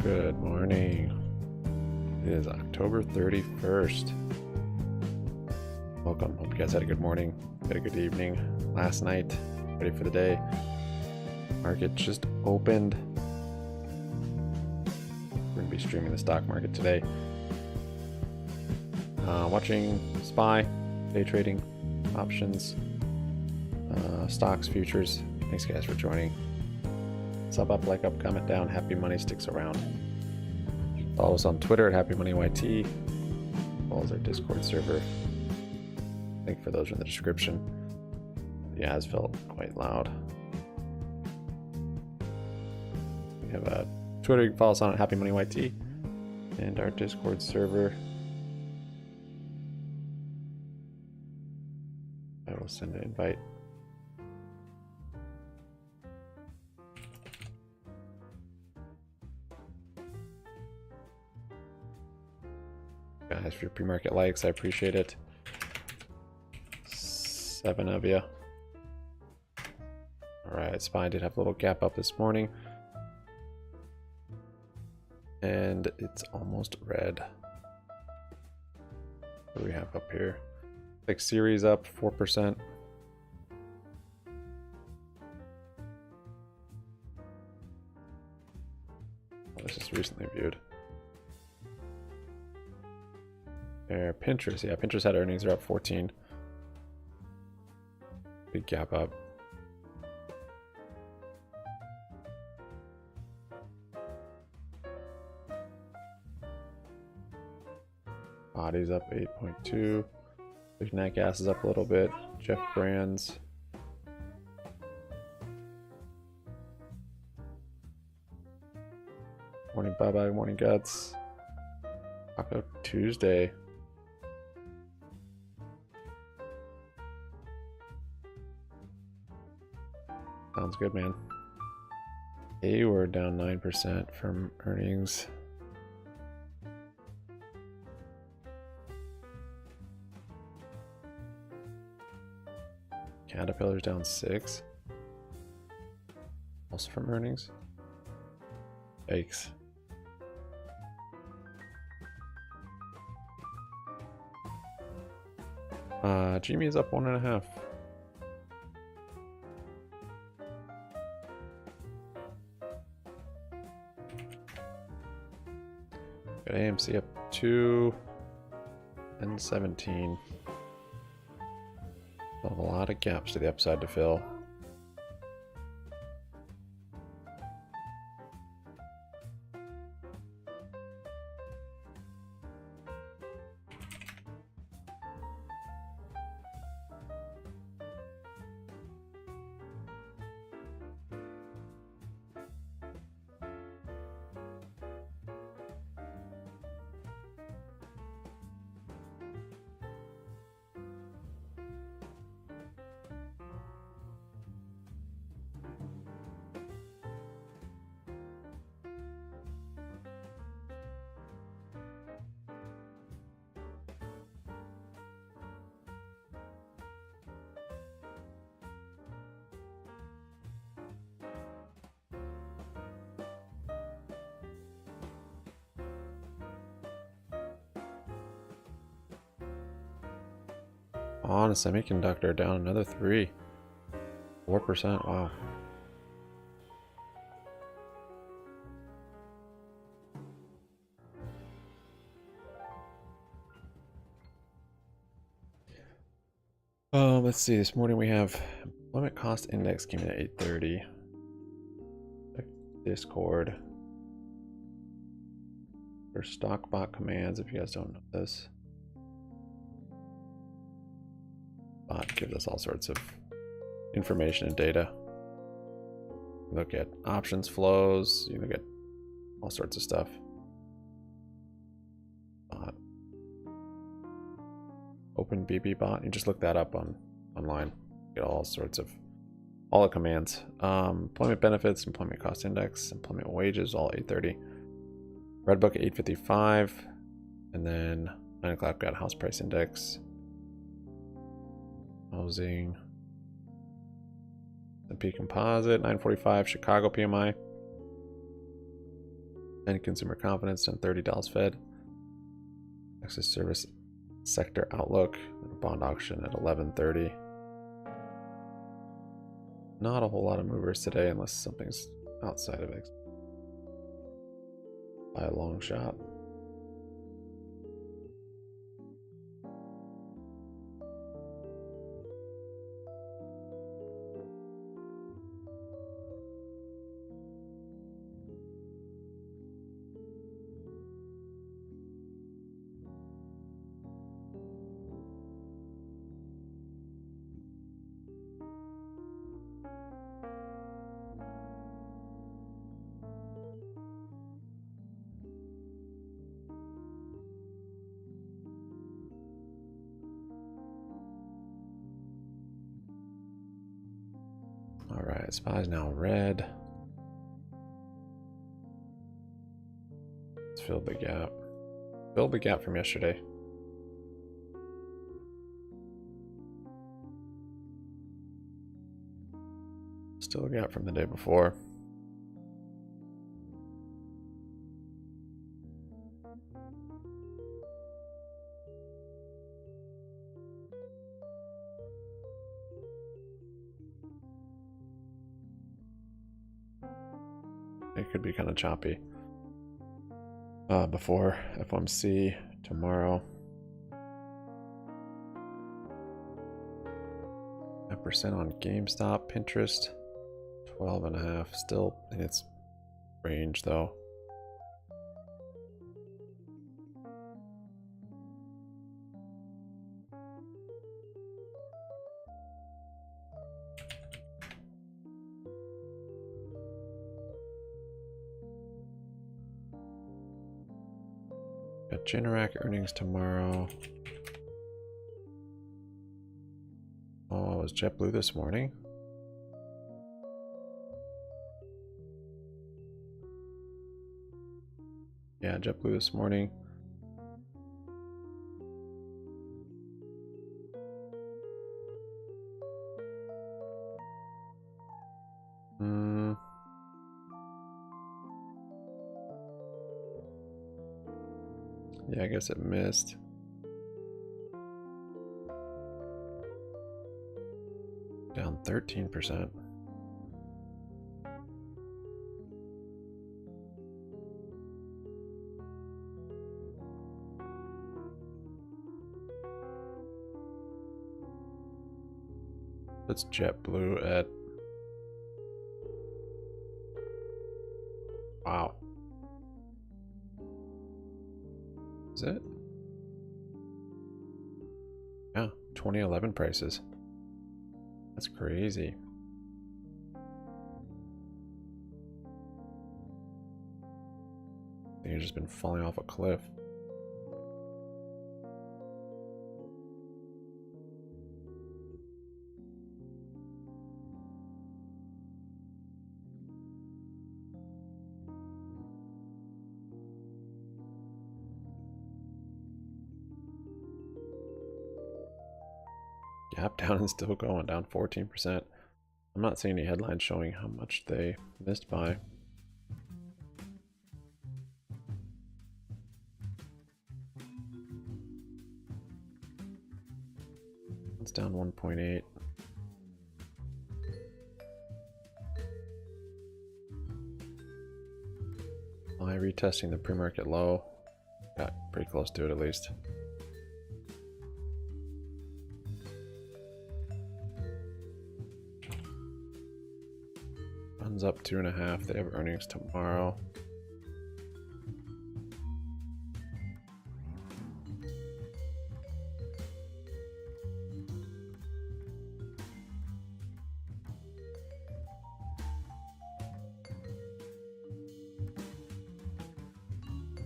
Good morning. It is October 31st. Welcome. Hope you guys had a good morning, had a good evening last night, ready for the day. Market just opened. We're going to be streaming the stock market today. Watching SPY, day trading, options, stocks, futures. Thanks guys for joining. Sub up, like up, comment down. Happy Money sticks around. Follow us on Twitter at HappyMoneyYT. Follow our Discord server. Link for those are in the description. The ads felt quite loud. We have a Twitter, you can follow us on at HappyMoneyYT, and our Discord server. I will send an invite. Guys, for your pre-market likes, I appreciate it. 7 of you. Alright, SPY did have a little gap up this morning. And it's almost red. What do we have up here? Like series up 4%. Oh, this is recently viewed. There, Pinterest. Yeah, Pinterest had earnings. They're up 14. Big gap up. Body's up 8.2. Big Nat Gas is up a little bit. Jeff Brands. Morning bye-bye, morning guts. Taco Tuesday. Sounds good, man. Hey, we're down 9% from earnings. Caterpillar's down 6. Also from earnings. Yikes. GME is up 1.5. Got AMC up 2 and 17. Still have a lot of gaps to the upside to fill. On a semiconductor, down another 3. 4%, wow. Let's see, this morning we have employment cost index came in at 830. Discord. For stock bot commands, if you guys don't know this. Bot gives us all sorts of information and data. Look at options flows, you look at all sorts of stuff. Bot. Open BBBot, you just look that up online. Get all sorts of all the commands. Employment benefits, employment cost index, employment wages, all 830. Redbook 855, and then 9 o'clock got house price index. Housing. S&P Composite, 945, Chicago PMI. and consumer confidence and $30 Fed. Texas service sector outlook. Bond auction at 11:30. Not a whole lot of movers today unless something's outside of it by a long shot. Alright, SPY's now red. Let's fill the gap. Fill the gap from yesterday. Still a gap from the day before. It could be kind of choppy before FOMC tomorrow. 5% on GameStop, Pinterest, 12.5, still in its range though. Got Generac earnings tomorrow. Oh, it was JetBlue this morning. Yeah, JetBlue this morning. Yeah, I guess it missed. Down 13%. That's JetBlue at... Wow. Is it? Yeah, 2011 prices. That's crazy. I think it's just been falling off a cliff. Gap down and still going, down 14%. I'm not seeing any headlines showing how much they missed by. It's down 1.8. Retesting the pre-market low. Got pretty close to it at least. Funds up 2.5. They have earnings tomorrow.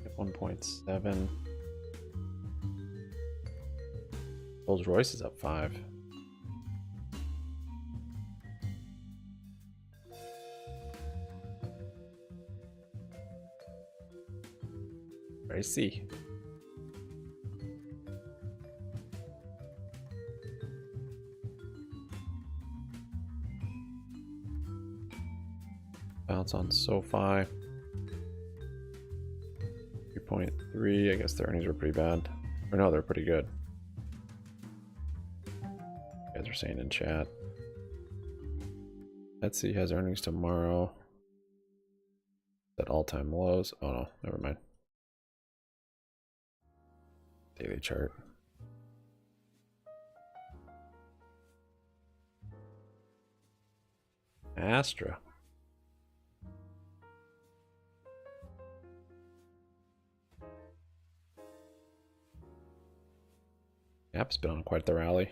At 1.7. Rolls-Royce is up 5. I see. Bounce on SoFi. 3.3. I guess the earnings were pretty bad. Or no, they're pretty good. You guys are saying in chat. Etsy has earnings tomorrow. At all-time lows. Oh no, never mind. Daily chart. Astra. App's been on quite the rally.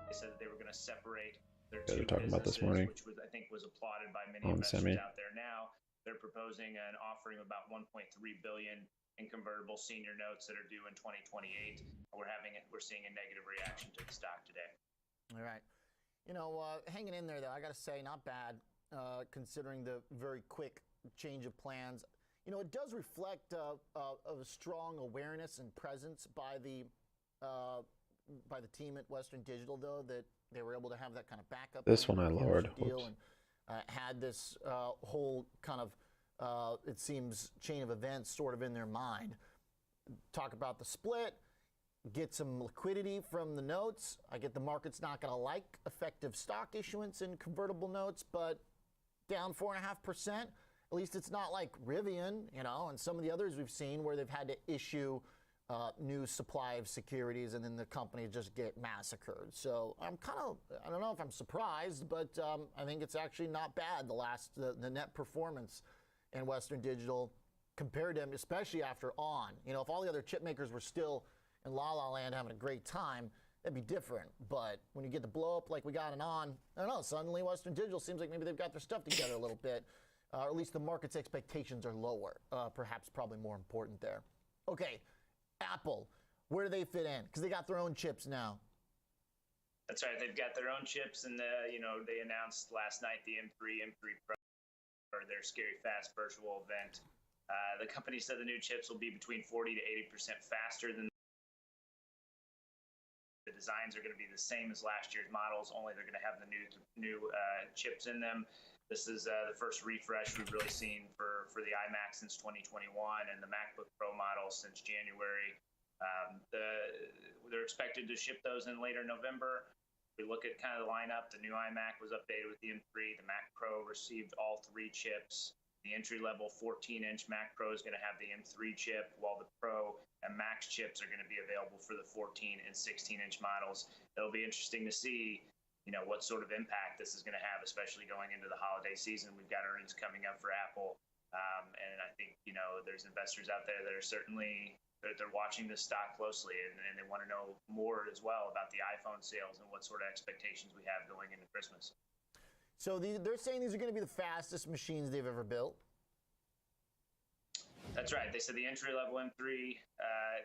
They said that they were going to separate their Yeah, two they're talking about this morning. which was, I think, was applauded by many On investors semi. out there. Now they're proposing an offering of about 1.3 billion in convertible senior notes that are due in 2028. We're seeing a negative reaction to the stock today. All right, you know, hanging in there though. I got to say, not bad considering the very quick change of plans. You know, it does reflect a strong awareness and presence by the team at Western Digital, though, that they were able to have that kind of backup. This one I lowered. Deal and had this whole kind of, it seems, chain of events sort of in their mind. Talk about the split, get some liquidity from the notes. I get the market's not going to like effective stock issuance in convertible notes, but down 4.5%. At least it's not like Rivian, you know, and some of the others we've seen where they've had to issue new supply of securities and then the companies just get massacred. So I'm kind of, I don't know if I'm surprised, but I think it's actually not bad, the net performance in Western Digital compared to them, especially after ON. You know, if all the other chip makers were still in La La Land having a great time, that'd be different. But when you get the blow up like we got in ON, I don't know, suddenly Western Digital seems like maybe they've got their stuff together a little bit. Or at least the market's expectations are lower. Perhaps probably more important there. Okay. Apple, where do they fit in? Because they got their own chips now. That's right. They've got their own chips, and they announced last night the M3 Pro, or their Scary Fast virtual event. The company said the new chips will be between 40 to 80% faster than the designs are going to be the same as last year's models. Only they're going to have the new chips in them. This is the first refresh we've really seen for the iMac since 2021 and the MacBook Pro model since January. They're expected to ship those in later November. We look at kind of the lineup. The new iMac was updated with the M3. The Mac Pro received all three chips. The entry-level 14-inch Mac Pro is going to have the M3 chip, while the Pro and Max chips are going to be available for the 14 and 16-inch models. It'll be interesting to see what sort of impact this is going to have, especially going into the holiday season. We've got earnings coming up for Apple. And I think, there's investors out there that are certainly, they're watching this stock closely and they want to know more as well about the iPhone sales and what sort of expectations we have going into Christmas. So they're saying these are going to be the fastest machines they've ever built? That's right. They said the entry-level M3,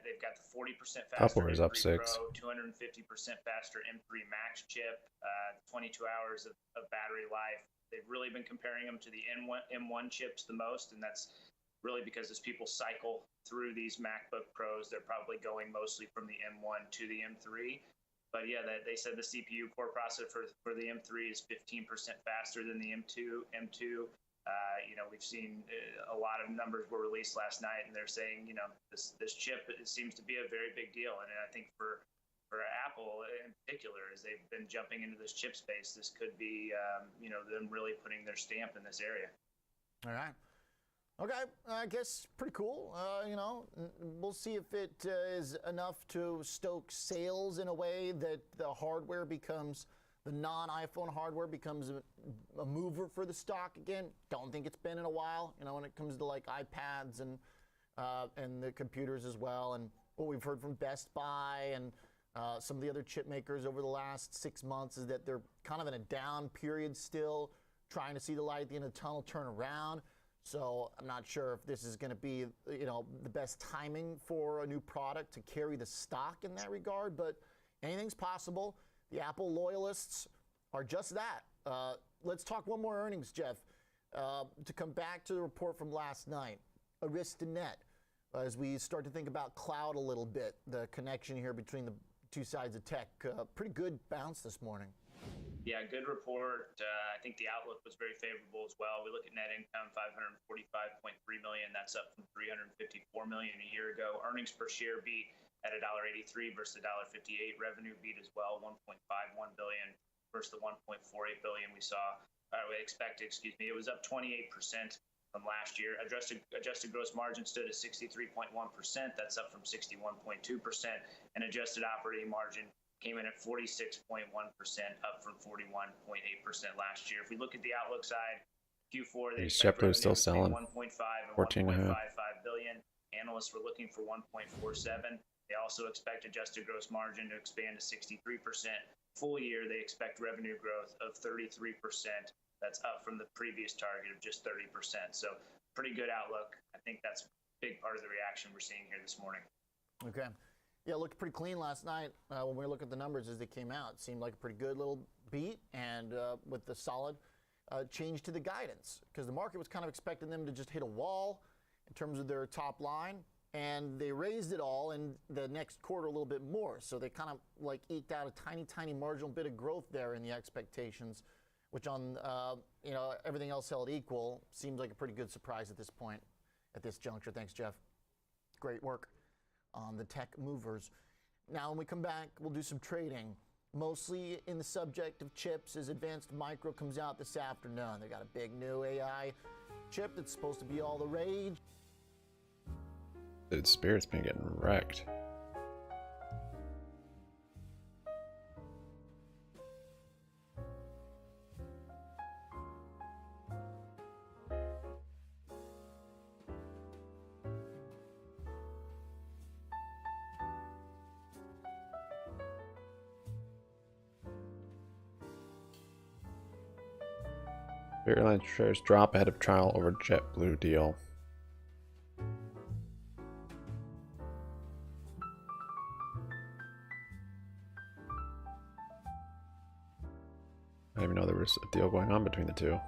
they've got the 40% faster Upwards M3 up 6. Pro, 250% faster M3 Max chip, 22 hours of battery life. They've really been comparing them to the M1 chips the most, and that's really because as people cycle through these MacBook Pros, they're probably going mostly from the M1 to the M3. But yeah, they said the CPU core processor for the M3 is 15% faster than the M2. We've seen a lot of numbers were released last night, and they're saying, this chip, it seems to be a very big deal. And I think for Apple in particular, as they've been jumping into this chip space, this could be, them really putting their stamp in this area. All right. Okay, I guess pretty cool. We'll see if it is enough to stoke sales in a way that the hardware becomes, the non-iPhone hardware becomes a mover for the stock again. Don't think it's been in a while, when it comes to like iPads and the computers as well. And what we've heard from Best Buy and some of the other chip makers over the last 6 months is that they're kind of in a down period still, trying to see the light at the end of the tunnel turn around. So I'm not sure if this is going to be, the best timing for a new product to carry the stock in that regard, but anything's possible. The Apple loyalists are just that. Let's talk one more earnings, Jeff. To come back to the report from last night, Arista-Net, as we start to think about cloud a little bit, the connection here between the two sides of tech, pretty good bounce this morning. Yeah, good report. I think the outlook was very favorable as well. We look at net income, $545.3 million. That's up from $354 million a year ago. Earnings per share beat at $1.83 versus $1.58. Revenue beat as well, $1.51 billion versus the $1.48 billion we expected. It was up 28% from last year. Adjusted gross margin stood at 63.1%. That's up from 61.2%. And adjusted operating margin came in at 46.1%, up from 41.8% last year. If we look at the outlook side, Q4 they expect JetBlue's still selling 1.5 and 14.5 billion. Analysts were looking for 1.47. They also expect adjusted gross margin to expand to 63%. Full year, they expect revenue growth of 33%. That's up from the previous target of just 30%. So pretty good outlook. I think that's a big part of the reaction we're seeing here this morning. Okay. Yeah, it looked pretty clean last night when we look at the numbers as they came out. It seemed like a pretty good little beat, and with the solid change to the guidance, because the market was kind of expecting them to just hit a wall in terms of their top line, and they raised it all in the next quarter a little bit more. So they kind of like eked out a tiny marginal bit of growth there in the expectations, which on everything else held equal seems like a pretty good surprise at this point, at this juncture. Thanks, Jeff. Great work on the tech movers. Now, when we come back, we'll do some trading, mostly in the subject of chips, as Advanced Micro comes out this afternoon. They got a big new AI chip that's supposed to be all the rage. Dude, Spirit's been getting wrecked. Airline shares drop ahead of trial over JetBlue deal. I didn't even know there was a deal going on between the two.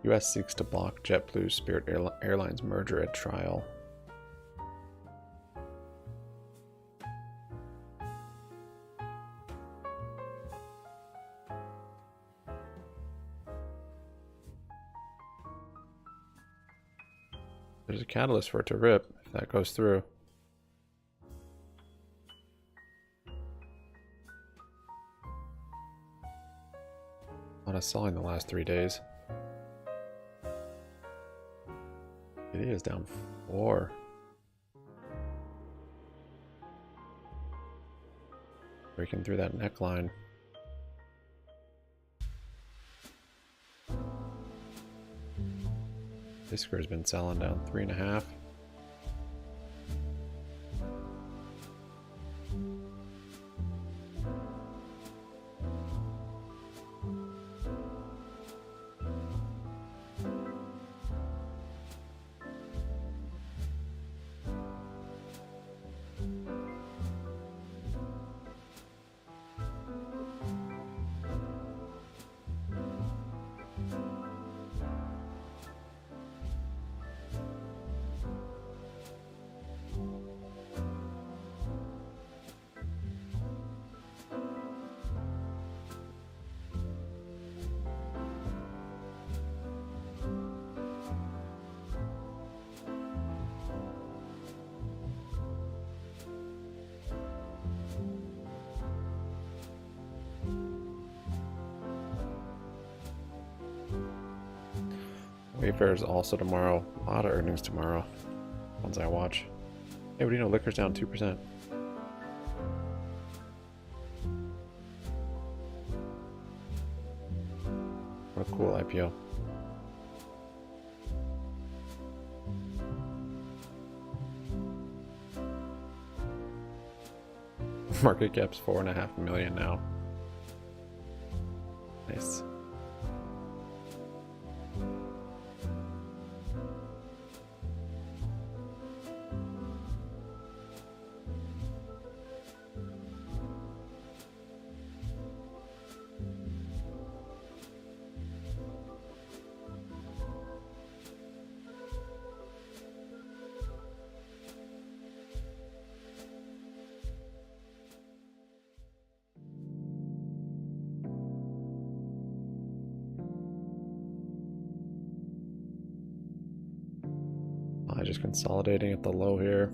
U.S. seeks to block JetBlue Spirit Airlines merger at trial. There's a catalyst for it to rip if that goes through. A lot of selling the last 3 days. It is down 4. Breaking through that neckline. Fisker's been selling down 3.5. Wayfair is also tomorrow. A lot of earnings tomorrow. Ones I watch. Hey, what do you know? Liquor's down 2%. What a cool IPO. Market cap's $4.5 million now. Nice. consolidating at the low here.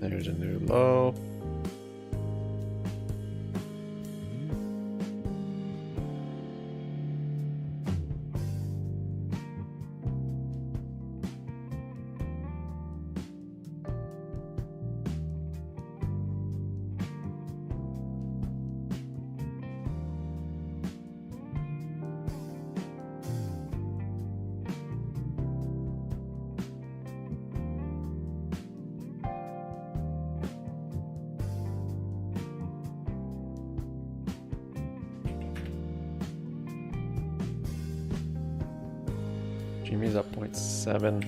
There's a new low. GME's up 0.7.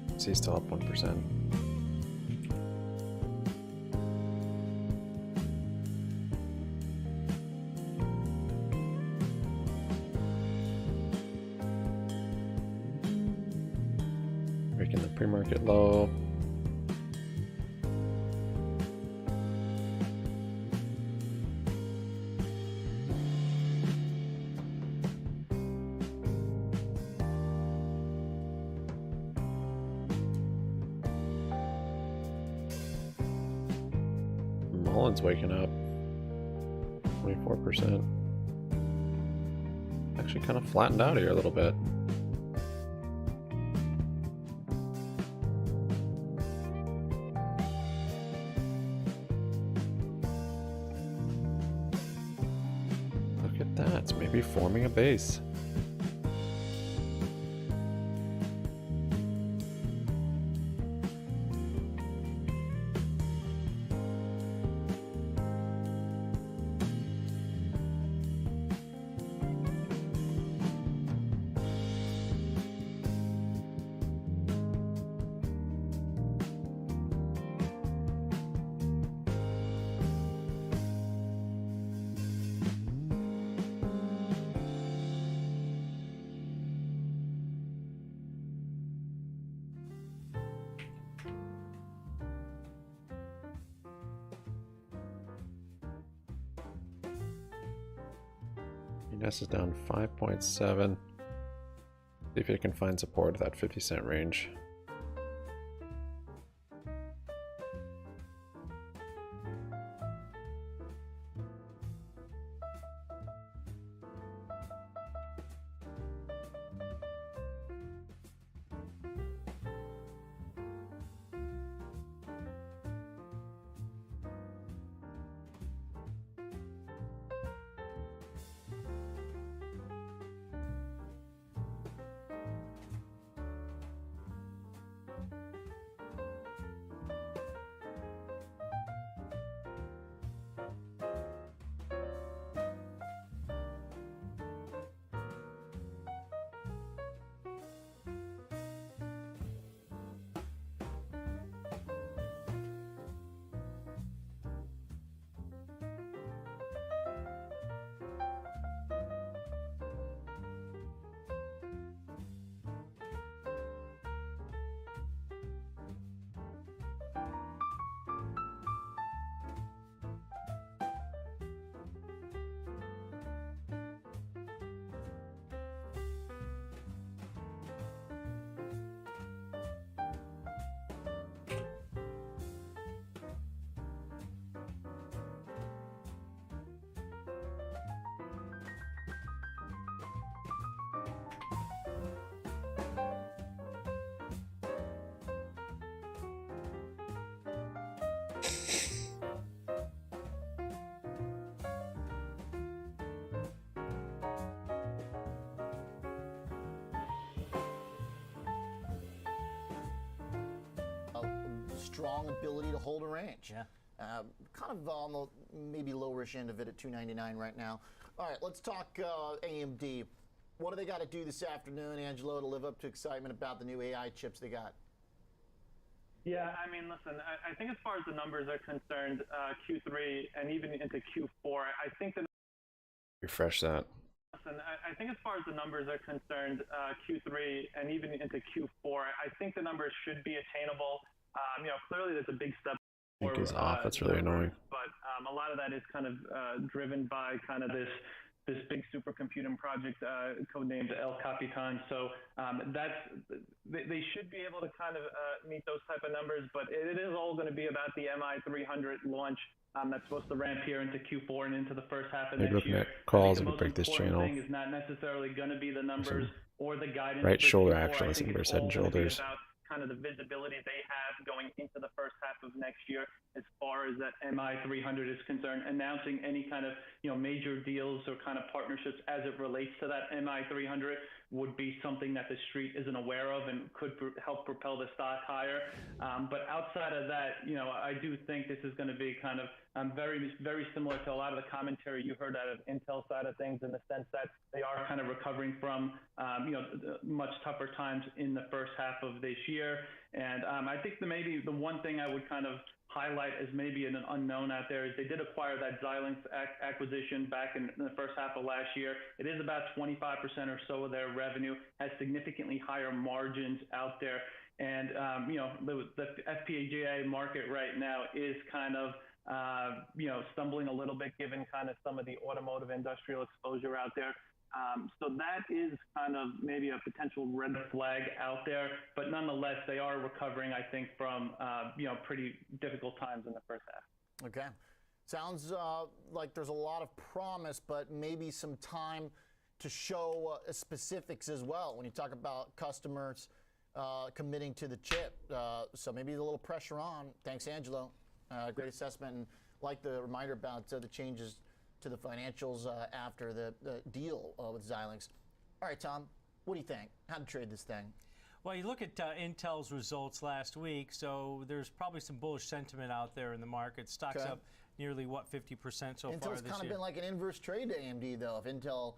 AMC's still up 1%. Breaking the pre-market low. Mullen's waking up. 24%. Actually kind of flattened out here a little bit. Look at that, it's maybe forming a base. GNS is down 5.7. See if it can find support at that 50-cent range. strong ability to hold a range. Yeah. Kind of on the maybe lowerish end of it at $299 right now. All right, let's talk AMD. What do they got to do this afternoon, Angelo, to live up to excitement about the new AI chips they got? Yeah, I mean, listen, I think as far as the numbers are concerned, Q3 and even into Q4, I think that. Refresh that. Listen, I think as far as the numbers are concerned, Q3 and even into Q4, I think the numbers should be attainable. Clearly there's a big step. I think he's off. That's really annoying. But a lot of that is kind of driven by kind of this big supercomputing project codenamed El Capitan. So they should be able to kind of meet those type of numbers, but it is all going to be about the MI300 launch that's supposed to ramp here into Q4 and into the first half of next year. Calls the if we break this channel. thing is not necessarily going to be the numbers or the guidance. Right shoulder Q4. action, listen versus head and shoulders. Kind of the visibility they have going into the first half of next year as far as that MI300 is concerned, announcing any kind of major deals or kind of partnerships as it relates to that MI300 would be something that the street isn't aware of and could help propel the stock higher. But outside of that, I do think this is going to be kind of very, very similar to a lot of the commentary you heard out of Intel side of things, in the sense that they are kind of recovering from much tougher times in the first half of this year. And I think maybe the one thing I would kind of highlight as maybe an unknown out there is they did acquire that Xilinx acquisition back in the first half of last year. It is about 25% or so of their revenue, has significantly higher margins out there. And, the FPGA market right now is kind of, stumbling a little bit given kind of some of the automotive industrial exposure out there. So that is kind of maybe a potential red flag out there, but nonetheless, they are recovering, I think, from, pretty difficult times in the first half. Okay. Sounds like there's a lot of promise, but maybe some time to show specifics as well when you talk about customers committing to the chip. So maybe a little pressure on. Thanks, Angelo. Great assessment, and like the reminder about the changes to the financials after the deal with Xilinx. All right, Tom, what do you think? How to trade this thing? Well, you look at Intel's results last week, so there's probably some bullish sentiment out there in the market. Stock's up nearly, 50% so far this year. Intel's kind of been like an inverse trade to AMD, though. If Intel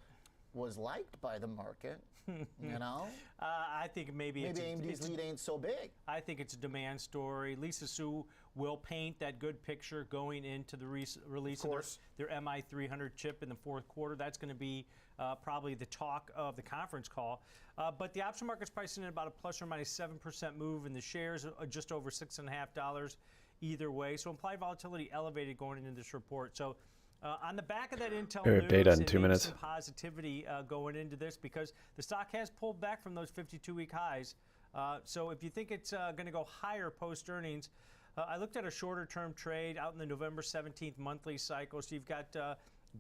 was liked by the market, I think maybe AMD's lead ain't so big. I think it's a demand story. Lisa Su will paint that good picture going into the release of their MI300 chip in the fourth quarter. That's going to be probably the talk of the conference call. But the option market's pricing in about a plus or minus 7% move, and the shares are just over $6.50 either way. So implied volatility elevated going into this report. So on the back of that Intel news, data in 2 minutes. Some positivity going into this, because the stock has pulled back from those 52-week highs. So if you think it's going to go higher post-earnings, I looked at a shorter-term trade out in the November 17th monthly cycle. So you've got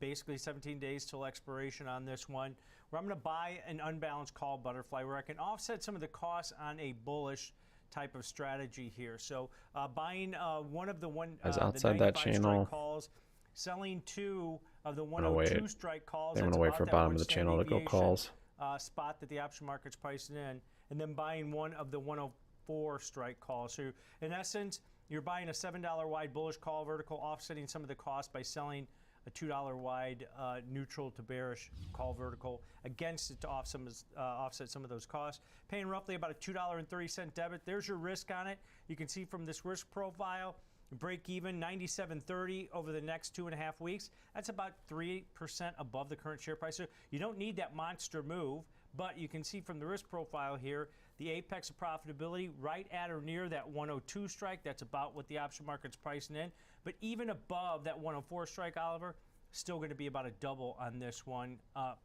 basically 17 days till expiration on this one, where I'm going to buy an unbalanced call butterfly, where I can offset some of the costs on a bullish type of strategy here. So buying one of the outside that channel calls, selling two of the 102 strike calls. They want to wait for bottom of the channel to go calls. Spot that the option market's pricing in, and then buying one of the 104 strike calls. So in essence, you're buying a $7 wide bullish call vertical, offsetting some of the cost by selling a $2 wide neutral to bearish call vertical against it to offset some of those costs. Paying roughly about a $2.30 debit. There's your risk on it. You can see from this risk profile, break even 97.30 over the next 2.5 weeks. That's about 3% above the current share price. So you don't need that monster move, but you can see from the risk profile here, the apex of profitability right at or near that 102 strike. That's about what the option market's pricing in. But even above that 104 strike, Oliver, still going to be about a double on this one.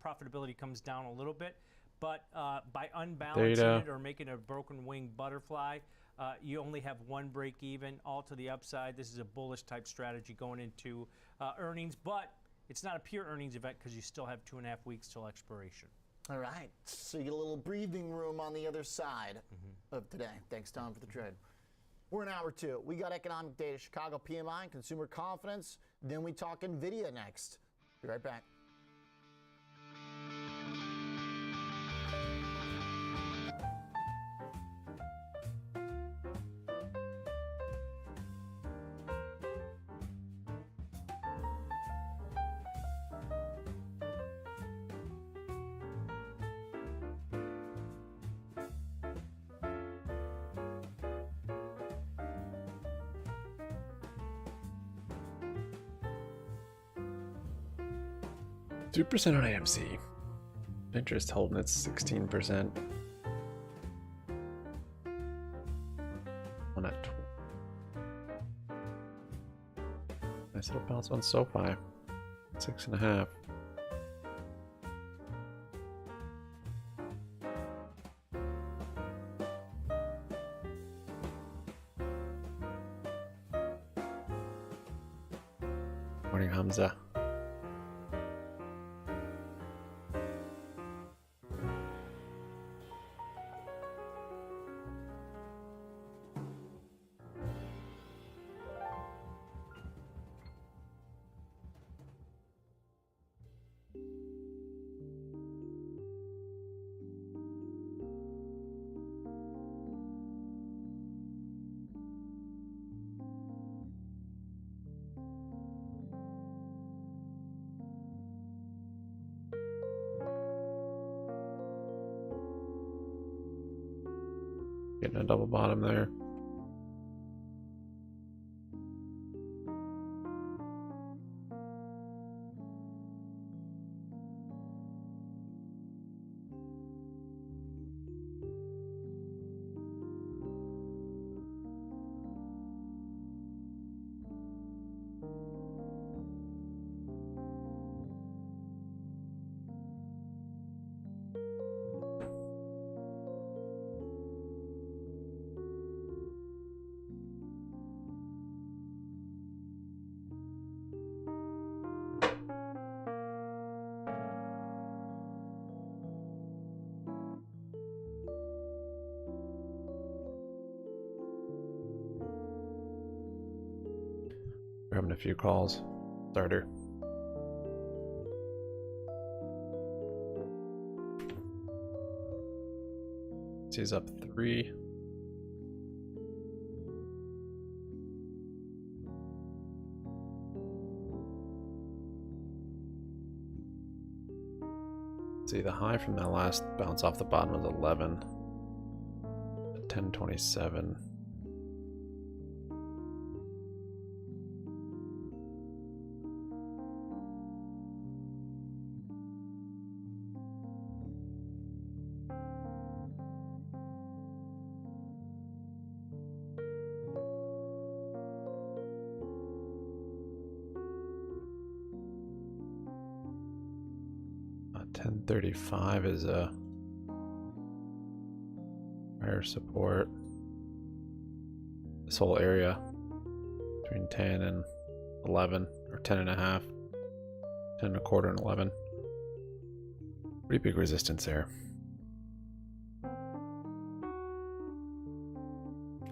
Profitability comes down a little bit, but by unbalancing it or making a broken wing butterfly, you only have one break even, all to the upside. This is a bullish type strategy going into earnings, but it's not a pure earnings event because you still have 2.5 weeks till expiration. All right, so you get a little breathing room on the other side of today. Thanks, Tom, for the trade. We're in hour two. We got economic data, Chicago PMI, and consumer confidence. Then we talk NVIDIA next. Be right back. 2% on AMC. Interest holding its 16%. On at nice little bounce on SoFi. 6.5. Morning, Hamza. Getting a double bottom there. We're having a few calls. Starter. He's up 3. See, the high from that last bounce off the bottom was 11. 1027. $10.35 is a higher support. This whole area between 10 and 11, or 10 and a half, 10 and a quarter and 11. Pretty big resistance there.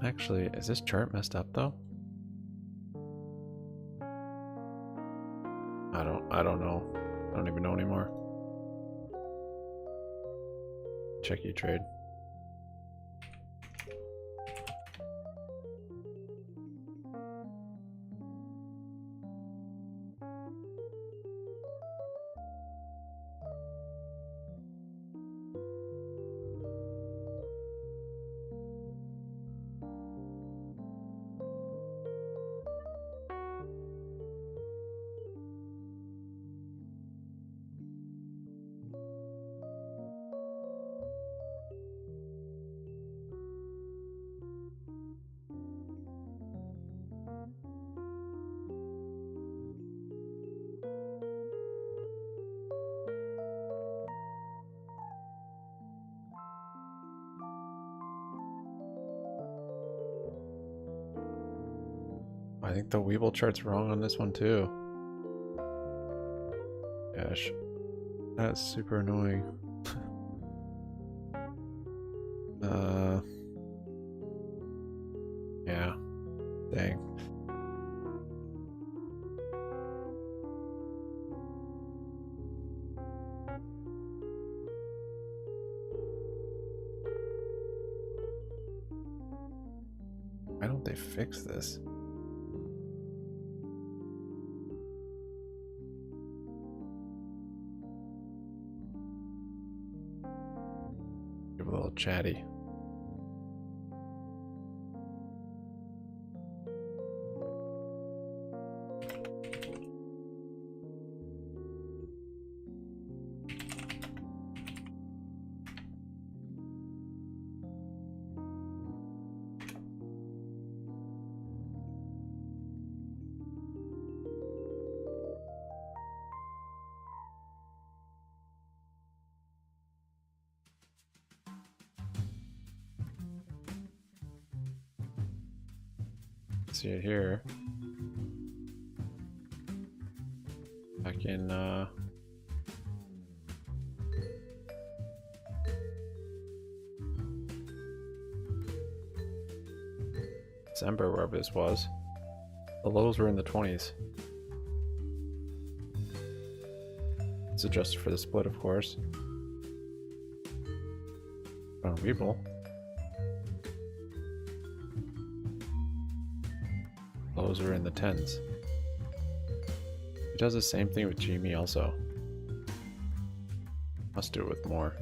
Actually, is this chart messed up though? I don't know. I don't even know anymore. Check E-Trade. I think the Weeble chart's wrong on this one too. Gosh, that's super annoying. Yeah, dang. Why don't they fix this? Give a little chatty. see it here. Back in December, wherever this was. The lows were in the 20s. It's adjusted for the split, of course. On Weeble. Lows are in the 10s. It does the same thing with GME also. Must do it with more.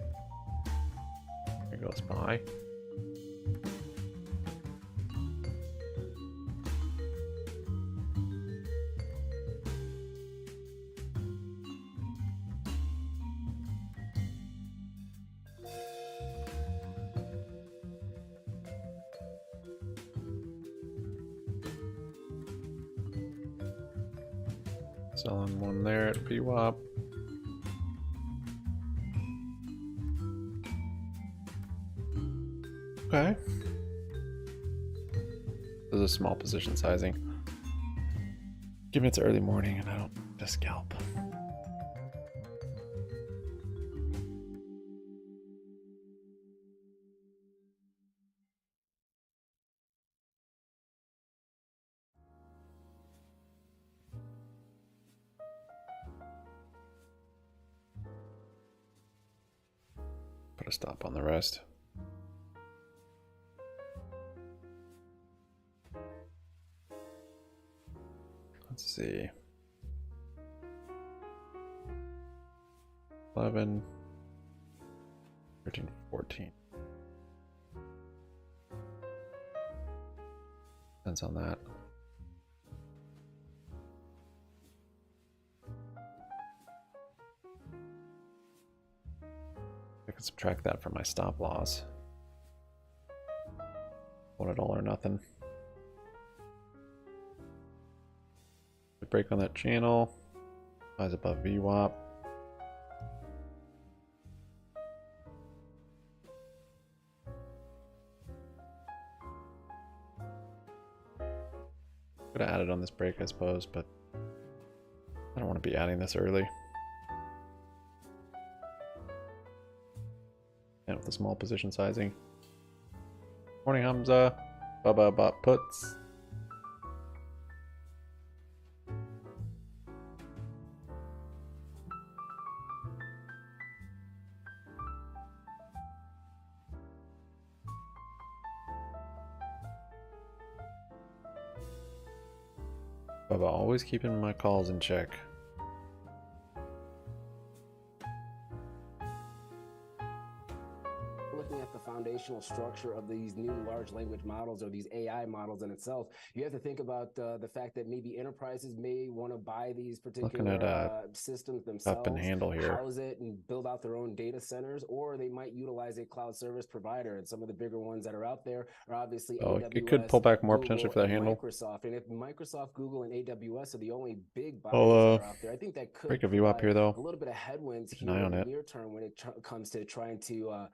There goes SPY. Selling one there at VWAP. Okay. This is a small position sizing. Given it's early morning and I don't just scalp. Put a stop on the rest. Let's see. 11, 13, 14. Depends on that. I can subtract that from my stop loss. Want it all or nothing. The break on that channel. Buys above VWAP. Could have added on this break, I suppose, but I don't want to be adding this early. And with the small position sizing. Morning, Hamza. Baba bot puts. Baba always keeping my calls in check. Looking at the foundational structure of these new large language models or these AI models in itself, you have to think about the fact that maybe enterprises may want to buy these particular systems themselves, up and handle here, house it and build out their own data centers, or they might utilize a cloud service provider. And some of the bigger ones that are out there are obviously AWS, it could pull back more Google, potentially for that handle. Microsoft. And if Microsoft, Google, and AWS are the only big buyers that are out there, I think that could break a VWAP here though. A little bit of headwinds here in the near term when it comes to trying to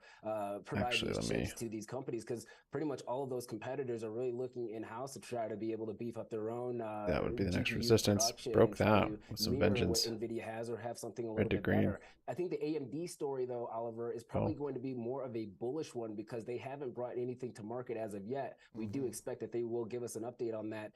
provide these chips to these companies, because pretty much all of those competitors are really looking in-house to try to be able to beef up their own that would be the next GPU resistance. Broke that with some vengeance. What NVIDIA has, or have something a little bit better. I think the AMD story, though, Oliver, is probably going to be more of a bullish one because they haven't brought anything to market as of yet. We do expect that they will give us an update on that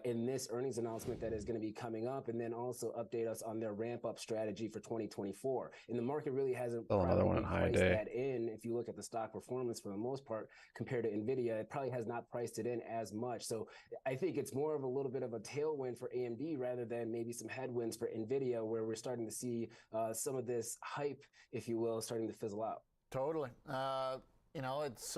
in this earnings announcement that is going to be coming up, and then also update us on their ramp-up strategy for 2024. And the market really hasn't priced that in. If you look at the stock performance for the most part compared to NVIDIA, it probably has not priced it in as much. So I think it's more of a little bit of a tailwind for AMD rather than maybe some headwinds for NVIDIA, where we're starting to see some of this hype, if you will, starting to fizzle out. Totally. You know, it's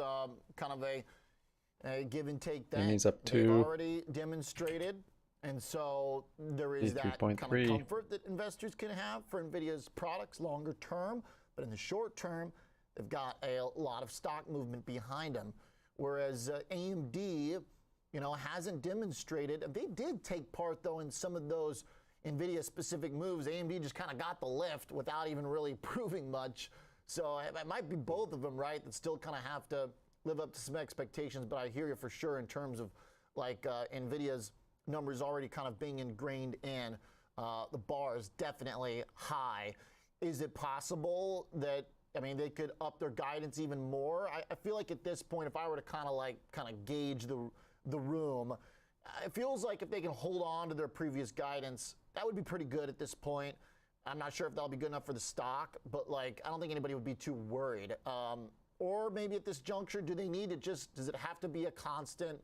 kind of a give and take thing. And he's up to They've already demonstrated. And so there is that kind of comfort that investors can have for NVIDIA's products longer term. But in the short term, they've got a lot of stock movement behind them. Whereas AMD, you know, hasn't demonstrated. They did take part, though, in some of those NVIDIA-specific moves. AMD just kind of got the lift without even really proving much. So it might be both of them, right, that still kind of have to live up to some expectations. But I hear you for sure in terms of like NVIDIA's numbers already kind of being ingrained in. The bar is definitely high. Is it possible that, I mean, they could up their guidance even more? I feel like at this point, if I were to kind of gauge the room, it feels like if they can hold on to their previous guidance, that would be pretty good at this point. I'm not sure if that'll be good enough for the stock, but like, I don't think anybody would be too worried. Or maybe at this juncture, do they need it does it have to be a constant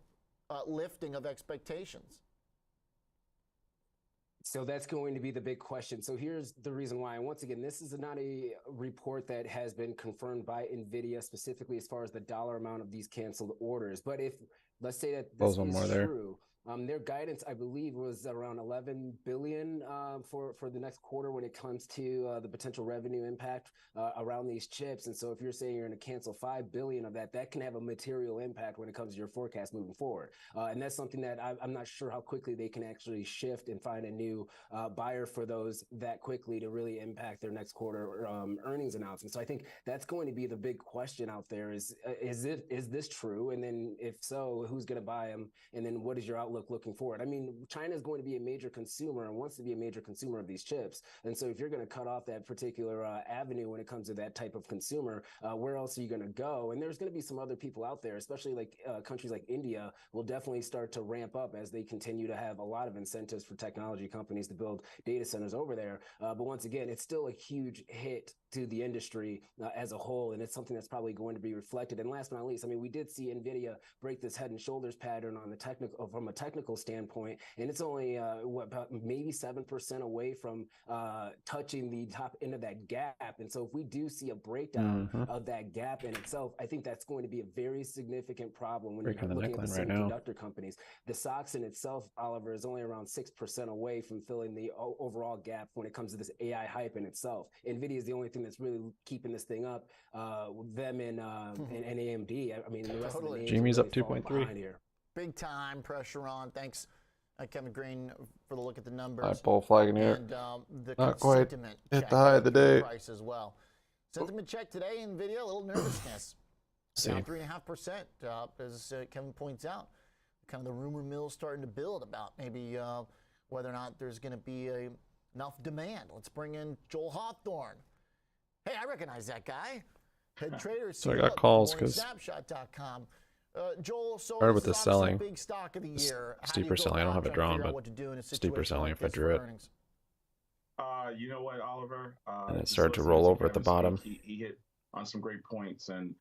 lifting of expectations? So that's going to be the big question. So here's the reason why. And once again, this is not a report that has been confirmed by NVIDIA specifically as far as the dollar amount of these canceled orders. But if, let's say that this is true, their guidance, I believe, was around 11 billion for the next quarter when it comes to the potential revenue impact around these chips. And so if you're saying you're going to cancel 5 billion of that, that can have a material impact when it comes to your forecast moving forward. And that's something that I'm not sure how quickly they can actually shift and find a new buyer for those that quickly to really impact their next quarter earnings announcement. So I think that's going to be the big question out there is this true? And then if so, who's going to buy them? And then what is your outlook looking forward? I mean, China is going to be a major consumer and wants to be a major consumer of these chips. And so if you're going to cut off that particular avenue when it comes to that type of consumer, where else are you going to go? And there's going to be some other people out there, especially like countries like India will definitely start to ramp up as they continue to have a lot of incentives for technology companies to build data centers over there. But once again, it's still a huge hit to the industry as a whole. And it's something that's probably going to be reflected. And last but not least, I mean, we did see NVIDIA break this head and shoulders pattern on the from a technical standpoint, and it's only about maybe 7% away from touching the top end of that gap. And so if we do see a breakdown of that gap in itself, I think that's going to be a very significant problem when you're looking at the semiconductor companies. The SOX in itself, Oliver, is only around 6% away from filling the overall gap when it comes to this AI hype in itself. NVIDIA is the only thing that's really keeping this thing up, them and AMD. I mean, the rest of the names GME's really up 2.3 here. Big time pressure on. Thanks, Kevin Green, for the look at the numbers. Bull flagging here. And the not quite sentiment at the high of the day. Price as well. Sentiment check today, NVIDIA, a little nervousness. Down 3.5%, as Kevin points out. Kind of the rumor mill starting to build about maybe whether or not there's going to be enough demand. Let's bring in Joel Hawthorne. Hey, I recognize that guy. Head trader. So I got calls because Snapshot.com. Joel, so started with the selling. Big stock of the year. Steeper selling. I don't have it drawn, but steeper selling if I drew it. You know what, Oliver? And it started to roll over at the bottom. He hit on some great points, and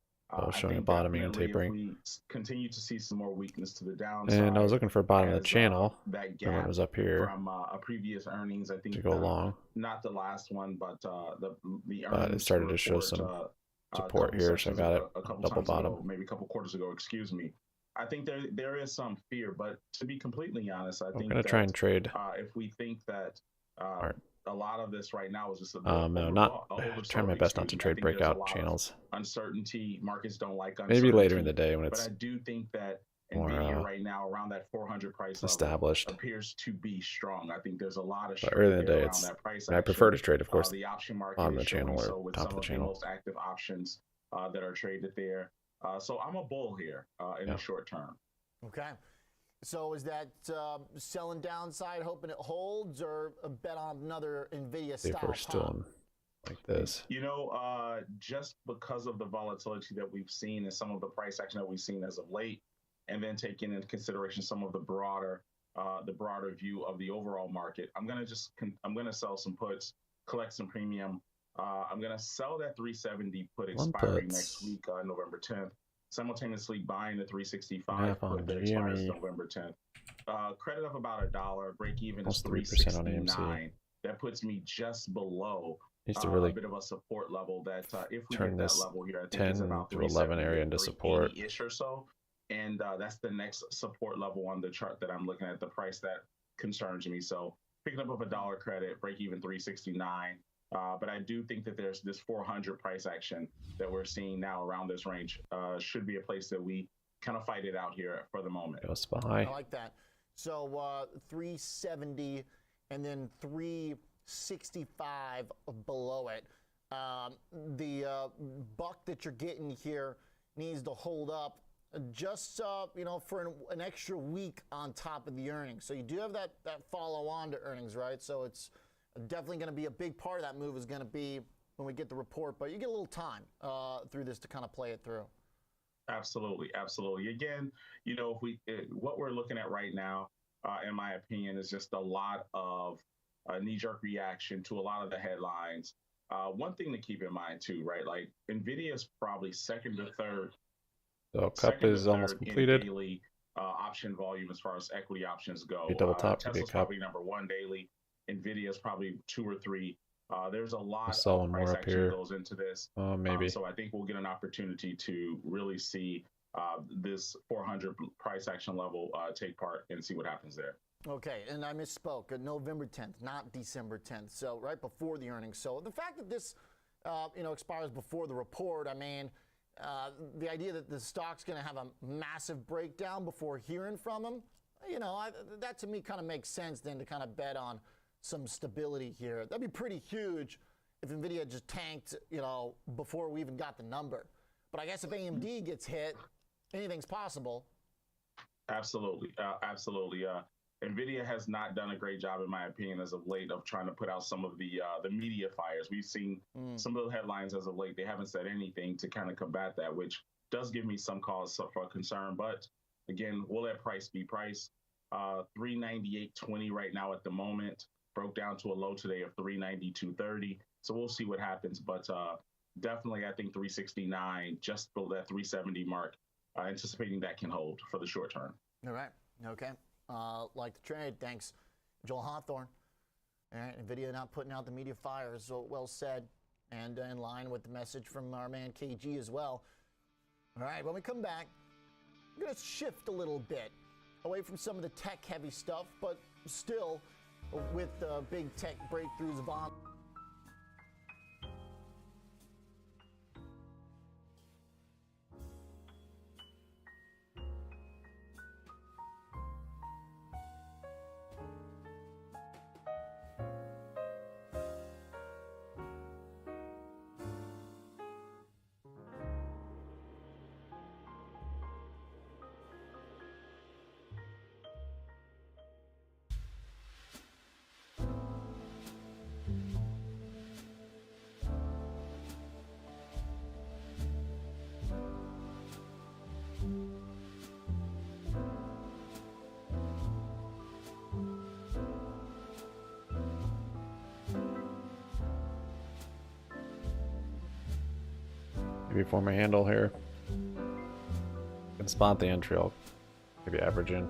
showing a bottoming and tapering. We continue to see some more weakness to the downside. And I was looking for a bottom of the channel. That gap when it was up here from a previous earnings, I think, to go long. Not the last one, but the earnings. But it started to show some support here, so I got it double bottom. Maybe a couple quarters ago, excuse me. I think there is some fear, but to be completely honest, I'm going to try and trade. If we think that a lot of this right now is just trying my best not to trade breakout channels. Uncertainty, markets don't like uncertainty. Maybe later in the day when it's but I do think that more NVIDIA right now around that 400 price established level appears to be strong. I think there's a lot of early in the day. It's that price I prefer to trade, of course, the option market bottom of the channel or with top of the channel. most active options that are traded there. So I'm a bull here in the short term. Okay. So is that selling downside, hoping it holds, or a bet on another NVIDIA style? If we're still like this. You know, just because of the volatility that we've seen and some of the price action that we've seen as of late, and then taking into consideration some of the broader view of the overall market, I'm gonna sell some puts, collect some premium. I'm gonna sell that 370 put expiring next week, November 10th. Simultaneously buying the 365 put that expires November 10th. Credit of about $1, break even is 3% on AMC. That puts me just below really a bit of a support level that if we turn get this that level here, I think 10 it's about to 11 area into support ish or so. And that's the next support level on the chart that I'm looking at, the price that concerns me. So picking up of $1 credit, break even 369. But I do think that there's this 400 price action that we're seeing now around this range should be a place that we kind of fight it out here for the moment. I like that. So 370 and then 365 below it. The buck that you're getting here needs to hold up just for an extra week on top of the earnings. So you do have that follow on to earnings, right? So it's definitely going to be a big part of that move is going to be when we get the report, but you get a little time through this to kind of play it through. Absolutely, absolutely. Again, what we're looking at right now, in my opinion, is just a lot of knee-jerk reaction to a lot of the headlines. One thing to keep in mind too, right? Like Nvidia is probably second or third. So cup is almost completed. In daily option volume as far as equity options go. You double tap to Tesla's get cup. probably number one daily. Nvidia is probably 2 or 3. There's a lot of price action here. goes into this. Maybe. So I think we'll get an opportunity to really see this 400 price action level take part and see what happens there. Okay, and I misspoke. November 10th, not December 10th. So right before the earnings. So the fact that this, expires before the report, I mean, the idea that the stock's going to have a massive breakdown before hearing from them, that to me kind of makes sense then to kind of bet on some stability here. That'd be pretty huge if Nvidia just tanked, before we even got the number. But I guess if AMD gets hit, anything's possible. Absolutely. Absolutely. Nvidia has not done a great job, in my opinion, as of late, of trying to put out some of the media fires. We've seen some of the headlines as of late. They haven't said anything to kind of combat that, which does give me some cause for concern. But again, we'll let price be price. 398.20 right now at the moment. Broke down to a low today of 392.30. So we'll see what happens. But definitely, I think 369, just below that 370 mark, anticipating that can hold for the short term. All right. Okay. Like the trade. Thanks, Joel Hawthorne. All right. NVIDIA not putting out the media fires. So well said. And in line with the message from our man KG as well. All right. When we come back, we're going to shift a little bit away from some of the tech heavy stuff, but still with big tech breakthroughs of on. Maybe form a handle here. Can spot the entry. I'll maybe average in.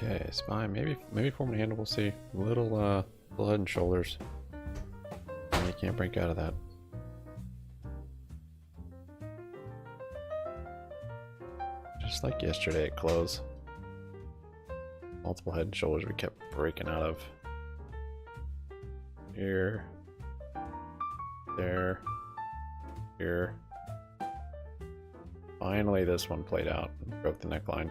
Okay, spine. Maybe form and handle. We'll see. Little head and shoulders. You can't break out of that. Just like yesterday at close. Multiple head and shoulders we kept breaking out of. Here. There. Here. Finally this one played out and broke the neckline.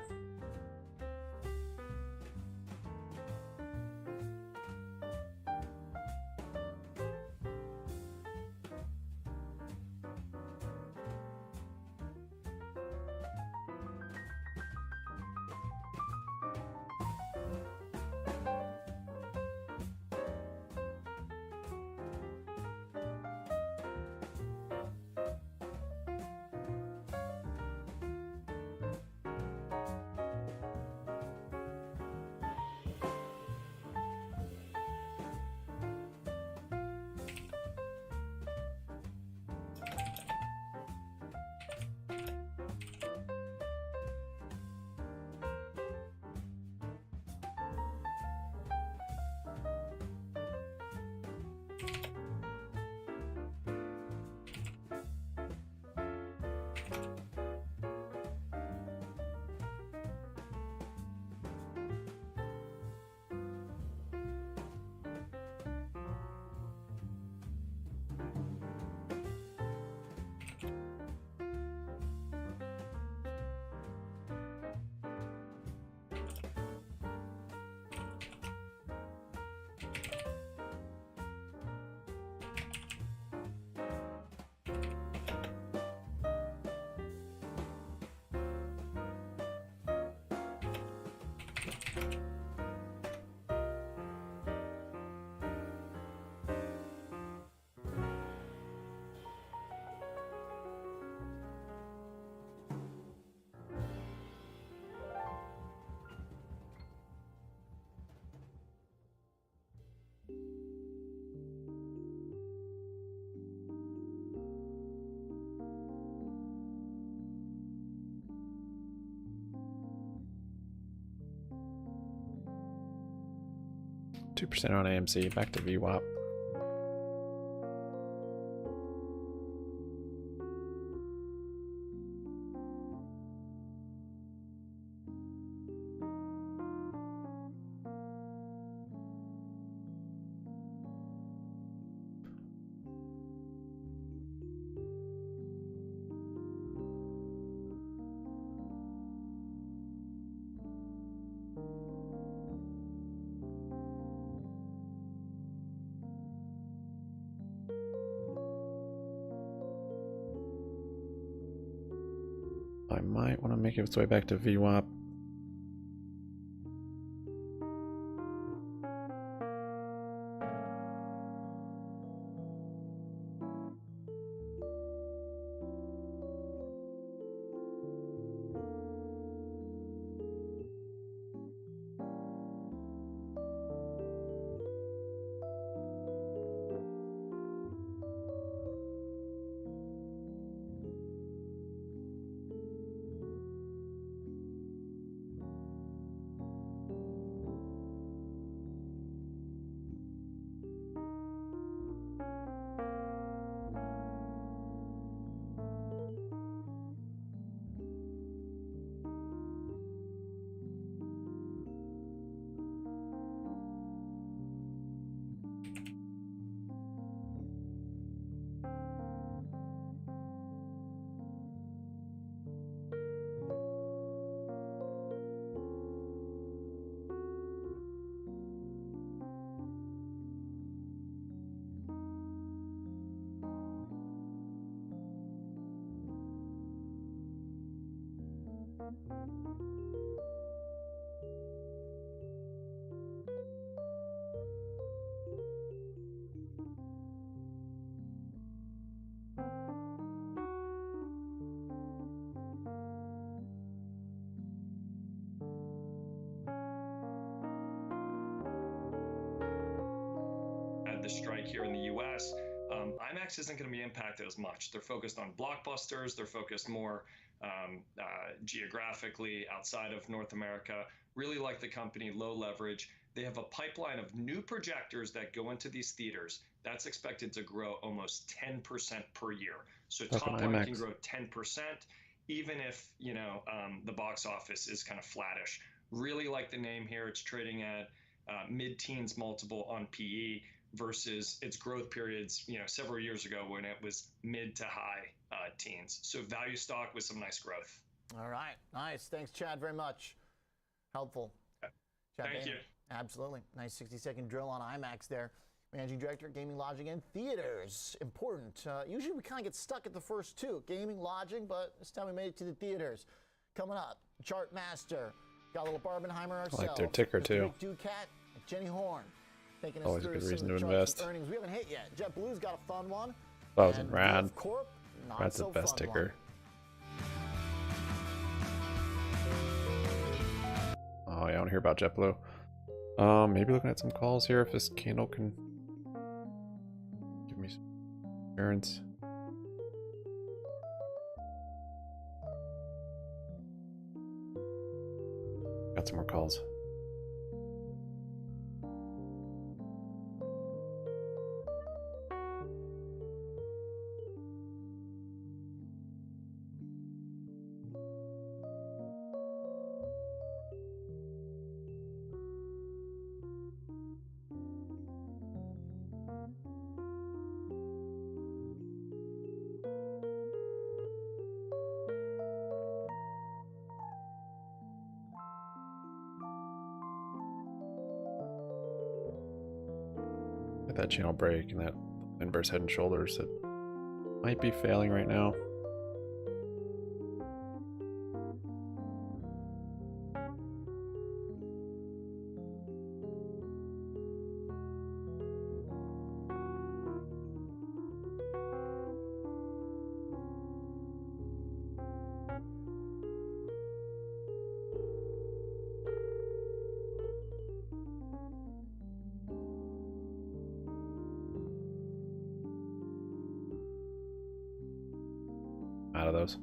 %2% on AMC, back to VWAP. I might want to make its way back to VWAP. The strike here in the US, IMAX isn't going to be impacted as much. They're focused on blockbusters. They're focused more geographically outside of North America. Really like the company, low leverage. They have a pipeline of new projectors that go into these theaters. That's expected to grow almost 10% per year. So top line can grow 10%, even if, you know, the box office is kind of flattish. Really like the name here. It's trading at mid-teens multiple on PE versus its growth periods, you know, several years ago when it was mid to high teens. So value stock with some nice growth. All right, nice. Thanks, Chad, very much. Helpful. Chad Thank you. Absolutely. Nice 60-second drill on IMAX there. Managing Director, Gaming, Lodging, and Theaters. Important. Usually we kind of get stuck at the first two, gaming, lodging, but this time we made it to the theaters. Coming up, Chart Master. Got a little Barbenheimer ourselves. I like their ticker, too. Ducat, Jenny Horn. Taking us Always a through good reason some to of the charts invest. and earnings we haven't hit yet. JetBlue's got a fun one. That wasn't rad. Corp, not Rad's the so best fun ticker. One. Oh, yeah, I want to hear about JetBlue. Maybe looking at some calls here if this candle can give me some insurance. Got some more calls. That channel break and that inverse head and shoulders that might be failing right now. Out of those.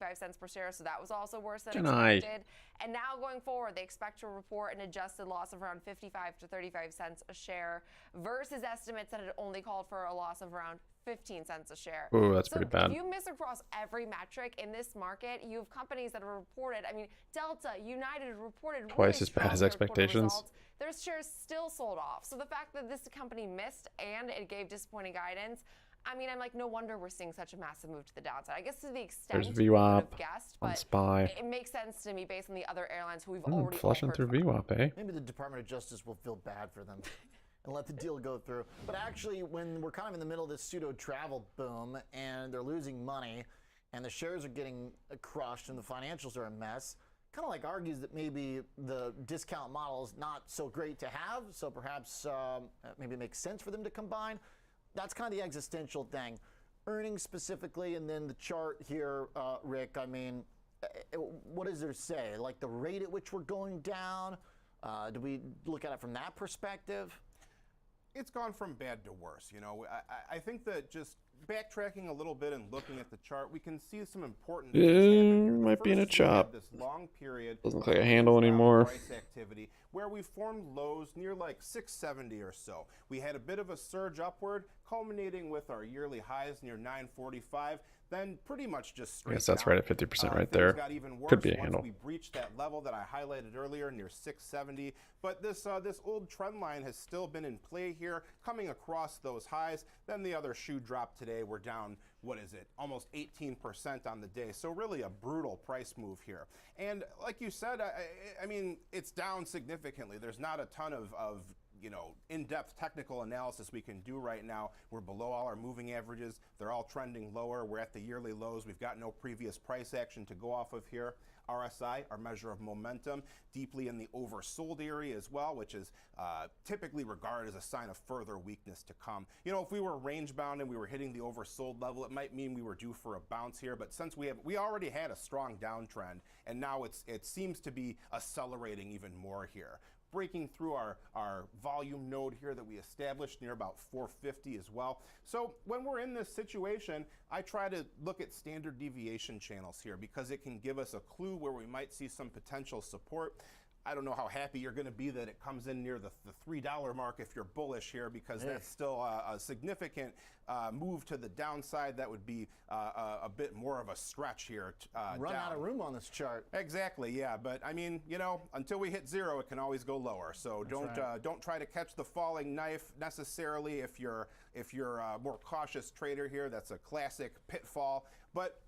cents per share, so that was also worse than GNS. expected. And now going forward, they expect to report an adjusted loss of around 55 to 35 cents a share versus estimates that had only called for a loss of around 15 cents a share. Ooh, that's pretty bad. If you miss across every metric in this market, you have companies that have reported, I mean, Delta, United reported Twice really as bad strong as third quarter expectations. results. Their shares still sold off. So the fact that this company missed and it gave disappointing guidance, I mean, I'm like, no wonder we're seeing such a massive move to the downside. I guess to the extent There's you would VWAP have guessed, on but SPY. it makes sense to me based on the other airlines who we've already all Flushing heard through from. VWAP, eh? Maybe the Department of Justice will feel bad for them and let the deal go through. But actually, when we're kind of in the middle of this pseudo-travel boom and they're losing money and the shares are getting crushed and the financials are a mess, kind of like argues that maybe the discount model is not so great to have, so perhaps maybe it makes sense for them to combine. That's kind of the existential thing. Earnings specifically, and then the chart here, Rick, I mean, what does there say? Like the rate at which we're going down? Do we look at it from that perspective? It's gone from bad to worse. You know, I think that just backtracking a little bit and looking at the chart, we can see some important things happening here. Might be in a First, we have chop. this long period Doesn't look like a handle anymore. Price activity where we formed lows near like 670 or so. We had a bit of a surge upward, culminating with our yearly highs near 945. Then pretty much just straight Yes, that's down. right at 50% right Things there. got even worse Could be a once handle. we breached that level that I highlighted earlier near 670. But this old trend line has still been in play here, coming across those highs. Then the other shoe dropped today. We're down, what is it, almost 18% on the day. So really a brutal price move here. And like you said, I mean, it's down significantly. There's not a ton of in-depth technical analysis we can do right now. We're below all our moving averages. They're all trending lower. We're at the yearly lows. We've got no previous price action to go off of here. RSI, our measure of momentum, deeply in the oversold area as well, which is typically regarded as a sign of further weakness to come. You know, if we were range bound and we were hitting the oversold level, it might mean we were due for a bounce here. But since we already had a strong downtrend, and now it seems to be accelerating even more here. Breaking through our volume node here that we established near about 450 as well. So when we're in this situation, I try to look at standard deviation channels here because it can give us a clue where we might see some potential support. I don't know how happy you're going to be that it comes in near the $3 mark if you're bullish here, because that's still a significant move to the downside. That would be a bit more of a stretch here. Run out of room on this chart. Exactly, yeah. But I mean, you know, until we hit zero, it can always go lower. So don't try to catch the falling knife necessarily. If you're a more cautious trader here, that's a classic pitfall. But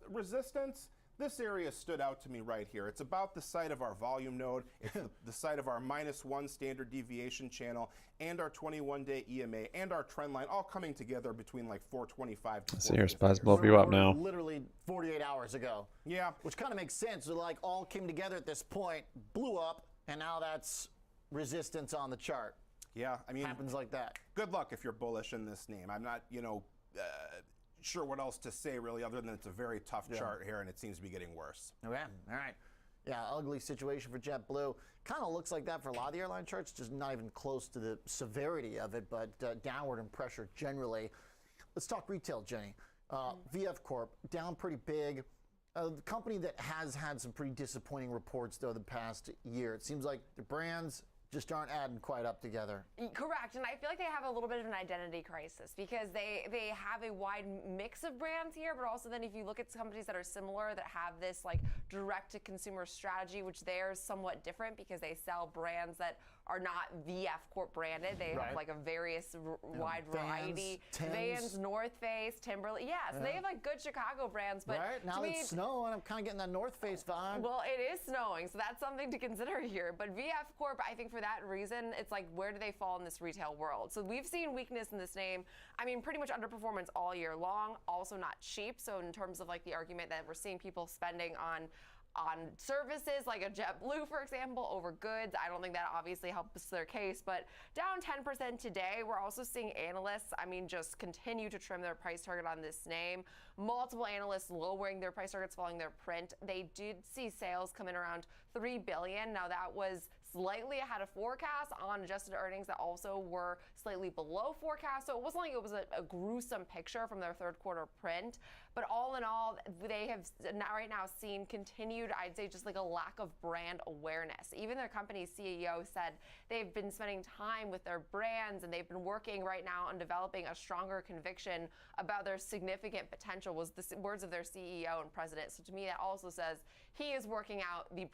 resistance. This area stood out to me right here. It's about the site of our volume node. It's the site of our -1 standard deviation channel and our 21-day EMA and our trend line all coming together between like 425 to 450. See, your SPY's below VWAP now. Literally 48 hours ago. Yeah. Which kind of makes sense. They're like all came together at this point, blew up, and now that's resistance on the chart. Yeah, I mean, happens like that. Good luck if you're bullish in this name. I'm not, sure what else to say really, other than it's a very tough chart here and it seems to be getting worse. Okay, all right. Yeah, ugly situation for JetBlue. Kind of looks like that for a lot of the airline charts, just not even close to the severity of it, but downward in pressure generally. Let's talk retail, Jenny. VF Corp, down pretty big. The company that has had some pretty disappointing reports, though, the past year. It seems like the brands just aren't adding quite up together. Correct, and I feel like they have a little bit of an identity crisis because they have a wide mix of brands here, but also then if you look at companies that are similar that have this like direct-to-consumer strategy, which they're somewhat different because they sell brands that are not VF Corp branded. They have like a various wide variety. Vans, North Face, Timberland. Yeah, so they have like good Chicago brands. But now it's snowing. I'm kind of getting that North Face vibe. Well, it is snowing, so that's something to consider here. But VF Corp, I think for that reason, it's like, where do they fall in this retail world? So we've seen weakness in this name. I mean, pretty much underperformance all year long. Also not cheap. So in terms of like the argument that we're seeing people spending on services like a JetBlue, for example, over goods, I don't think that obviously helps their case, but down 10% today. We're also seeing analysts, I mean, just continue to trim their price target on this name. Multiple analysts lowering their price targets following their print. They did see sales come in around $3 billion. Now that was slightly ahead of forecast on adjusted earnings that also were slightly below forecast. So it wasn't like it was a gruesome picture from their third quarter print. But all in all, they have right now seen continued, I'd say, just like a lack of brand awareness. Even their company's CEO said they've been spending time with their brands and they've been working right now on developing a stronger conviction about their significant potential, was the words of their CEO and president. So to me, that also says he is working out the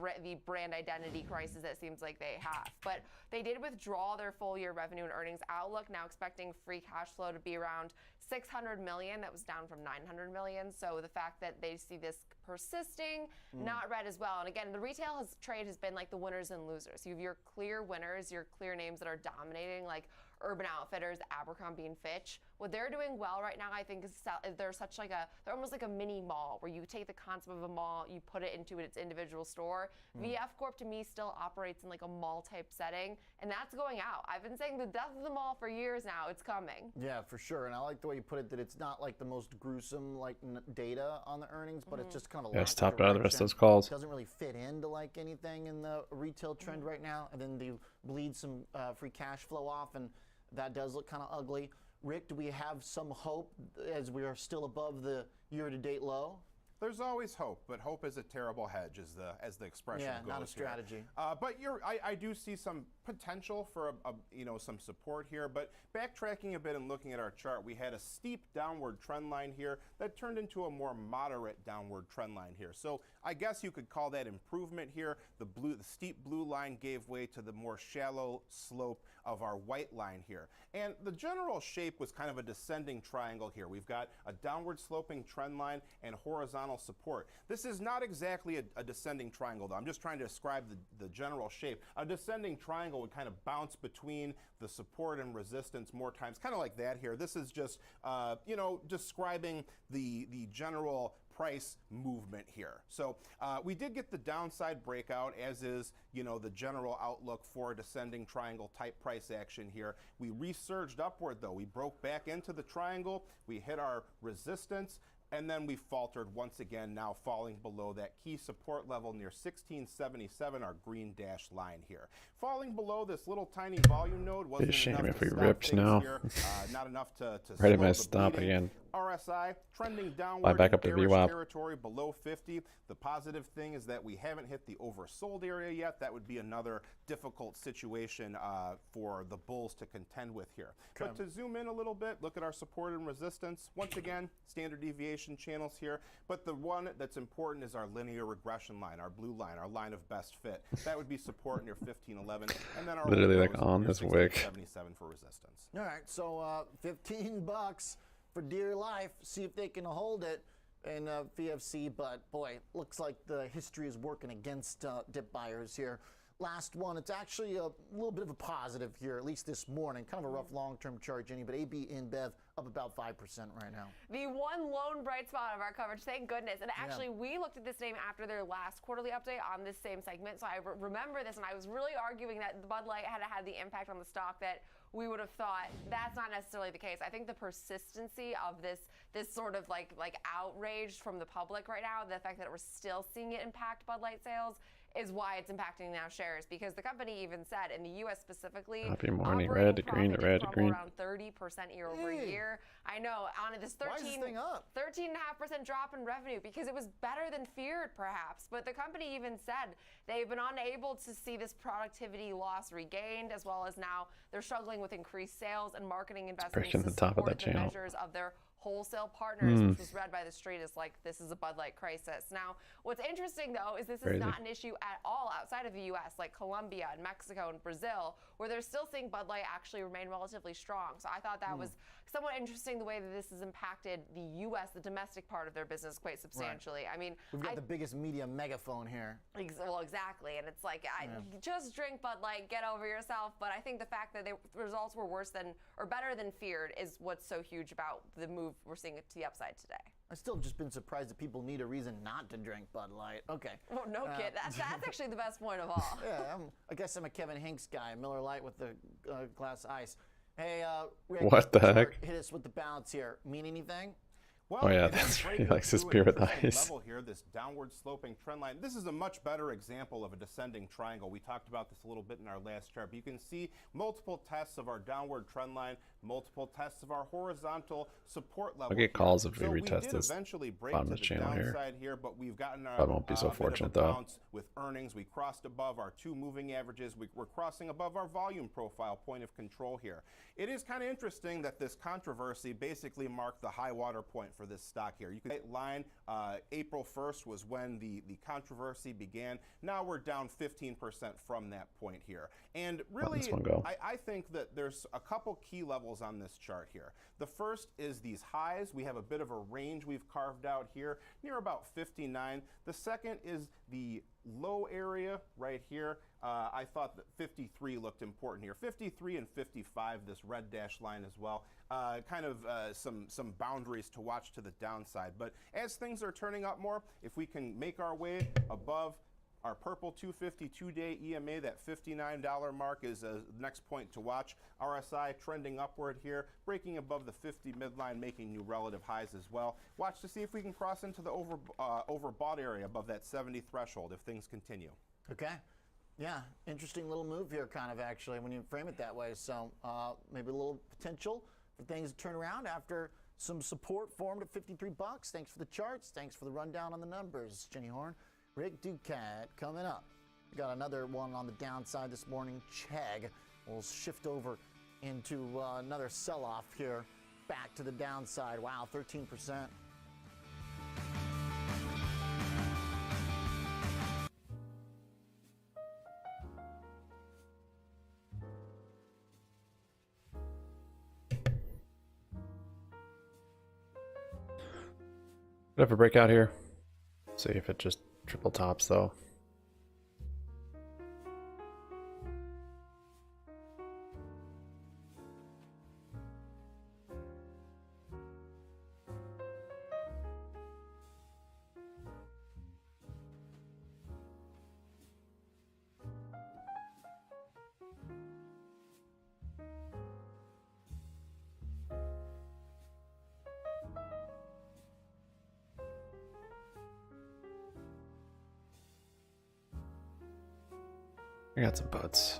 brand identity crisis that seems like they have. But they did withdraw their full year revenue and earnings outlook, now expecting free cash flow to be around $600 million. That was down from $900 million. So the fact that they see this persisting, not read as well. And again, the retail trade has been like the winners and losers. You have your clear winners, your clear names that are dominating, like Urban Outfitters, Abercrombie and Fitch. What they're doing well right now, I think, is they're almost like a mini mall where you take the concept of a mall, you put it into its individual store. VF Corp to me still operates in like a mall type setting, and that's going out. I've been saying the death of the mall for years now. It's coming. Yeah, for sure. And I like the way you put it, that it's not like the most gruesome like data on the earnings, but it's just kind of Yeah, it's top out of the rest of those calls. It doesn't really fit into like anything in the retail trend right now. And then they bleed some free cash flow off, and that does look kind of ugly. Rick, do we have some hope as we are still above the year-to-date low? There's always hope, but hope is a terrible hedge, as the expression goes. Yeah, not a strategy. But I do see some potential for some support here. But backtracking a bit and looking at our chart, we had a steep downward trend line here that turned into a more moderate downward trend line here. So I guess you could call that improvement here. The steep blue line gave way to the more shallow slope of our white line here. And the general shape was kind of a descending triangle here. We've got a downward sloping trend line and horizontal support. This is not exactly a descending triangle, though. I'm just trying to describe the general shape. A descending triangle would kind of bounce between the support and resistance more times, kind of like that here. This is just, describing the general price movement here. So we did get the downside breakout, as is the general outlook for a descending triangle type price action here. We resurged upward, though. We broke back into the triangle. We hit our resistance, and then we faltered once again, now falling below that key support level near 1677, our green dashed line here. Falling below this little tiny volume node wasn't enough if to we stop ripped things now. here. Not enough to Ready slow to the stop bleeding. again. RSI trending downward back up in to bearish VWAP. territory below 50. The positive thing is that we haven't hit the oversold area yet. That would be another difficult situation for the bulls to contend with here. Okay. But to zoom in a little bit, look at our support and resistance. Once again, standard deviation channels here. But the one that's important is our linear regression line, our blue line, our line of best fit. That would be support near 1511, and then our Literally lows like on near this wick. 1677 for resistance. All right, so $15 for dear life. See if they can hold it in VFC. But boy, looks like the history is working against dip buyers here. Last one, it's actually a little bit of a positive here, at least this morning. Kind of a rough long-term chart, Jenny, but AB InBev up about 5% right now. The one lone bright spot of our coverage, thank goodness. And actually, we looked at this name after their last quarterly update on this same segment. So I remember this, and I was really arguing that Bud Light had had the impact on the stock that we would have thought. That's not necessarily the case. I think the persistency of this sort of like outrage from the public right now, the fact that we're still seeing it impact Bud Light sales, is why it's impacting now shares, because the company even said in the U.S. specifically, Happy morning, operating red to green to profit red did to crumble green. around 30% year over year. I know, on this 13.5% drop in revenue, because it was better than feared, perhaps. But the company even said they've been unable to see this productivity loss regained, as well as now they're struggling with increased sales and marketing investments Breaking to the top of support that the channel. measures of their wholesale partners, which was read by the street as like, this is a Bud Light crisis. Now, what's interesting, though, is this is not an issue at all outside of the U.S., like Colombia and Mexico and Brazil, where they're still seeing Bud Light actually remain relatively strong. So I thought that was somewhat interesting, the way that this has impacted the U.S., the domestic part of their business, quite substantially. Right. I mean, we've got the biggest media megaphone here. Well, exactly. And it's like, just drink Bud Light, get over yourself. But I think the fact that the results were worse than, or better than feared, is what's so huge about the move we're seeing to the upside today. I've still just been surprised that people need a reason not to drink Bud Light. Okay. Well, no kid. That's actually the best point of all. Yeah, I guess I'm a Kevin Hinks guy. Miller Lite with the glass ice. Hey, Rick, what the heck? Hit us with the balance here. Mean anything? Well, Oh yeah, it is that's right. He breaking likes his through beer an with interesting ice. level here, this downward sloping trend line. This is a much better example of a descending triangle. We talked about this a little bit in our last chart, but you can see multiple tests of our downward trend line, multiple tests of our horizontal support level. I'll get calls if we so retest we did this eventually break bottom to of the the channel here. downside here, but we've gotten I won't be so a bit fortunate of a though. bounce with earnings. We crossed above our 2 moving averages. We're crossing above our volume profile point of control here. It is kind of interesting that this controversy basically marked the high water point for this stock here. You can line April 1st was when the controversy began. Now we're down 15% from that point here. And really, I think that there's a couple key levels on this chart here. The first is these highs. We have a bit of a range we've carved out here near about 59. The second is the low area right here. I thought that 53 looked important here. 53 and 55, this red dash line as well. Some boundaries to watch to the downside. But as things are turning up more, if we can make our way above our purple 252-day EMA, that $59 mark is the next point to watch. RSI trending upward here, breaking above the 50 midline, making new relative highs as well. Watch to see if we can cross into the overbought area above that 70 threshold if things continue. Okay. Yeah, interesting little move here, kind of, actually, when you frame it that way. So maybe a little potential for things to turn around after some support formed at 53 bucks. Thanks for the charts. Thanks for the rundown on the numbers, Jenny Horn. Rick Ducat coming up. We got another one on the downside this morning. Chegg. We'll shift over into another sell-off here. Back to the downside. Wow, 13%. Could have a breakout here. See if it just triple tops though. I got some butts.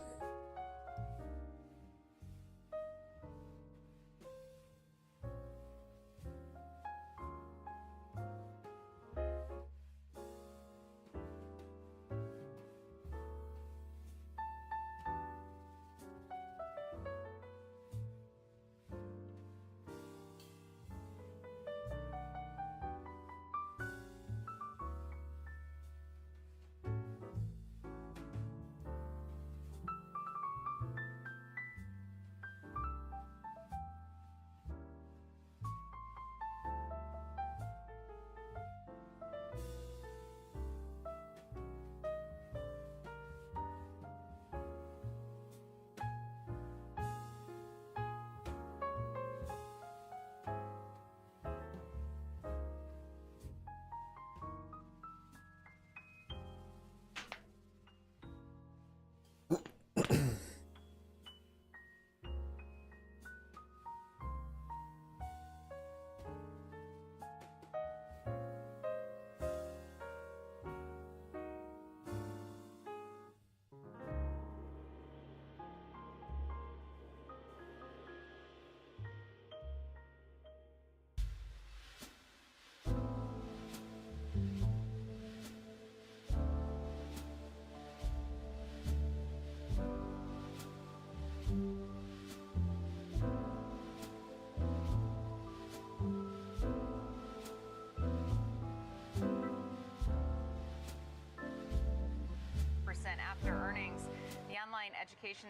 After earnings, the online education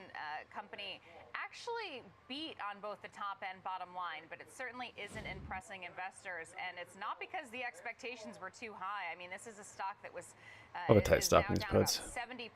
company actually beat on both the top and bottom line, but it certainly isn't impressing investors, and it's not because the expectations were too high. I mean, this is a stock that was a tight stock in now these down puts. about 70%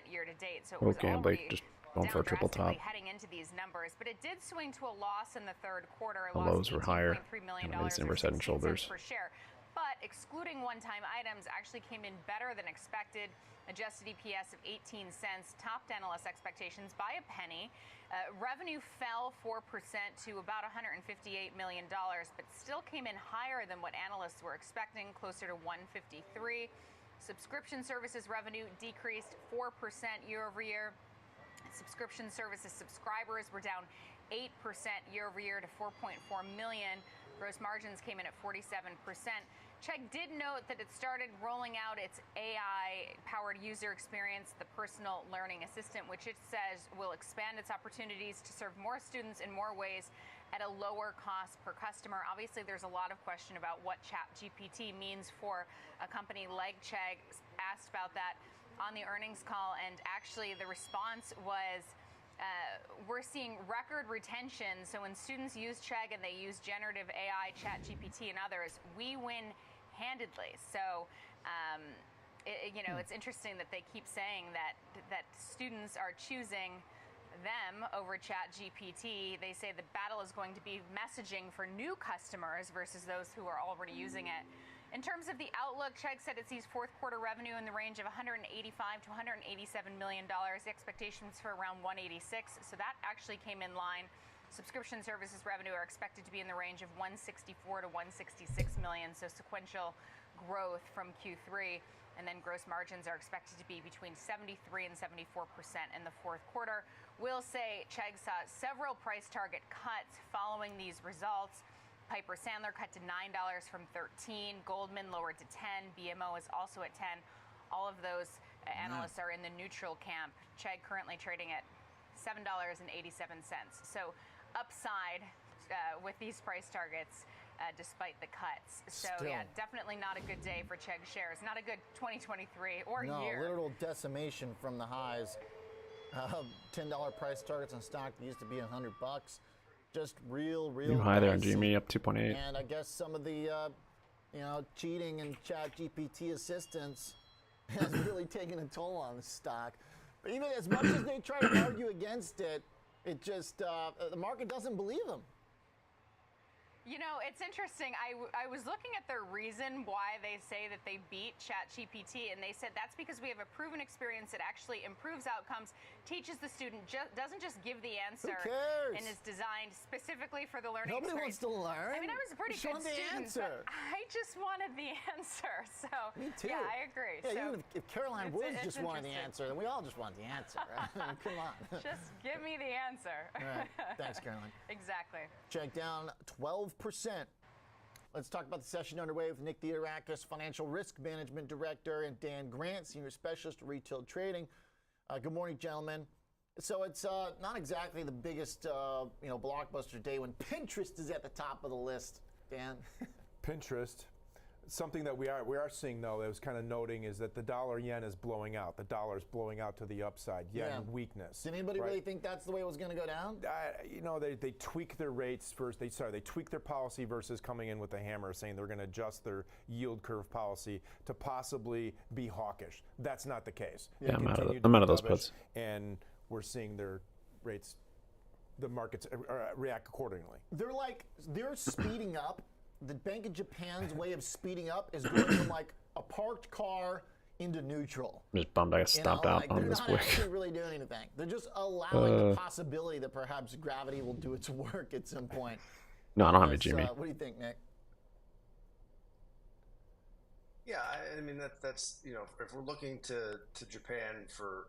year to date, so it Little was gambling, already just going for a triple top. heading into these numbers, but it did swing to a loss in the third quarter. The lows were higher, and these inverse head and shoulders. Per share. But but excluding one-time items actually came in better than expected. Adjusted EPS of 18 cents topped analyst expectations by a penny. Revenue fell 4% to about $158 million, but still came in higher than what analysts were expecting, closer to $153. Subscription services revenue decreased 4% year over year. Subscription services subscribers were down 8% year over year to 4.4 million. Gross margins came in at 47%. Chegg did note that it started rolling out its AI-powered user experience, the Personal Learning Assistant, which it says will expand its opportunities to serve more students in more ways at a lower cost per customer. Obviously, there's a lot of question about what ChatGPT means for a company like Chegg. Asked about that on the earnings call, and actually the response was, we're seeing record retention. So when students use Chegg and they use generative AI, ChatGPT, and others, we win handedly. So, it's interesting that they keep saying that students are choosing them over ChatGPT. They say the battle is going to be messaging for new customers versus those who are already using it. In terms of the outlook, Chegg said it sees fourth quarter revenue in the range of $185 to $187 million. The expectations for around 186, so that actually came in line. Subscription services revenue are expected to be in the range of 164 to 166 million, so sequential growth from Q3. And then gross margins are expected to be between 73 and 74% in the fourth quarter. We'll say Chegg saw several price target cuts following these results. Piper Sandler cut to $9 from $13. Goldman lowered to $10. BMO is also at $10. All of those analysts are in the neutral camp. Chegg currently trading at $7.87. So upside with these price targets despite the cuts. So yeah, definitely not a good day for Chegg shares. Not a good 2023 or year. No, literal decimation from the highs. $10 price targets on stock that used to be $100. Just real New high there on GME, up 2.8. And I guess some of the cheating and ChatGPT assistance has really taken a toll on the stock. But even as much as they try to argue against it, it just the market doesn't believe them. You know, it's interesting. I was looking at their reason why they say that they beat ChatGPT, and they said that's because we have a proven experience that actually improves outcomes, teaches the student, doesn't just give the answer, and is designed specifically for the learning experience. Nobody wants to learn. I mean, I was a pretty good student, but I just wanted the answer. So, me too. Yeah, I agree. Yeah, so even if Caroline Woods just wanted the answer, then we all just want the answer, right? I mean, come on. Just give me the answer. All right. Thanks, Caroline. Exactly. Chegg down 12%. Let's talk about the session underway with Nick Theodorakis, Financial Risk Management Director, and Dan Grant, Senior Specialist of Retail Trading. Good morning, gentlemen. So it's not exactly the biggest, blockbuster day when Pinterest is at the top of the list, Dan. Pinterest. Something that we are seeing, though, that was kind of noting is that the dollar-yen is blowing out. The dollar is blowing out to the upside. Yen weakness. Did anybody really think that's the way it was going to go down? They tweak their rates first. They tweak their policy versus coming in with a hammer saying they're going to adjust their yield curve policy to possibly be hawkish. That's not the case. Yeah, I'm out of those puts. And we're seeing their rates, the markets react accordingly. They're speeding up. The Bank of Japan's way of speeding up is going from like a parked car into neutral. I'm just bummed I got stopped out on this quick. They're not actually really doing anything. They're just allowing the possibility that perhaps gravity will do its work at some point. No, I don't have a GME. What do you think, Nick? Yeah, I mean that's if we're looking to Japan for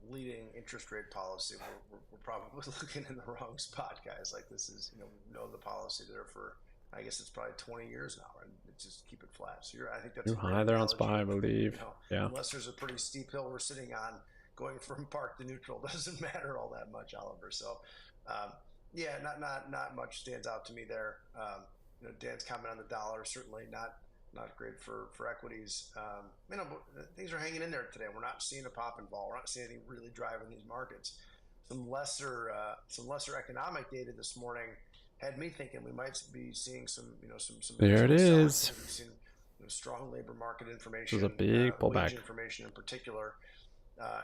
leading interest rate policy, we're probably looking in the wrong spot, guys. Like this is we know the policy there for. I guess it's probably 20 years now, and just keep it flat. So I think that's new high there on SPY, I believe. Yeah. Unless there's a pretty steep hill we're sitting on, going from park to neutral doesn't matter all that much, Oliver. So, not much stands out to me there. Dan's comment on the dollar certainly not great for equities. But things are hanging in there today. We're not seeing a pop and fall. We're not seeing anything really driving these markets. Some lesser economic data this morning had me thinking we might be seeing some there it is. We've seen strong labor market information. This is a big pullback. Wage information in particular,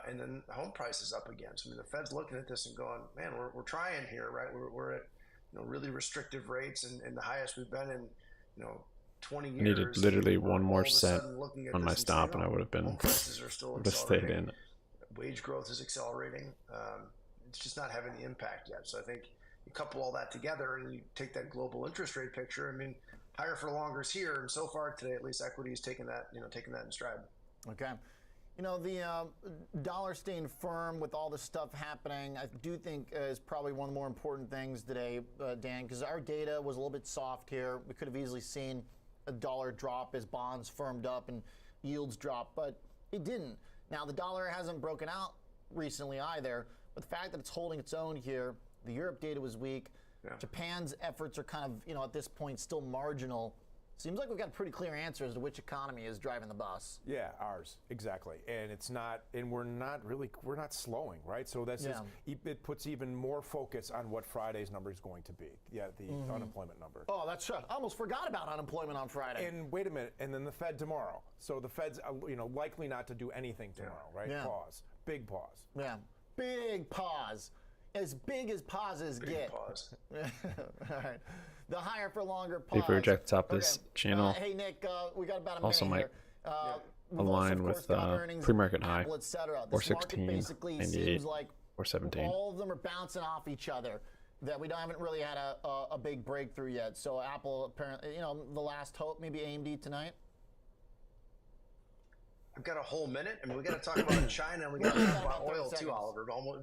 and then home prices up again. So the Fed's looking at this and going, man, we're trying here, right? We're at really restrictive rates and the highest we've been in 20 years. I needed literally one more set looking at on my stop, and I would have been prices are still stayed in. Wage growth is accelerating. It's just not having the impact yet. So I think you couple all that together and you take that global interest rate picture. I mean, higher for longer is here, and so far today, at least, equity is taking that in stride. Okay. The dollar staying firm with all this stuff happening, I do think is probably one of the more important things today, Dan, because our data was a little bit soft here. We could have easily seen a dollar drop as bonds firmed up and yields drop, but it didn't. Now, the dollar hasn't broken out recently either, but the fact that it's holding its own here, the Europe data was weak. Yeah. Japan's efforts are kind of, at this point, still marginal. Seems like we've got a pretty clear answer as to which economy is driving the bus. Yeah, ours, exactly. And it's not, and we're not slowing, right? So that's it puts even more focus on what Friday's number is going to be. Yeah, the unemployment number. Oh, that's right. I almost forgot about unemployment on Friday. And wait a minute, and then the Fed tomorrow. So the Fed's, likely not to do anything tomorrow, right? Yeah. Pause. Big pause. Yeah, big pause. As big as pauses get. Pause. All right. The higher for longer pause. If we reject the top of this channel, hey, Nick, we got about a also minute might here. align with pre-market high, Apple, or 16, 98, like or 17. All of them are bouncing off each other. That we haven't really had a big breakthrough yet. So Apple apparently, the last hope, maybe AMD tonight. I've got a whole minute. I mean, we got to talk about China, and we got to talk about oil too, Oliver. It almost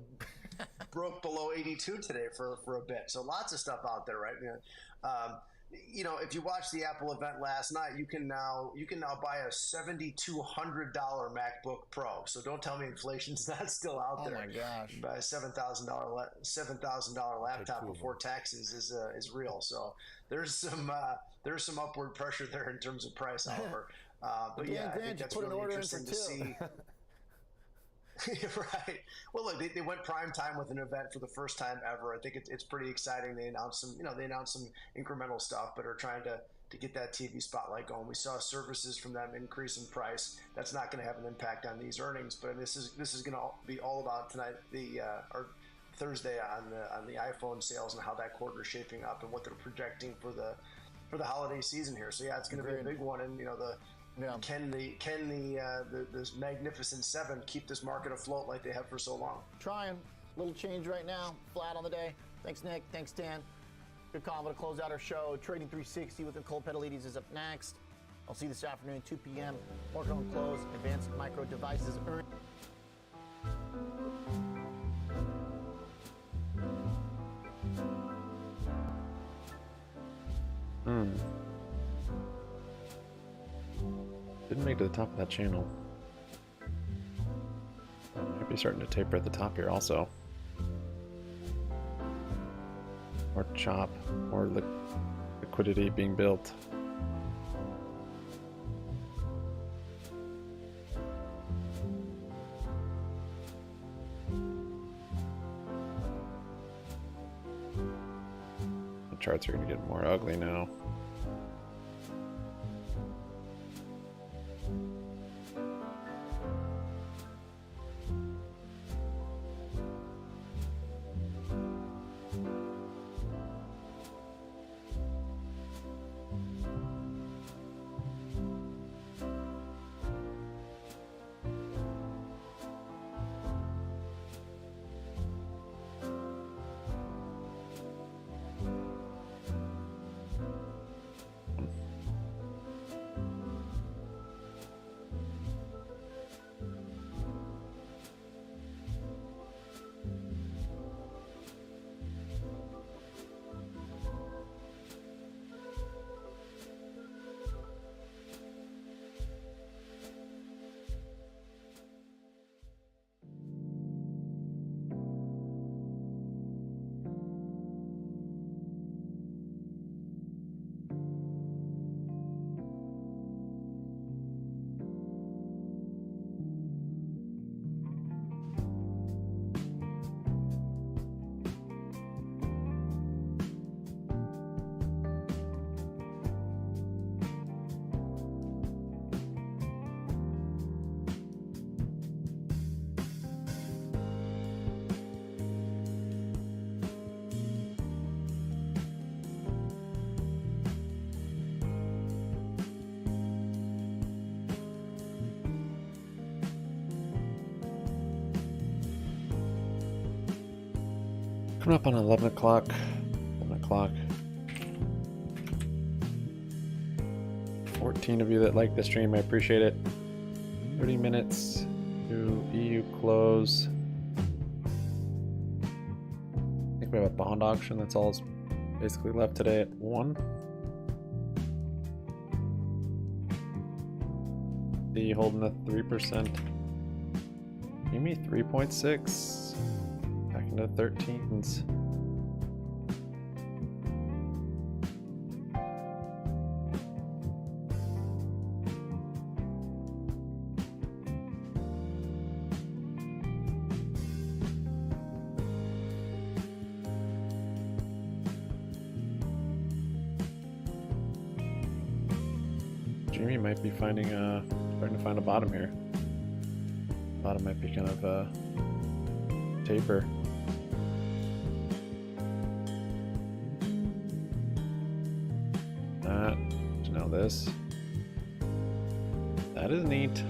broke below 82 today for a bit. So lots of stuff out there, right? If you watched the Apple event last night, you can now buy a $7,200 MacBook Pro. So don't tell me inflation's not still out there. Oh my gosh! Buy a $7,000 laptop before taxes is real. So there's some upward pressure there in terms of price, Oliver. But yeah, I think that's really interesting to see. Right. Well, look, they went prime time with an event for the first time ever. I think it's pretty exciting. They announced some incremental stuff, but are trying to get that TV spotlight going. We saw services from them increase in price. That's not going to have an impact on these earnings, but this is going to be all about tonight, or Thursday on the iPhone sales and how that quarter is shaping up and what they're projecting for the holiday season here. So yeah, it's going to be a big one, and Can the Magnificent Seven keep this market afloat like they have for so long? Trying. Little change right now. Flat on the day. Thanks, Nick. Thanks, Dan. Good combo to close out our show. Trading 360 with Nicole Petalides is up next. I'll see you this afternoon, 2 p.m. Market on close. Advanced Micro Devices earnings. Didn't make it to the top of that channel. Might be starting to taper at the top here also. More chop, more liquidity being built. The charts are going to get more ugly now. Coming up on 11 o'clock. 11 o'clock. 14 of you that like the stream, I appreciate it. 30 minutes to EU close. I think we have a bond auction. That's all that's basically left today at 1. The holding a 3%. GME 3.6. Back into the 13s. GME might be starting to find a bottom here. Bottom might be kind of a taper. That, now this. That is neat.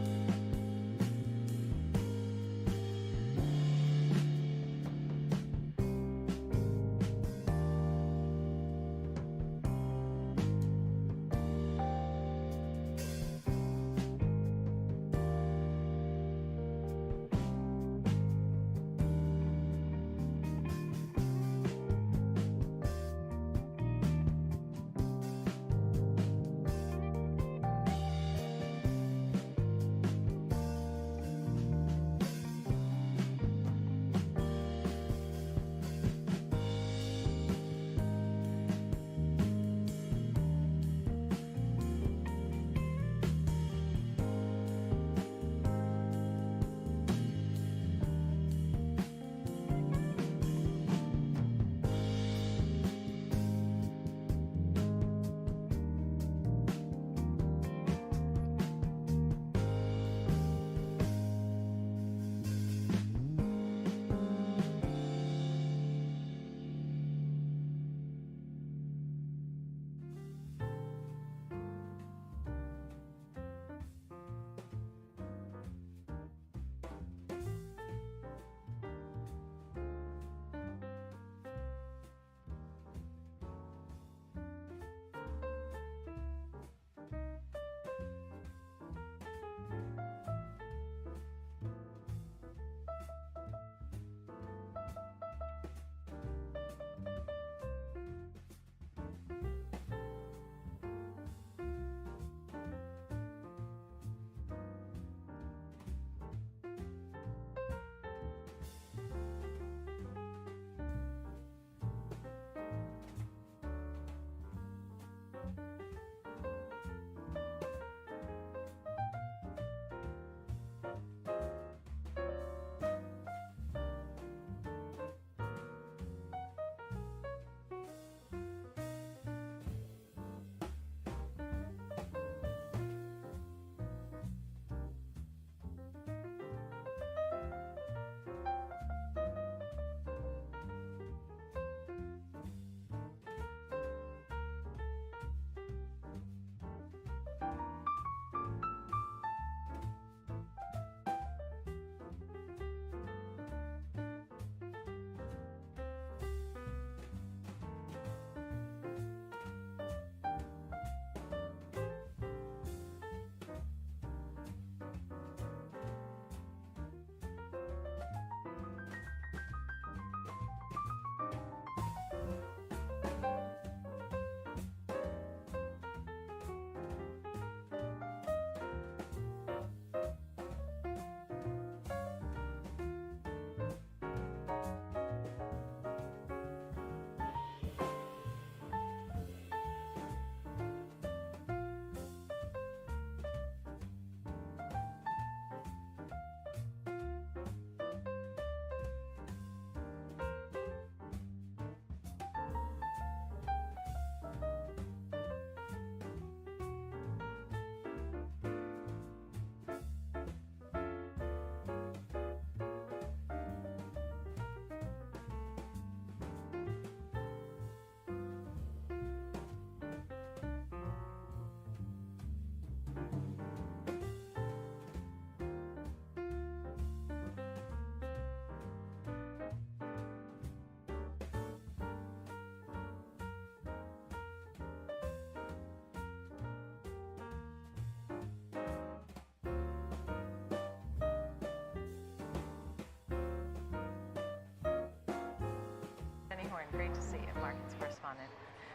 see you, markets correspondent.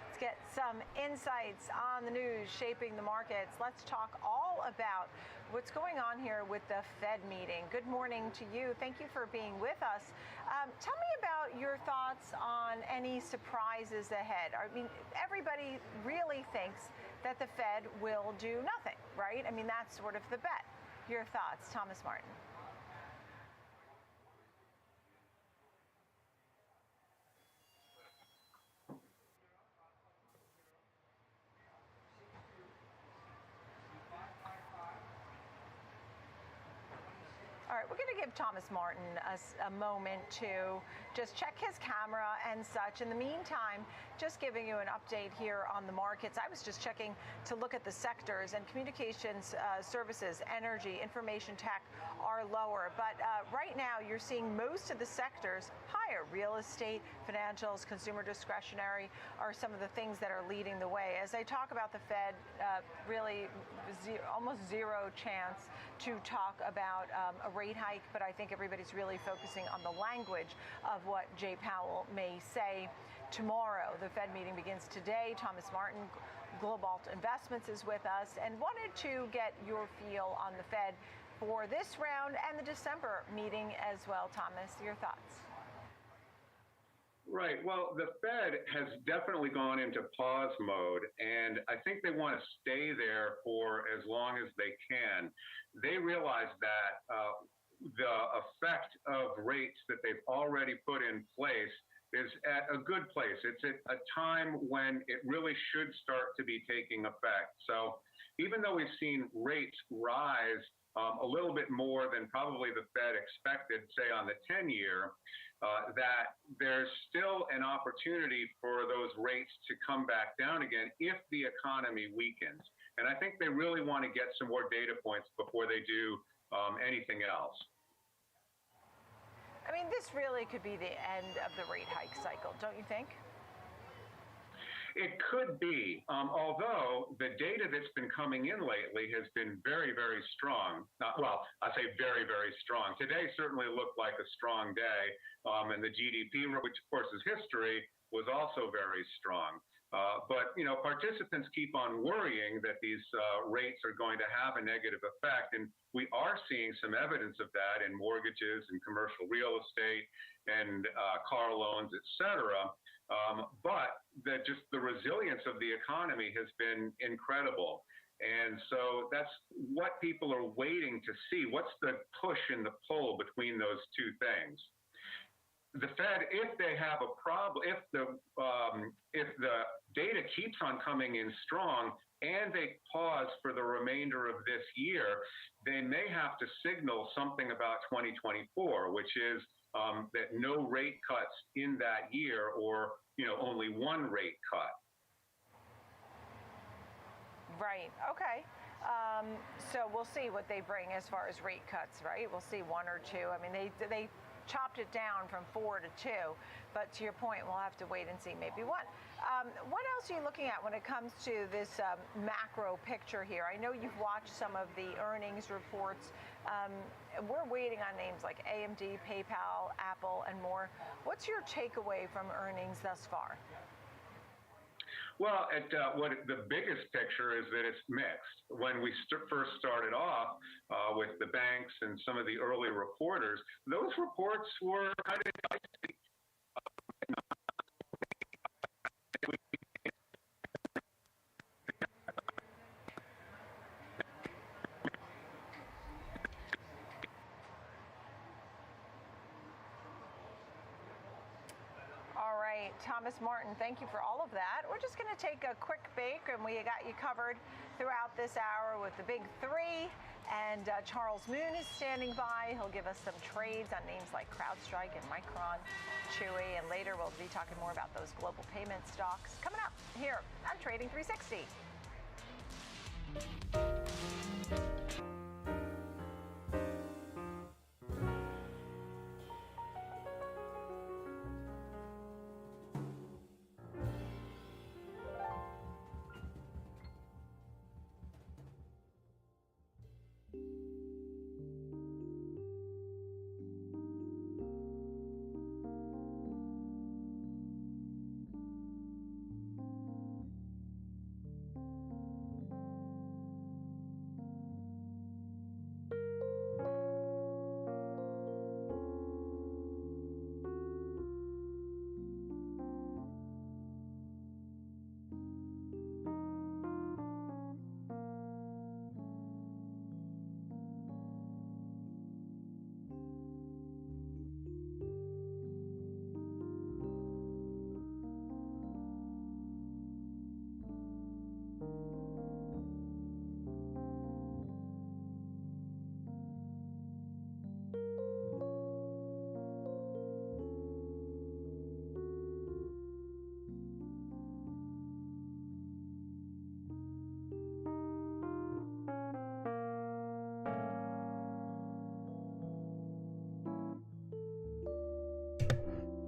Let's get some insights on the news shaping the markets. Let's talk all about what's going on here with the Fed meeting. Good morning to you. Thank you for being with us. Tell me about your thoughts on any surprises ahead. I mean, everybody really thinks that the Fed will do nothing, right? I mean, that's sort of the bet. Your thoughts, Thomas Martin. All right, we're going to give Thomas Martin a moment to just check his camera and such. In the meantime, just giving you an update here on the markets. I was just checking to look at the sectors, and communications, services, energy, information tech are lower. But right now, you're seeing most of the sectors higher. Real estate, financials, consumer discretionary are some of the things that are leading the way. As I talk about the Fed, really almost zero chance to talk about a rate hike, but I think everybody's really focusing on the language of what Jay Powell may say tomorrow. The Fed meeting begins today. Thomas Martin, Globalt Investments, is with us and wanted to get your feel on the Fed for this round and the December meeting as well. Thomas, your thoughts? Right. Well, the Fed has definitely gone into pause mode, and I think they want to stay there for as long as they can. They realize that the effect of rates that they've already put in place is at a good place. It's at a time when it really should start to be taking effect. So even though we've seen rates rise a little bit more than probably the Fed expected, say on the 10-year, that there's still an opportunity for those rates to come back down again if the economy weakens. And I think they really want to get some more data points before they do anything else. I mean, this really could be the end of the rate hike cycle, don't you think? It could be, although the data that's been coming in lately has been very, very strong. Well, I say very, very strong. Today certainly looked like a strong day, and the GDP, which of course is history, was also very strong. But, you know, participants keep on worrying that these rates are going to have a negative effect. And we are seeing some evidence of that in mortgages and commercial real estate and car loans, et cetera. But just the resilience of the economy has been incredible. And so that's what people are waiting to see. What's the push and the pull between those two things? The Fed, if they have a problem, if the data keeps on coming in strong and they pause for the remainder of this year, they may have to signal something about 2024, which is that no rate cuts in that year, or only one rate cut. Right. Okay. So we'll see what they bring as far as rate cuts, right? We'll see one or two. I mean, they chopped it down from 4 to 2, but to your point, we'll have to wait and see maybe one. What else are you looking at when it comes to this macro picture here? I know you've watched some of the earnings reports. We're waiting on names like AMD, PayPal, Apple, and more. What's your takeaway from earnings thus far? Well, what the biggest picture is that it's mixed. When we first started off with the banks and some of the early reporters, those reports were kind of dicey. Thomas Martin, thank you for all of that. We're just going to take a quick break, and we got you covered throughout this hour with the big three. And Charles Moon is standing by. He'll give us some trades on names like CrowdStrike and Micron, Chewy, and later we'll be talking more about those global payment stocks. Coming up here on Trading 360.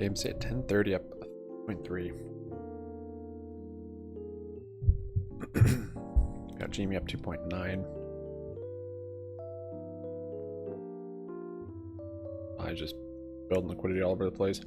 AMC at 10:30 up 0.3. Got GME up 2.9. I just building liquidity all over the place.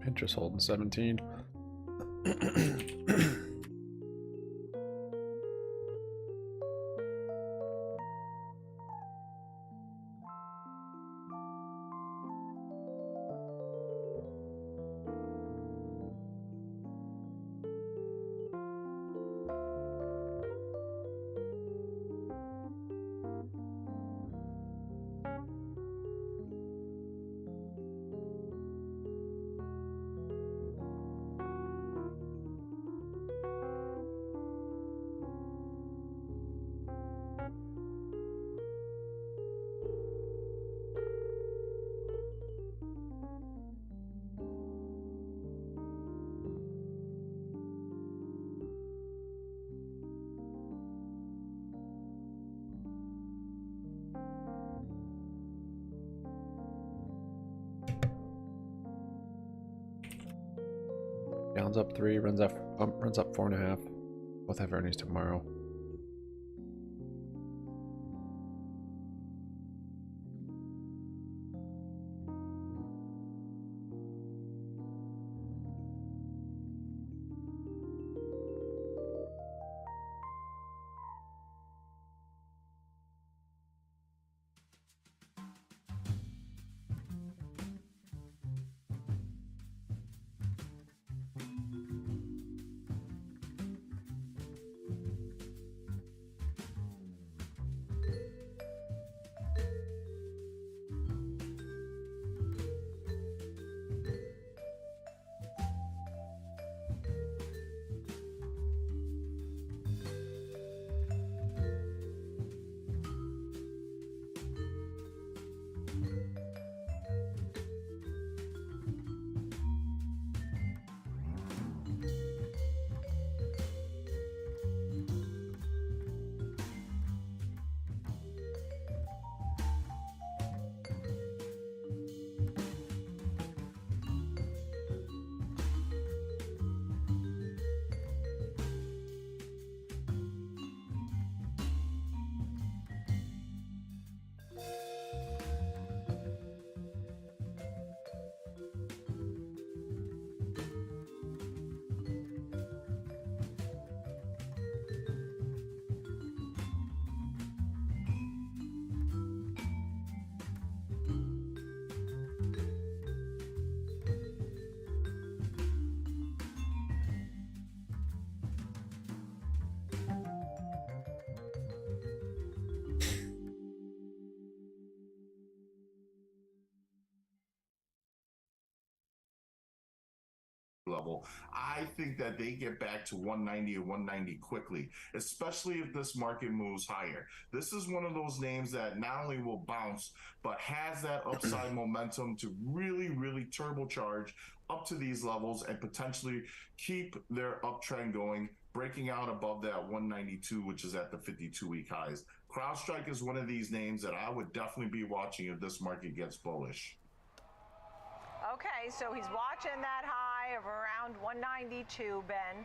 Pinterest holding 17. Gallons up 3, runs up 4.5. Both have earnings tomorrow. level. I think that they get back to 190 or 190 quickly, especially if this market moves higher. This is one of those names that not only will bounce, but has that upside momentum to really, really turbocharge up to these levels and potentially keep their uptrend going, breaking out above that 192, which is at the 52-week highs. CrowdStrike is one of these names that I would definitely be watching if this market gets bullish. Okay, so he's watching that high of around 192, Ben.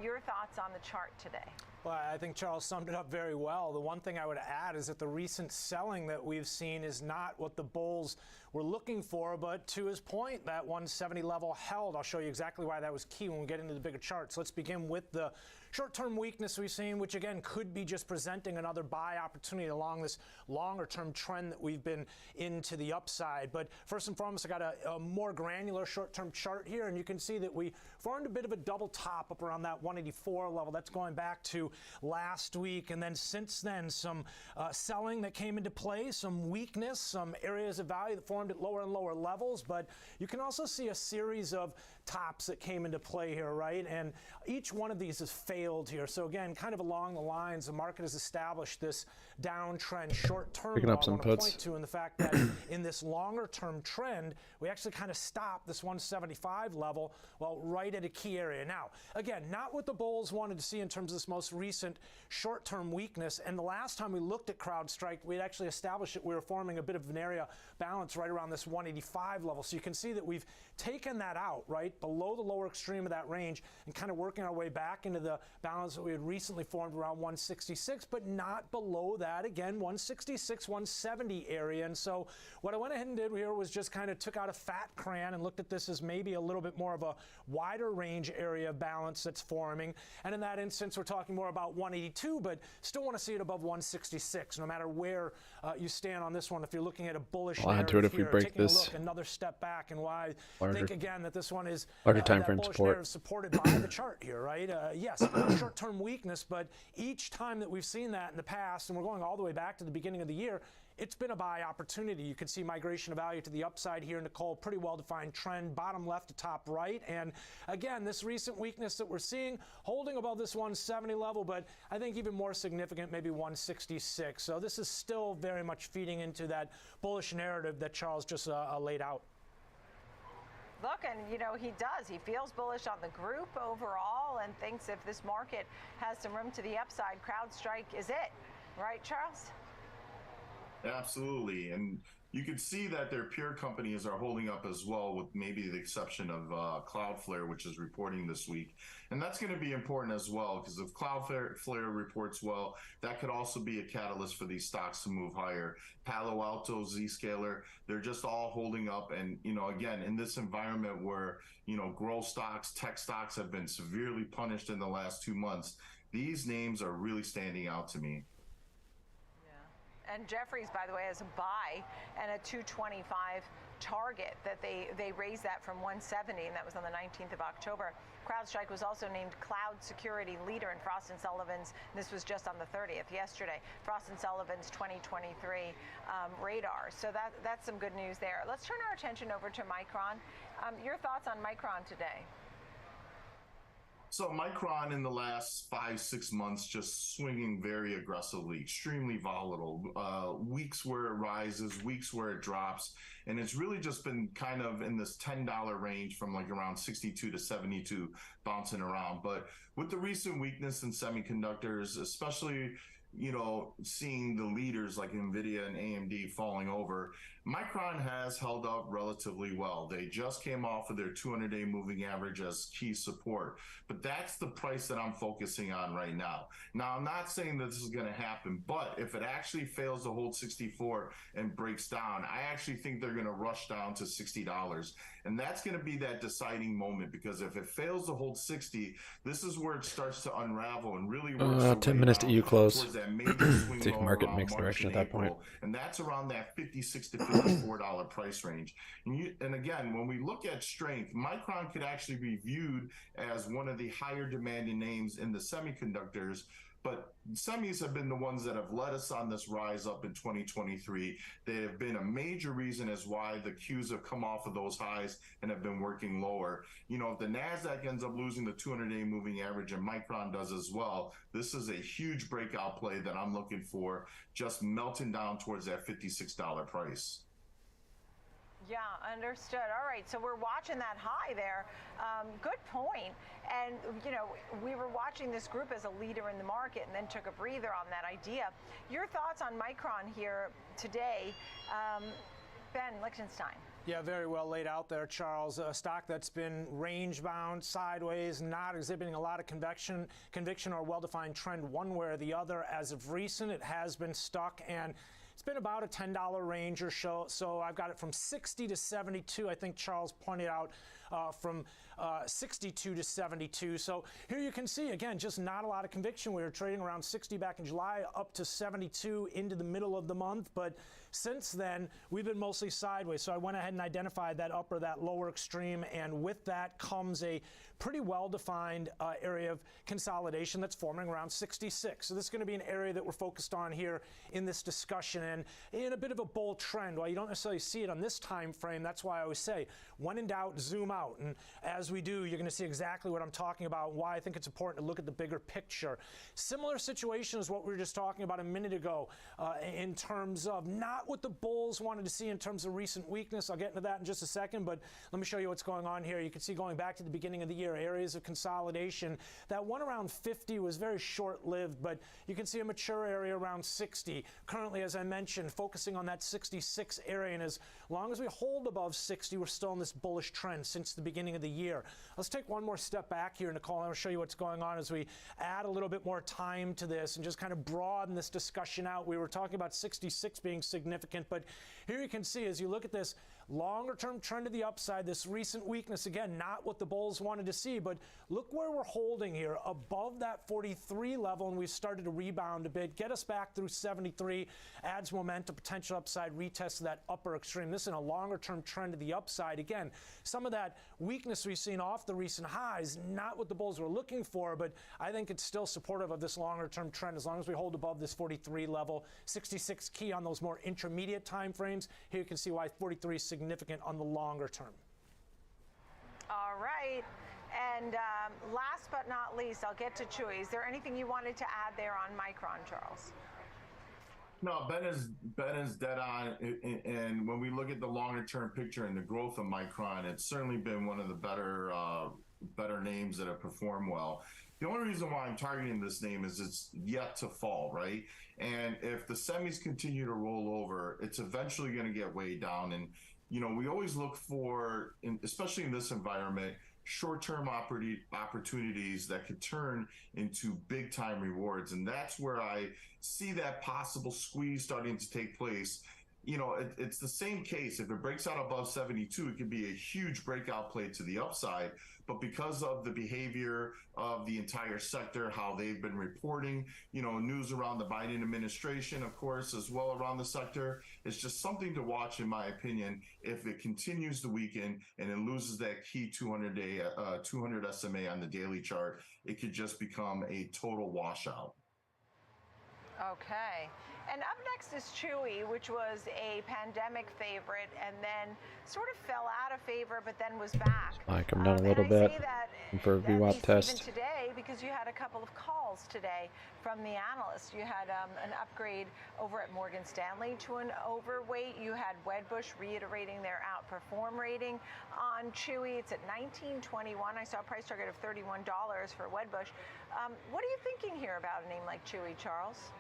Your thoughts on the chart today? Well, I think Charles summed it up very well. The one thing I would add is that the recent selling that we've seen is not what the bulls were looking for, but to his point, that 170 level held. I'll show you exactly why that was key when we get into the bigger charts. Let's begin with the short-term weakness we've seen, which again could be just presenting another buy opportunity along this longer-term trend that we've been into the upside. But first and foremost, I got a more granular short-term chart here, and you can see that we formed a bit of a double top up around that 184 level. That's going back to last week, and then since then some selling that came into play, some weakness, some areas of value that formed at lower and lower levels. But you can also see a series of tops that came into play here, right? And each one of these has failed here. So again, kind of along the lines, the market has established this downtrend short-term. Picking up some I want to puts. point to in the fact that in this longer-term trend, we actually kind of stopped this 175 level, well, right at a key area. Now, again, not what the bulls wanted to see in terms of this most recent short-term weakness. And the last time we looked at CrowdStrike, we had actually established that we were forming a bit of an area balance right around this 185 level. So you can see that we've taken that out, right, below the lower extreme of that range and kind of working our way back into the balance that we had recently formed around 166, but not below that, again, 166, 170 area. And so what I went ahead and did here was just kind of took out a fat crayon and looked at this as maybe a little bit more of a wider range area of balance that's forming. And in that instance, we're talking more about 182, but still want to see it above 166, no matter where you stand on this one. If you're looking at a bullish I'll add to it if we here, break taking this a look, another step back, and why I think again that this one is larger time that frame bullish support. narrative supported by the chart here, right? Yes, short-term weakness, but each time that we've seen that in the past, and we're going all the way back to the beginning of the year, it's been a buy opportunity. You can see migration of value to the upside here, Nicole, pretty well-defined trend, bottom left to top right. And again, this recent weakness that we're seeing, holding above this 170 level, but I think even more significant, maybe 166. So this is still very much feeding into that bullish narrative that Charles just laid out. Look, and you know, he does. He feels bullish on the group overall and thinks if this market has some room to the upside, CrowdStrike is it. Right, Charles? Absolutely. And you can see that their peer companies are holding up as well, with maybe the exception of Cloudflare, which is reporting this week. And that's going to be important as well, because if Cloudflare reports well, that could also be a catalyst for these stocks to move higher. Palo Alto, Zscaler, they're just all holding up. And, you know, again, in this environment where, you know, growth stocks, tech stocks have been severely punished in the last 2 months, these names are really standing out to me. And Jeffries, by the way, has a buy and a 225 target that they raised that from 170, and that was on the 19th of October. CrowdStrike was also named Cloud Security Leader in Frost & Sullivan's, this was just on the 30th, yesterday, Frost & Sullivan's 2023 radar. So that's some good news there. Let's turn our attention over to Micron. Your thoughts on Micron today? So Micron in the last 5-6 months just swinging very aggressively, extremely volatile, weeks where it rises, weeks where it drops. And it's really just been kind of in this $10 range from like around 62 to 72 bouncing around. But with the recent weakness in semiconductors, especially, you know, seeing the leaders like NVIDIA and AMD falling over, Micron has held up relatively well. They just came off of their 200-day moving average as key support, but that's the price that I'm focusing on right now. Now, I'm not saying that this is going to happen, but if it actually fails to hold 64 and breaks down, I actually think they're going to rush down to $60. And that's going to be that deciding moment, because if it fails to hold 60, this is where it starts to unravel and really works 10 minutes to you close. towards that major swing See if low market around makes March direction and at that point. April. And that's around that $56 to $54 price range. And again, when we look at strength, Micron could actually be viewed as one of the higher demanding names in the semiconductors But semis have been the ones that have led us on this rise up in 2023. They have been a major reason as why the Qs have come off of those highs and have been working lower. You know, if the NASDAQ ends up losing the 200-day moving average and Micron does as well, this is a huge breakout play that I'm looking for, just melting down towards that $56 price. Yeah, understood. All right, so we're watching that high there. Good point. And, you know, we were watching this group as a leader in the market and then took a breather on that idea. Your thoughts on Micron here today, Ben Lichtenstein? Yeah, very well laid out there, Charles. A stock that's been range-bound, sideways, not exhibiting a lot of conviction or well-defined trend one way or the other. As of recent, it has been stuck, and it's been about a $10 range or so. I've got it from 60 to 72. I think Charles pointed out from 62 to 72. So here you can see, again, just not a lot of conviction. We were trading around 60 back in July, up to 72 into the middle of the month. But since then, we've been mostly sideways. So I went ahead and identified that upper, that lower extreme. And with that comes a pretty well-defined area of consolidation that's forming around 66. So this is going to be an area that we're focused on here in this discussion, and in a bit of a bull trend. While you don't necessarily see it on this time frame, that's why I always say, when in doubt, zoom out. And as we do, you're going to see exactly what I'm talking about, why I think it's important to look at the bigger picture. Similar situation as what we were just talking about a minute ago in terms of not what the bulls wanted to see in terms of recent weakness. I'll get into that in just a second, but let me show you what's going on here. You can see going back to the beginning of the year, areas of consolidation. That one around 50 was very short-lived, but you can see a mature area around 60. Currently, as I mentioned, focusing on that 66 area, and as long as we hold above 60, we're still in this bullish trend since the beginning of the year. Let's take one more step back here, Nicole, and I'll show you what's going on as we add a little bit more time to this and just kind of broaden this discussion out. We were talking about 66 being significant, but here you can see as you look at this longer-term trend to the upside, this recent weakness, again, not what the bulls wanted to see, but look where we're holding here, above that 43 level, and we've started to rebound a bit, get us back through 73, adds momentum, potential upside, retest that upper extreme. This is a longer-term trend to the upside. Again, some of that weakness we've seen off the recent highs, not what the bulls were looking for, but I think it's still supportive of this longer-term trend as long as we hold above this 43 level. 66 key on those more intermediate time frames. Here you can see why 43 is significant on the longer term. All right. And last but not least, I'll get to Chewy. Is there anything you wanted to add there on Micron, Charles? No, Ben is dead on. And when we look at the longer term picture and the growth of Micron, it's certainly been one of the better names that have performed well. The only reason why I'm targeting this name is it's yet to fall, right? And if the semis continue to roll over, it's eventually going to get way down. And, you know, we always look for, especially in this environment, short-term opportunities that could turn into big-time rewards. And that's where I see that possible squeeze starting to take place. You know, it's the same case. If it breaks out above 72, it could be a huge breakout play to the upside. But because of the behavior of the entire sector, how they've been reporting, you know, news around the Biden administration, of course, as well around the sector, it's just something to watch, in my opinion. If it continues to weaken and it loses that key 200-day, 200 SMA on the daily chart, it could just become a total washout. Okay. And up next is Chewy, which was a pandemic favorite and then sort of fell out of favor, but then was back. I come down a little bit for a VWAP test. Even today, because you had a couple of calls today from the analysts. You had an upgrade over at Morgan Stanley to an overweight. You had Wedbush reiterating their outperform rating on Chewy. It's at $19.21. I saw a price target of $31 for Wedbush. What are you thinking here about a name like Chewy, Charles?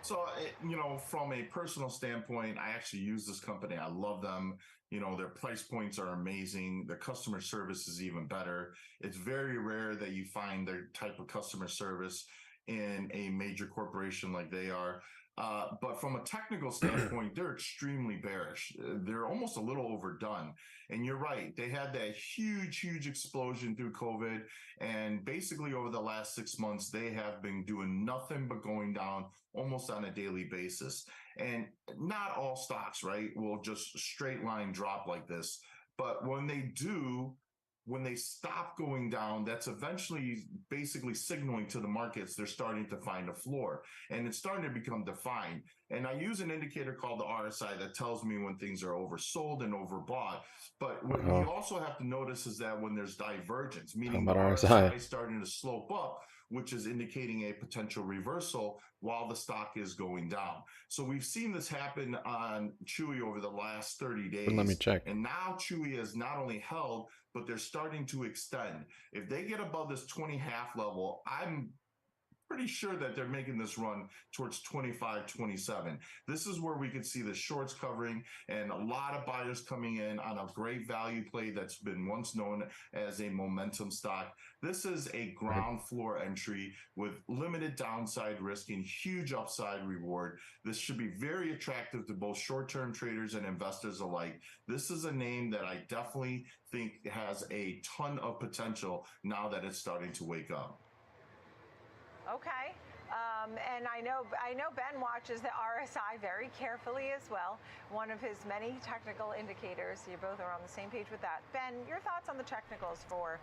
So, you know, from a personal standpoint, I actually use this company. I love them. You know, their price points are amazing. Their customer service is even better. It's very rare that you find their type of customer service in a major corporation like they are. But from a technical standpoint, they're extremely bearish. They're almost a little overdone. And you're right. They had that huge explosion through COVID. And basically over the last 6 months, they have been doing nothing but going down almost on a daily basis. And not all stocks, right, will just straight line drop like this. But when they do, when they stop going down, that's eventually basically signaling to the markets they're starting to find a floor, and it's starting to become defined. And I use an indicator called the RSI that tells me when things are oversold and overbought. But what we also have to notice is that when there's divergence, meaning the RSI is starting to slope up, which is indicating a potential reversal while the stock is going down. So we've seen this happen on Chewy over the last 30 days. Let me check. And now Chewy has not only held, but they're starting to extend. If they get above this 20 half level, I'm pretty sure that they're making this run towards 25, 27. This is where we could see the shorts covering and a lot of buyers coming in on a great value play that's been once known as a momentum stock. This is a ground floor entry with limited downside risk and huge upside reward. This should be very attractive to both short-term traders and investors alike. This is a name that I definitely think has a ton of potential now that it's starting to wake up. Okay. And I know Ben watches the RSI very carefully as well. One of his many technical indicators. You both are on the same page with that. Ben, your thoughts on the technicals for,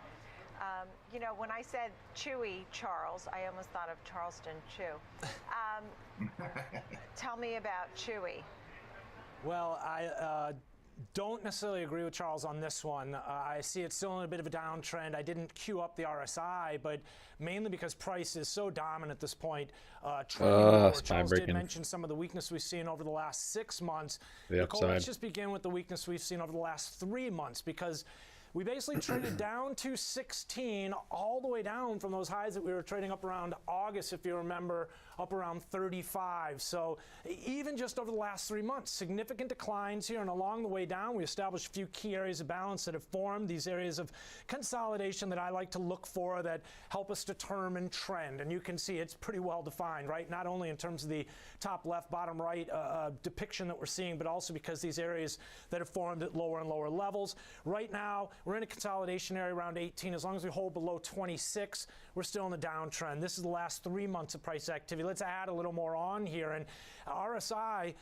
when I said Chewy, Charles, I almost thought of Charleston Chew. Tell me about Chewy. Well, I don't necessarily agree with Charles on this one. I see it's still in a bit of a downtrend. I didn't queue up the RSI, but mainly because price is so dominant at this point. Charles did mention some of the weakness we've seen over the last 6 months. Nicole, let's just begin with the weakness we've seen over the last 3 months, because we basically traded down to 16 all the way down from those highs that we were trading up around August, if you remember, up around 35. So even just over the last 3 months, significant declines here, and along the way down, we established a few key areas of balance that have formed, these areas of consolidation that I like to look for that help us determine trend. And you can see it's pretty well defined, right? Not only in terms of the top left, bottom right depiction that we're seeing, but also because these areas that have formed at lower and lower levels. Right now, we're in a consolidation area around 18. As long as we hold below 26, we're still in the downtrend. This is the last 3 months of price activity. Let's add a little more on here. And RSI,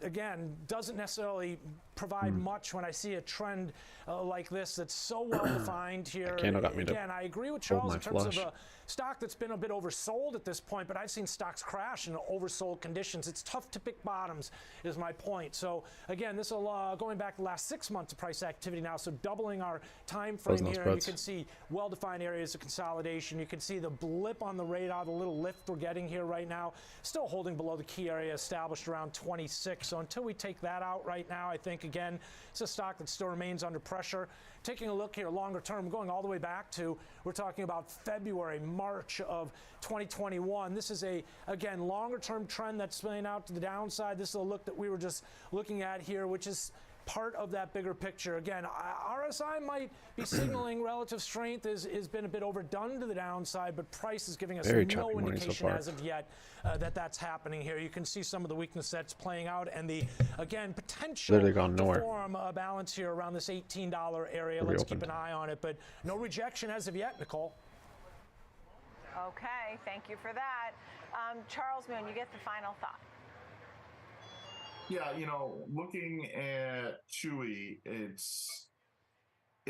again, doesn't necessarily provide much when I see a trend like this that's so well defined here. Again, I agree with Charles in terms of a stock that's been a bit oversold at this point, but I've seen stocks crash in oversold conditions. It's tough to pick bottoms, is my point. So again, this will going back the last 6 months of price activity now, so doubling our time frame here. And you can see well-defined areas of consolidation. You can see the blip on the radar, the little lift we're getting here right now, still holding below the key area established around 26. So until we take that out right now, I think, again, it's a stock that still remains under pressure. Taking a look here longer term, going all the way back to, we're talking about February, March of 2021. This is again, longer term trend that's playing out to the downside. This is a look that we were just looking at here, which is part of that bigger picture. Again, RSI might be signaling relative strength has been a bit overdone to the downside, but price is giving us no indication as of yet that that's happening here. You can see some of the weakness that's playing out, and the, again, potential to form a balance here around this $18 area. Let's keep an eye on it, but no rejection as of yet, Nicole. Okay, thank you for that. Charles Moon, you get the final thought. Yeah, looking at Chewy, it's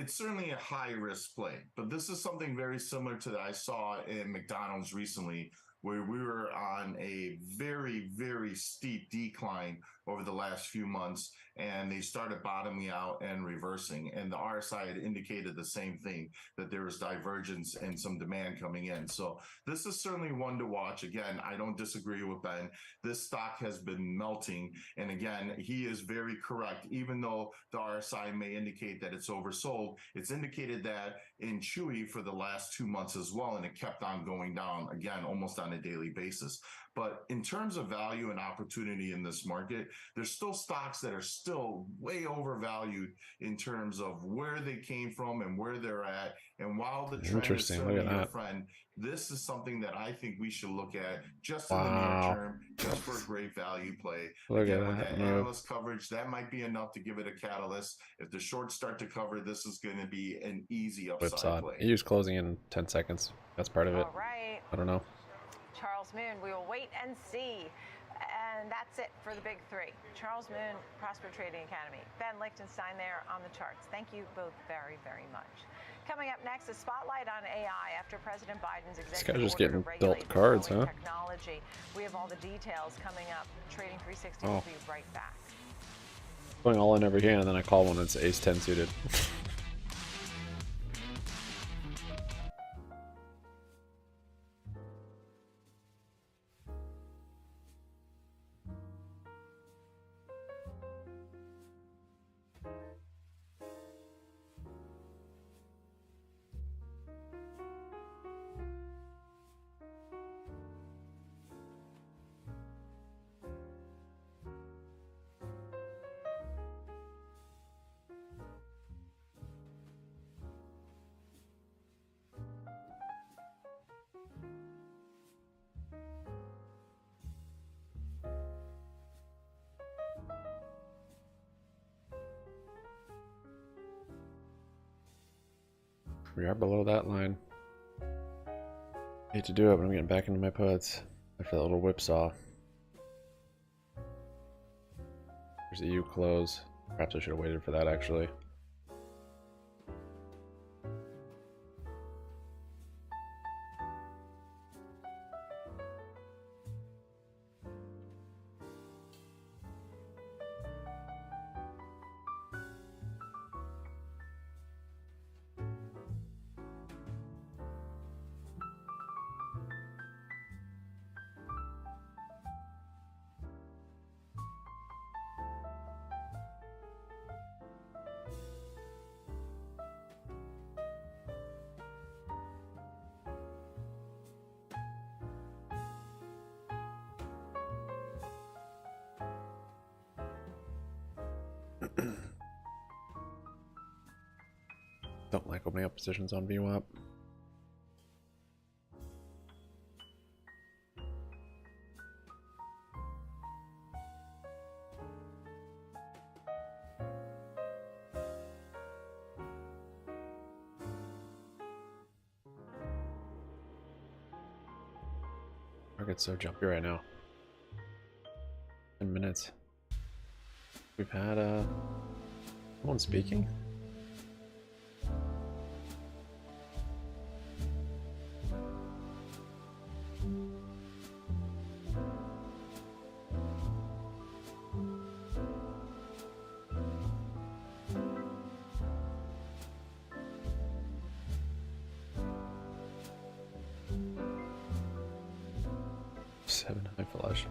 certainly a high risk play, but this is something very similar to that I saw in McDonald's recently, where we were on a very, very steep decline over the last few months, and they started bottoming out and reversing. And the RSI had indicated the same thing, that there was divergence and some demand coming in. So this is certainly one to watch. Again, I don't disagree with Ben. This stock has been melting. And again, he is very correct. Even though the RSI may indicate that it's oversold, it's indicated that in Chewy for the last 2 months as well, and it kept on going down, again, almost on a daily basis. But in terms of value and opportunity in this market, there's still stocks that are still way overvalued in terms of where they came from and where they're at. And while the trend is certainly your friend, this is something that I think we should look at just in the near term, just for a great value play. Again, with that analyst coverage, that might be enough to give it a catalyst. If the shorts start to cover, this is going to be an easy upside play. He was closing in 10 seconds. That's part of it. All right. I don't know. Charles Moon, we will wait and see. And that's it for the big three. Charles Moon, Prosper Trading Academy. Ben Lichtenstein there on the charts. Thank you both very, very much. Coming up next, a spotlight on AI after President Biden's This executive guy's just order to getting regulate dealt cards, growing huh? technology. We have all the details coming up. Trading 360 Oh. will be right back. Going all in every hand, and then I call one that's ace 10 suited. We are below that line. Hate to do it, but I'm getting back into my puts after that little whipsaw. There's the U close. Perhaps I should have waited for that actually. Don't like opening up positions on VWAP. Market's so jumpy right now. 10 minutes. We've had someone speaking? Seven high flush.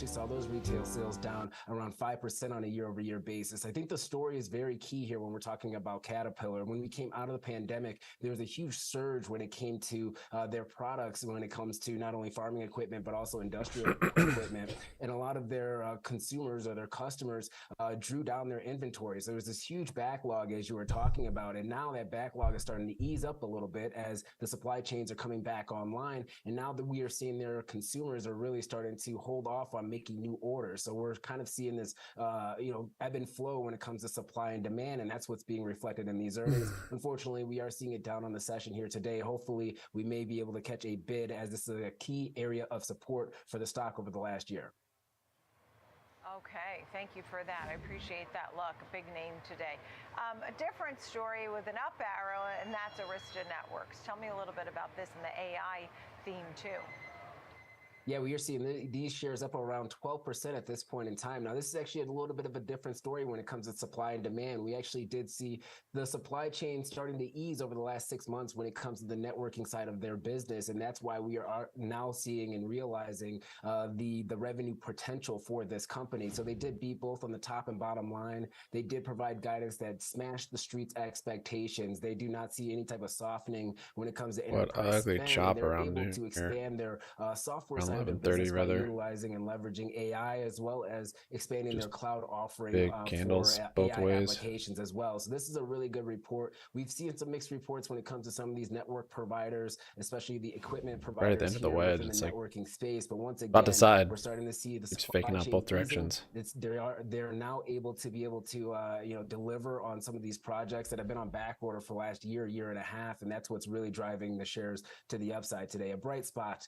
Saw those retail sales down around 5% on a year-over-year basis. I think the story is very key here when we're talking about Caterpillar. When we came out of the pandemic, there was a huge surge when it came to their products, when it comes to not only farming equipment, but also industrial equipment. And a lot of their consumers or their customers drew down their inventories. There was this huge backlog, as you were talking about. And now that backlog is starting to ease up a little bit as the supply chains are coming back online. And now that we are seeing their consumers are really starting to hold off on making new orders. So we're kind of seeing this, ebb and flow when it comes to supply and demand, and that's what's being reflected in these earnings. Unfortunately, we are seeing it down on the session here today. Hopefully, we may be able to catch a bid, as this is a key area of support for the stock over the last year. Okay, thank you for that. I appreciate that look. A big name today. A different story with an up arrow, and that's Arista Networks. Tell me a little bit about this and the AI theme, too. Yeah, we are seeing these shares up around 12% at this point in time. Now, this is actually a little bit of a different story when it comes to supply and demand. We actually did see the supply chain starting to ease over the last 6 months when it comes to the networking side of their business. And that's why we are now seeing and realizing the revenue potential for this company. So they did beat both on the top and bottom line. They did provide guidance that smashed the street's expectations. They do not see any type of softening when it comes to enterprise spend. Chop They're around able to expand their software side 11:30 rather. utilizing and leveraging AI as well as expanding their cloud offering big candles for both AI ways. applications as well. So this is a really good report. We've seen some mixed reports when it comes to some of these network providers, especially the equipment providers Right at the end of the here wedge, within it's the like networking space. But once again, about to side. we're starting to see the It's supply faking out chain both easing. directions. They're now able to deliver on some of these projects that have been on back order for the last year and a half, and that's what's really driving the shares to the upside today. A bright spot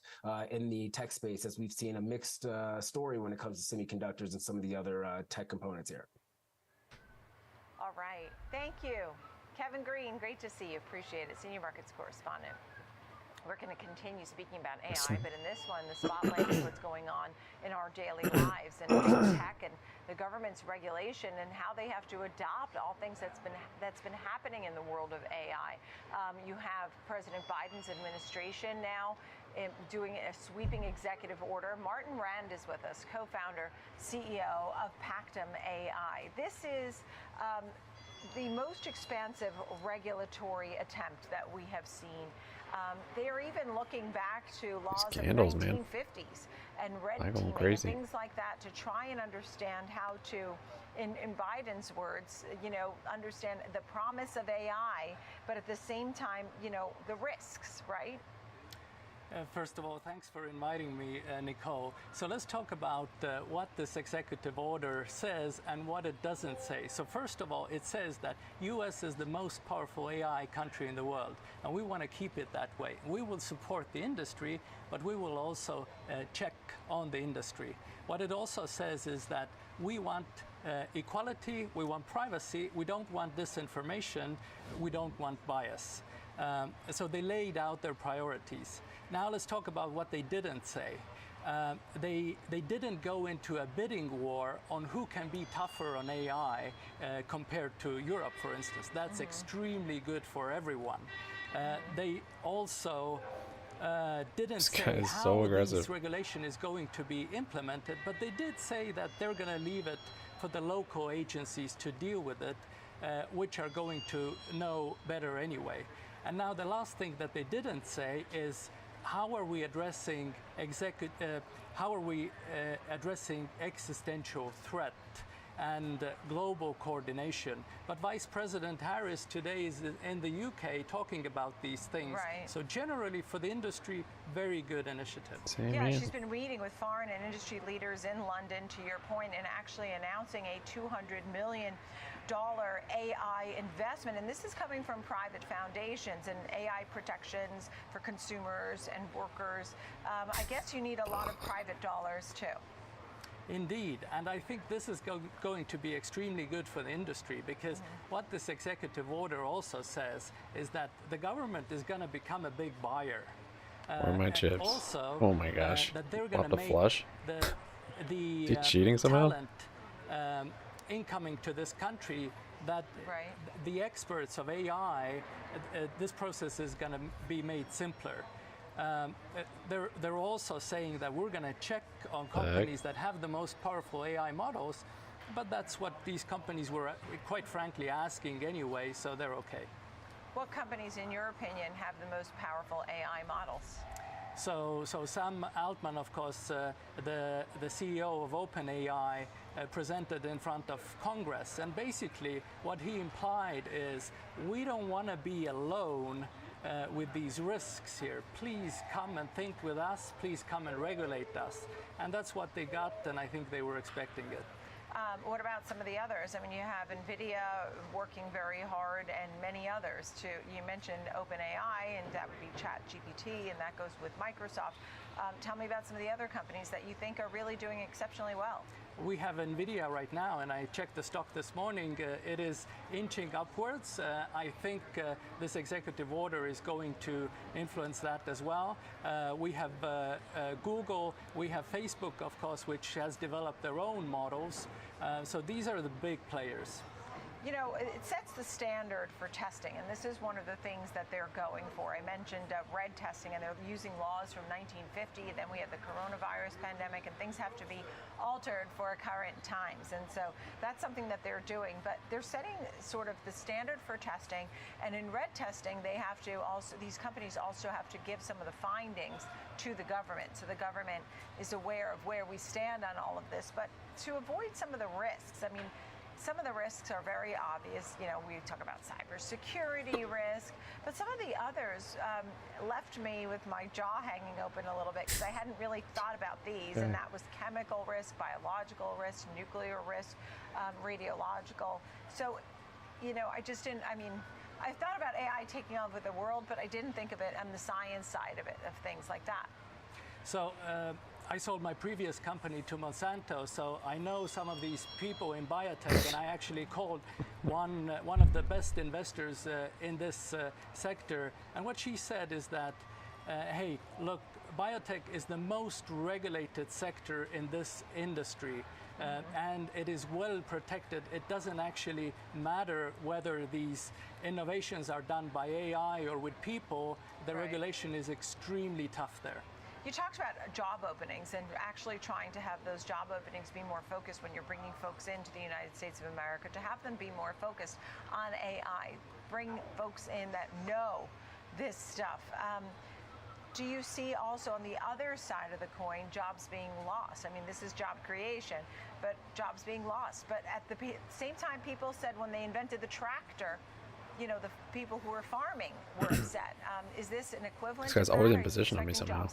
in the tech space, as we've seen a mixed story when it comes to semiconductors and some of the other tech components here. All right, thank you, Kevin Green. Great to see you. Appreciate it, senior markets correspondent. We're going to continue speaking about AI, but in this one, the spotlight is what's going on in our daily lives and big tech and the government's regulation and how they have to adopt all things that's been happening in the world of AI. You have President Biden's administration now doing a sweeping executive order. Martin Rand is with us, co-founder, CEO of Pactum AI. This is the most expansive regulatory attempt that we have seen. They are even looking back to laws of the 1950s and red teaming and things like that to try and understand how to, in Biden's words, understand the promise of AI, but at the same time, the risks, right? First of all, thanks for inviting me, Nicole. So let's talk about what this executive order says and what it doesn't say. So first of all, it says that U.S. is the most powerful AI country in the world, and we want to keep it that way. We will support the industry, but we will also check on the industry. What it also says is that we want equality, we want privacy, we don't want disinformation, we don't want bias. So they laid out their priorities. Now let's talk about what they didn't say. They didn't go into a bidding war on who can be tougher on AI compared to Europe, for instance. That's extremely good for everyone. They also didn't say how this regulation is going to be implemented, but they did say that they're going to leave it for the local agencies to deal with it, which are going to know better anyway. And now the last thing that they didn't say is how are we addressing existential threat and global coordination. But Vice President Harris today is in the UK talking about these things. Right. So generally for the industry, very good initiative. She's been meeting with foreign and industry leaders in London, to your point, and actually announcing a $200 million AI investment, and this is coming from private foundations and AI protections for consumers and workers. I guess you need a lot of private dollars too. Indeed, and I think this is going to be extremely good for the industry because what this executive order also says is that the government is going to become a big buyer. Or my chips. Also, oh my gosh. That they're going to make flush? the cheating somehow? talent incoming to this country, that the experts of AI, this process is going to be made simpler. They're also saying that we're going to check on companies that have the most powerful AI models, but that's what these companies were quite frankly asking anyway, so they're okay. What companies, in your opinion, have the most powerful AI models? So Sam Altman, of course, the CEO of OpenAI, presented in front of Congress, and basically what he implied is we don't want to be alone with these risks here. Please come and think with us. Please come and regulate us. And that's what they got, and I think they were expecting it. What about some of the others? I mean, you have NVIDIA working very hard and many others too. You mentioned OpenAI, and that would be ChatGPT, and that goes with Microsoft. Tell me about some of the other companies that you think are really doing exceptionally well. We have NVIDIA right now, and I checked the stock this morning. It is inching upwards. I think this executive order is going to influence that as well. We have Google, we have Facebook, of course, which has developed their own models. So these are the big players. you know, it sets the standard for testing, and this is one of the things that they're going for. I mentioned red testing, and they're using laws from 1950. Then we have the coronavirus pandemic, and things have to be altered for current times. And so that's something that they're doing. But they're setting sort of the standard for testing, and in red testing, they have to also, these companies also have to give some of the findings to the government. So the government is aware of where we stand on all of this. But to avoid some of the risks, I mean, some of the risks are very obvious. You know, we talk about cybersecurity risk, but some of the others left me with my jaw hanging open a little bit because I hadn't really thought about these, and that was chemical risk, biological risk, nuclear risk, radiological. So, you know, I just didn't, I mean, I thought about AI taking over the world, but I didn't think of it on the science side of it, of things like that. So, I sold my previous company to Monsanto, so I know some of these people in biotech, and I actually called one of the best investors in this sector. And what she said is that, hey, look, biotech is the most regulated sector in this industry, and it is well protected. It doesn't actually matter whether these innovations are done by AI or with people. The regulation is extremely tough there. You talked about job openings and actually trying to have those job openings be more focused when you're bringing folks into the United States of America, to have them be more focused on AI, bring folks in that know this stuff. Do you see also on the other side of the coin jobs being lost? I mean, this is job creation, but jobs being lost. But at the same time, people said when they invented the tractor, you know, the people who were farming were upset. Is this an equivalent? This guy's always in position on me somehow.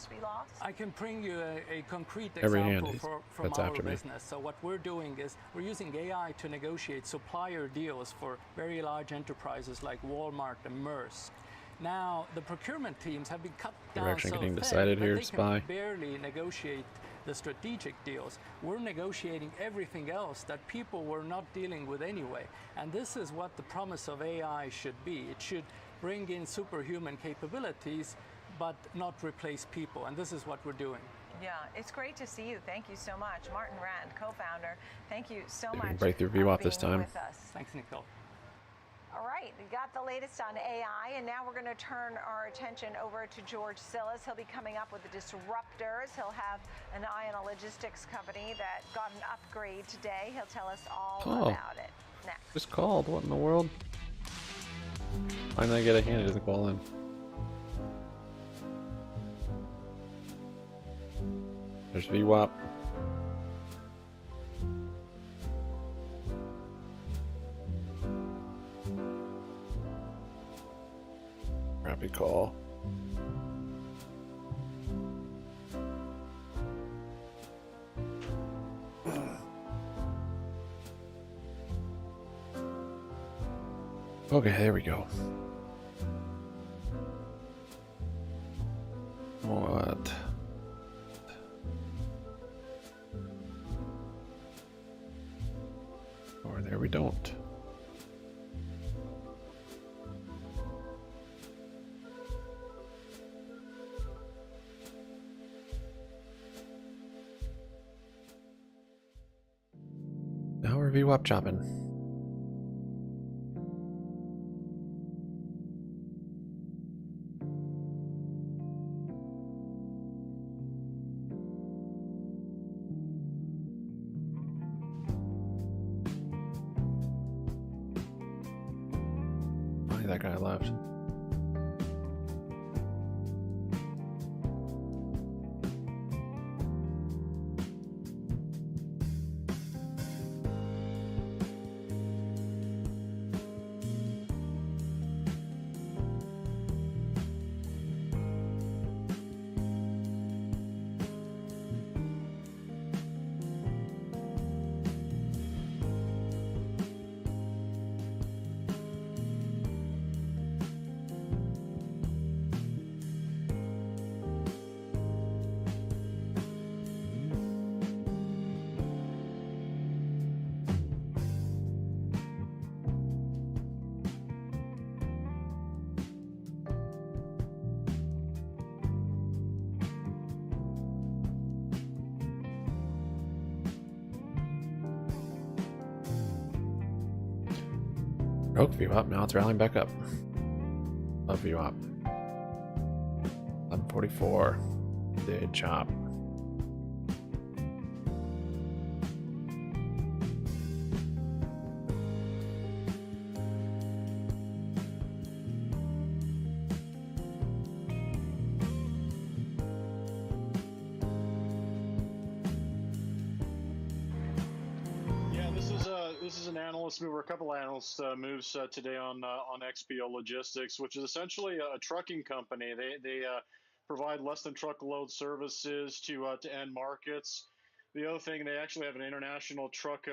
I can bring you a concrete example from our business. So what we're doing is we're using AI to negotiate supplier deals for very large enterprises like Walmart and Maersk. Now, the procurement teams have been cut down so thin that they can barely negotiate the strategic deals. We're negotiating everything else that people were not dealing with anyway. And this is what the promise of AI should be. It should bring in superhuman capabilities, but not replace people. And this is what we're doing. Yeah, it's great to see you. Thank you so much. Martin Rand, co-founder. Thank you so much. Break through VWAP this time. Thanks, Nicole. All right, we got the latest on AI, and now we're going to turn our attention over to George Silas. He'll be coming up with the disruptors. He'll have an eye on a logistics company that got an upgrade today. He'll tell us all about it next. Just called. What in the world? Why didn't I get a hand? It doesn't call in. There's VWAP. Rapid call. Okay, there we go. What? Or there we don't. Now we're VWAP chopping. Why that guy left? Broke VWAP, now it's rallying back up. Love VWAP. 1144. Did chop. This is an analyst move, or a couple analyst moves today on XPO Logistics, which is essentially a trucking company. They provide less than truckload services to end markets. The other thing, they actually have an international truck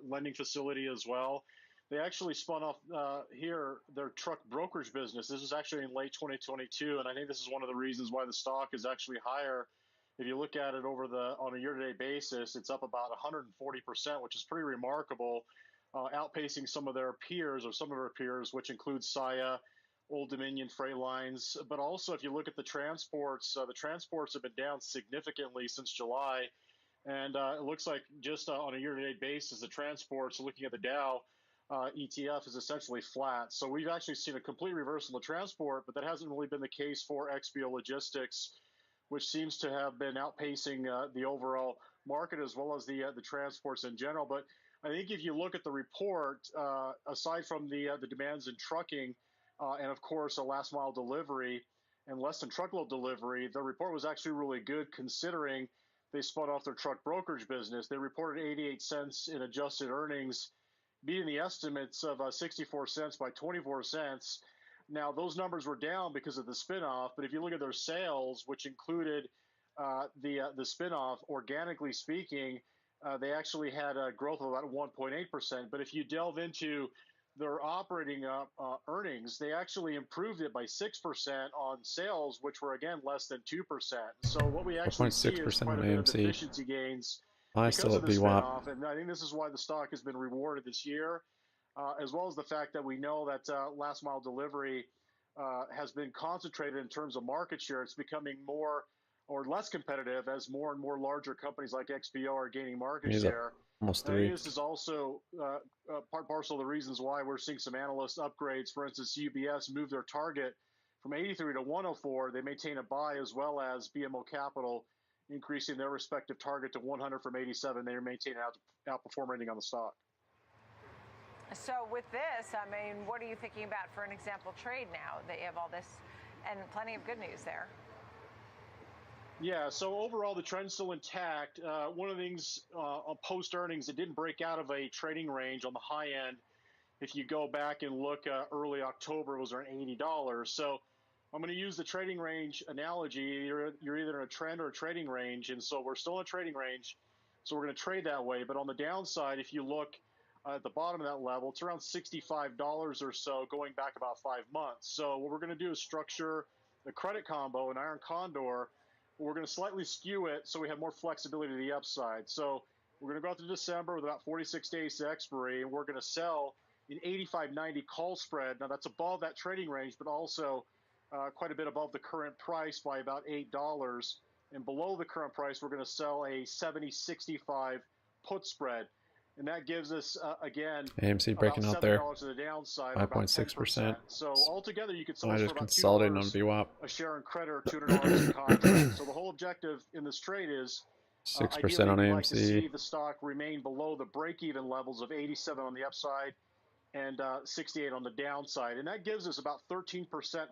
lending facility as well. They actually spun off here their truck brokerage business. This was actually in late 2022, and I think this is one of the reasons why the stock is actually higher. If you look at it on a year-to-date basis, it's up about 140%, which is pretty remarkable, outpacing some of their peers, which include Saia, Old Dominion Freight Lines. But also, if you look at the transports have been down significantly since July. And it looks like just on a year-to-date basis, the transports, looking at the Dow ETF, is essentially flat. So we've actually seen a complete reversal of transport, but that hasn't really been the case for XPO Logistics, which seems to have been outpacing the overall market as well as the transports in general. But I think if you look at the report, aside from the demands in trucking and, of course, a last mile delivery and less than truckload delivery, the report was actually really good considering they spun off their truck brokerage business. They reported 88 cents in adjusted earnings, beating the estimates of 64 cents by 24 cents. Now, those numbers were down because of the spinoff, but if you look at their sales, which included the spinoff, organically speaking, they actually had a growth of about 1.8%. But if you delve into their operating earnings, they actually improved it by 6% on sales, which were, again, less than 2%. So what we actually see is quite a bit of efficiency gains because of the spinoff, and I think this is why the stock has been rewarded this year. As well as the fact that we know that last mile delivery has been concentrated in terms of market share. It's becoming more or less competitive as more and more larger companies like XPO are gaining market share. Almost I 3. think this is also part parcel of the reasons why we're seeing some analyst upgrades. For instance, UBS moved their target from 83 to 104. They maintain a buy, as well as BMO Capital increasing their respective target to 100 from 87. They maintain an outperform rating on the stock. So with this, I mean, what are you thinking about for an example trade now that you have all this and plenty of good news there? Yeah, so overall, the trend's still intact. One of the things post earnings, it didn't break out of a trading range on the high end. If you go back and look early October, it was around $80. So I'm going to use the trading range analogy. You're either in a trend or a trading range. And so we're still in a trading range. So we're going to trade that way. But on the downside, if you look at the bottom of that level, it's around $65 or so going back about 5 months. So what we're going to do is structure the credit combo, an iron condor. We're going to slightly skew it so we have more flexibility to the upside. So we're going to go out to December with about 46 days to expiry, and we're going to sell an 85.90 call spread. Now, that's above that trading range, but also quite a bit above the current price by about $8. And below the current price, we're going to sell a 70.65 put spread. And that gives us, again, AMC breaking out there, to the downside, 5.6%. So altogether, you could sell I for just about consolidated on $2 VWAP. a share in credit, or $200 a contract. So the whole objective in this trade is 6% on AMC. like to see the stock remain below the break-even levels of 87 on the upside and 68 on the downside. And that gives us about 13%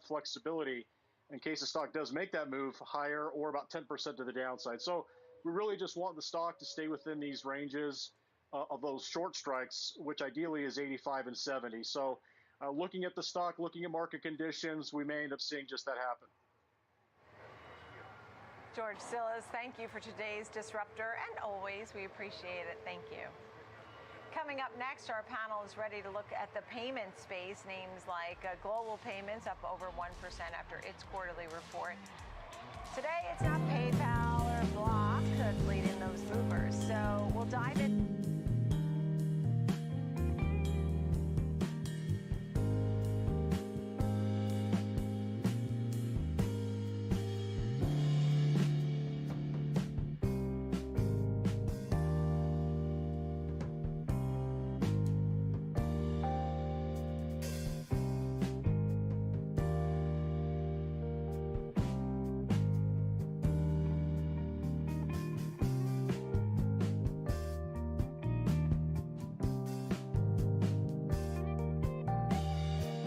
flexibility in case the stock does make that move higher, or about 10% to the downside. So we really just want the stock to stay within these ranges of those short strikes, which ideally is 85 and 70. So looking at the stock, looking at market conditions, we may end up seeing just that happen. George Sillas, thank you for today's Disruptor, and always we appreciate it. Thank you. Coming up next, our panel is ready to look at the payment space. Names like Global Payments up over 1% after its quarterly report. Today, it's not PayPal or Block that's leading those movers. So we'll dive in.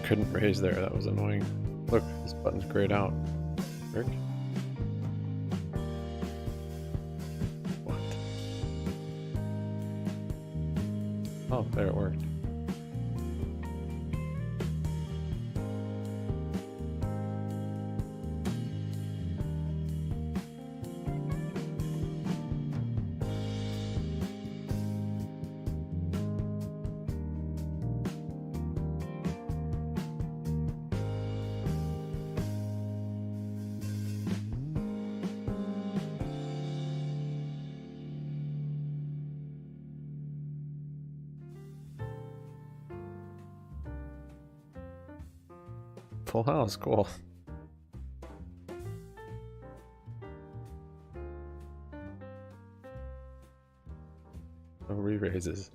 Couldn't raise there. That was annoying. Look, this button's grayed out. Rick? What? Oh, there it worked. Full house, cool. No re-raises.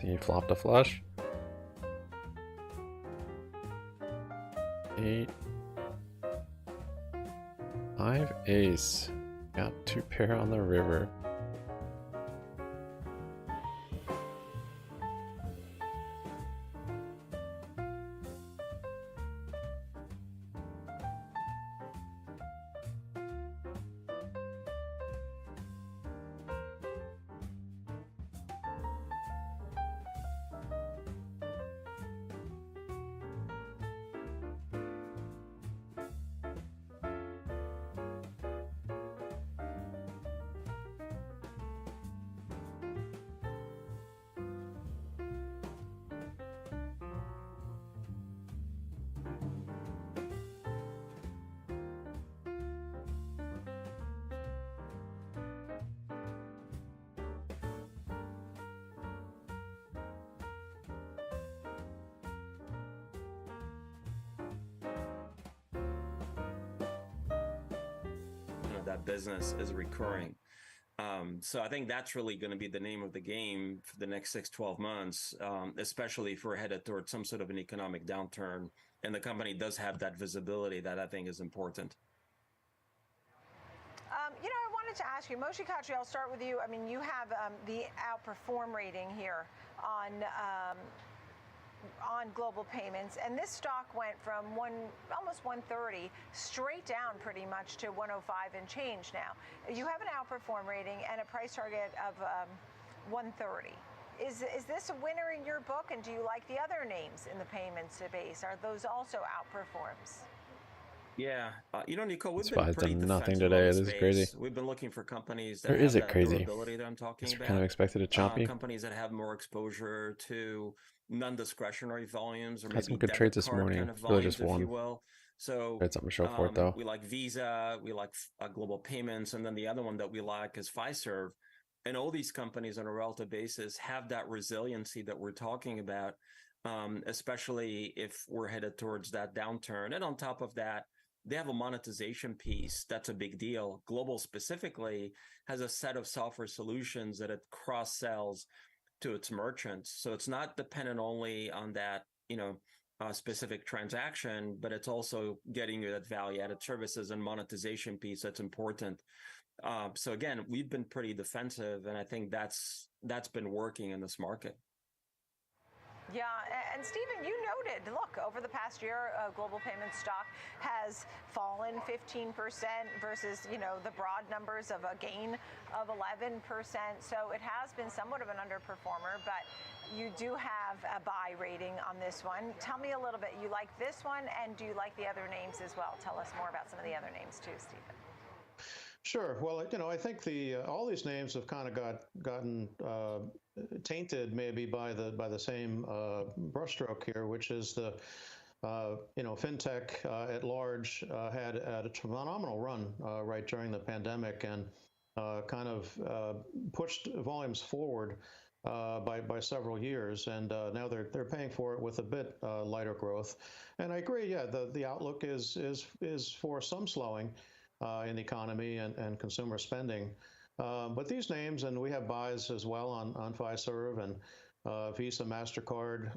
He flopped a flush. 8. 5 ace. Got 2 pair on the river. That business is recurring. So I think that's really going to be the name of the game for the next 6-12 months, especially if we're headed towards some sort of an economic downturn. And the company does have that visibility that I think is important. You know, I wanted to ask you, Moshe Katri, I'll start with you. I mean, you have the outperform rating here on Global Payments, and this stock went from almost 130 straight down pretty much to 105 and change now. You have an outperform rating and a price target of 130. Is this a winner in your book, and do you like the other names in the payments space? Are those also outperforms? Yeah, you know, Nicole, we've Spot's been pretty done nothing defensive today. on the This is crazy. space. We've been looking for companies that Or have is it that crazy? durability that I'm talking Guess we about. kind of expected it choppy. Companies that have more exposure to non-discretionary volumes or Had some maybe good debit trades this card morning. kind of Really volumes, just if one. you will. So Had something to show for it though. we like Visa, we like Global Payments, and then the other one that we like is Fiserv. And all these companies on a relative basis have that resiliency that we're talking about, especially if we're headed towards that downturn. And on top of that, they have a monetization piece. That's a big deal. Global specifically has a set of software solutions that it cross-sells to its merchants. So it's not dependent only on that, specific transaction, but it's also getting you that value-added services and monetization piece that's important. So again, we've been pretty defensive, and I think that's been working in this market. Yeah, and Stephen, you noted, look, over the past year, global payment stock has fallen 15% versus, the broad numbers of a gain of 11%. So it has been somewhat of an underperformer, but you do have a buy rating on this one. Tell me a little bit, you like this one, and do you like the other names as well? Tell us more about some of the other names too, Stephen. Sure. Well, I think all these names have kind of gotten tainted maybe by the same brushstroke here, which is the fintech at large had a phenomenal run right during the pandemic and kind of pushed volumes forward by several years, and now they're paying for it with a bit lighter growth. And I agree. Yeah, the outlook is for some slowing in the economy and consumer spending. But these names, and we have buys as well on Fiserv and Visa, MasterCard.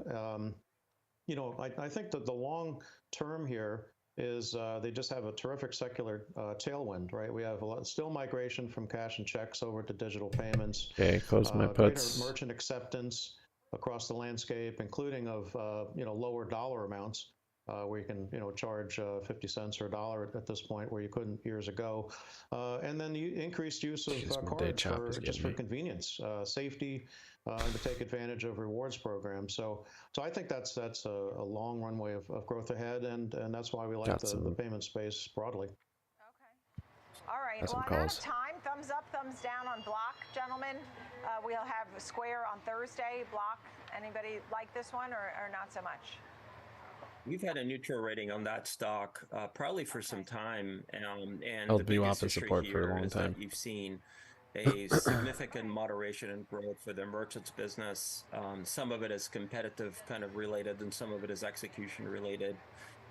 I think that the long term here is they just have a terrific secular tailwind, right? We have still migration from cash and checks over to digital payments. Okay, close my puts. Greater merchant acceptance across the landscape, including of lower dollar amounts. Where you can, charge 50 cents or $1 at this point, where you couldn't years ago, and then the increased use of cards for convenience, safety, to take advantage of rewards programs. So I think that's a long runway of growth ahead, and that's why we like the payment space broadly. All right. Well, I'm out of time. Thumbs up, thumbs down on Block, gentlemen. We'll have Square on Thursday. Block. Anybody like this one or not so much? We've had a neutral rating on that stock probably for some time, and Held the biggest BWAP support issue for a here long is time. that you've seen a significant moderation in growth for the merchants business. Some of it is competitive kind of related, and some of it is execution related.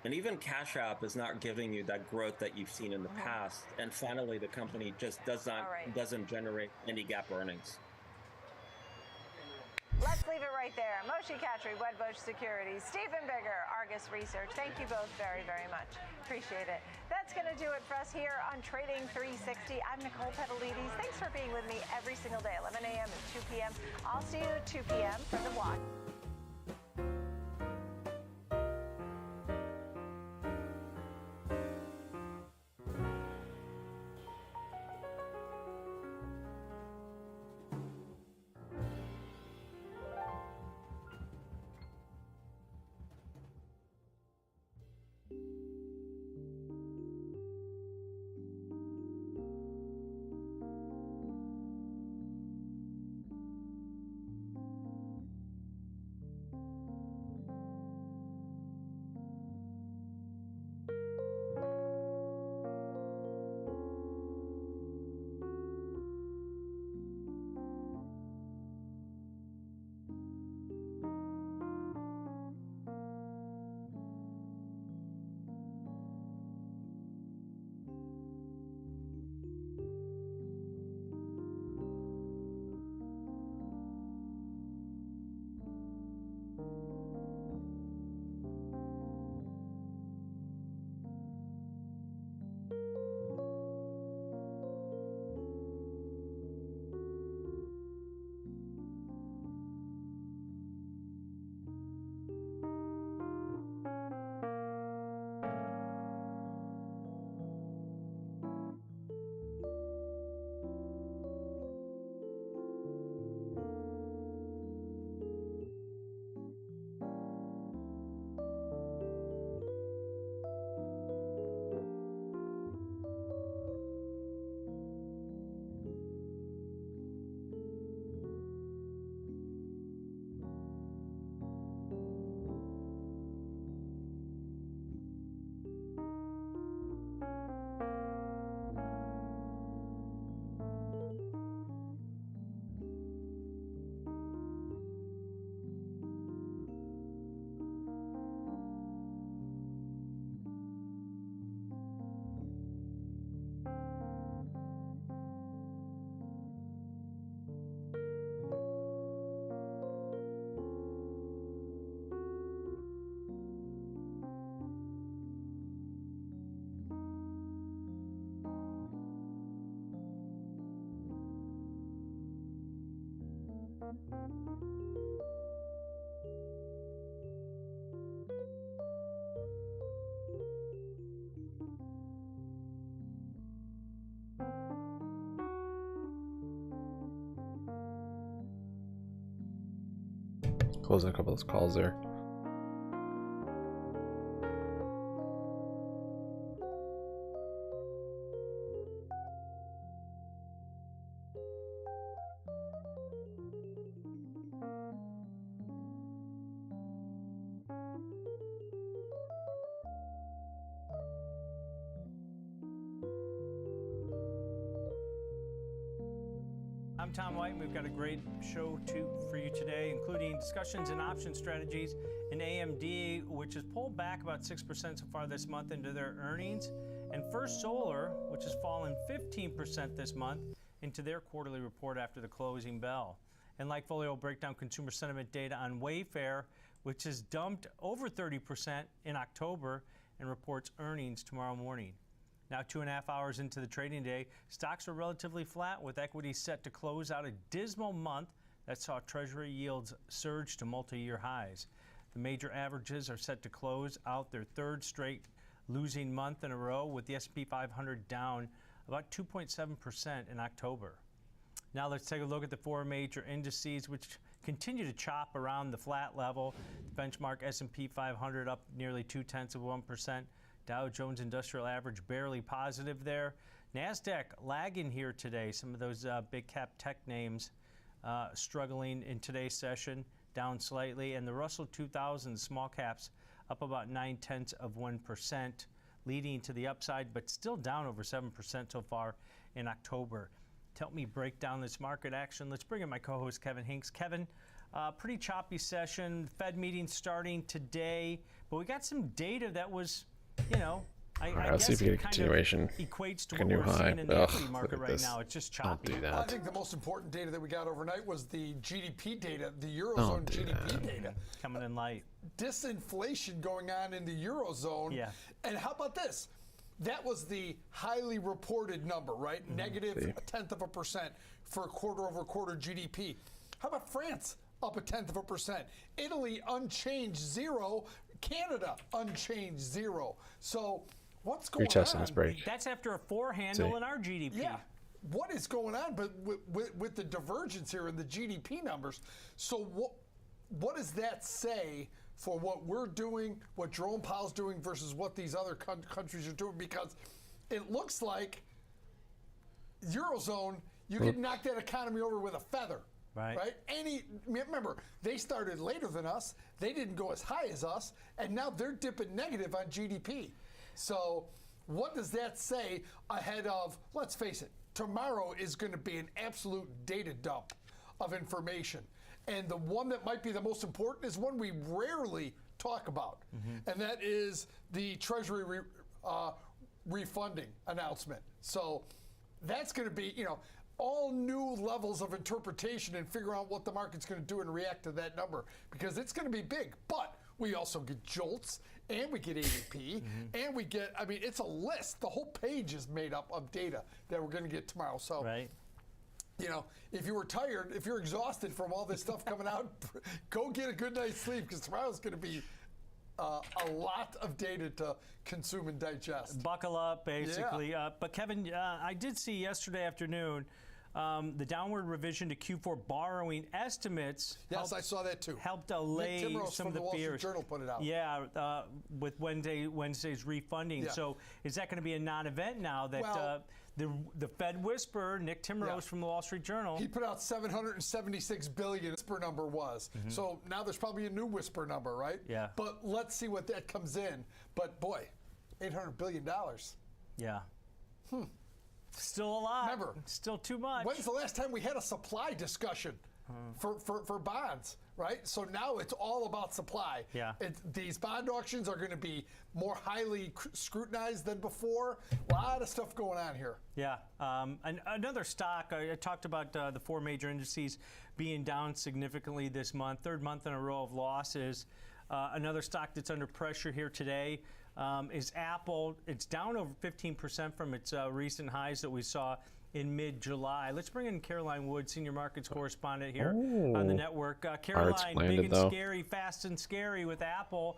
And even Cash App is not giving you that growth that you've seen in the past. And finally, the company just doesn't generate any GAAP earnings. Let's leave it right there. Moshe Katri, Wedbush Securities, Stephen Bigger, Argus Research. Thank you both very, very much. Appreciate it. That's going to do it for us here on Trading 360. I'm Nicole Petalides. Thanks for being with me every single day, 11 a.m. and 2 p.m. I'll see you at 2 p.m. for the Block. Closing a couple of those calls there. I'm Tom White. We've got a great show for you today, including discussions and option strategies in AMD, which has pulled back about 6% so far this month into their earnings, and First Solar, which has fallen 15% this month into their quarterly report after the closing bell. And like Folio will break down consumer sentiment data on Wayfair, which has dumped over 30% in October and reports earnings tomorrow morning. Now 2.5 hours into the trading day, stocks are relatively flat with equities set to close out a dismal month that saw Treasury yields surge to multi-year highs. The major averages are set to close out their third straight losing month in a row, with the S&P 500 down about 2.7% in October. Now let's take a look at the four major indices, which continue to chop around the flat level. The benchmark S&P 500 up nearly 0.2%. Dow Jones Industrial Average barely positive there. NASDAQ lagging here today. Some of those big cap tech names struggling in today's session, down slightly. And the Russell 2000 small caps up about 0.9%, leading to the upside, but still down over 7% so far in October. To help me break down this market action, let's bring in my co-host Kevin Hinks. Kevin, pretty choppy session. Fed meeting starting today, but we got some data that was, you know, I Let's see guess if we get it a kind continuation. of equates to A what new we're high. seeing in the Ugh, equity look market at right this. now. It's just Don't choppy. do Well, I that. think the most important data that we got overnight was the GDP data, the Don't Eurozone do GDP that. data. Coming in light. Disinflation going on in the Eurozone. Yeah. And how about this? That was the highly reported number, right? Negative See. 0.1% for quarter-over-quarter GDP. How about France? Up 0.1%. Italy unchanged 0. Canada unchanged 0. So what's going Retesting on? this break. That's after a 4 handle See. in our GDP. Yeah. What is going on? But with the divergence here in the GDP numbers, so what does that say for what we're doing, what Jerome Powell's doing versus what these other countries are doing? Because it looks like Eurozone, you can knock that economy over with a feather. Right. Remember, they started later than us. They didn't go as high as us, and now they're dipping negative on GDP. So what does that say ahead of, let's face it, tomorrow is going to be an absolute data dump of information. And the one that might be the most important is one we rarely talk about, and that is the Treasury refunding announcement. So that's going to be, all new levels of interpretation and figure out what the market's going to do and react to that number, because it's going to be big. But we also get jolts, and we get ADP, and we get, it's a list. The whole page is made up of data that we're going to get tomorrow. So, if you were tired, if you're exhausted from all this stuff coming out, go get a good night's sleep, because tomorrow's going to be a lot of data to consume and digest. Buckle up, basically. Yeah. But Kevin, I did see yesterday afternoon the downward revision to Q4 borrowing estimates. Yes, I saw that too. Helped allay Nick Timrose some from of the the Wall Street fears. Journal put it out. Yeah, with Wednesday's refunding. Yeah. So is that going to be a non-event now that the Fed whisperer, Nick Timrose from the Wall Street Journal, he put out $776 billion. Whisper number was. So now there's probably a new whisper number, right? Yeah. But let's see what that comes in. But boy, $800 billion. Yeah. Still a lot. Remember, still too much. When's the last time we had a supply discussion for bonds, right? So now it's all about supply. Yeah. These bond auctions are going to be more highly scrutinized than before. A lot of stuff going on here. Yeah. And another stock, I talked about the four major indices being down significantly this month, third month in a row of losses. Another stock that's under pressure here today is Apple. It's down over 15% from its recent highs that we saw in mid-July. Let's bring in Caroline Wood, senior markets correspondent here on the network. Caroline, big and scary, fast and scary with Apple.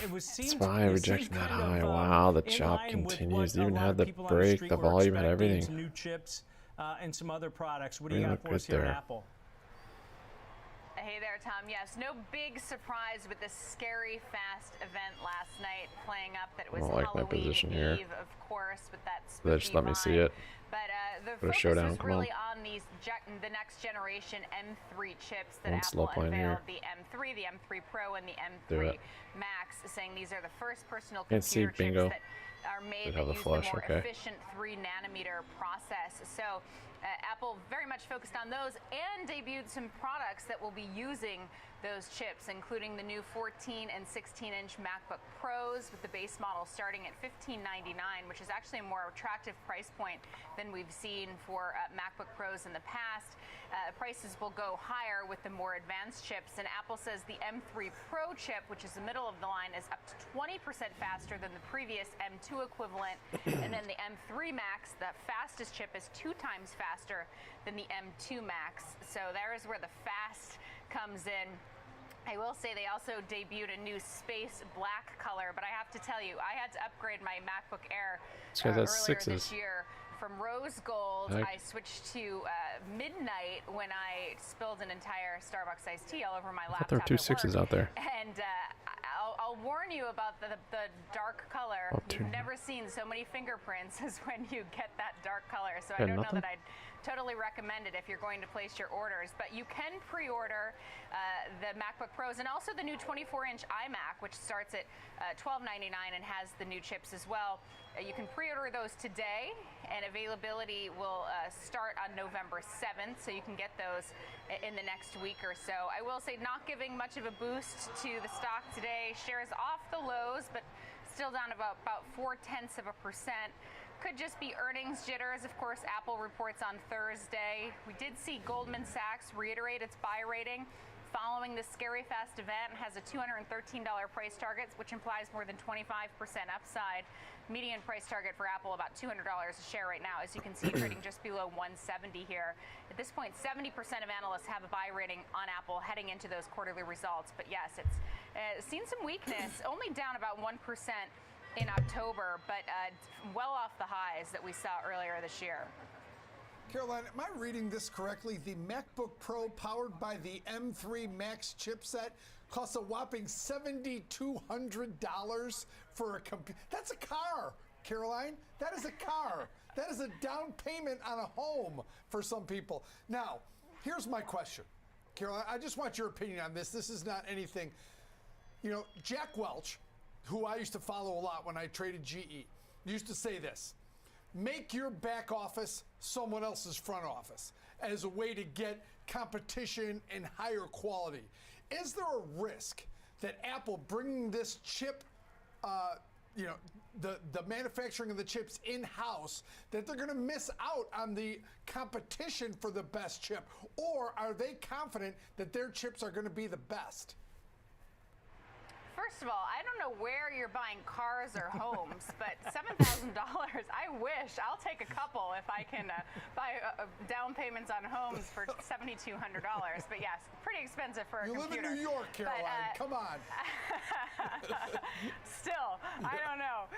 It was SPY rejecting that high. Wow, the chop continues. Even had the break, the volume, had everything. Some new chips and some other products. What do you got for us here on Apple? Hey there, Tom. Yes, no big surprise with this scary fast event last night playing up that it was Halloween Eve, of course, with that spooky Just let me see it. But the Put a focus showdown, is come really on. the next generation M3 chips that One slow Apple plane unveiled, here. the M3, the M3 Pro, and the Do M3 it. Max, saying these are the first personal Can't see, computer bingo. chips that are made Did that have a use flush, the more okay. efficient 3-nanometer process. So Apple very much focused on those and debuted some products that will be using those chips, including the new 14 and 16-inch MacBook Pros with the base model starting at $1,599, which is actually a more attractive price point than we've seen for MacBook Pros in the past. Prices will go higher with the more advanced chips, and Apple says the M3 Pro chip, which is the middle of the line, is up to 20% faster than the previous M2 equivalent, and then the M3 Max, the fastest chip, is 2 times faster than the M2 Max. So there is where the fast comes in. I will say they also debuted a new space black color, but I have to tell you, I had to upgrade my MacBook Air earlier this year. From rose gold, I switched to midnight when I spilled an entire Starbucks iced tea all over my laptop. There are 2 6s out there. And I'll warn you about the dark color. You've never seen so many fingerprints as when you get that dark color. So I don't know that I'd totally recommend it if you're going to place your orders. But you can pre-order the MacBook Pros and also the new 24-inch iMac, which starts at $1299 and has the new chips as well. You can pre-order those today, and availability will start on November 7th, so you can get those in the next week or so. I will say not giving much of a boost to the stock today. Shares off the lows, but still down about 0.4%. Could just be earnings jitters. Of course, Apple reports on Thursday. We did see Goldman Sachs reiterate its buy rating following the scary fast event, has a $213 price target, which implies more than 25% upside. Median price target for Apple about $200 a share right now, as you can see, trading just below 170 here. At this point, 70% of analysts have a buy rating on Apple heading into those quarterly results. But yes, it's seen some weakness, only down about 1% in October, but well off the highs that we saw earlier this year. Caroline, am I reading this correctly? The MacBook Pro powered by the M3 Max chipset costs a whopping $7,200 for a computer. That's a car, Caroline. That is a car. That is a down payment on a home for some people. Now, here's my question. Caroline, I just want your opinion on this. This is not anything. You know, Jack Welch, who I used to follow a lot when I traded GE, used to say this: make your back office someone else's front office as a way to get competition and higher quality. Is there a risk that Apple bringing this chip, the manufacturing of the chips in-house, that they're going to miss out on the competition for the best chip? Or are they confident that their chips are going to be the best? First of all, I don't know where you're buying cars or homes, but $7,000, I wish. I'll take a couple if I can buy down payments on homes for $7,200. But yes, pretty expensive for a computer. You live in New York, Caroline. Come on. Still, I don't know.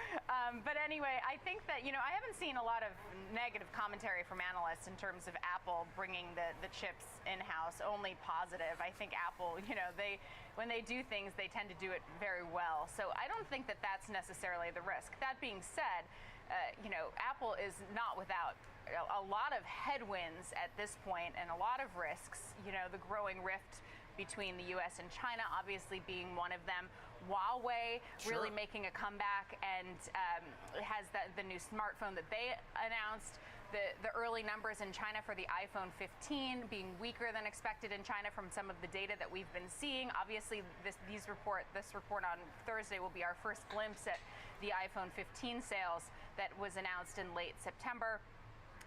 But anyway, I think that, I haven't seen a lot of negative commentary from analysts in terms of Apple bringing the chips in-house, only positive. I think Apple, when they do things, they tend to do it very well. So I don't think that that's necessarily the risk. That being said, Apple is not without a lot of headwinds at this point and a lot of risks. The growing rift between the U.S. and China obviously being one of them. Huawei really making a comeback and has the new smartphone that they announced. The early numbers in China for the iPhone 15 being weaker than expected in China from some of the data that we've been seeing. Obviously, this report on Thursday will be our first glimpse at the iPhone 15 sales that was announced in late September.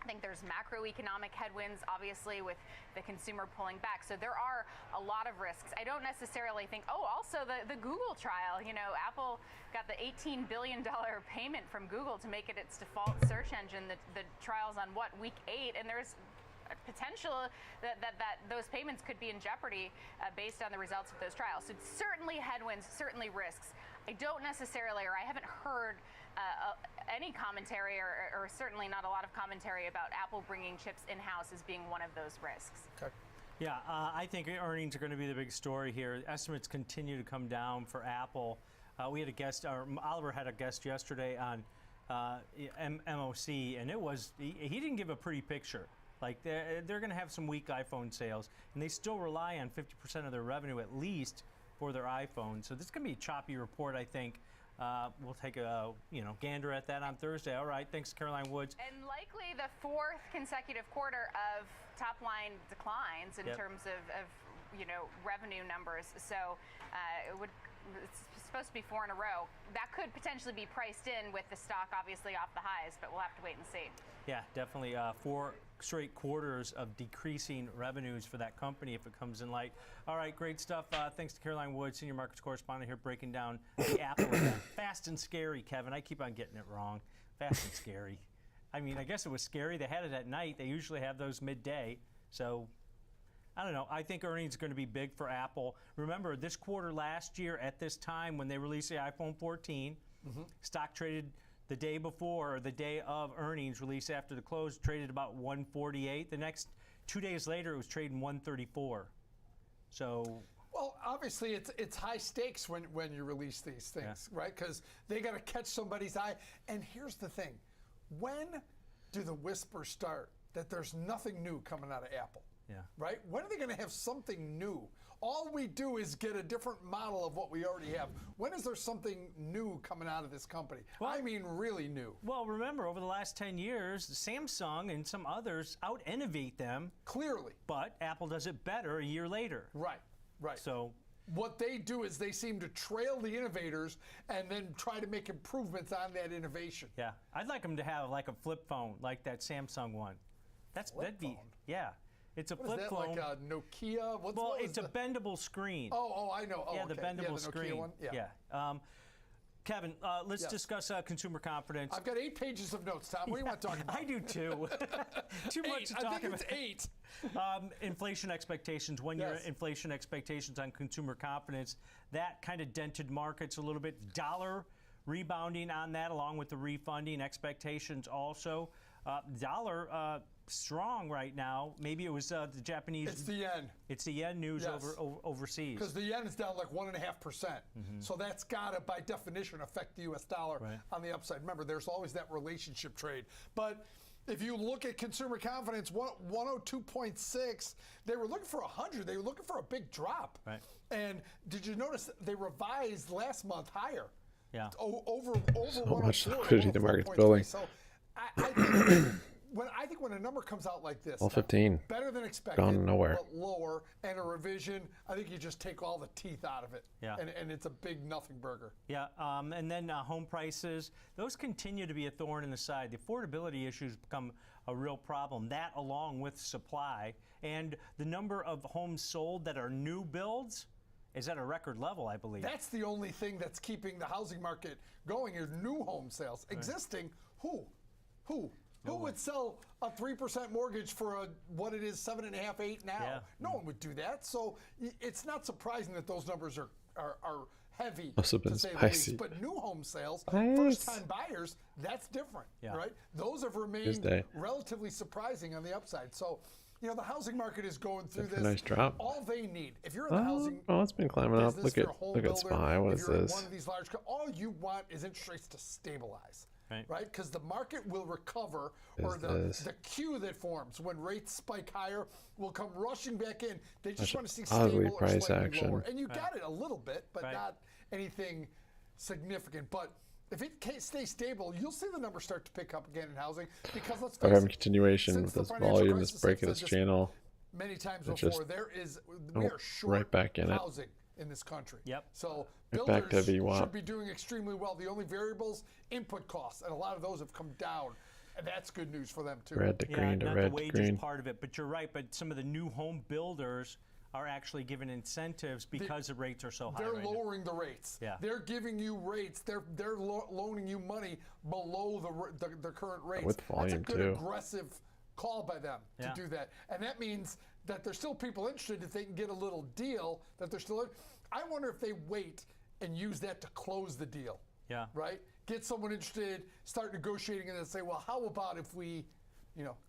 I think there's macroeconomic headwinds, obviously, with the consumer pulling back. So there are a lot of risks. I don't necessarily think, also the Google trial. Apple got the $18 billion payment from Google to make it its default search engine. The trial's on week 8, and there's a potential that those payments could be in jeopardy based on the results of those trials. So certainly headwinds, certainly risks. I don't necessarily, or I haven't heard any commentary, or certainly not a lot of commentary about Apple bringing chips in-house as being one of those risks. Okay. Yeah, I think earnings are going to be the big story here. Estimates continue to come down for Apple. We had a guest, or Oliver had a guest yesterday on MOC, and he didn't give a pretty picture. Like they're going to have some weak iPhone sales, and they still rely on 50% of their revenue at least for their iPhone. So this is going to be a choppy report, I think. We'll take a gander at that on Thursday. All right, thanks, Caroline Woods. And likely the 4th consecutive quarter of top line declines in terms of revenue numbers. So it's supposed to be 4 in a row. That could potentially be priced in with the stock obviously off the highs, but we'll have to wait and see. Yeah, definitely 4 straight quarters of decreasing revenues for that company if it comes in light. All right, great stuff. Thanks to Caroline Wood, senior markets correspondent here, breaking down the Apple event. Fast and scary, Kevin. I keep on getting it wrong. Fast and scary. I mean, I guess it was scary. They had it at night. They usually have those midday. So I don't know. I think earnings are going to be big for Apple. Remember, this quarter last year at this time when they released the iPhone 14, stock traded the day before, or the day of earnings release after the close, traded about 148. The next 2 days later, it was trading 134. So, well, obviously it's high stakes when you release these things, right? Because they got to catch somebody's eye. And here's the thing: when do the whispers start that there's nothing new coming out of Apple? Yeah. Right? When are they going to have something new? All we do is get a different model of what we already have. When is there something new coming out of this company? Well, I mean really new. Well, remember, over the last 10 years, Samsung and some others out-innovate them. Clearly. But Apple does it better a year later. Right, right. So what they do is they seem to trail the innovators and then try to make improvements on that innovation. Yeah. I'd like them to have like a flip phone, like that Samsung one. That'd be, yeah. It's a flip phone. Like a Nokia? It's a bendable screen. Oh, I know. Yeah, the bendable screen. One? Yeah. Kevin, let's discuss consumer confidence. I've got 8 pages of notes, Tom. What do you want to talk about? I do too. Too much to talk about. I think it's 8. Inflation expectations, one-year inflation expectations on consumer confidence. That kind of dented markets a little bit. Dollar rebounding on that, along with the refunding expectations also. Dollar strong right now. Maybe it was the Japanese. It's the yen. It's the yen news overseas. Because the yen is down like 1.5%. So that's got to, by definition, affect the U.S. dollar on the upside. Remember, there's always that relationship trade. But if you look at consumer confidence, 102.6, they were looking for 100. They were looking for a big drop. Right. And did you notice they revised last month higher? Yeah. Over so much liquidity the market's building. So I think when a number comes out like this, all 15, better than expected, gone nowhere, but lower, and a revision, I think you just take all the teeth out of it. Yeah. And it's a big nothing burger. Yeah. And then home prices, those continue to be a thorn in the side. The affordability issues become a real problem. That, along with supply and the number of homes sold that are new builds, is at a record level, I believe. That's the only thing that's keeping the housing market going is new home sales. Right. Existing, who would sell a 3% mortgage for what it is 7.5, 8 now? Yeah. No one would do that. So it's not surprising that those numbers are heavy, also been to say spicy. the least. But new home sales, first-time buyers, that's different, right? Those have remained relatively surprising on the upside. So, you know, the housing market is going through this. Nice drop. All they need, if you're in the housing it's been climbing up. Look at SPY. What is this? One of these large, all you want is interest rates to stabilize. Right? Because the market will recover, or the queue that forms when rates spike higher will come rushing back in. They just want to see stable or slightly lower. And you got it a little bit, but not anything significant. But if it stays stable, you'll see the numbers start to pick up again in housing. Because let's face it, continuation with this volume, this break of this channel. Many times before, we are short right back in housing in this country. Yep. So back to builders should be doing extremely well. The only variables, input costs, and a lot of those have come down. And that's good news for them too. Red to green to not red the to wages green. part of it, but you're right. But some of the new home builders are actually given incentives because the rates are so high. They're right now. lowering the rates. Yeah. They're giving you rates. They're loaning you money below the current rates. With volume, that's a good too. aggressive call by them to do that, and that means that there's still people interested if they can get a little deal. That they're still. I wonder if they wait and use that to close the deal. Yeah. Right. Get someone interested, start negotiating, and then say, well, how about if we,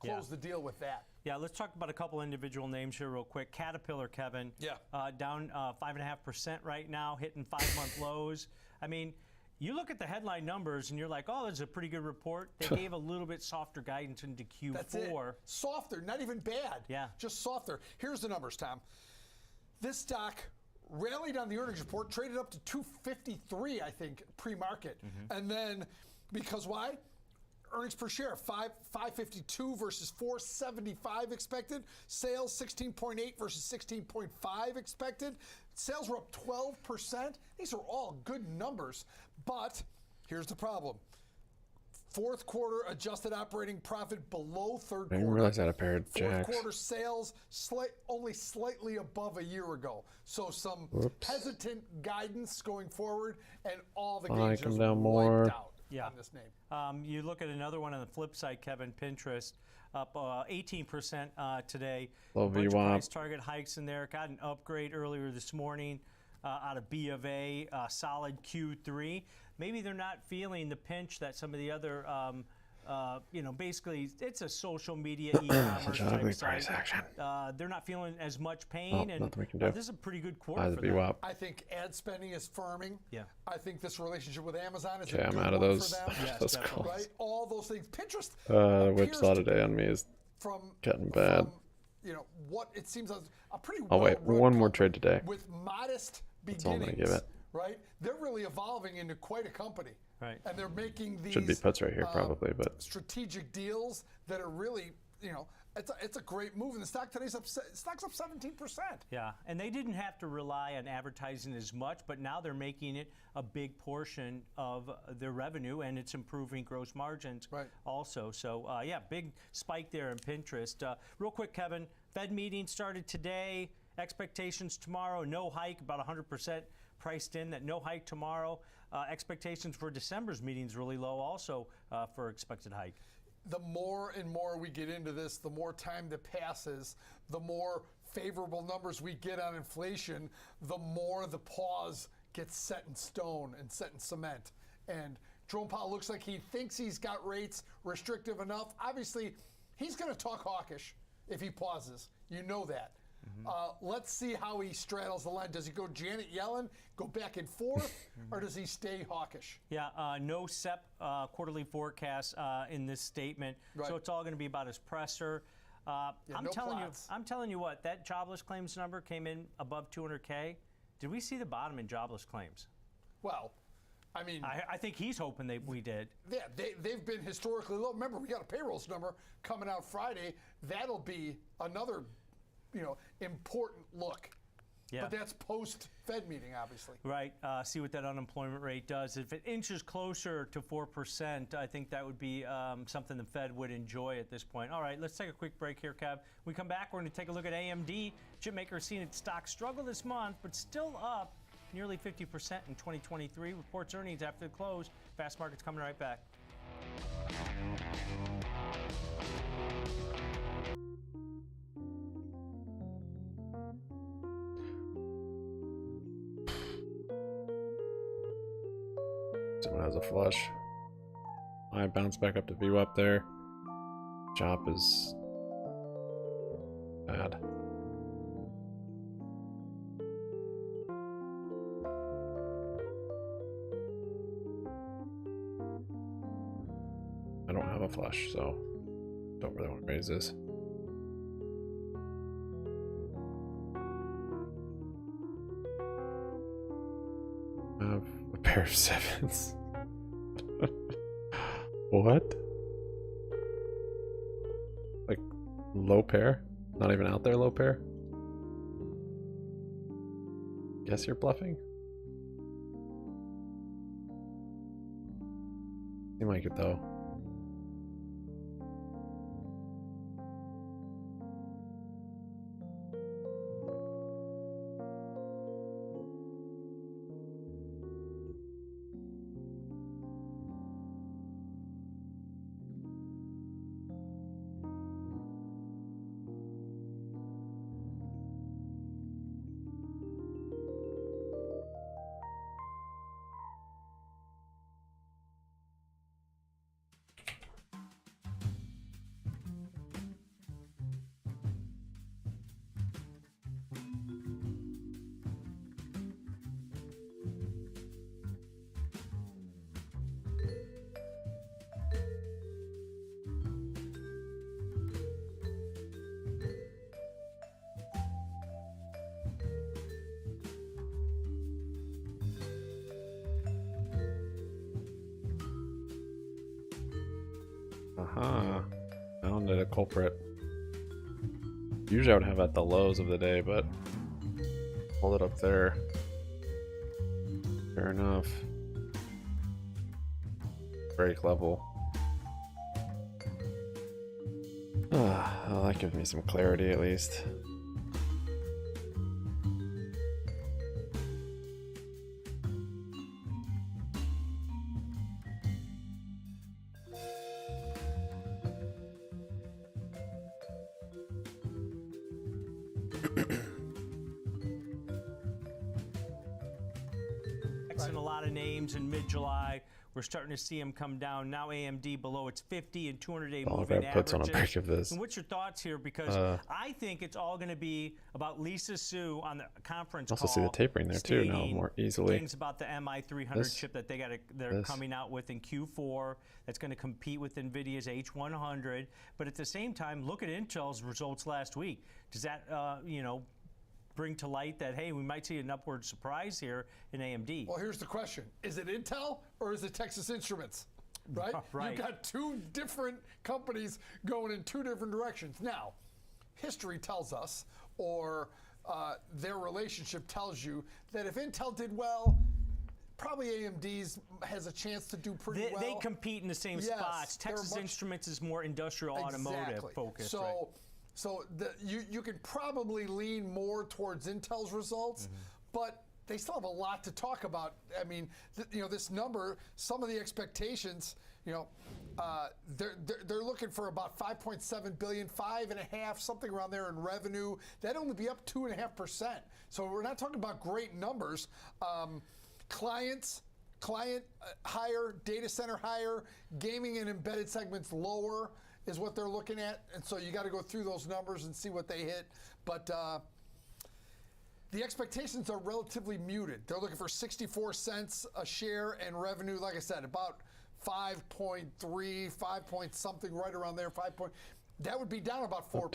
close the deal with that? Yeah, let's talk about a couple individual names here real quick. Caterpillar, Kevin. Yeah. Down 5.5% right now, hitting 5-month lows. I mean, you look at the headline numbers and you're like, oh, that's a pretty good report. They gave a little bit softer guidance into Q4. That's it. Softer, not even bad. Yeah. Just softer. Here's the numbers, Tom. This stock rallied on the earnings report, traded up to 253, I think, pre-market. And then, because why? Earnings per share, 552 versus 475 expected. Sales, 16.8 versus 16.5 expected. Sales were up 12%. These are all good numbers. But here's the problem. Fourth quarter adjusted operating profit below third quarter. I didn't realize that a pair of Fourth jacks. quarter sales only slightly above a year ago. So some hesitant guidance going forward, and all the gains come just down wiped more. out on this name. You look at another one on the flip side, Kevin, Pinterest, up 18% today. Low Bunch of VWAP. price target hikes in there. Got an upgrade earlier this morning out of B of A, solid Q3. Maybe they're not feeling the pinch that some of the other, basically it's a social media e-commerce Such type ugly site. price action. They're not feeling as much pain, and nothing we can do. this is a pretty good quarter Buy the for them. VWAP. I think ad spending is firming. Yeah. I think this relationship with Amazon is Okay, a I'm good out of one those. for them. Those calls. Right? All those things. Pinterest The appears whipsaw to today be on me is from getting bad. what it seems a pretty Oh wait, well-run one more company trade today. with modest That's all I'm beginnings. gonna give it. Right? They're really evolving into quite a company. Right. And they're making these Should be puts right here probably, but strategic deals that are really, it's a great move. And the stock today's stock's up 17%. Yeah, and they didn't have to rely on advertising as much, but now they're making it a big portion of their revenue, and it's improving gross margins also. So, big spike there in Pinterest. Real quick, Kevin, Fed meeting started today. Expectations tomorrow, no hike, about 100% priced in that no hike tomorrow. Expectations for December's meeting is really low also for expected hike. The more and more we get into this, the more time that passes, the more favorable numbers we get on inflation, the more the pause gets set in stone and set in cement. And Jerome Powell looks like he thinks he's got rates restrictive enough. Obviously, he's going to talk hawkish if he pauses. You know that. Let's see how he straddles the line. Does he go Janet Yellen, go back and forth, or does he stay hawkish? Yeah, no SEP quarterly forecast in this statement, so it's all going to be about his presser. I'm telling you what, that jobless claims number came in above 200K. Did we see the bottom in jobless claims? Well, I mean, I think he's hoping we did. Yeah, they've been historically low. Remember, we got a payrolls number coming out Friday. That'll be another important look. Yeah. But that's post-Fed meeting, obviously. Right. See what that unemployment rate does. If it inches closer to 4%, I think that would be something the Fed would enjoy at this point. All right, let's take a quick break here, Kev. When we come back, we're going to take a look at AMD. Chipmaker seeing its stock struggle this month, but still up nearly 50% in 2023. Reports earnings after the close. Fast Markets coming right back. Someone has a flush. I bounce back up to VWAP there. Chop is bad. I don't have a flush, so don't really want to raise this. I have a pair of sevens. What? Like low pair? Not even out there low pair? Guess you're bluffing? Seem like it though. Aha. Found it, a culprit. Usually I would have at the lows of the day, but hold it up there. Fair enough. Break level. Well, that gives me some clarity at least. And a lot of names in mid-July. We're starting to see them come down. Now AMD below its 50 and 200-day moving averages. Puts on a break of this. And what's your thoughts here? Because I think it's all going to be about Lisa Su on the conference call. Also see the tapering there too now more easily. Things about the MI300 chip that they're coming out with in Q4 that's going to compete with NVIDIA's H100. But at the same time, look at Intel's results last week. Does that bring to light that, hey, we might see an upward surprise here in AMD? Well, here's the question. Is it Intel or is it Texas Instruments? Right? Right. You've got two different companies going in two different directions. Now, history tells us, or their relationship tells you, that if Intel did well, probably AMD's has a chance to do pretty well. They compete in the same spots. Texas Instruments is more industrial automotive focused. So, you can probably lean more towards Intel's results, but they still have a lot to talk about. I mean, this number, some of the expectations, they're looking for about 5.7 billion, 5.5, something around there in revenue. That'd only be up 2.5%. So we're not talking about great numbers. Client higher, data center higher, gaming and embedded segments lower is what they're looking at, and so you got to go through those numbers and see what they hit. But the expectations are relatively muted. They're looking for 64 cents a share and revenue, like I said, about 5.3, 5 point something, right around there. That would be down about 4%.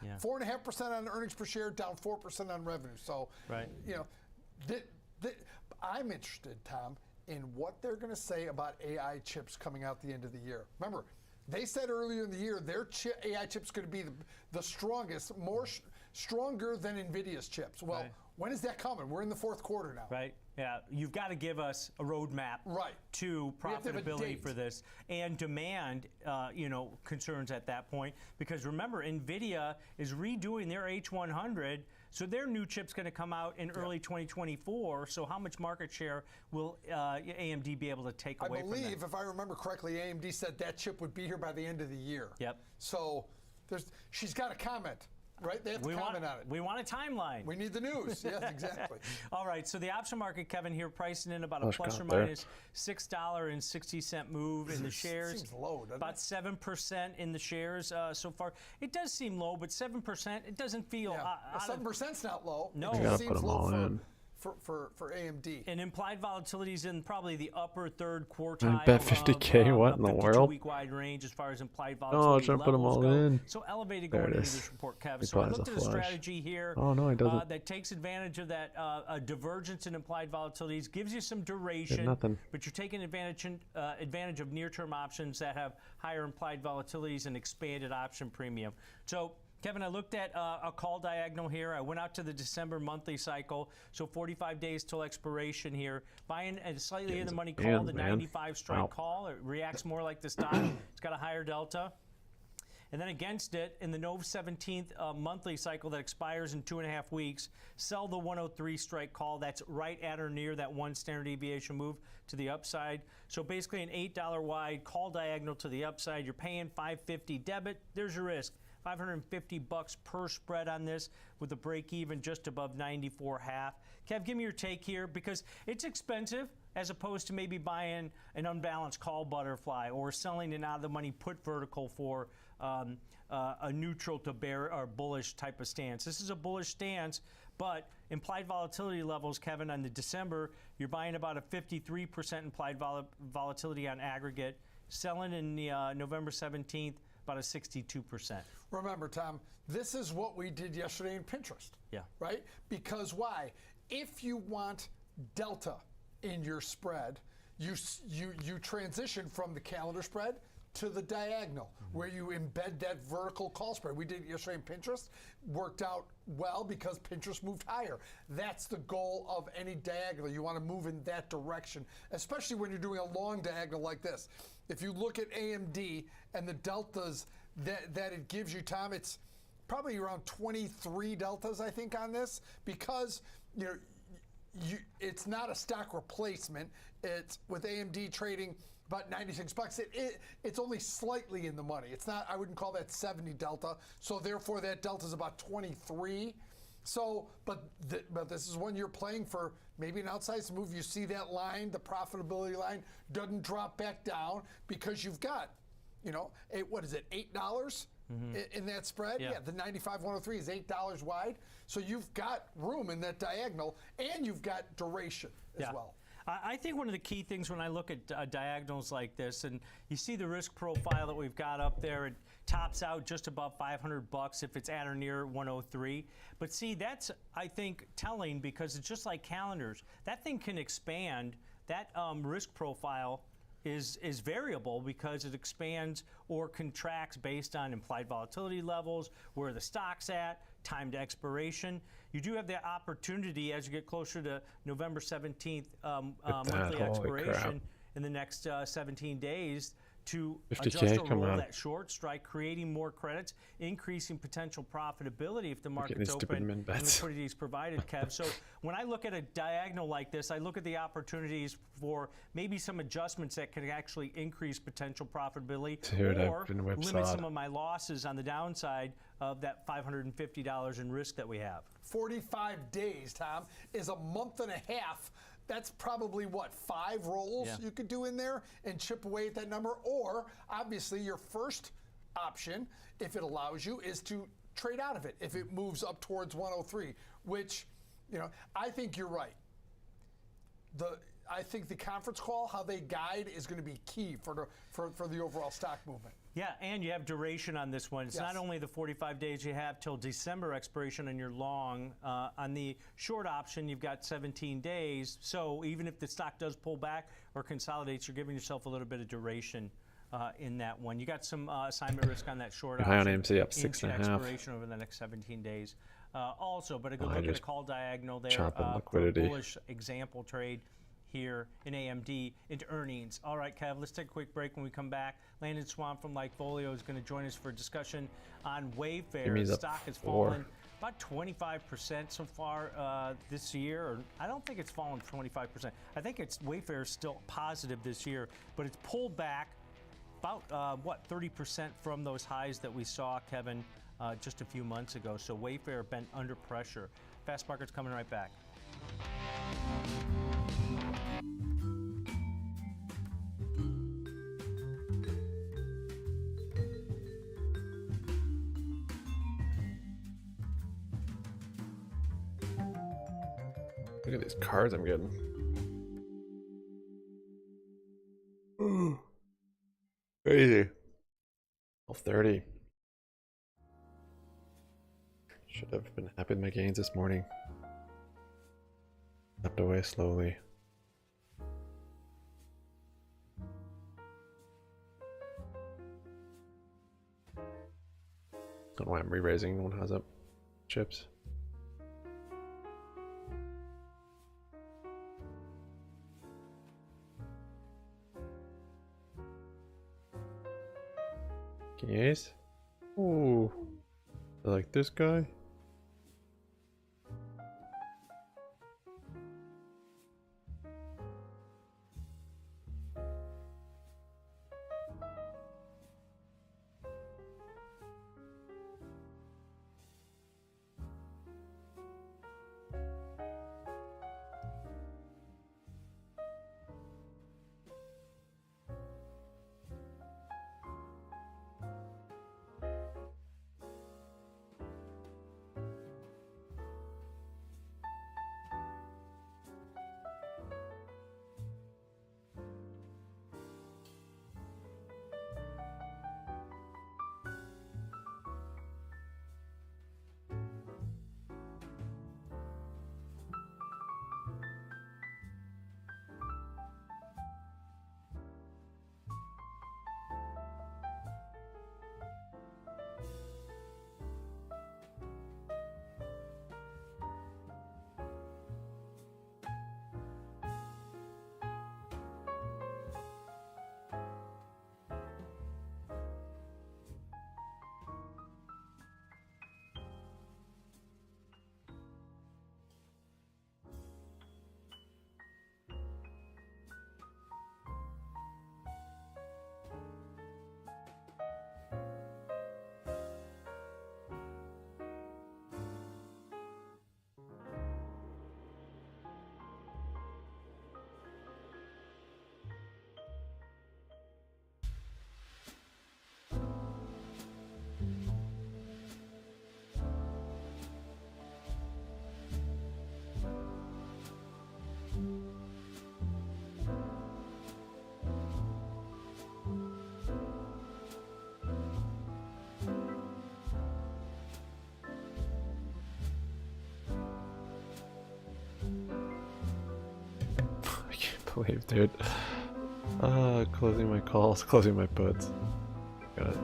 4.5% on earnings per share, down 4% on revenue. So, I'm interested, Tom, in what they're going to say about AI chips coming out the end of the year. Remember, they said earlier in the year their AI chip's going to be the strongest, stronger than NVIDIA's chips. Well, when is that coming? We're in the fourth quarter now. Right. Yeah. You've got to give us a roadmap to profitability for this and demand, concerns at that point. Because remember, NVIDIA is redoing their H100. So their new chip's going to come out in early 2024. So how much market share will AMD be able to take away from that? I believe, if I remember correctly, AMD said that chip would be here by the end of the year. Yep. So she's got a comment. Right? They have to comment on it. We want a timeline. We need the news. Yes, exactly. All right. So the option market, Kevin, here pricing in about a plus or minus $6.60 move in the shares. Seems low, doesn't about 7% in the shares so far. It does seem low, but 7%, it doesn't feel. 7%'s not low. No, it gotta put them all in. For AMD. And implied volatility is in probably the upper third quartile. I bet 50K. What in the world? 52-week wide range as far as implied volatility. Oh, I should put them all in. So elevated going into this report, Kevin. So I looked at a strategy here. Oh no, it doesn't. That takes advantage of that divergence in implied volatilities, gives you some duration, but you're taking advantage of near-term options that have higher implied volatilities and expanded option premium. So, Kevin, I looked at a call diagonal here. I went out to the December monthly cycle, so 45 days till expiration here. Buying a slightly in the money call, the 95 strike call. It reacts more like the stock. It's got a higher delta. And then against it, in the Nov 17th monthly cycle that expires in 2.5 weeks, sell the 103 strike call. That's right at or near that one standard deviation move to the upside. So basically an $8 wide call diagonal to the upside. You're paying $5.50 debit. There's your risk. $550 per spread on this with a break even just above 94.5. Kev, give me your take here because it's expensive as opposed to maybe buying an unbalanced call butterfly or selling an out of the money put vertical for a neutral to bear or bullish type of stance. This is a bullish stance, but implied volatility levels, Kevin, on the December, you're buying about a 53% implied volatility on aggregate, selling in the November 17th, about a 62%. Remember, Tom, this is what we did yesterday in Pinterest. Yeah. Right? Because why? If you want delta in your spread, you transition from the calendar spread to the diagonal, where you embed that vertical call spread. We did it yesterday in Pinterest. Worked out well because Pinterest moved higher. That's the goal of any diagonal. You want to move in that direction, especially when you're doing a long diagonal like this. If you look at AMD and the deltas that it gives you, Tom, it's probably around 23 deltas, I think, on this, because it's not a stock replacement. It's with AMD trading about $96. It's only slightly in the money. It's not. I wouldn't call that 70 delta. So therefore, that delta is about 23. So, but this is one you're playing for maybe an outsized move. You see that line, the profitability line, doesn't drop back down because you've got, what is it, $8 in that spread? Yeah, the 95-103 is $8 wide. So you've got room in that diagonal, and you've got duration as well. I think one of the key things when I look at diagonals like this, and you see the risk profile that we've got up there, it tops out just above $500 if it's at or near 103. But see, that's, I think, telling, because it's just like calendars. That thing can expand. That risk profile is variable because it expands or contracts based on implied volatility levels, where the stock's at, time to expiration. You do have the opportunity as you get closer to November 17th monthly expiration in the next 17 days to adjust or roll that short strike, creating more credits, increasing potential profitability if the market's open and liquidity is provided, Kev. So when I look at a diagonal like this, I look at the opportunities for maybe some adjustments that can actually increase potential profitability or limit some of my losses on the downside of that $550 in risk that we have. 45 days, Tom, is a month and a half. That's probably, 5 rolls you could do in there and chip away at that number. Or, obviously, your first option, if it allows you, is to trade out of it if it moves up towards 103, which, I think you're right. I think the conference call, how they guide, is going to be key for the overall stock movement. Yeah, and you have duration on this one. It's not only the 45 days you have till December expiration on your long. On the short option, you've got 17 days. So even if the stock does pull back or consolidates, you're giving yourself a little bit of duration in that one. You got some assignment risk on that short option. High on AMC up 6.5. Expiration over the next 17 days. Also, but a good look at a call diagonal there for a bullish example trade here in AMD into earnings. All right, Kev, let's take a quick break. When we come back, Landon Swan from Likefolio is going to join us for a discussion on Wayfair. The stock has fallen about 25% so far this year. Or I don't think it's fallen 25%. I think Wayfair is still positive this year, but it's pulled back about 30% from those highs that we saw, Kevin, just a few months ago. So Wayfair been under pressure. Fast Market's coming right back. Look at these cards I'm getting. Crazy. 12:30. Should have been happy with my gains this morning. Stepped away slowly. Don't know why I'm re-raising. No one has up chips. Yes. Ooh. I like this guy. leave, dude. Closing my calls, closing my puts. Got it.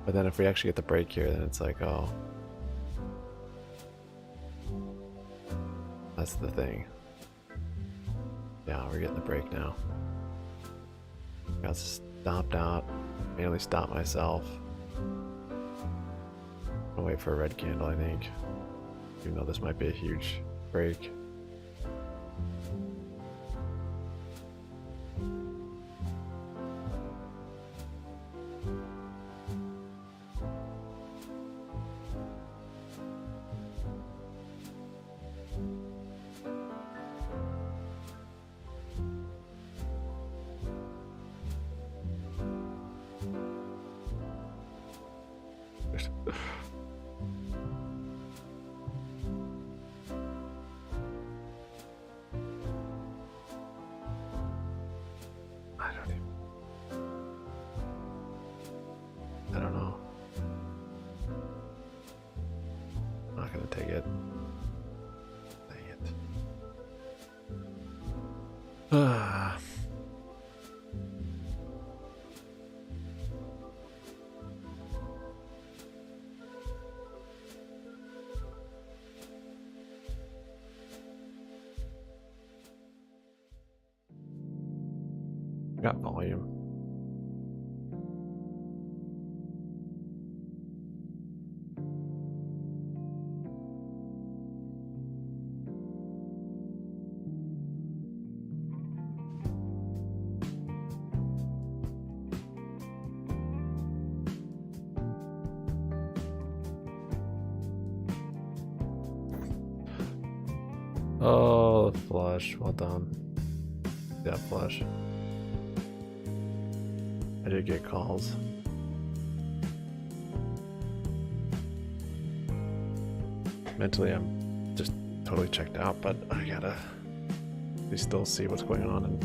But then if we actually get the break here, then it's like, oh. That's the thing. Yeah, we're getting the break now. Got stopped out. Mainly stopped myself. I'll wait for a red candle, I think. Even though this might be a huge break. I don't know. I'm not gonna take it. Dang it. Ah. Got volume. Oh, the flush. Well done. Yeah, flush. I did get calls. Mentally, I'm just totally checked out, but I gotta at least still see what's going on and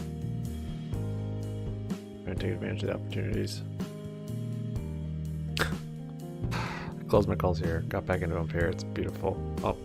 try to take advantage of the opportunities. Closed my calls here, got back into them here. It's beautiful. Oh.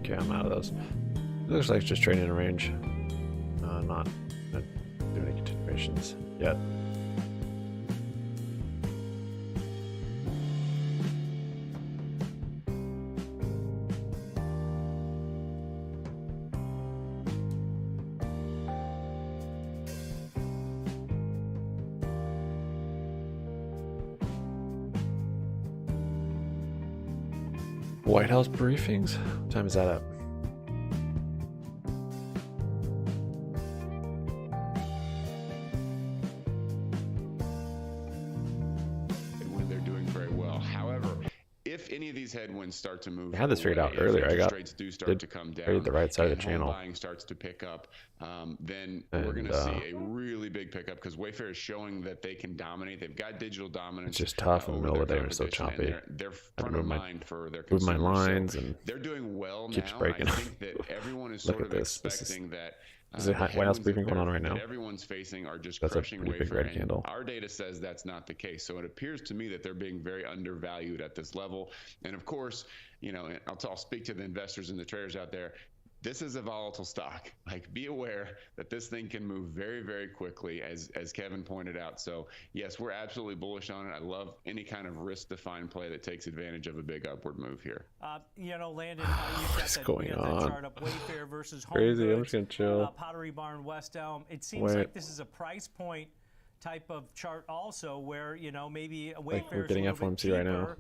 Okay, I'm out of those. It looks like it's just trading in a range. Not doing any continuations yet. White House briefings? What time is that at? When they're doing very well. However, if any of these headwinds start to move, I had this figured out earlier. I got rates do start to come down, the right side of the and home channel. buying starts to pick up, then we're going to see a really big pickup because Wayfair is showing that they can dominate. They've got digital dominance. It's just tough in the middle of the day. It's so choppy. They're front of mind for their move my consumers. lines So and they're doing well keeps now. breaking. I think that everyone is Look sort at of this. expecting that. Is it the White House headwinds briefing that going on right now? that everyone's facing are just That's a crushing pretty big Wayfair, red and candle. our data says that's not the case. So it appears to me that they're being very undervalued at this level. And of course, you know, I'll speak to the investors and the traders out there. This is a volatile stock. Like, be aware that this thing can move very, very quickly, as Kevin pointed out. So yes, we're absolutely bullish on it. I love any kind of risk-defined play that takes advantage of a big upward move here. You know, Landon, you've got What's that, going you got on? that chart up, Wayfair versus Home Crazy. I'm Goods, just gonna chill. Pottery Barn, West Elm. It seems Wait. like this is a price point type of chart also, where maybe Like Wayfair we're getting is a little bit FOMC right now. cheaper,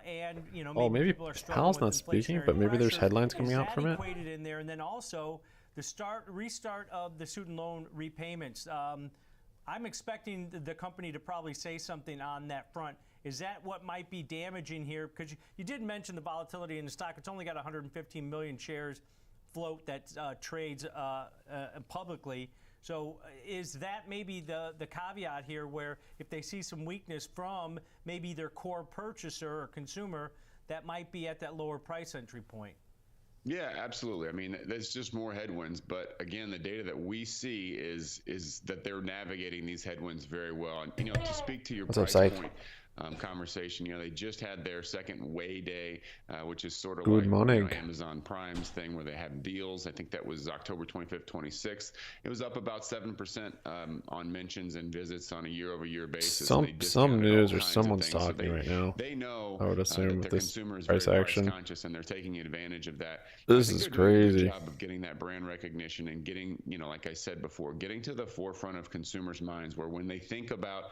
and Maybe people are struggling Powell's with not speaking, inflationary but maybe there's pressures. headlines coming Is out that from it. equated in there, and then also the restart of the student loan repayments. I'm expecting the company to probably say something on that front. Is that what might be damaging here? Because you did mention the volatility in the stock. It's only got 115 million shares float that trades publicly. So is that maybe the caveat here, where if they see some weakness from maybe their core purchaser or consumer, that might be at that lower price entry point? Yeah, absolutely. I mean, there's just more headwinds, but again, the data that we see is that they're navigating these headwinds very well. And to speak to your price point conversation, they just had their second Way Day, which is sort of Good like morning. Amazon Prime's thing where they have deals. I think that was October 25th, 26th. It was up about 7% on mentions and visits on a year-over-year basis. Some news or someone's talking right now. They know I would assume that with their this consumer is very price price action. conscious, and they're taking advantage of that. This I think is they're doing a crazy. good job of getting that brand recognition and getting, like I said before, getting to the forefront of consumers' minds, where when they think about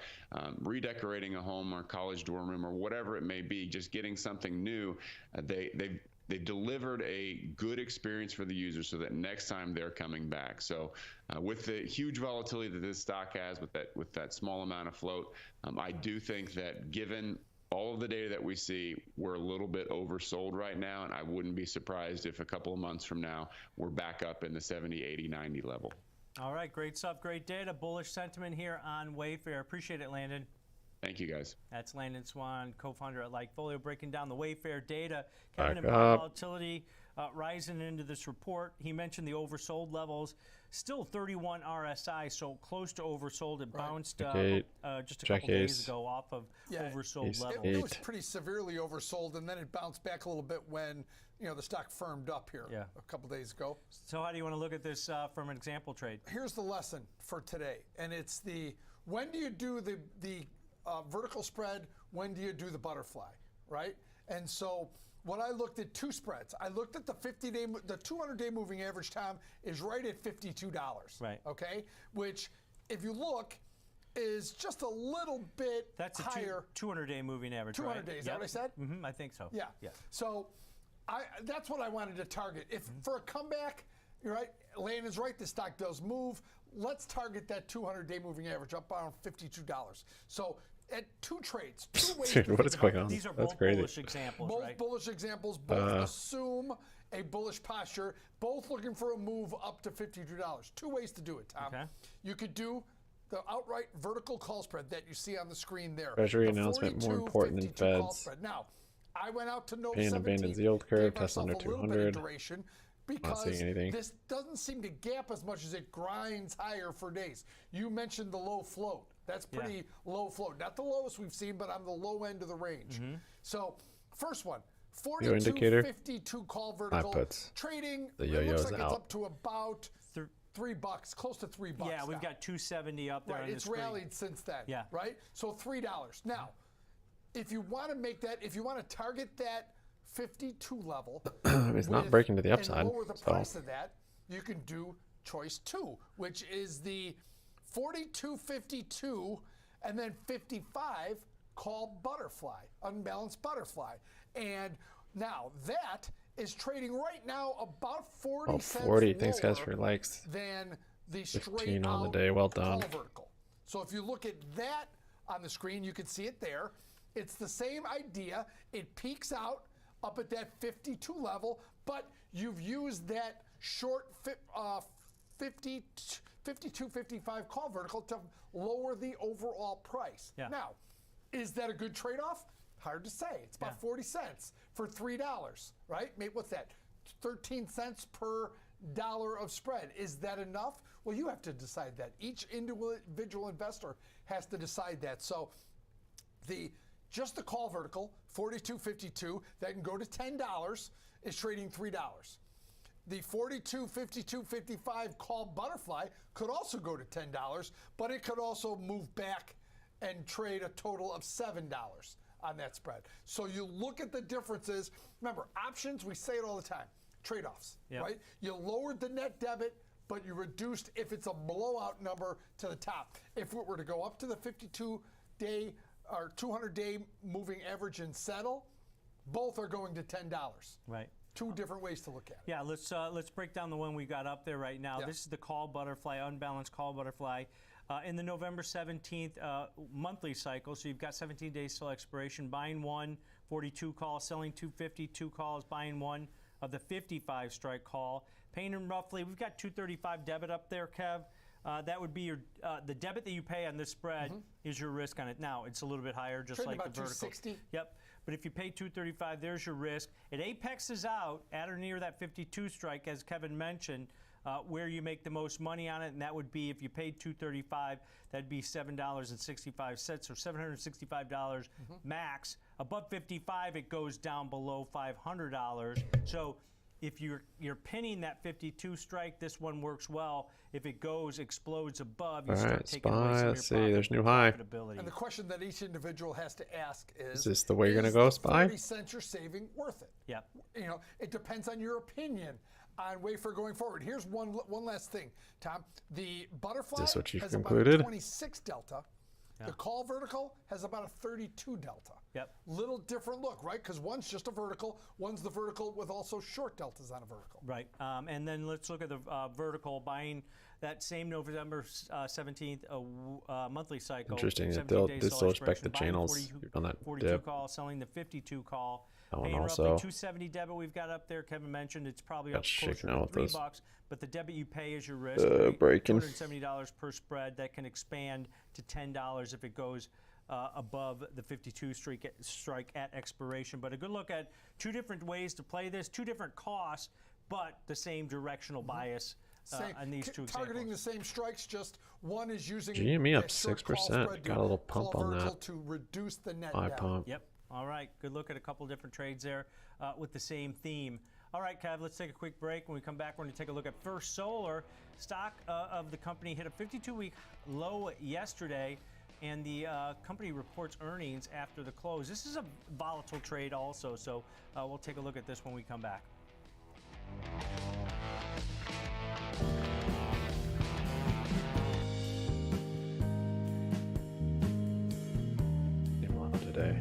redecorating a home or college dorm room or whatever it may be, just getting something new, they've delivered a good experience for the user, so that next time they're coming back. So with the huge volatility that this stock has, with that small amount of float, I do think that given all of the data that we see, we're a little bit oversold right now, and I wouldn't be surprised if a couple of months from now we're back up in the 70, 80, 90 level. All right, great stuff, great data. Bullish sentiment here on Wayfair. Appreciate it, Landon. Thank you, guys. That's Landon Swan, co-founder at Likefolio, breaking down the Wayfair data. Kevin, Back and up. volatility rising into this report. He mentioned the oversold levels. Still 31 RSI, so close to oversold. It bounced just a couple days ago off of oversold levels. It was pretty severely oversold, and then it bounced back a little bit when the stock firmed up here a couple days ago. So how do you want to look at this from an example trade? Here's the lesson for today, and it's when do you do the vertical spread, when do you do the butterfly, right? And so when I looked at two spreads, I looked at the 200-day moving average, Tom, is right at $52. Right. Okay? Which, if you look, is just a little bit higher. That's a 200-day moving average, 200 days, is that what I said? Mm-hmm, I think so. Yeah. So that's what I wanted to target. If for a comeback, you're right, Landon's right, the stock does move. Let's target that 200-day moving average up around $52. So at two trades, two ways. Dude, what is going on? These are That's both crazy. bullish examples, Both right? bullish examples, both assume a bullish posture, both looking for a move up to $52. Two ways to do it, Tom. Okay. You could do the outright vertical call spread that you see on the screen there. Treasury The announcement more 42, important than 52 call Fed's. spread. Now, I went out to note Paying 17, abandons yield curve, gave Tesla under myself a little bit of 200. duration Not because seeing anything. this doesn't seem to gap as much as it grinds higher for days. You mentioned the low float. That's pretty low float. Not the lowest we've seen, but on the low end of the range. So, first one, 42.52 call vertical. Trading, the it yo-yos looks like out. it's up to about $3, close to $3 Yeah, we've now. got 270 up there on the It's screen. rallied since then. Yeah. Right? So $3. Now, if you want to make that, if you want to target that 52 level, It's not breaking to the and upside. lower the So price of that, you can do choice 2, which is the 42.52 and then 55 called butterfly, unbalanced butterfly. And now that is trading right now about 40 cents 40. Thanks, guys, lower for your likes. than the 15 straight on the out day. Well done. call vertical. So if you look at that on the screen, you can see it there. It's the same idea. It peaks out up at that 52 level, but you've used that short 52.55 call vertical to lower the overall price. Yeah. Now, is that a good trade-off? Hard to say. It's about 40 cents for $3, right? Maybe what's that? 13 cents per dollar of spread. Is that enough? Well, you have to decide that. Each individual investor has to decide that. So just the call vertical, 42.52, that can go to $10, is trading $3. The 42.52.55 call butterfly could also go to $10, but it could also move back and trade a total of $7 on that spread. So you look at the differences. Remember, options, we say it all the time, trade-offs, right? You lowered the net debit but you reduced if it's a blowout number to the top. If it were to go up to the 52-day or 200-day moving average and settle, both are going to $10. Right. Two different ways to look at it. Yeah, let's break down the one we got up there right now. Yeah. This is the call butterfly, unbalanced call butterfly. In the November 17th monthly cycle, so you've got 17 days till expiration, buying 1, 42 calls, selling 250, 2 calls, buying 1 of the 55 strike call, paying them roughly, we've got 235 debit up there, Kev. That would be your the debit that you pay on this spread is your risk on it. Now, it's a little bit higher, just Trading like about the vertical. 260. Yep. But if you pay 235, there's your risk. It apexes out at or near that 52 strike, as Kevin mentioned, where you make the most money on it, and that would be if you paid 235, that'd be $7.65 or $765 max. Above 55, it goes down below $500. So if you're pinning that 52 strike, this one works well. If it explodes above, you start taking away some of your SPY. There's new high. And the question that each individual has to ask is this the way you're going to go, SPY? 30 cents you're saving worth it? Yep. You know, it depends on your opinion on Wayfair going forward. Here's one last thing, Tom. The butterfly Is this what you've has concluded? about a 26 delta. Yeah. The call vertical has about a 32 delta. Yep. Little different look, right? Because one's just a vertical, one's the vertical with also short deltas on a vertical. Right. And then let's look at the vertical, buying that same November 17th monthly cycle. Interesting. 17 They days still till respect the expiration, buying channels on that 42 dip. call, selling the 52 call. Oh, and paying also- roughly 270 debit we've got up there. Kevin mentioned it's probably Got up closer shaken to out with this. $3, but the debit you pay is your risk. Breaking. $270 per spread. That can expand to $10 if it goes above the 52 strike at expiration. But a good look at two different ways to play this, two different costs, but the same directional bias on these two targeting examples. the same strikes, just one is using GME up a short call 6%. spread Got a to little pump call on vertical that. to reduce the net High down. pump. Yep. All right. Good look at a couple different trades there with the same theme. All right, Kev, let's take a quick break. When we come back, we're going to take a look at First Solar. Stock of the company hit a 52-week low yesterday, and the company reports earnings after the close. This is a volatile trade also, so we'll take a look at this when we come back. Today.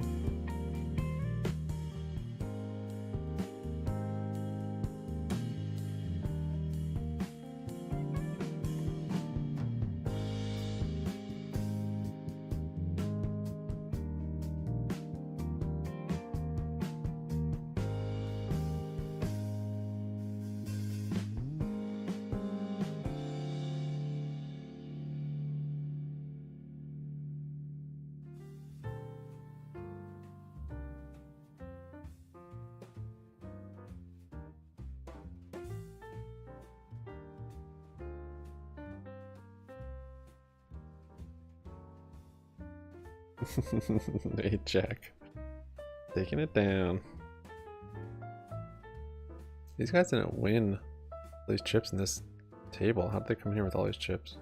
Hey, Jack. Taking it down. These guys didn't win all these chips in this table. How did they come here with all these chips?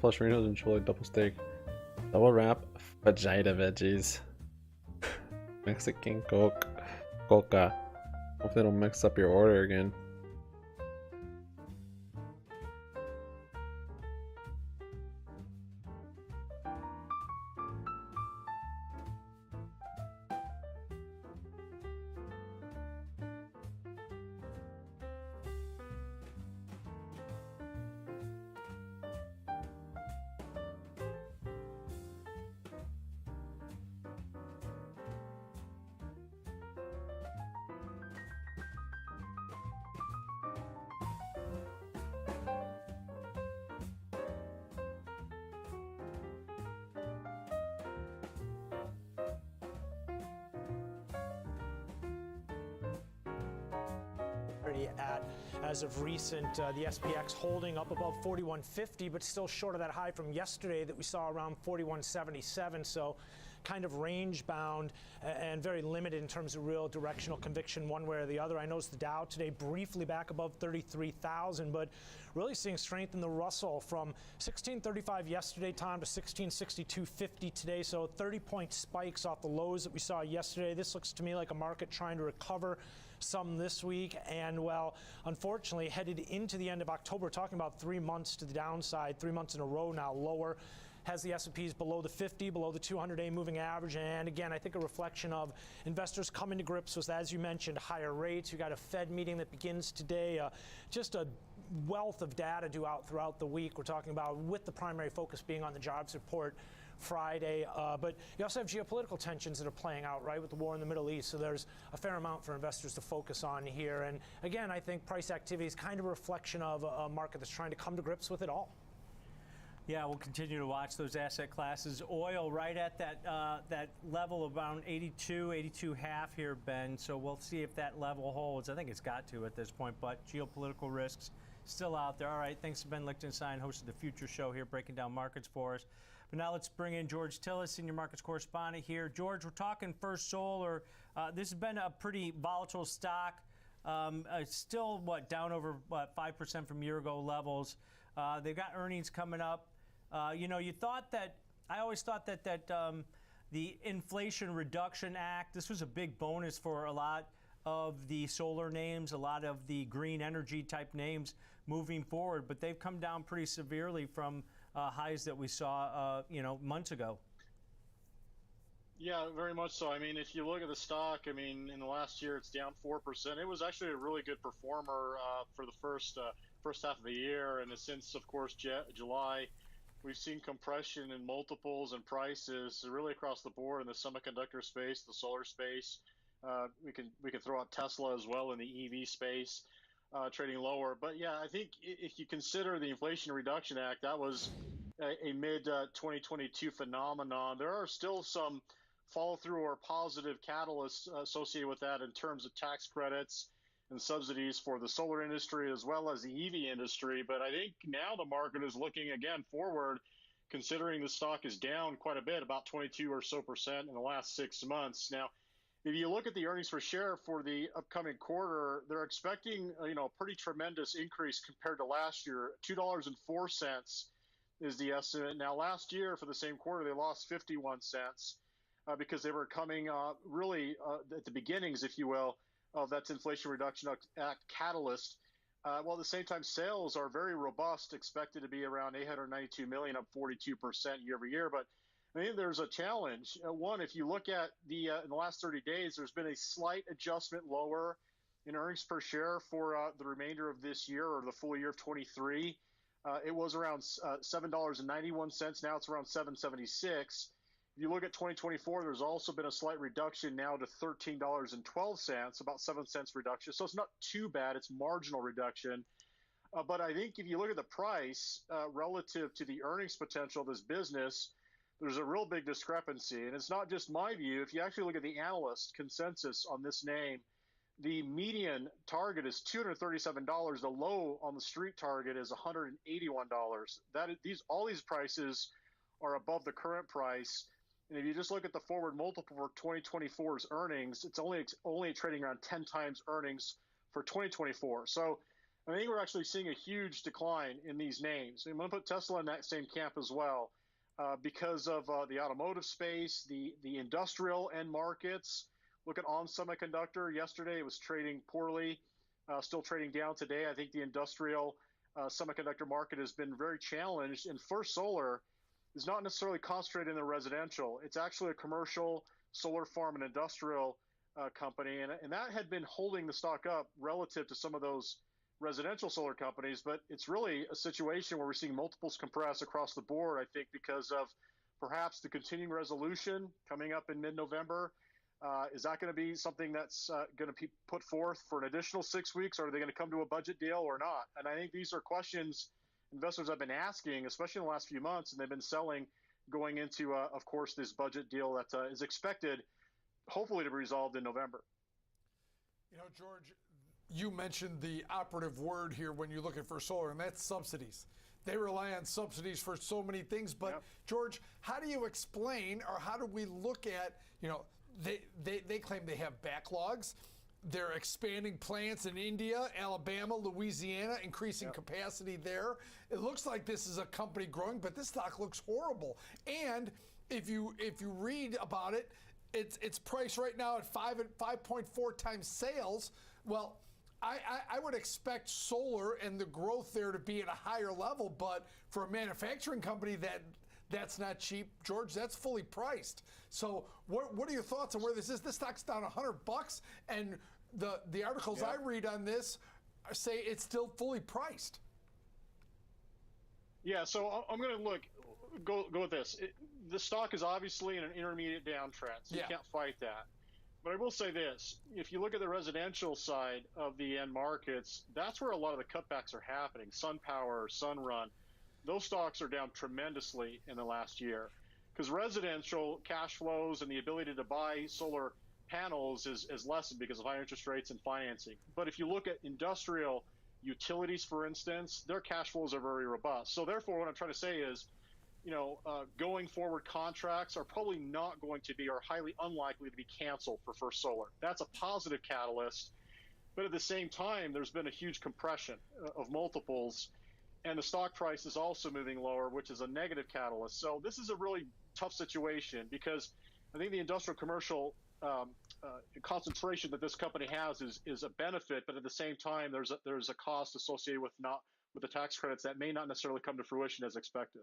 Flusherinos and chili double steak, double wrap, vagina veggies, Mexican coca. Hopefully, it'll mix up your order again. rally at as of recent. The SPX holding up above 4150, but still short of that high from yesterday that we saw around 4177. So kind of range bound and very limited in terms of real directional conviction one way or the other. I noticed the Dow today briefly back above 33,000, but really seeing strength in the Russell from 1635 yesterday, Tom, to 1662.50 today. So 30-point spikes off the lows that we saw yesterday. This looks to me like a market trying to recover some this week, and well, unfortunately headed into the end of October, talking about 3 months to the downside, 3 months in a row now lower. Has the S&Ps below the 50, below the 200-day moving average, and again, I think a reflection of investors coming to grips with, as you mentioned, higher rates. You got a Fed meeting that begins today, just a wealth of data due out throughout the week. We're talking about with the primary focus being on the jobs report Friday, but you also have geopolitical tensions that are playing out, right, with the war in the Middle East. So there's a fair amount for investors to focus on here. And again, I think price activity is kind of a reflection of a market that's trying to come to grips with it all. Yeah, we'll continue to watch those asset classes. Oil right at that level of around 82.5 here, Ben. So we'll see if that level holds. I think it's got to at this point, but geopolitical risks still out there. All right, thanks to Ben Lichtenstein, host of the Future Show here, breaking down markets for us. But now let's bring in George Tillis, senior markets correspondent here. George, we're talking First Solar. This has been a pretty volatile stock. Still, down over 5% from year-ago levels. They've got earnings coming up. You thought that, I always thought that the Inflation Reduction Act, this was a big bonus for a lot of the solar names, a lot of the green energy type names moving forward, but they've come down pretty severely from highs that we saw, months ago. Yeah, very much so. I mean, if you look at the stock, I mean, in the last year, it's down 4%. It was actually a really good performer for the first half of the year, and since, of course, July, we've seen compression in multiples and prices really across the board in the semiconductor space, the solar space. We can throw out Tesla as well in the EV space, trading lower. But yeah, I think if you consider the Inflation Reduction Act, that was a mid 2022 phenomenon. There are still some follow through or positive catalysts associated with that in terms of tax credits and subsidies for the solar industry as well as the EV industry. But I think now the market is looking again forward, considering the stock is down quite a bit, about 22% or so in the last 6 months. Now, if you look at the earnings per share for the upcoming quarter, they're expecting a pretty tremendous increase compared to last year. $2.04 is the estimate. Now, last year for the same quarter, they lost 51 cents because they were coming really at the beginnings, if you will, of that Inflation Reduction Act catalyst. While at the same time, sales are very robust, expected to be around $892 million, up 42% year over year. But I think there's a challenge. One, if you look at in the last 30 days, there's been a slight adjustment lower in earnings per share for the remainder of this year or the full year of 23. It was around $7.91. Now it's around $7.76. If you look at 2024, there's also been a slight reduction now to $13.12, about 7 cents reduction. So it's not too bad. It's marginal reduction. But I think if you look at the price relative to the earnings potential of this business, there's a real big discrepancy. And it's not just my view. If you actually look at the analyst consensus on this name, the median target is $237. The low on the street target is $181. All these prices are above the current price. And if you just look at the forward multiple for 2024's earnings, it's only trading around 10 times earnings for 2024. So I think we're actually seeing a huge decline in these names. I'm going to put Tesla in that same camp as well because of the automotive space, the industrial end markets. Look at ON Semiconductor. Yesterday it was trading poorly, still trading down today. I think the industrial semiconductor market has been very challenged. And First Solar is not necessarily concentrated in the residential. It's actually a commercial solar farm and industrial company. And that had been holding the stock up relative to some of those residential solar companies. But it's really a situation where we're seeing multiples compress across the board, I think, because of perhaps the continuing resolution coming up in mid-November. Is that going to be something that's going to be put forth for an additional 6 weeks? Or are they going to come to a budget deal or not? And I think these are questions investors have been asking, especially in the last few months, and they've been selling going into, of course, this budget deal that is expected, hopefully, to be resolved in November. George, you mentioned the operative word here when you're looking for solar, and that's subsidies. They rely on subsidies for so many things. But George, how do you explain, or how do we look at, they claim they have backlogs. They're expanding plants in India, Alabama, Louisiana, increasing capacity there. It looks like this is a company growing, but this stock looks horrible. And if you read about it, it's priced right now at 5.4 times sales. Well, I would expect solar and the growth there to be at a higher level, but for a manufacturing company that's not cheap, George. That's fully priced. So what are your thoughts on where this is? This stock's down $100, and the articles I read on this say it's still fully priced. Yeah, so I'm going to go with this. The stock is obviously in an intermediate downtrend, so you can't fight that. But I will say this, if you look at the residential side of the end markets, that's where a lot of the cutbacks are happening. SunPower, Sunrun, those stocks are down tremendously in the last year because residential cash flows and the ability to buy solar panels is lessened because of high interest rates and financing. But if you look at industrial utilities, for instance, their cash flows are very robust. So therefore, what I'm trying to say is, going forward, contracts are probably not going to be, or highly unlikely to be, canceled for First Solar. That's a positive catalyst. But at the same time, there's been a huge compression of multiples, and the stock price is also moving lower, which is a negative catalyst. So this is a really tough situation because I think the industrial commercial concentration that this company has is a benefit, but at the same time, there's a cost associated with the tax credits that may not necessarily come to fruition as expected.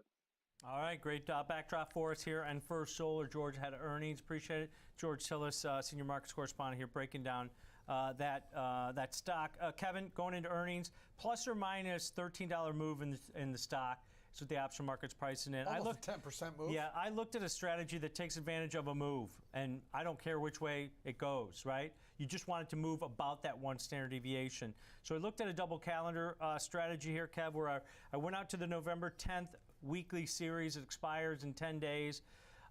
All right, great backdrop for us here. And First Solar, George had earnings. Appreciate it. George Tillis, senior markets correspondent here, breaking down that stock. Kevin, going into earnings, plus or minus $13 move in the stock. That's what the option market's pricing in. Almost a 10% move. Yeah, I looked at a strategy that takes advantage of a move, and I don't care which way it goes, right? You just want it to move about that one standard deviation. So I looked at a double calendar strategy here, Kev, where I went out to the November 10th weekly series. It expires in 10 days.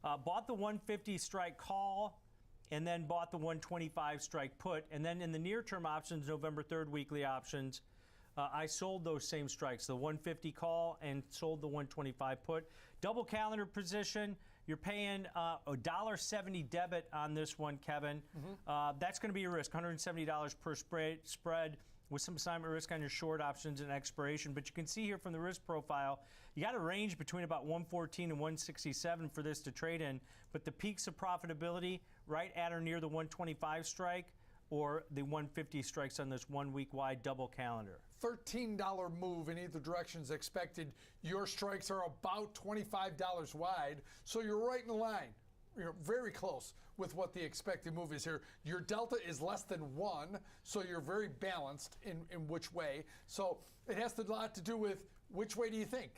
Bought the 150 strike call, and then bought the 125 strike put. And then in the near-term options, November 3rd weekly options, I sold those same strikes, the 150 call and sold the 125 put. Double calendar position, you're paying $1.70 debit on this one, Kevin. That's going to be your risk, $170 per spread with some assignment risk on your short options and expiration. But you can see here from the risk profile, you got a range between about 114 and 167 for this to trade in. But the peaks of profitability right at or near the 125 strike or the 150 strikes on this 1 week wide double calendar. $13 move in either direction is expected. Your strikes are about $25 wide, so you're right in the line. You're very close with what the expected move is here. Your delta is less than 1, so you're very balanced in which way. So it has a lot to do with which way do you think?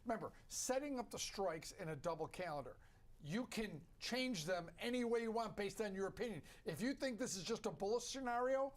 Remember, setting up the strikes in a double calendar, you can change them any way you want based on your opinion. If you think this is just a bullish scenario,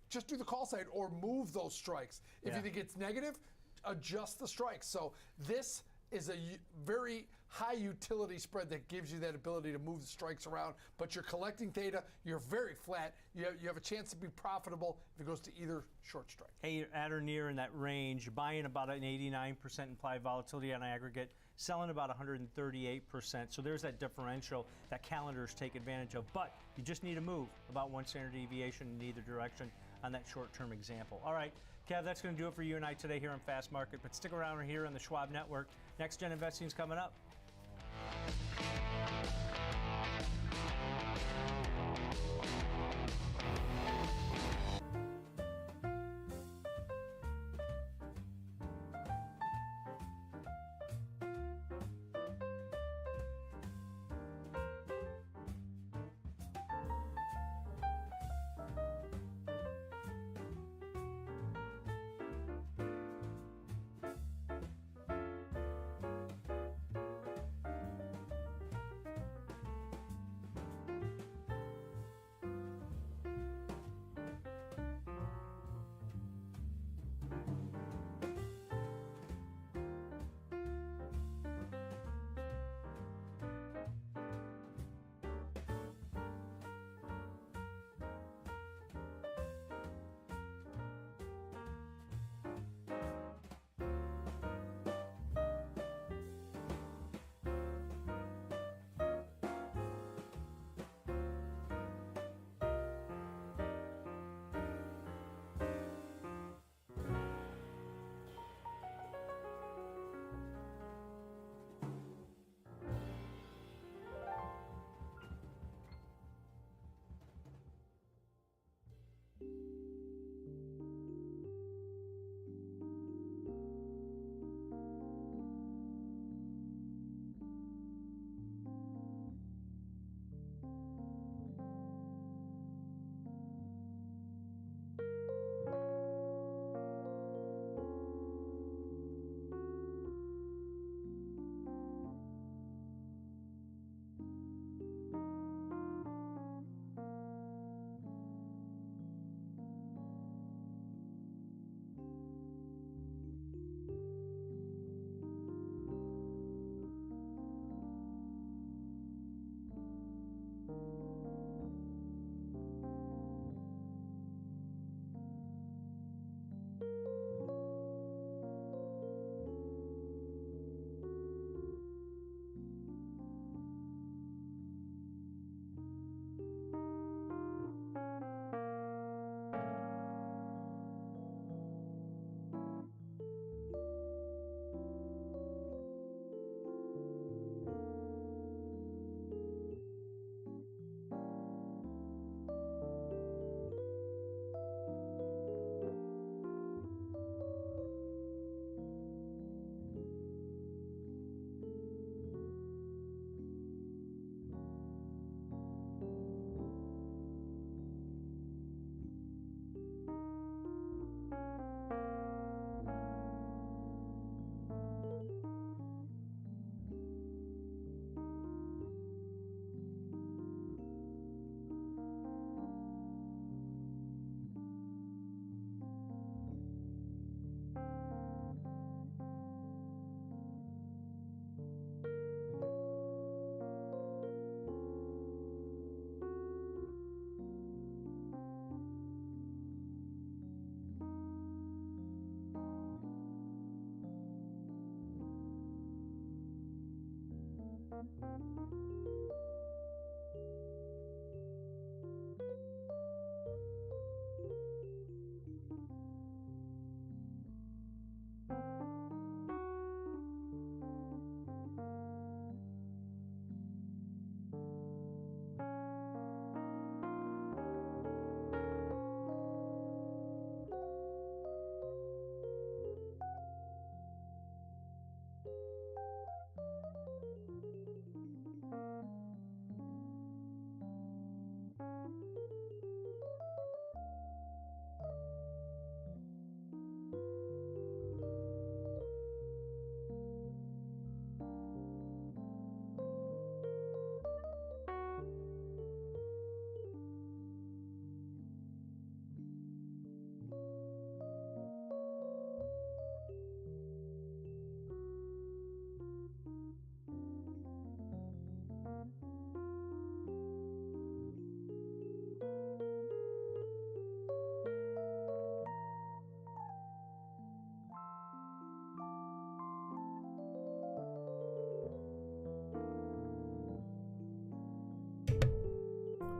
just do the call side or move those strikes. If you think it's negative, adjust the strikes. So this is a very high utility spread that gives you that ability to move the strikes around, but you're collecting data, you're very flat, you have a chance to be profitable if it goes to either short strike. Hey, you're at or near in that range, you're buying about an 89% implied volatility on aggregate, selling about 138%, so there's that differential that calendars take advantage of, but you just need to move about one standard deviation in either direction on that short-term example. All right, Kev, that's going to do it for you and I today here on Fast Market, but stick around here on the Schwab Network. Next Gen Investing is coming up.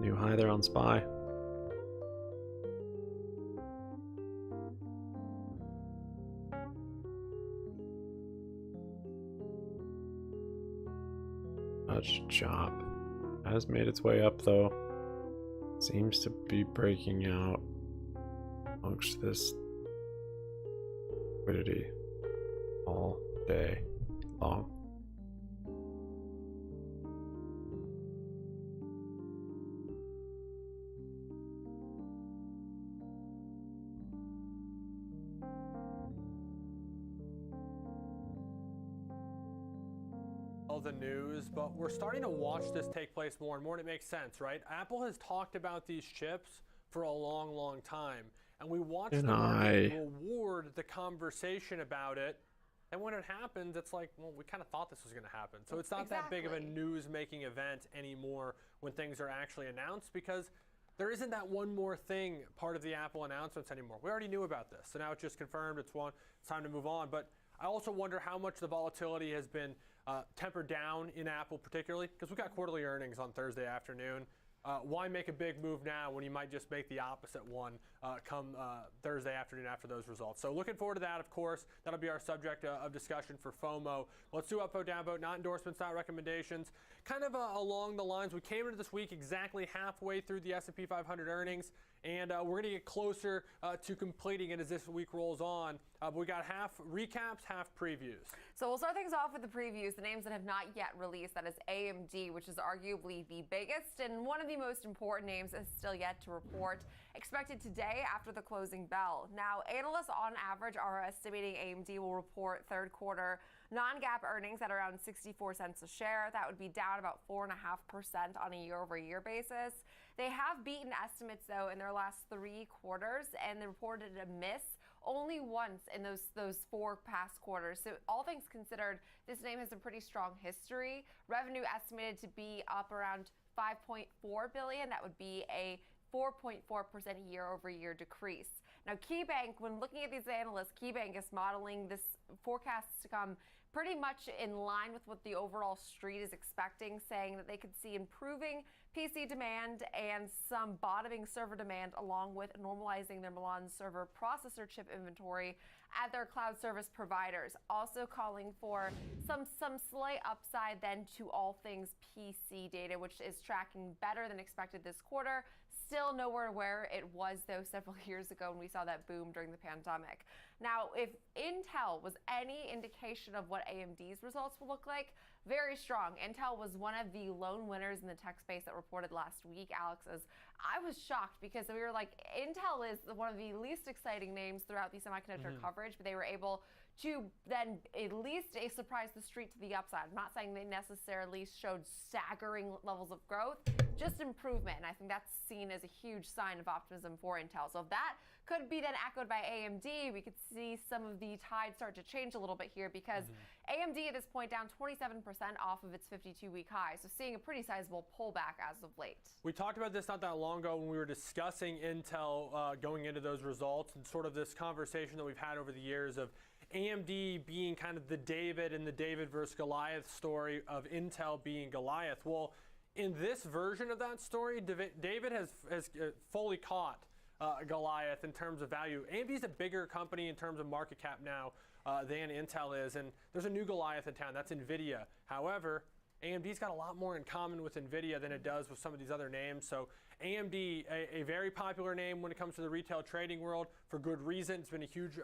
New high there on SPY. Touch chop. Has made its way up though. Seems to be breaking out amongst this liquidity all day long. The news, but we're starting to watch this take place more and more, and it makes sense, right? Apple has talked about these chips for a long time, and we watch the market reward the conversation about it, and when it happens, it's like, well, we kind of thought this was going to happen. So it's not that big of a news-making event anymore when things are actually announced, because there isn't that one more thing part of the Apple announcements anymore. We already knew about this, so now it's just confirmed. It's time to move on. But I also wonder how much the volatility has been tempered down in Apple particularly, because we got quarterly earnings on Thursday afternoon. Why make a big move now when you might just make the opposite one come Thursday afternoon after those results? So looking forward to that, of course. That'll be our subject of discussion for FOMO. Let's do upvote, downvote, not endorsements, not recommendations. Kind of along the lines, we came into this week exactly halfway through the S&P 500 earnings, and we're going to get closer to completing it as this week rolls on. But we got half recaps, half previews. So we'll start things off with the previews, the names that have not yet released. That is AMD, which is arguably the biggest and one of the most important names is still yet to report. Expected today after the closing bell. Now, analysts on average are estimating AMD will report third quarter non-GAAP earnings at around 64 cents a share. That would be down about 4.5% on a year-over-year basis. They have beaten estimates, though, in their last 3 quarters, and they reported a miss only once in those 4 past quarters. So all things considered, this name has a pretty strong history. Revenue estimated to be up around $5.4 billion. That would be a 4.4% year-over-year decrease. Now, KeyBank, when looking at these analysts, KeyBank is modeling this forecast to come pretty much in line with what the overall street is expecting, saying that they could see improving PC demand and some bottoming server demand, along with normalizing their Milan server processor chip inventory at their cloud service providers. Also calling for some slight upside then to all things PC data, which is tracking better than expected this quarter. Still nowhere where it was, though, several years ago when we saw that boom during the pandemic. Now, if Intel was any indication of what AMD's results will look like, very strong. Intel was one of the lone winners in the tech space that reported last week, Alex. As I was shocked because we were like, Intel is one of the least exciting names throughout the semiconductor coverage, but they were able to then at least surprise the street to the upside. I'm not saying they necessarily showed staggering levels of growth, just improvement. And I think that's seen as a huge sign of optimism for Intel. So if that could be then echoed by AMD, we could see some of the tide start to change a little bit here, because AMD at this point down 27% off of its 52-week high. So seeing a pretty sizable pullback as of late. We talked about this not that long ago when we were discussing Intel going into those results, and sort of this conversation that we've had over the years of, AMD being kind of the David and the David versus Goliath story of Intel being Goliath. Well, in this version of that story, David has fully caught Goliath in terms of value. AMD's a bigger company in terms of market cap now than Intel is, and there's a new Goliath in town. That's NVIDIA. However, AMD's got a lot more in common with NVIDIA than it does with some of these other names. So AMD, a very popular name when it comes to the retail trading world for good reason. It's been a huge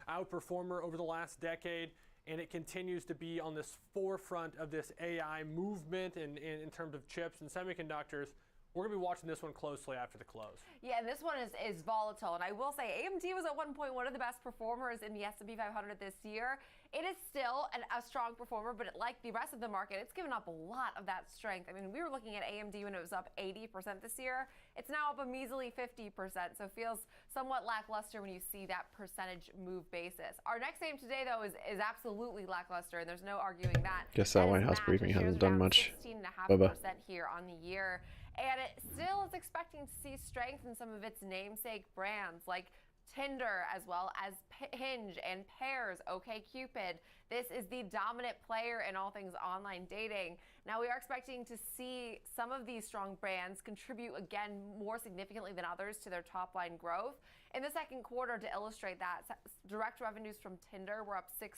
outperformer over the last decade, and it continues to be on this forefront of this AI movement in terms of chips and semiconductors. We're going to be watching this one closely after the close. Yeah, and this one is volatile. And I will say AMD was at one point one of the best performers in the S&P 500 this year. It is still a strong performer, but like the rest of the market, it's given up a lot of that strength. I mean, we were looking at AMD when it was up 80% this year. It's now up a measly 50%, so it feels somewhat lackluster when you see that percentage move basis. Our next name today, though, is absolutely lackluster, and there's no arguing that. Guess that White House briefing hasn't done much. 16.5% here on the year. And it still is expecting to see strength in some of its namesake brands like Tinder, as well as Hinge and Pairs, OkCupid. This is the dominant player in all things online dating. Now, we are expecting to see some of these strong brands contribute again more significantly than others to their top line growth. In the second quarter, to illustrate that, direct revenues from Tinder were up 6%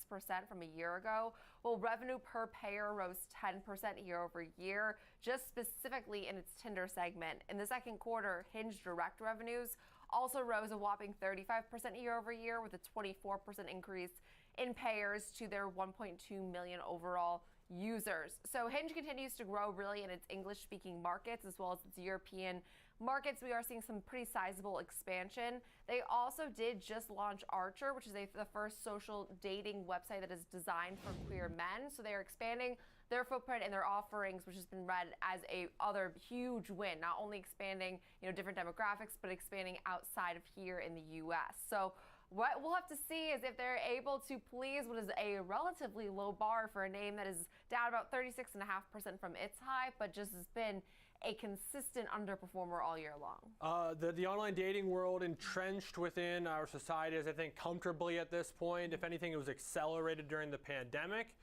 from a year ago, while revenue per payer rose 10% year over year, just specifically in its Tinder segment. In the second quarter, Hinge direct revenues also rose a whopping 35% year over year, with a 24% increase in payers to their 1.2 million overall users. So Hinge continues to grow really in its English-speaking markets as well as its European markets. We are seeing some pretty sizable expansion. They also did just launch Archer, which is the first social dating website that is designed for queer men. So they are expanding their footprint and their offerings, which has been read as a other huge win, not only expanding different demographics, but expanding outside of here in the U.S. So what we'll have to see is if they're able to please what is a relatively low bar for a name that is down about 36.5% from its high, but just has been a consistent underperformer all year long. The online dating world entrenched within our society is, I think, comfortably at this point. If anything, it was accelerated during the pandemic.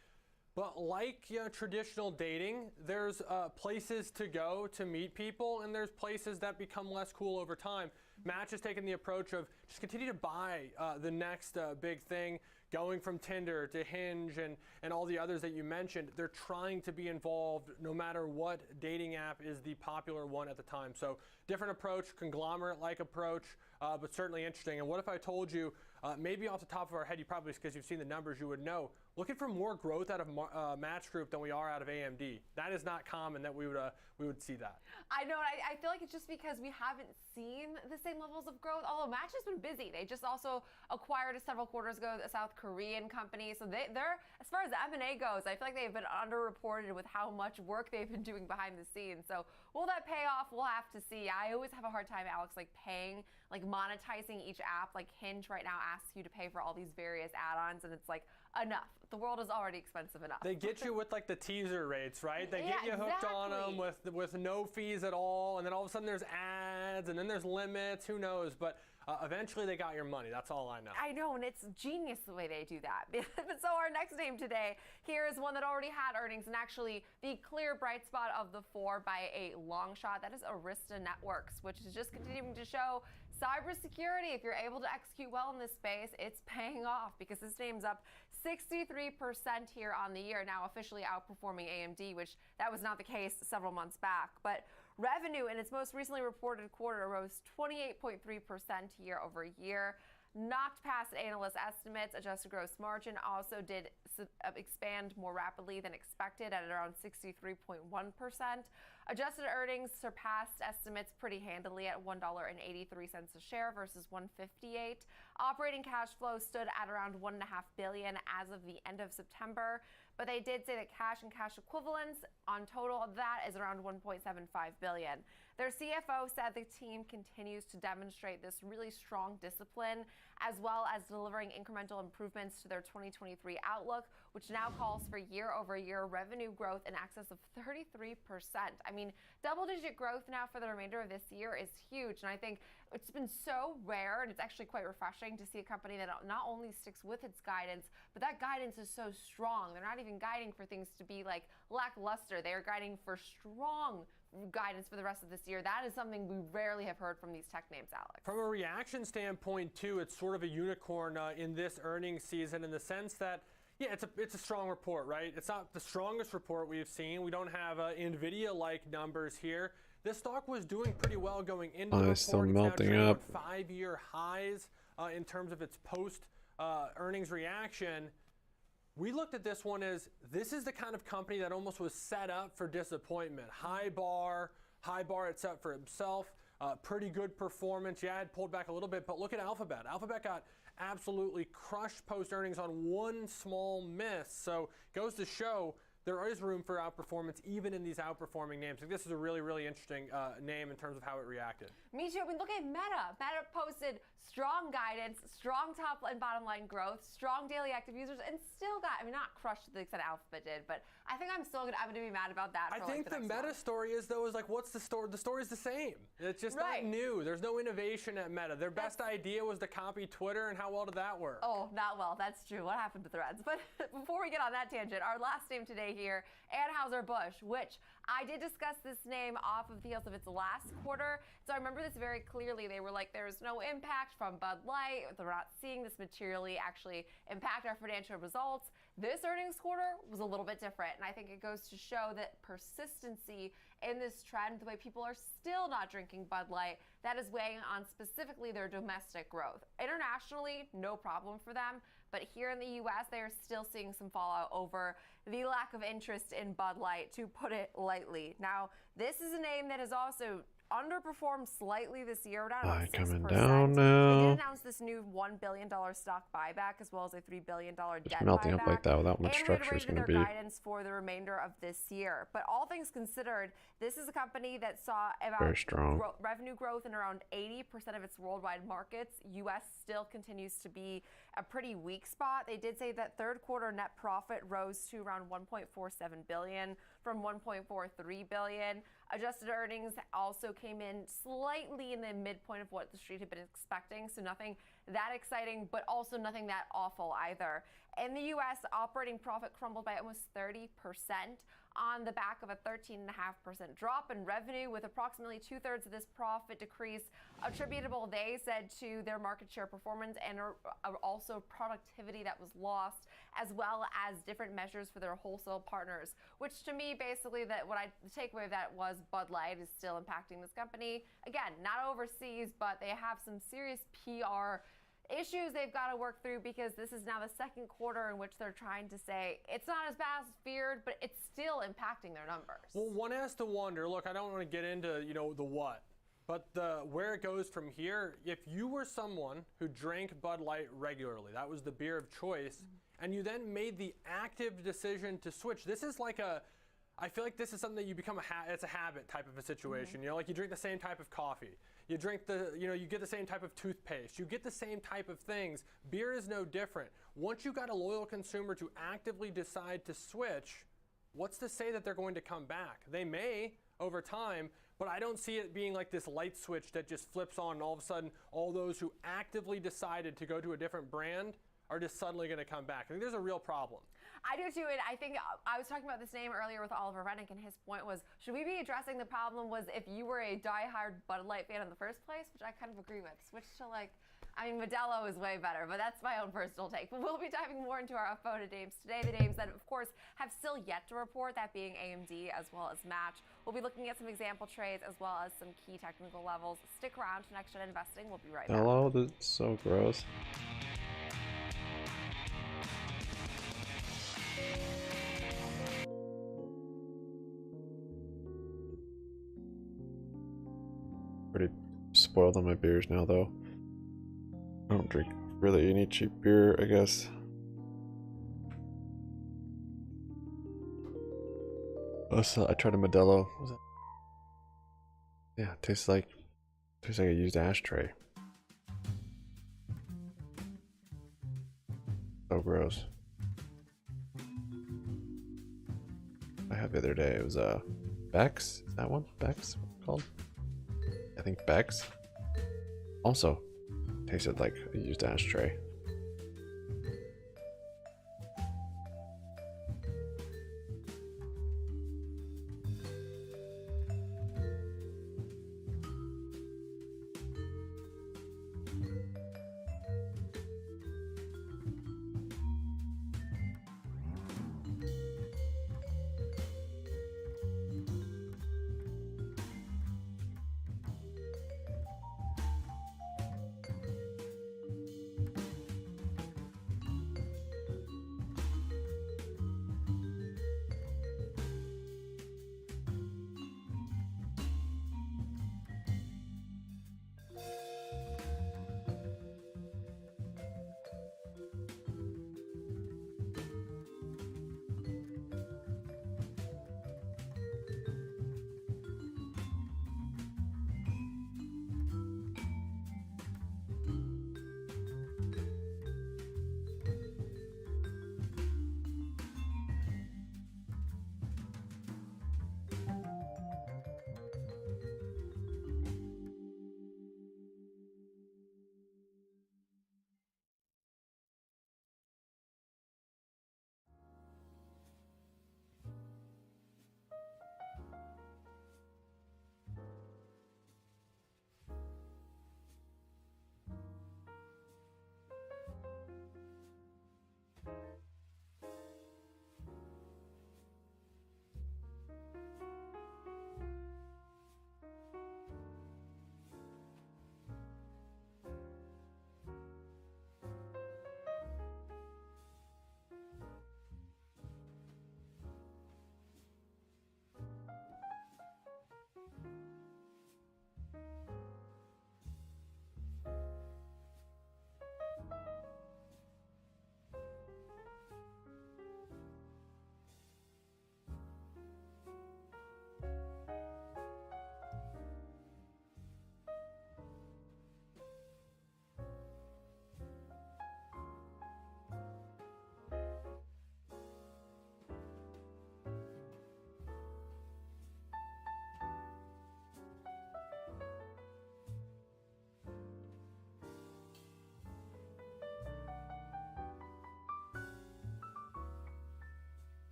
But like traditional dating, there's places to go to meet people, and there's places that become less cool over time. Match has taken the approach of just continue to buy the next big thing, going from Tinder to Hinge and all the others that you mentioned. They're trying to be involved no matter what dating app is the popular one at the time. So different approach, conglomerate-like approach, but certainly interesting. And what if I told you, maybe off the top of our head, you probably, because you've seen the numbers, you would know, looking for more growth out of Match Group than we are out of AMD. That is not common that we would see that. I know, and I feel like it's just because we haven't seen the same levels of growth, although Match has been busy. They just also acquired several quarters ago a South Korean company. So they're, as far as the M&A goes, I feel like they've been underreported with how much work they've been doing behind the scenes. So will that pay off? We'll have to see. I always have a hard time, Alex, monetizing each app. Like Hinge right now asks you to pay for all these various add-ons, and it's like, enough. The world is already expensive enough. They get you with the teaser rates, right? They get you hooked on them with no fees at all, and then all of a sudden there's ads, and then there's limits. Who knows? But eventually they got your money. That's all I know. I know, and it's genius the way they do that. So our next name today here is one that already had earnings, and actually the clear bright spot of the four by a long shot. That is Arista Networks, which is just continuing to show cybersecurity. If you're able to execute well in this space, it's paying off because this name's up 63% here on the year, now officially outperforming AMD, which that was not the case several months back. But revenue in its most recently reported quarter rose 28.3% year over year, knocked past analyst estimates. Adjusted gross margin also did expand more rapidly than expected at around 63.1%. Adjusted earnings surpassed estimates pretty handily at $1.83 a share versus $1.58. Operating cash flow stood at around $1.5 billion as of the end of September, but they did say that cash and cash equivalents on total of that is around $1.75 billion. Their CFO said the team continues to demonstrate this really strong discipline, as well as delivering incremental improvements to their 2023 outlook, which now calls for year-over-year revenue growth in excess of 33%. I mean, double-digit growth now for the remainder of this year is huge, and I think it's been so rare, and it's actually quite refreshing to see a company that not only sticks with its guidance, but that guidance is so strong. They're not even guiding for things to be like lackluster. They are guiding for strong guidance for the rest of this year. That is something we rarely have heard from these tech names, Alex. From a reaction standpoint, too, it's sort of a unicorn in this earnings season in the sense that, yeah, it's a strong report, right? It's not the strongest report we've seen. We don't have NVIDIA-like numbers here. This stock was doing pretty well going into the report. Still It's melting now up. 5-year highs in terms of its post earnings reaction. We looked at this one as this is the kind of company that almost was set up for disappointment. High bar it set for himself. Pretty good performance. Yeah, it pulled back a little bit, but look at Alphabet. Alphabet got absolutely crushed post earnings on one small miss. So goes to show there is room for outperformance even in these outperforming names. This is a really, really interesting name in terms of how it reacted. Me too. I mean, look at Meta. Meta posted strong guidance, strong top and bottom line growth, strong daily active users, and still got, I mean, not crushed to the extent Alphabet did, but I think I'm going to be mad about that. I think the Meta story is, though, is like, what's the story? The story's the same. It's just not new. There's no innovation at Meta. Their best idea was to copy Twitter, and how well did that work? Oh, not well. That's true. What happened to Threads? But before we get on that tangent, our last name today here, Anheuser-Busch, which I did discuss this name off of the heels of its last quarter. So I remember this very clearly. They were like, there's no impact from Bud Light. They're not seeing this materially actually impact our financial results. This earnings quarter was a little bit different. And I think it goes to show that persistency in this trend, the way people are still not drinking Bud Light, that is weighing on specifically their domestic growth. Internationally, no problem for them. But here in the U.S., they are still seeing some fallout over the lack of interest in Bud Light, to put it lightly. Now, this is a name that has also underperformed slightly this year. We're down about 6%. Coming down now. They did announce this new $1 billion stock buyback as well as a $3 billion debt melting buyback. up like that without much structure is going to be their guidance for the remainder of this year. But all things considered, this is a company that saw about very strong revenue growth in around 80% of its worldwide markets. U.S. still continues to be a pretty weak spot. They did say that third quarter net profit rose to around $1.47 billion from $1.43 billion. Adjusted earnings also came in slightly in the midpoint of what the street had been expecting, so nothing that exciting, but also nothing that awful either. In the U.S., operating profit crumbled by almost 30% on the back of a 13.5% drop in revenue, with approximately 2/3 of this profit decrease attributable, they said, to their market share performance and also productivity that was lost, as well as different measures for their wholesale partners, which to me, basically, the takeaway of that was Bud Light is still impacting this company. Again, not overseas, but they have some serious PR issues they've got to work through, because this is now the second quarter in which they're trying to say it's not as bad as feared, but it's still impacting their numbers. Well, one has to wonder, look, I don't want to get into, the what, but where it goes from here. If you were someone who drank Bud Light regularly, that was the beer of choice, and you then made the active decision to switch, this is like I feel like this is something that you become it's a habit type of a situation. Like you drink the same type of coffee. You drink you get the same type of toothpaste. You get the same type of things. Beer is no different. Once you got a loyal consumer to actively decide to switch, what's to say that they're going to come back? They may over time, but I don't see it being like this light switch that just flips on and all of a sudden all those who actively decided to go to a different brand are just suddenly going to come back. I think there's a real problem. I do too, and I think I was talking about this name earlier with Oliver Rennick, and his point was, should we be addressing the problem was if you were a die-hard Bud Light fan in the first place, which I kind of agree with. Switch to Modelo is way better, but that's my own personal take. But we'll be diving more into our up-voted names today, the names that, of course, have still yet to report, that being AMD as well as Match. We'll be looking at some example trades as well as some key technical levels. Stick around to Next Gen Investing. We'll be right back. Hello, that's so gross. Pretty spoiled on my beers now, though. I don't drink really any cheap beer, I guess. I tried a Modelo. What was Yeah, it tastes like a used ashtray. So gross. I had the other day. It was Bex. Is that one? Bex called? I think Bex. Also tasted like a used ashtray.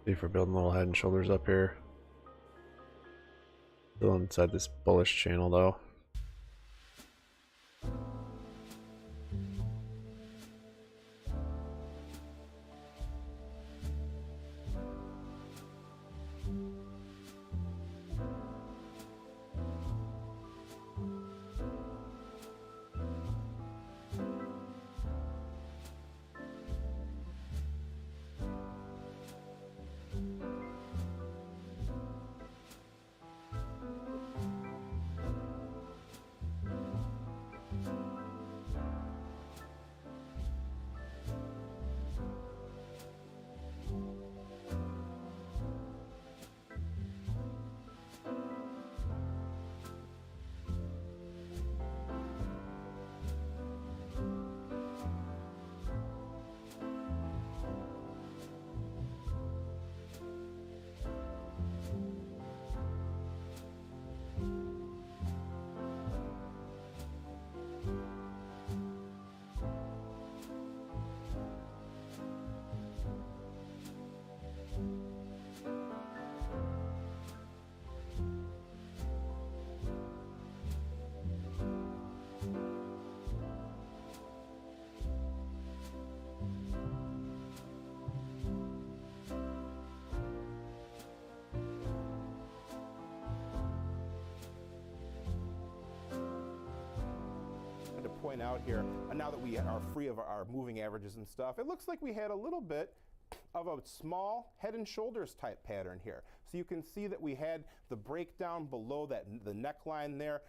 See if we're building a little head and shoulders up here. Still inside this bullish channel though. point out here, now that we are free of our moving averages and stuff, it looks like we had a little bit of a small head and shoulders type pattern here. So you can see that we had the breakdown below that, the neckline there.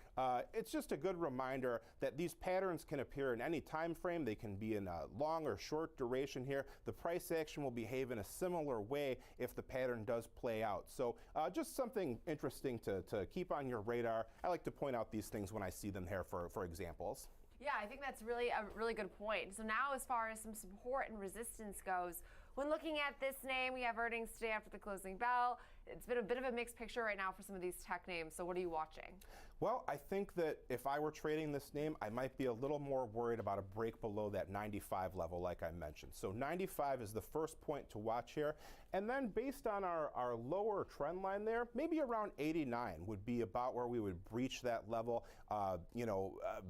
It's just a good reminder that these patterns can appear in any time frame. They can be in a long or short duration here. The price action will behave in a similar way if the pattern does play out. So just something interesting to keep on your radar. I like to point out these things when I see them here for examples. Yeah, I think that's really a really good point. So now as far as some support and resistance goes, when looking at this name, we have earnings today after the closing bell. It's been a bit of a mixed picture right now for some of these tech names. So what are you watching? Well, I think that if I were trading this name, I might be a little more worried about a break below that 95 level like I mentioned. So 95 is the first point to watch here. And then based on our lower trend line there, maybe around 89 would be about where we would breach that level,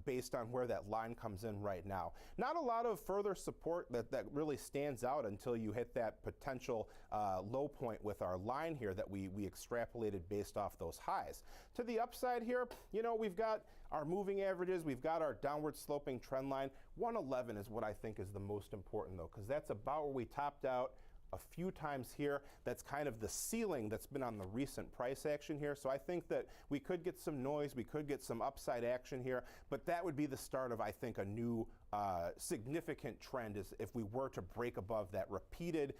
based on where that line comes in right now. Not a lot of further support that really stands out until you hit that potential low point with our line here that we extrapolated based off those highs. To the upside here, we've got our moving averages, we've got our downward sloping trend line. 111 is what I think is the most important though, because that's about where we topped out a few times here. That's kind of the ceiling that's been on the recent price action here. So I think that we could get some noise, we could get some upside action here, but that would be the start of, I think, a new significant trend is if we were to break above that repeated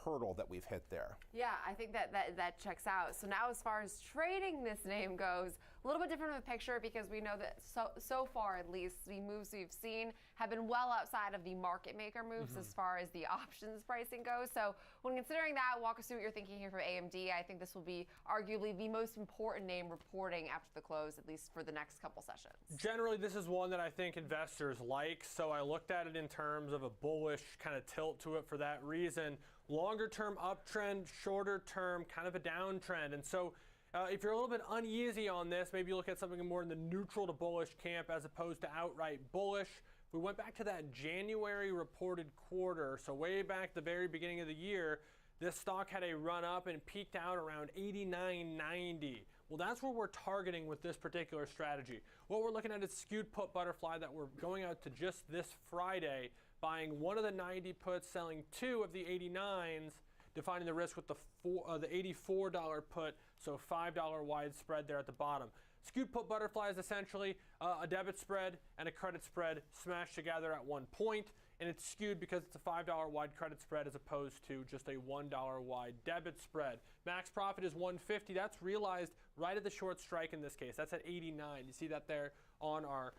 hurdle that we've hit there. Yeah, I think that checks out. So now as far as trading this name goes, a little bit different of a picture because we know that so far at least the moves we've seen have been well outside of the market maker moves as far as the options pricing goes. So when considering that, walk us through what you're thinking here for AMD. I think this will be arguably the most important name reporting after the close, at least for the next couple sessions. Generally, this is one that I think investors like, so I looked at it in terms of a bullish kind of tilt to it for that reason. Longer term uptrend, shorter term kind of a downtrend. And so if you're a little bit uneasy on this, maybe you look at something more in the neutral to bullish camp as opposed to outright bullish. If we went back to that January reported quarter, so way back the very beginning of the year, this stock had a run up and peaked out around 89.90. Well, that's where we're targeting with this particular strategy. What we're looking at is skewed put butterfly that we're going out to just this Friday, buying one of the 90 puts, selling two of the 89s, defining the risk with the $84 put, so $5 wide spread there at the bottom. Skewed put butterfly is essentially a debit spread and a credit spread smashed together at one point, and it's skewed because it's a $5 wide credit spread as opposed to just a $1 wide debit spread. Max profit is 150. That's realized right at the short strike in this case. That's at 89. You see that there on our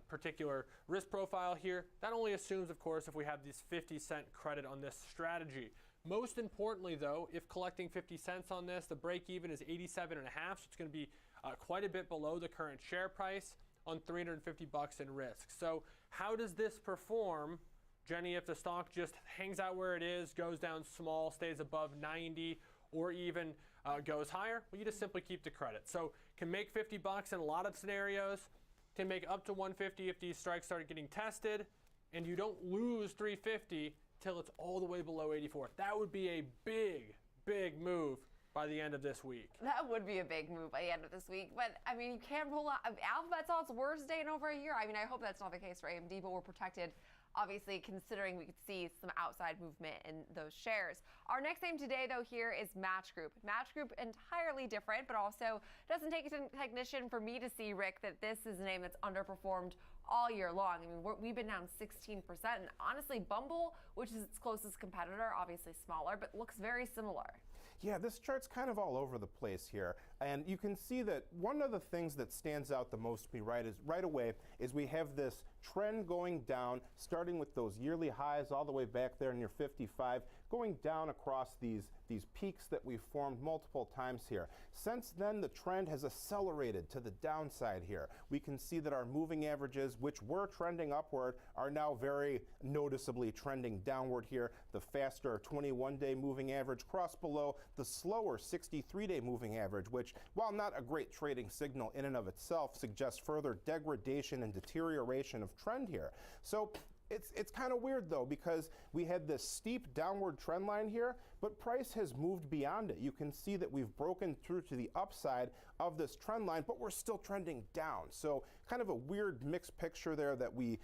particular risk profile here. That only assumes, of course, if we have this 50-cent credit on this strategy. Most importantly, though, if collecting 50 cents on this, the break even is 87.5, so it's going to be quite a bit below the current share price on $350 in risk. So how does this perform, Jenny, if the stock just hangs out where it is, goes down small, stays above 90, or even goes higher? Well, you just simply keep the credit. So can make $50 in a lot of scenarios, can make up to 150 if these strikes start getting tested, and you don't lose 350 till it's all the way below 84. That would be a big, big move by the end of this week. That would be a big move by the end of this week. But, I mean, you can't rule out Alphabet's on its worst day in over a year. I mean, I hope that's not the case for AMD, but we're protected, obviously, considering we could see some outside movement in those shares. Our next name today, though, here is Match Group. Match Group, entirely different, but also doesn't take into recognition for me to see, Rick, that this is a name that's underperformed all year long. I mean, we've been down 16%. And honestly, Bumble, which is its closest competitor, obviously smaller, but looks very similar. Yeah, this chart's kind of all over the place here. And you can see that one of the things that stands out the most to me right away is we have this trend going down, starting with those yearly highs all the way back there near 55, going down across these peaks that we've formed multiple times here. Since then, the trend has accelerated to the downside here. We can see that our moving averages, which were trending upward, are now very noticeably trending downward here. The faster 21-day moving average crossed below the slower 63-day moving average, which, while not a great trading signal in and of itself, suggests further degradation and deterioration of trend here. So It's kind of weird though, because we had this steep downward trend line here, but price has moved beyond it. You can see that we've broken through to the upside of this trend line, but we're still trending down. So kind of a weird mixed picture there, that we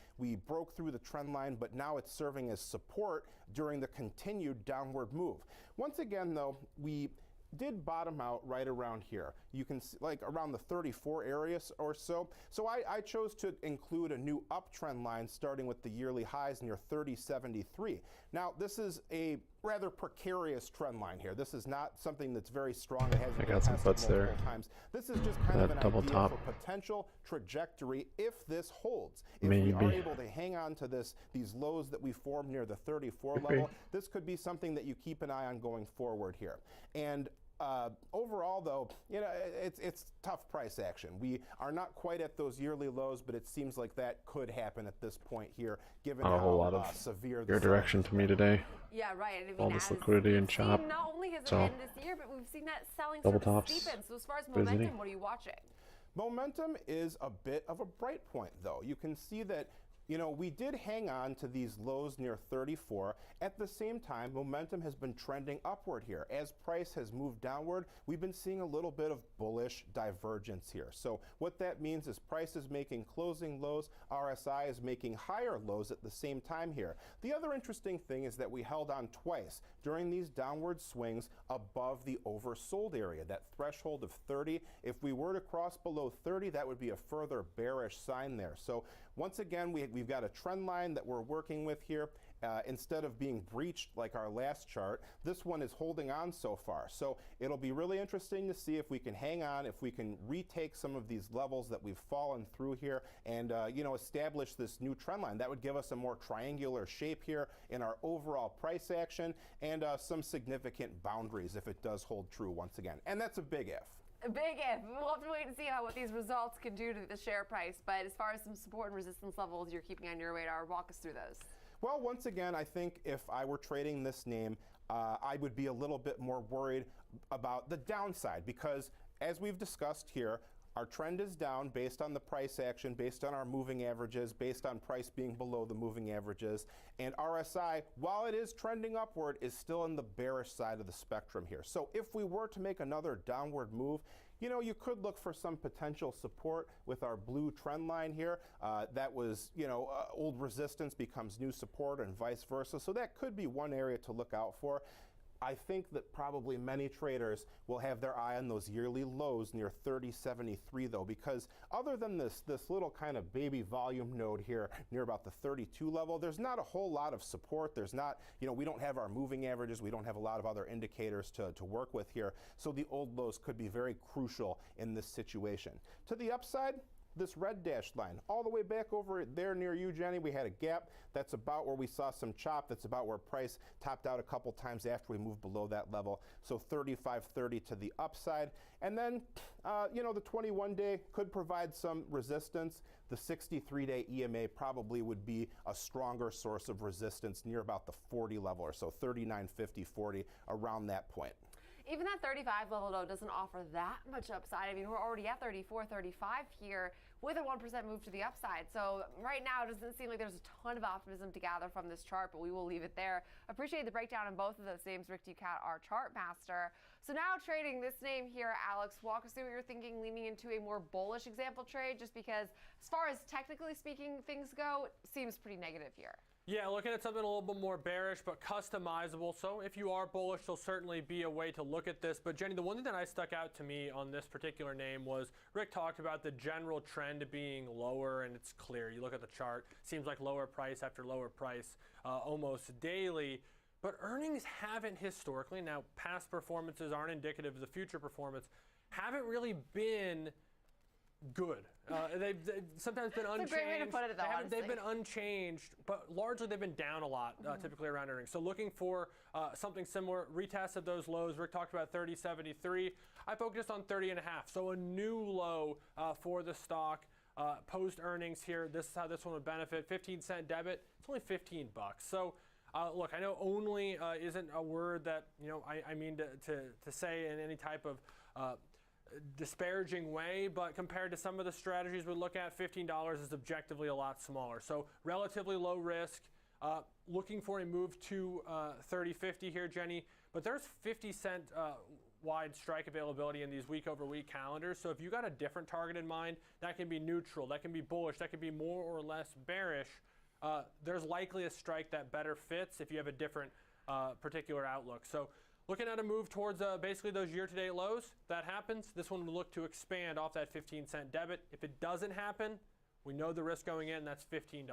broke through the trend line, but now it's serving as support during the continued downward move. Once again though, we did bottom out right around here. You can see like around the 34 area or so. So I chose to include a new uptrend line starting with the yearly highs near 30.73. Now this is a rather precarious trend line here. This is not something that's very strong. It hasn't been tested multiple times. This is just kind of an idea for potential trajectory if this holds. If we are able to hang on to these lows that we formed near the 34 level, this could be something that you keep an eye on going forward here. And overall, though, you know, it's tough price action. We are not quite at those yearly lows, but it seems like that could happen at this point here, given Not a whole how lot of severe your direction to me today. Yeah, right. And I mean, All this liquidity and chop. Not only has it So, been this year, but we've seen that selling double sort of tops. steepen. So as far as Busy. momentum, what are you watching? Momentum is a bit of a bright point, though. You can see that, you know, we did hang on to these lows near 34. At the same time, momentum has been trending upward here. As price has moved downward, we've been seeing a little bit of bullish divergence here. So what that means is price is making closing lows, RSI is making higher lows at the same time here. The other interesting thing is that we held on twice during these downward swings above the oversold area, that threshold of 30. If we were to cross below 30, that would be a further bearish sign there. So once again, we've got a trend line that we're working with here. Instead of being breached like our last chart, this one is holding on so far. So it'll be really interesting to see if we can hang on, if we can retake some of these levels that we've fallen through here and you know, establish this new trend line. That would give us a more triangular shape here in our overall price action and some significant boundaries if it does hold true once again. And that's a big if. A big if. We'll have to wait and see what these results can do to the share price. But as far as some support and resistance levels you're keeping on your radar, walk us through those. Well, once again, I think if I were trading this name, I would be a little bit more worried about the downside because, as we've discussed here, our trend is down based on the price action, based on our moving averages, based on price being below the moving averages. And RSI, while it is trending upward, is still in the bearish side of the spectrum here. So if we were to make another downward move, you know, you could look for some potential support with our blue trend line here. That was, you know, old resistance becomes new support and vice versa. So that could be one area to look out for. I think that probably many traders will have their eye on those yearly lows near 30.73 though, because other than this little kind of baby volume node here near about the 32 level, there's not a whole lot of support. There's not, you know, we don't have our moving averages. We don't have a lot of other indicators to work with here. So the old lows could be very crucial in this situation. To the upside, this red dashed line all the way back over there near you, Jenny, we had a gap. That's about where we saw some chop. That's about where price topped out a couple times after we moved below that level. So 35.30 to the upside. And then, you know, the 21-day could provide some resistance. The 63-day EMA probably would be a stronger source of resistance near about the 40 level or so, 39.50, 40, around that point. Even that 35 level, though, doesn't offer that much upside. I mean, we're already at 34, 35 here with a 1% move to the upside. So right now, it doesn't seem like there's a ton of optimism to gather from this chart, but we will leave it there. Appreciate the breakdown on both of those names. Rick Ducat, our chart master. So now trading this name here, Alex, walk us through what you're thinking, leaning into a more bullish example trade, just because as far as technically speaking things go, it seems pretty negative here. Yeah, looking at something a little bit more bearish, but customizable. So if you are bullish, there'll certainly be a way to look at this. But Jenny, the one thing that stuck out to me on this particular name was Rick talked about the general trend being lower, and it's clear. You look at the chart, seems like lower price after lower price almost daily. But earnings haven't historically, now past performances aren't indicative of the future performance, haven't really been good. They've sometimes been unchanged. That's a great way to put it, though, honestly. They've been unchanged, but largely they've been down a lot, typically around earnings. So looking for something similar, retest of those lows. Rick talked about 30.73. I focused on 30.5. So a new low for the stock post earnings here. This is how this one would benefit. 15-cent debit. It's only $15. So look, I know only isn't a word that, you know, I mean to say in any type of disparaging way, but compared to some of the strategies we look at, $15 is objectively a lot smaller. So relatively low risk. Looking for a move to 30.50 here, Jenny, but there's 50-cent wide strike availability in these week-over-week calendars. So if you got a different target in mind, that can be neutral, that can be bullish, that can be more or less bearish. There's likely a strike that better fits if you have a different particular outlook. So looking at a move towards basically those year-to-date lows, that happens, this one will look to expand off that 15-cent debit. If it doesn't happen, we know the risk going in, that's $15.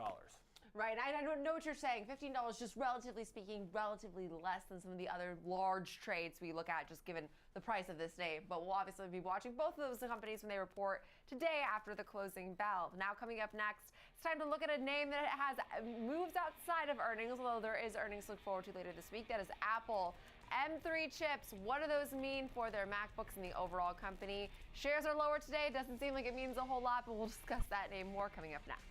Right, I don't know what you're saying. $15, just relatively speaking, relatively less than some of the other large trades we look at, just given the price of this name. But we'll obviously be watching both of those companies when they report today after the closing bell. Now coming up next, it's time to look at a name that has moves outside of earnings, although there is earnings to look forward to later this week. That is Apple. M3 chips, what do those mean for their MacBooks and the overall company? Shares are lower today. Doesn't seem like it means a whole lot, but we'll discuss that name more coming up next.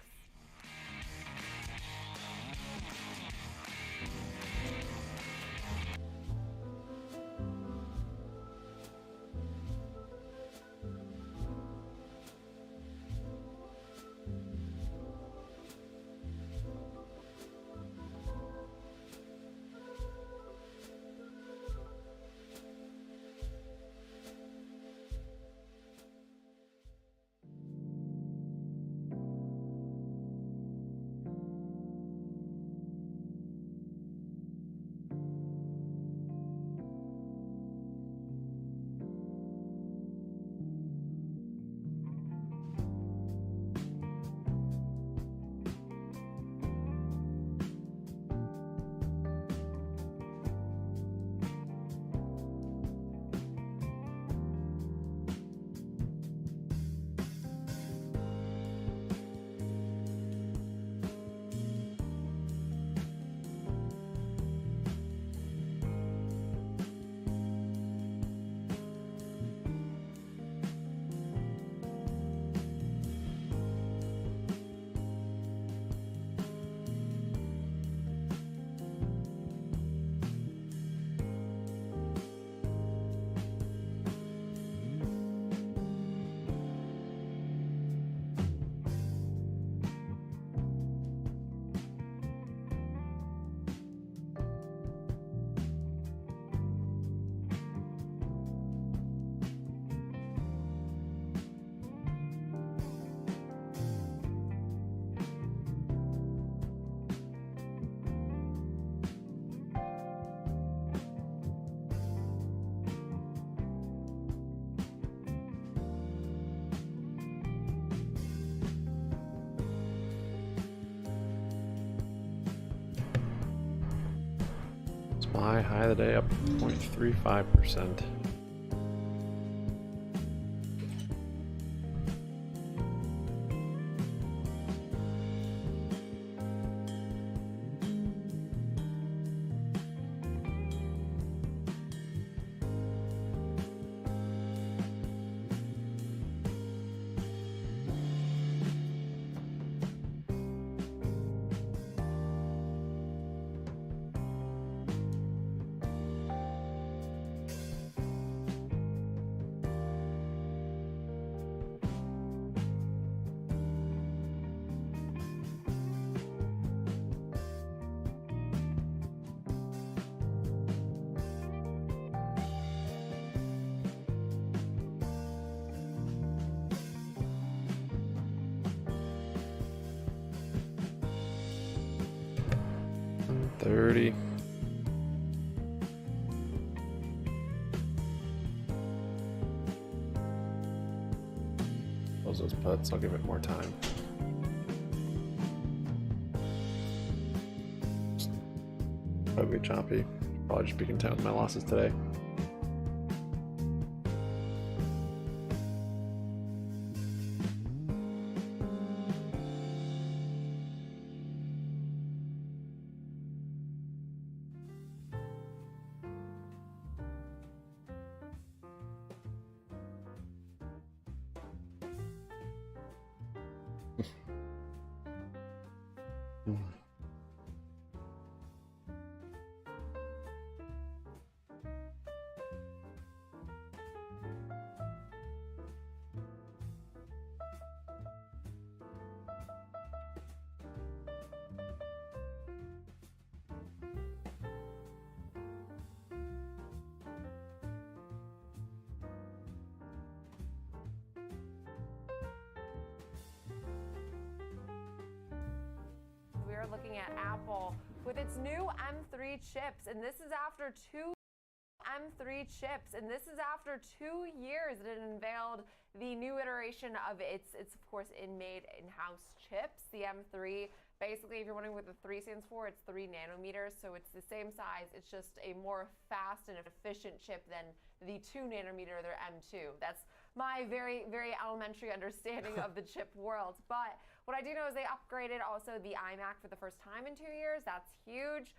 SPY high of the day up 0.35%. $30. Close those puts, I'll give it more time. Probably choppy. Probably just be content with my losses today. start looking at Apple with its new M3 chips, and this is after 2 years that it unveiled the new iteration of its of course, made in-house chips. The M3, basically, if you're wondering what the 3 stands for, it's 3 nanometers, so it's the same size. It's just a more fast and efficient chip than the 2 nanometer, their M2. That's my very, very elementary understanding of the chip world. But what I do know is they upgraded also the iMac for the first time in 2 years. That's huge.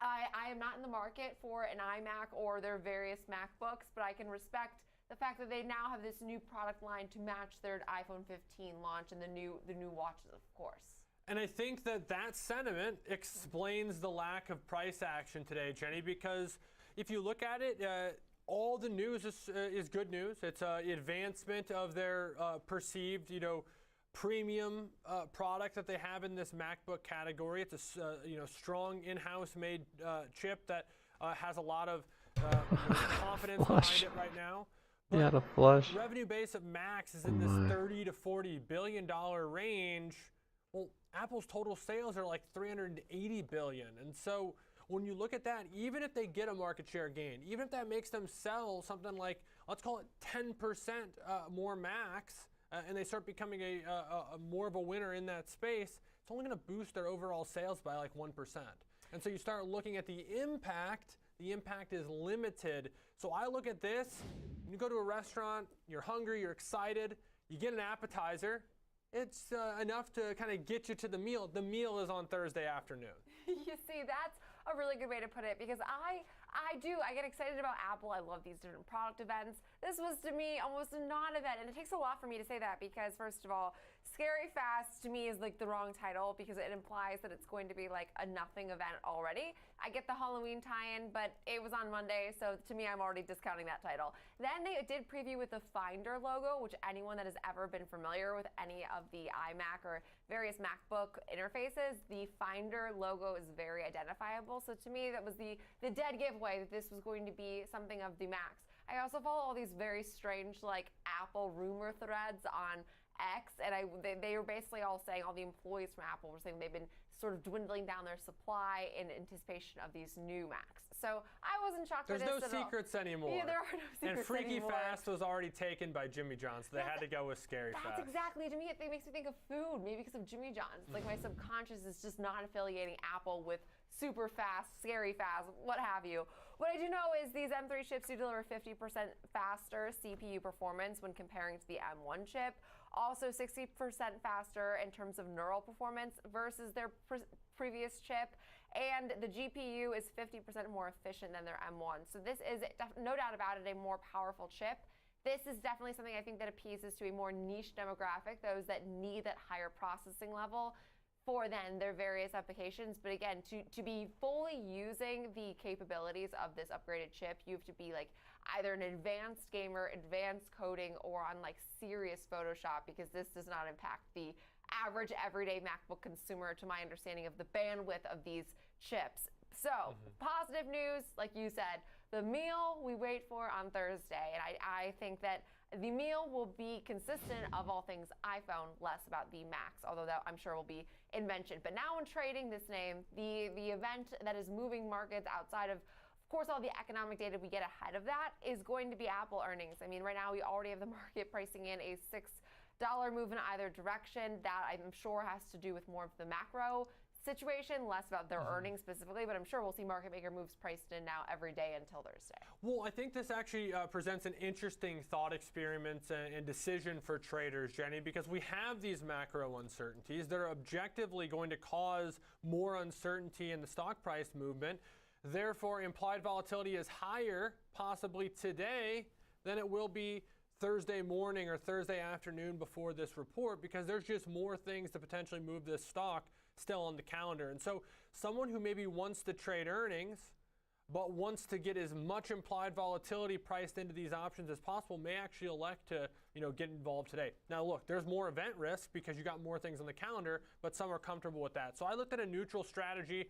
I am not in the market for an iMac or their various MacBooks, but I can respect the fact that they now have this new product line to match their iPhone 15 launch and the new watches, of course. And I think that sentiment explains the lack of price action today, Jenny, because if you look at it, all the news is good news. It's an advancement of their perceived, premium product that they have in this MacBook category. It's a strong in-house made chip that has a lot of confidence behind it right now. Yeah, the flush. Revenue base of Macs is in this $30 to $40 billion range. Well, Apple's total sales are like $380 billion, and so when you look at that, even if they get a market share gain, even if that makes them sell something like, let's call it 10% more Macs, and they start becoming a more of a winner in that space, it's only going to boost their overall sales by like 1%. And so you start looking at the impact is limited. So I look at this, you go to a restaurant, you're hungry, you're excited, you get an appetizer, it's enough to kind of get you to the meal. The meal is on Thursday afternoon. You see, that's a really good way to put it, because I get excited about Apple. I love these different product events. This was, to me, almost a non-event, and it takes a lot for me to say that because, first of all, Scary Fast to me is like the wrong title because it implies that it's going to be like a nothing event already. I get the Halloween tie-in, but it was on Monday, so to me, I'm already discounting that title. Then they did preview with the Finder logo, which anyone that has ever been familiar with any of the iMac or various MacBook interfaces, the Finder logo is very identifiable. So to me, that was the dead giveaway that this was going to be something of the Macs. I also follow all these very strange like Apple rumor threads on X, and they were basically all saying, all the employees from Apple were saying they've been sort of dwindling down their supply in anticipation of these new Macs. So I wasn't shocked by this at all. There's no secrets anymore. Yeah, there are no secrets anymore. And Freaky anymore. Fast was already taken by Jimmy John's, so they had to go with Scary Fast. That's exactly, to me, it makes me think of food, maybe because of Jimmy John's. Like my subconscious is just not affiliating Apple with super fast, scary fast, what have you. What I do know is these M3 chips do deliver 50% faster CPU performance when comparing to the M1 chip. Also 60% faster in terms of neural performance versus their previous chip. And the GPU is 50% more efficient than their M1. So this is, no doubt about it, a more powerful chip. This is definitely something I think that appeases to a more niche demographic, those that need that higher processing level for then their various applications. But again, to be fully using the capabilities of this upgraded chip, you have to be like either an advanced gamer, advanced coding, or on like serious Photoshop, because this does not impact the average everyday MacBook consumer, to my understanding of the bandwidth of these chips. So positive news, like you said, the meal we wait for on Thursday. And I think that the meal will be consistent of all things iPhone, less about the Macs, although that I'm sure will be mentioned. But now in trading this name, the event that is moving markets outside of course, all the economic data we get ahead of that is going to be Apple earnings. I mean, right now we already have the market pricing in a $6 move in either direction. That I'm sure has to do with more of the macro situation, less about their earnings specifically, but I'm sure we'll see market maker moves priced in now every day until Thursday. Well, I think this actually presents an interesting thought experiment and decision for traders, Jenny, because we have these macro uncertainties that are objectively going to cause more uncertainty in the stock price movement. Therefore, implied volatility is higher possibly today than it will be Thursday morning or Thursday afternoon before this report, because there's just more things to potentially move this stock still on the calendar. And so someone who maybe wants to trade earnings but wants to get as much implied volatility priced into these options as possible may actually elect to, get involved today. Now, look, there's more event risk because you got more things on the calendar, but some are comfortable with that. So I looked at a neutral strategy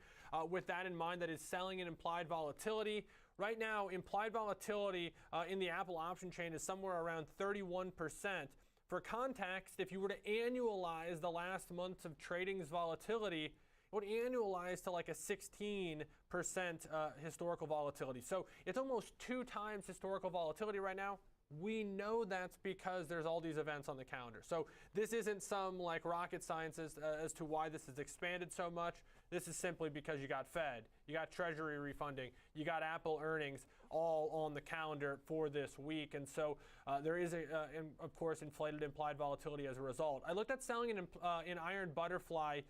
with that in mind, that is selling an implied volatility. Right now, implied volatility in the Apple option chain is somewhere around 31%. For context, if you were to annualize the last months of trading's volatility, would annualize to like a 16% historical volatility. So it's almost 2 times historical volatility right now. We know that's because there's all these events on the calendar. So this isn't some like rocket science as to why this has expanded so much. This is simply because you got Fed, you got Treasury refunding, you got Apple earnings all on the calendar for this week. And so there is, of course, inflated implied volatility as a result. I looked at selling in Iron Butterfly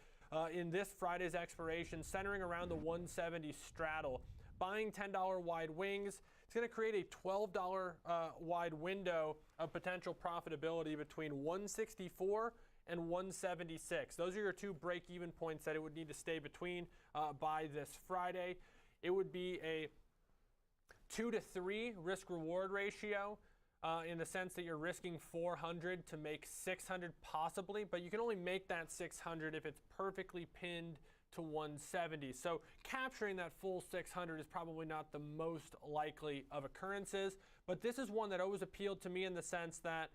in this Friday's expiration, centering around the 170 straddle, buying $10 wide wings. It's going to create a $12 wide window of potential profitability between 164 and 176. Those are your 2 break-even points that it would need to stay between by this Friday. It would be a 2 to 3 risk-reward ratio in the sense that you're risking 400 to make 600 possibly, but you can only make that 600 if it's perfectly pinned to 170. So capturing that full 600 is probably not the most likely of occurrences, but this is one that always appealed to me in the sense that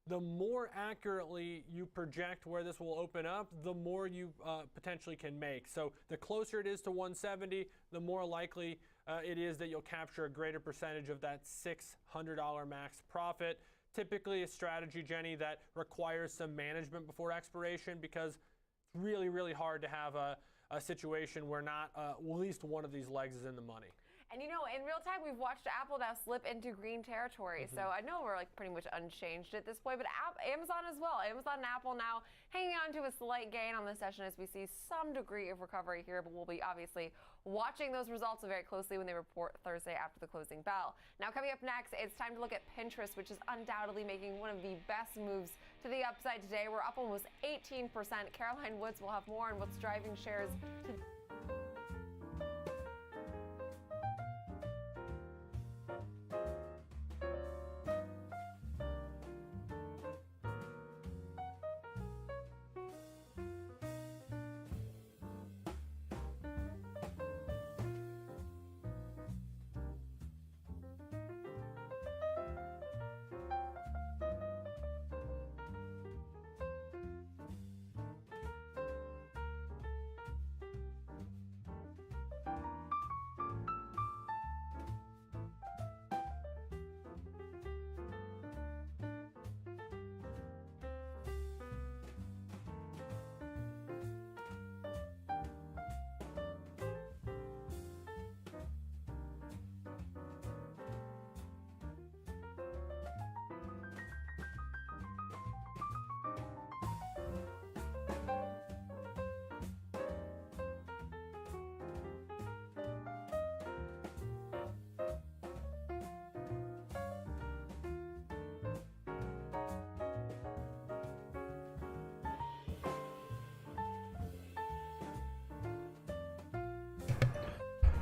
the more accurately you project where this will open up, the more you potentially can make. So the closer it is to 170, the more likely it is that you'll capture a greater percentage of that $600 max profit. Typically a strategy, Jenny, that requires some management before expiration because it's really, really hard to have a situation where not at least one of these legs is in the money. And you know, in real time, we've watched Apple now slip into green territory. So I know we're like pretty much unchanged at this point, but Amazon as well. Amazon and Apple now hanging on to a slight gain on the session as we see some degree of recovery here, but we'll be obviously watching those results very closely when they report Thursday after the closing bell. Now coming up next, it's time to look at Pinterest, which is undoubtedly making one of the best moves to the upside today. We're up almost 18%. Caroline Woods will have more on what's driving shares to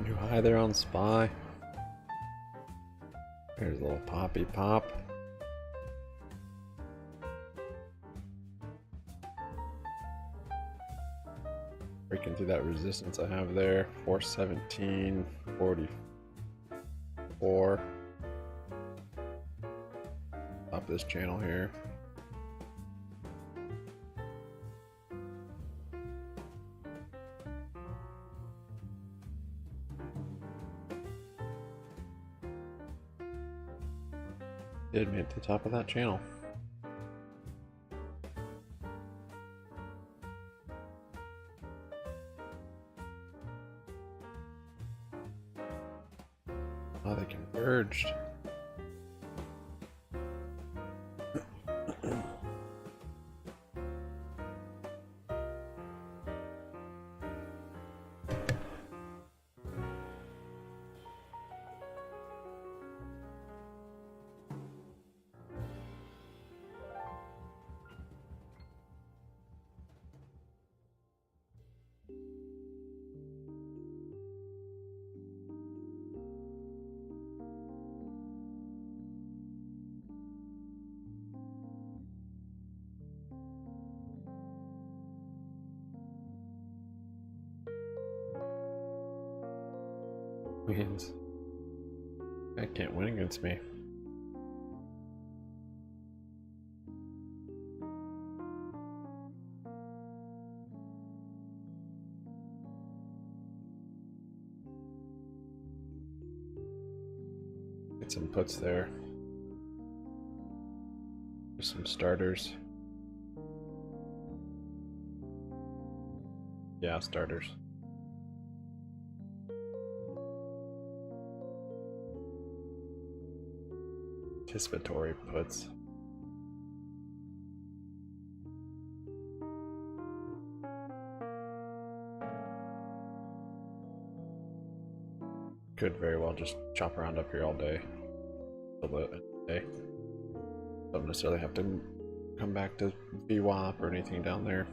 New high there on SPY. There's a little poppy pop. Breaking through that resistance I have there. 417.44. Top this channel here. Did make it to the top of that channel. Oh, they converged. Wins. I can't win against me. some puts there. There's some starters. Yeah, starters. Anticipatory puts. Could very well just chop around up here all day. Don't necessarily have to come back to VWAP or anything down there.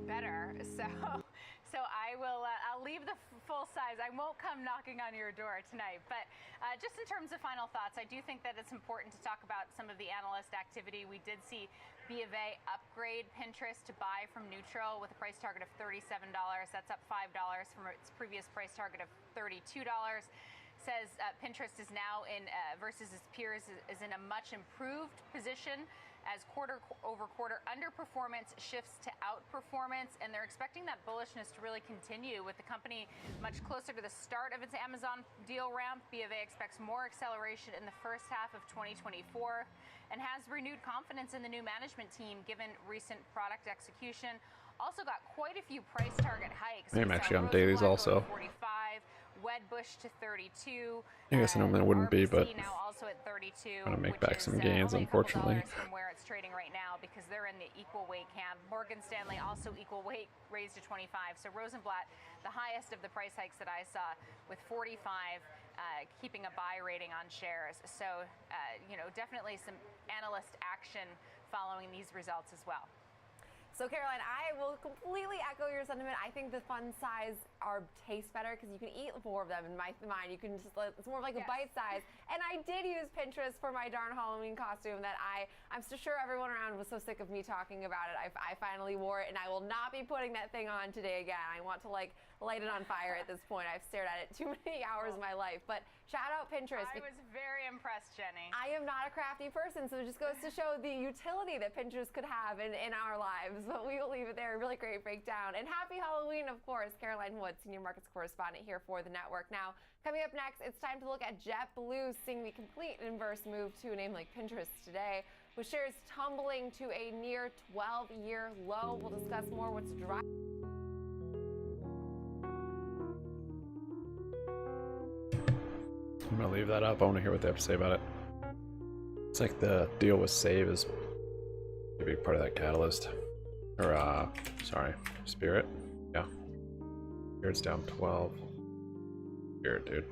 Better. So I will. I'll leave the full size. I won't come knocking on your door tonight. But just in terms of final thoughts, I do think that it's important to talk about some of the analyst activity. We did see BofA upgrade Pinterest to buy from neutral with a price target of $37. That's up $5 from its previous price target of $32. Says Pinterest is now in versus its peers is in a much improved position as quarter-over-quarter underperformance shifts to outperformance, and they're expecting that bullishness to really continue with the company much closer to the start of its Amazon deal ramp. BofA expects more acceleration in the first half of 2024 and has renewed confidence in the new management team given recent product execution. Also got quite a few price target hikes. I am actually on dailies also. 45, Wedbush to 32. I guess I normally wouldn't be, but now also at 32. I'm gonna make back some gains, unfortunately. From where it's trading right now because they're in the equal weight camp. Morgan Stanley also equal weight raised to 25. So Rosenblatt, the highest of the price hikes that I saw, with 45, keeping a buy rating on shares. So definitely some analyst action following these results as well. So Caroline, I will completely echo your sentiment. I think the fund size taste better because you can eat more of them. In my mind, you can just, it's more like a bite size. And I did use Pinterest for my darn Halloween costume that I'm so sure everyone around was so sick of me talking about it. I finally wore it, and I will not be putting that thing on today again. I want to light it on fire at this point. I've stared at it too many hours of my life. But shout out Pinterest. I was very impressed, Jenny. I am not a crafty person, so it just goes to show the utility that Pinterest could have in our lives. But we will leave it there. A really great breakdown. And happy Halloween, of course. Caroline Wood, Senior Markets Correspondent here for the network. Now, coming up next, it's time to look at JetBlue, seeing the complete inverse move to a name like Pinterest today, with shares tumbling to a near 12-year low. We'll discuss more what's driving. I'm gonna leave that up. I want to hear what they have to say about it. It's like the deal with Save is a big part of that catalyst. Or, sorry, Spirit. Yeah. Spirit's down 12. Spirit, dude.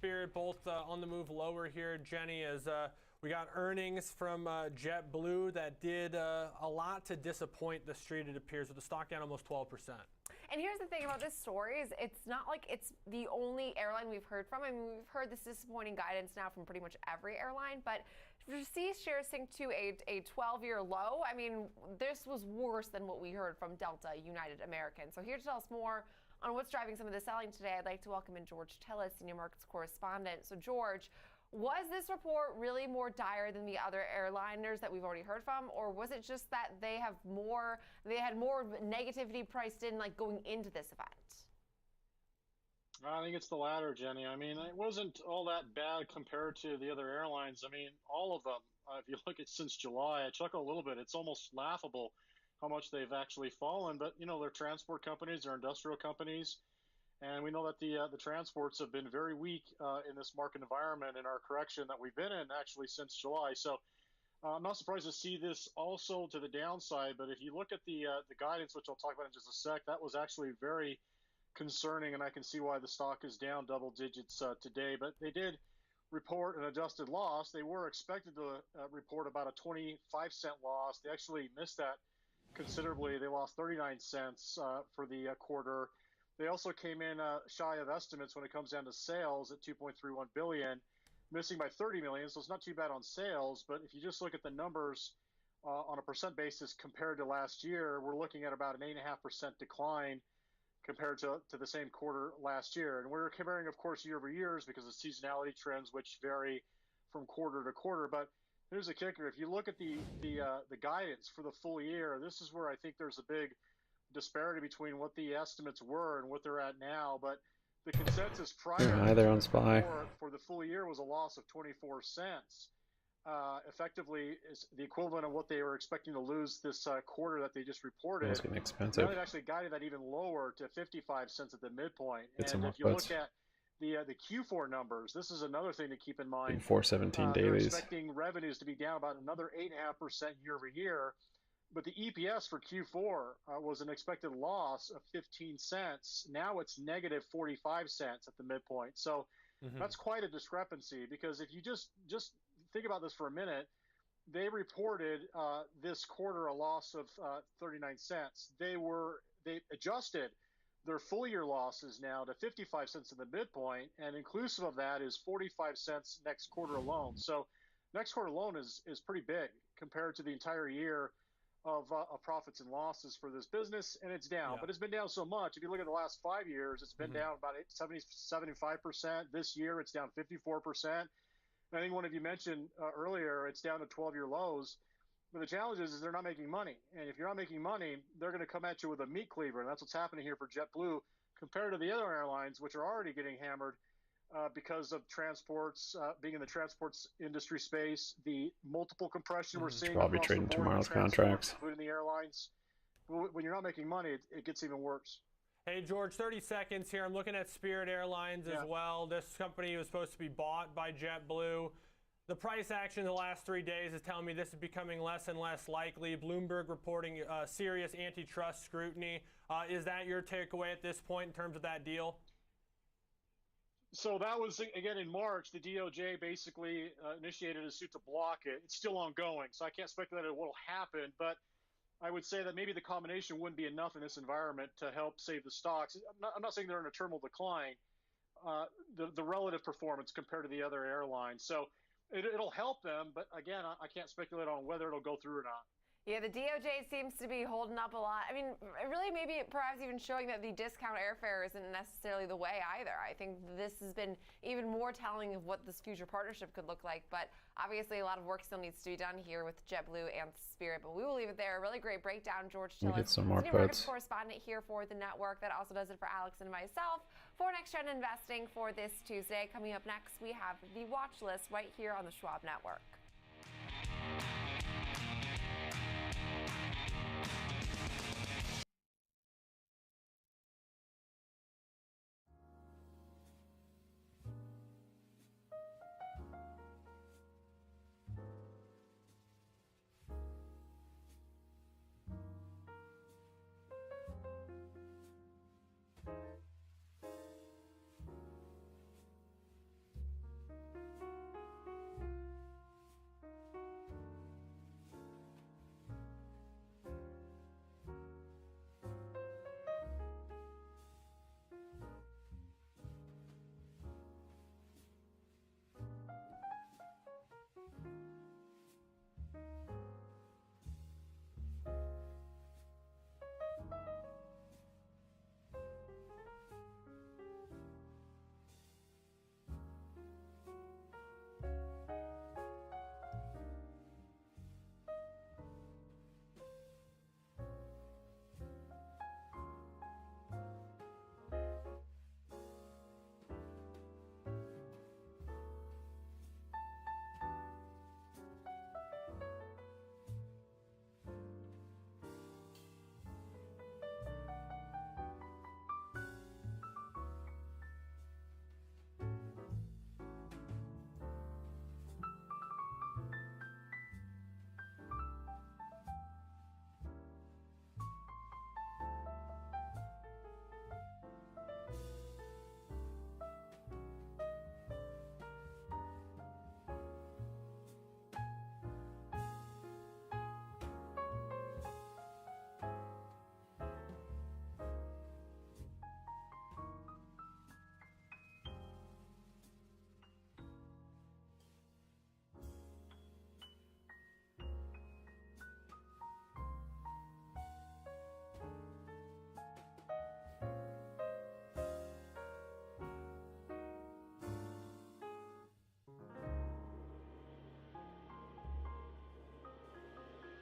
Spirit both on the move lower here, Jenny, as we got earnings from JetBlue that did a lot to disappoint the street, it appears, with the stock down almost 12%. And here's the thing about this story is it's not like it's the only airline we've heard from. I mean, we've heard this disappointing guidance now from pretty much every airline, but to see shares sink to a 12-year low, I mean, this was worse than what we heard from Delta, United, American. So here to tell us more on what's driving some of the selling today, I'd like to welcome in George Tillis, Senior Markets Correspondent. So George, was this report really more dire than the other airliners that we've already heard from, or was it just that they had more negativity priced in, like, going into this event? I think it's the latter, Jenny. I mean, it wasn't all that bad compared to the other airlines. I mean, all of them, if you look at since July, I chuckle a little bit. It's almost laughable how much they've actually fallen. But, you know, they're transport companies, they're industrial companies. And we know that the transports have been very weak in this market environment in our correction that we've been in actually since July. So I'm not surprised to see this also to the downside. But if you look at the guidance, which I'll talk about in just a sec, that was actually very concerning, and I can see why the stock is down double digits today. But they did report an adjusted loss. They were expected to report about a 25-cent loss. They actually missed that considerably. They lost 39 cents for the quarter. They also came in shy of estimates when it comes down to sales at 2.31 billion, missing by 30 million. So it's not too bad on sales. But if you just look at the numbers on a percent basis compared to last year, we're looking at about an 8.5% decline compared to the same quarter last year. And we're comparing, of course, year over years because of seasonality trends, which vary from quarter to quarter. But here's the kicker. If you look at the guidance for the full year, this is where I think there's a big disparity between what the estimates were and what they're at now. But the consensus prior for the full year was a loss of 24 cents. Effectively is the equivalent of what they were expecting to lose this quarter that they just reported. It's getting expensive. Now they've actually guided that even lower to 55 cents at the midpoint. Get and if you look at the Q4 numbers, this is another thing to keep in mind. 417 they're dailies. expecting revenues to be down about another 8.5% year over year. But the EPS for Q4 was an expected loss of 15 cents. Now it's negative 45 cents at the midpoint. So that's quite a discrepancy, because if you just think about this for a minute, they reported this quarter a loss of 39 cents. They adjusted their full year losses now to 55 cents in the midpoint, and inclusive of that is 45 cents next quarter alone. So next quarter alone is pretty big compared to the entire year of profits and losses for this business, and it's down. But it's been down so much. If you look at the last 5 years, it's been down about 75%. This year, it's down 54%. I think one of you mentioned earlier, it's down to 12-year lows. But the challenge is they're not making money. And if you're not making money, they're going to come at you with a meat cleaver. And that's what's happening here for JetBlue compared to the other airlines, which are already getting hammered because of transports, being in the transports industry space, the multiple compression we're seeing Probably across trading the board, tomorrow's transports, contracts. including the airlines. When you're not making money, it gets even worse. Hey, George, 30 seconds here. I'm looking at Spirit Airlines as well. This company was supposed to be bought by JetBlue. The price action the last 3 days is telling me this is becoming less and less likely. Bloomberg reporting serious antitrust scrutiny. Is that your takeaway at this point in terms of that deal? So that was, again, in March. The DOJ basically initiated a suit to block it. It's still ongoing, so I can't speculate on what will happen. But I would say that maybe the combination wouldn't be enough in this environment to help save the stocks. I'm not saying they're in a terminal decline, the relative performance compared to the other airlines. So it'll help them, but again, I can't speculate on whether it'll go through or not. Yeah, the DOJ seems to be holding up a lot. I mean, really maybe perhaps even showing that the discount airfare isn't necessarily the way either. I think this has been even more telling of what this future partnership could look like. But obviously a lot of work still needs to be done here with JetBlue and Spirit. But we will leave it there. A really great breakdown, George We'll Tillis, get some more senior markets puts. correspondent here for the network. That also does it for Alex and myself for Next Gen Investing for this Tuesday. Coming up next, we have the watch list right here on the Schwab Network.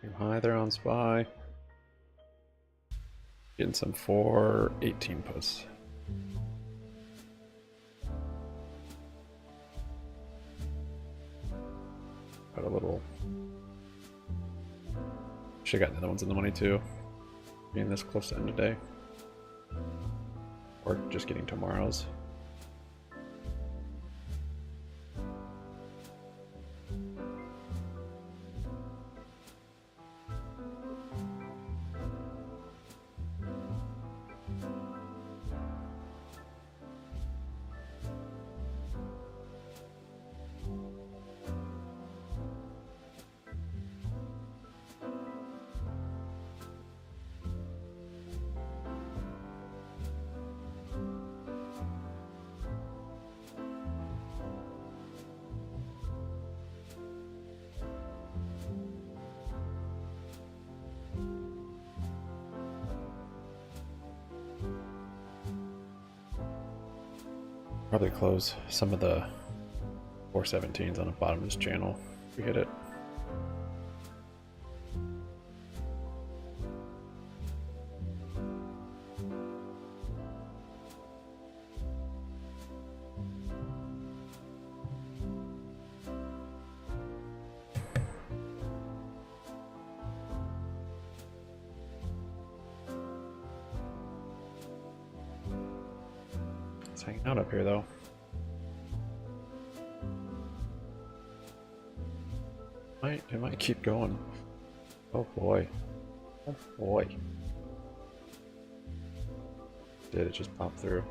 New high there on SPY. Getting some 418 puts. Got a little. Should have gotten the other ones in the money too. Being this close to end of day. Or just getting tomorrow's. Probably close some of the 417s on the bottom of this channel if we hit it. It's hanging out up here though. It might keep going. Oh boy. Oh boy. Did it just pop through?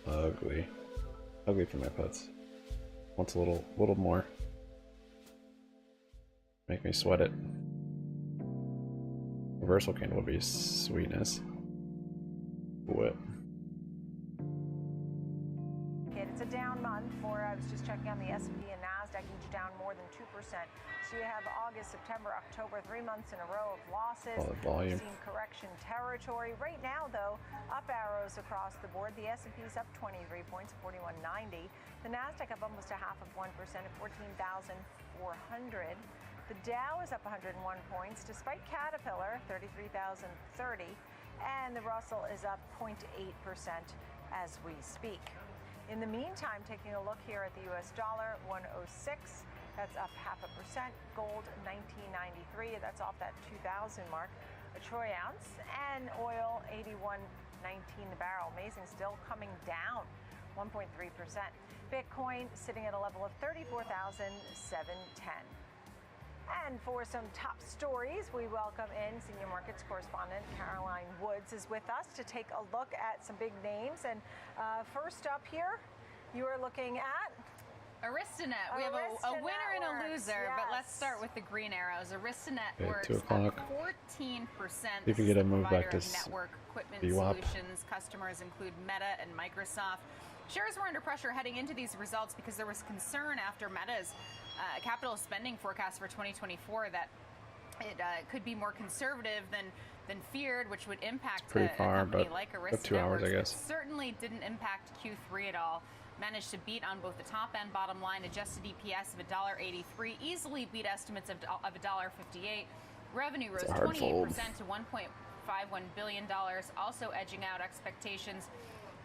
Ugly. Ugly for my pets. Wants a little more. Make me sweat it. Reversal candle would be sweetness. What? It's a down month for, I was just checking on the S&P and NASDAQ, each down more than 2%. So you have August, September, October, 3 months in a row of losses. Volume. We've seen correction territory. Right now, though, up arrows across the board. The S&P is up 23 points, 4190. The NASDAQ up almost a half of 1% at 14,400. The Dow is up 101 points, despite Caterpillar, 33,030. And the Russell is up 0.8% as we speak. In the meantime, taking a look here at the U.S. dollar, 106. That's up 0.5%. Gold, 1993. That's off that 2,000 mark. A troy ounce. And oil, 81.19 the barrel. Amazing, still coming down 1.3%. Bitcoin sitting at a level of 34,710. And for some top stories, we welcome in senior markets correspondent Caroline Woods is with us to take a look at some big names. And first up here, you are looking at Aristonet. We have a winner and a loser, but let's start with the green arrows. Aristonet Okay, works 2 o'clock. up 14%. See if we get a move back to network equipment VWAP. solutions. Customers include Meta and Microsoft. Shares were under pressure heading into these results because there was concern after Meta's capital spending forecast for 2024 that it could be more conservative than feared, which would impact pretty a far, company but like about Arista 2 hours, I Networks. guess. It certainly didn't impact Q3 at all. Managed to beat on both the top and bottom line. Adjusted EPS of $1.83, easily beat estimates of $1.58. Revenue rose 28% to $1.51 billion, also edging out expectations.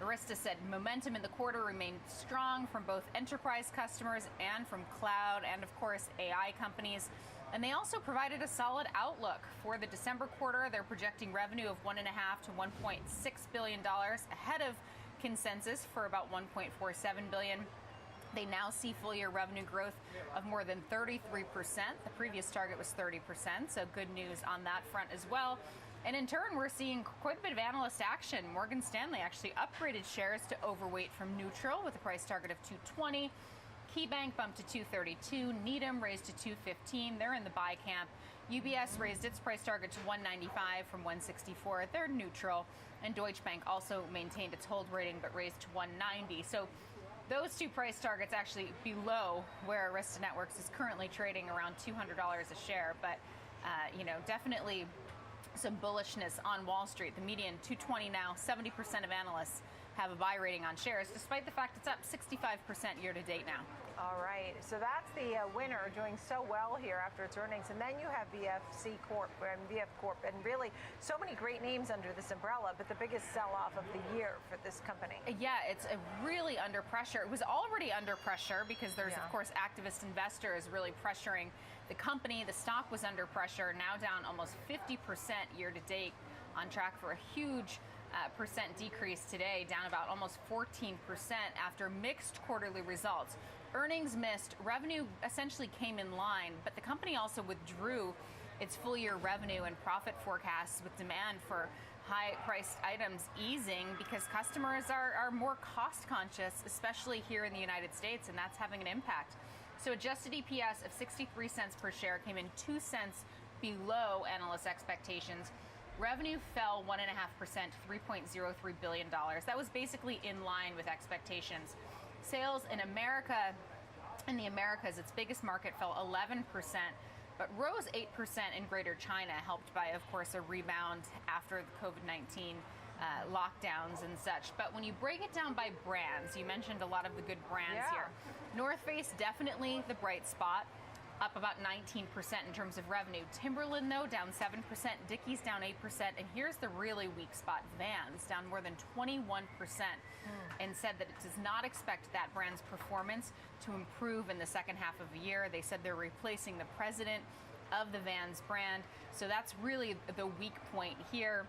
Arista said momentum in the quarter remained strong from both enterprise customers and from cloud and, of course, AI companies. And they also provided a solid outlook for the December quarter. They're projecting revenue of $1.5 to $1.6 billion, ahead of consensus for about $1.47 billion. They now see full-year revenue growth of more than 33%. The previous target was 30%, so good news on that front as well. And in turn, we're seeing quite a bit of analyst action. Morgan Stanley actually upgraded shares to overweight from neutral with a price target of 220. KeyBank bumped to 232. Needham raised to 215. They're in the buy camp. UBS raised its price target to 195 from 164. They're neutral. And Deutsche Bank also maintained its hold rating but raised to 190. So those two price targets actually below where Arista Networks is currently trading around $200 a share. But, definitely some bullishness on Wall Street. The median 220 now. 70% of analysts have a buy rating on shares, despite the fact it's up 65% year to date now. All right, so that's the winner doing so well here after its earnings. And then you have VF Corp, and really so many great names under this umbrella, but the biggest sell-off of the year for this company. Yeah, it's really under pressure. It was already under pressure because there's, of course, activist investors really pressuring the company. The stock was under pressure, now down almost 50% year to date, on track for a huge percent decrease today, down about almost 14% after mixed quarterly results. Earnings missed, revenue essentially came in line, but the company also withdrew its full year revenue and profit forecasts with demand for high priced items easing because customers are more cost conscious, especially here in the United States, and that's having an impact. So adjusted EPS of 63 cents per share came in 2 cents below analyst expectations. Revenue fell 1.5%, $3.03 billion. That was basically in line with expectations. Sales in the Americas, its biggest market, fell 11%, but rose 8% in Greater China, helped by, of course, a rebound after the COVID-19 lockdowns and such. But when you break it down by brands, you mentioned a lot of the good brands here. North Face, definitely the bright spot, up about 19% in terms of revenue. Timberland, though, down 7%. Dickies down 8%. And here's the really weak spot. Vans down more than 21%, and said that it does not expect that brand's performance to improve in the second half of the year. They said they're replacing the president of the Vans brand. So that's really the weak point here.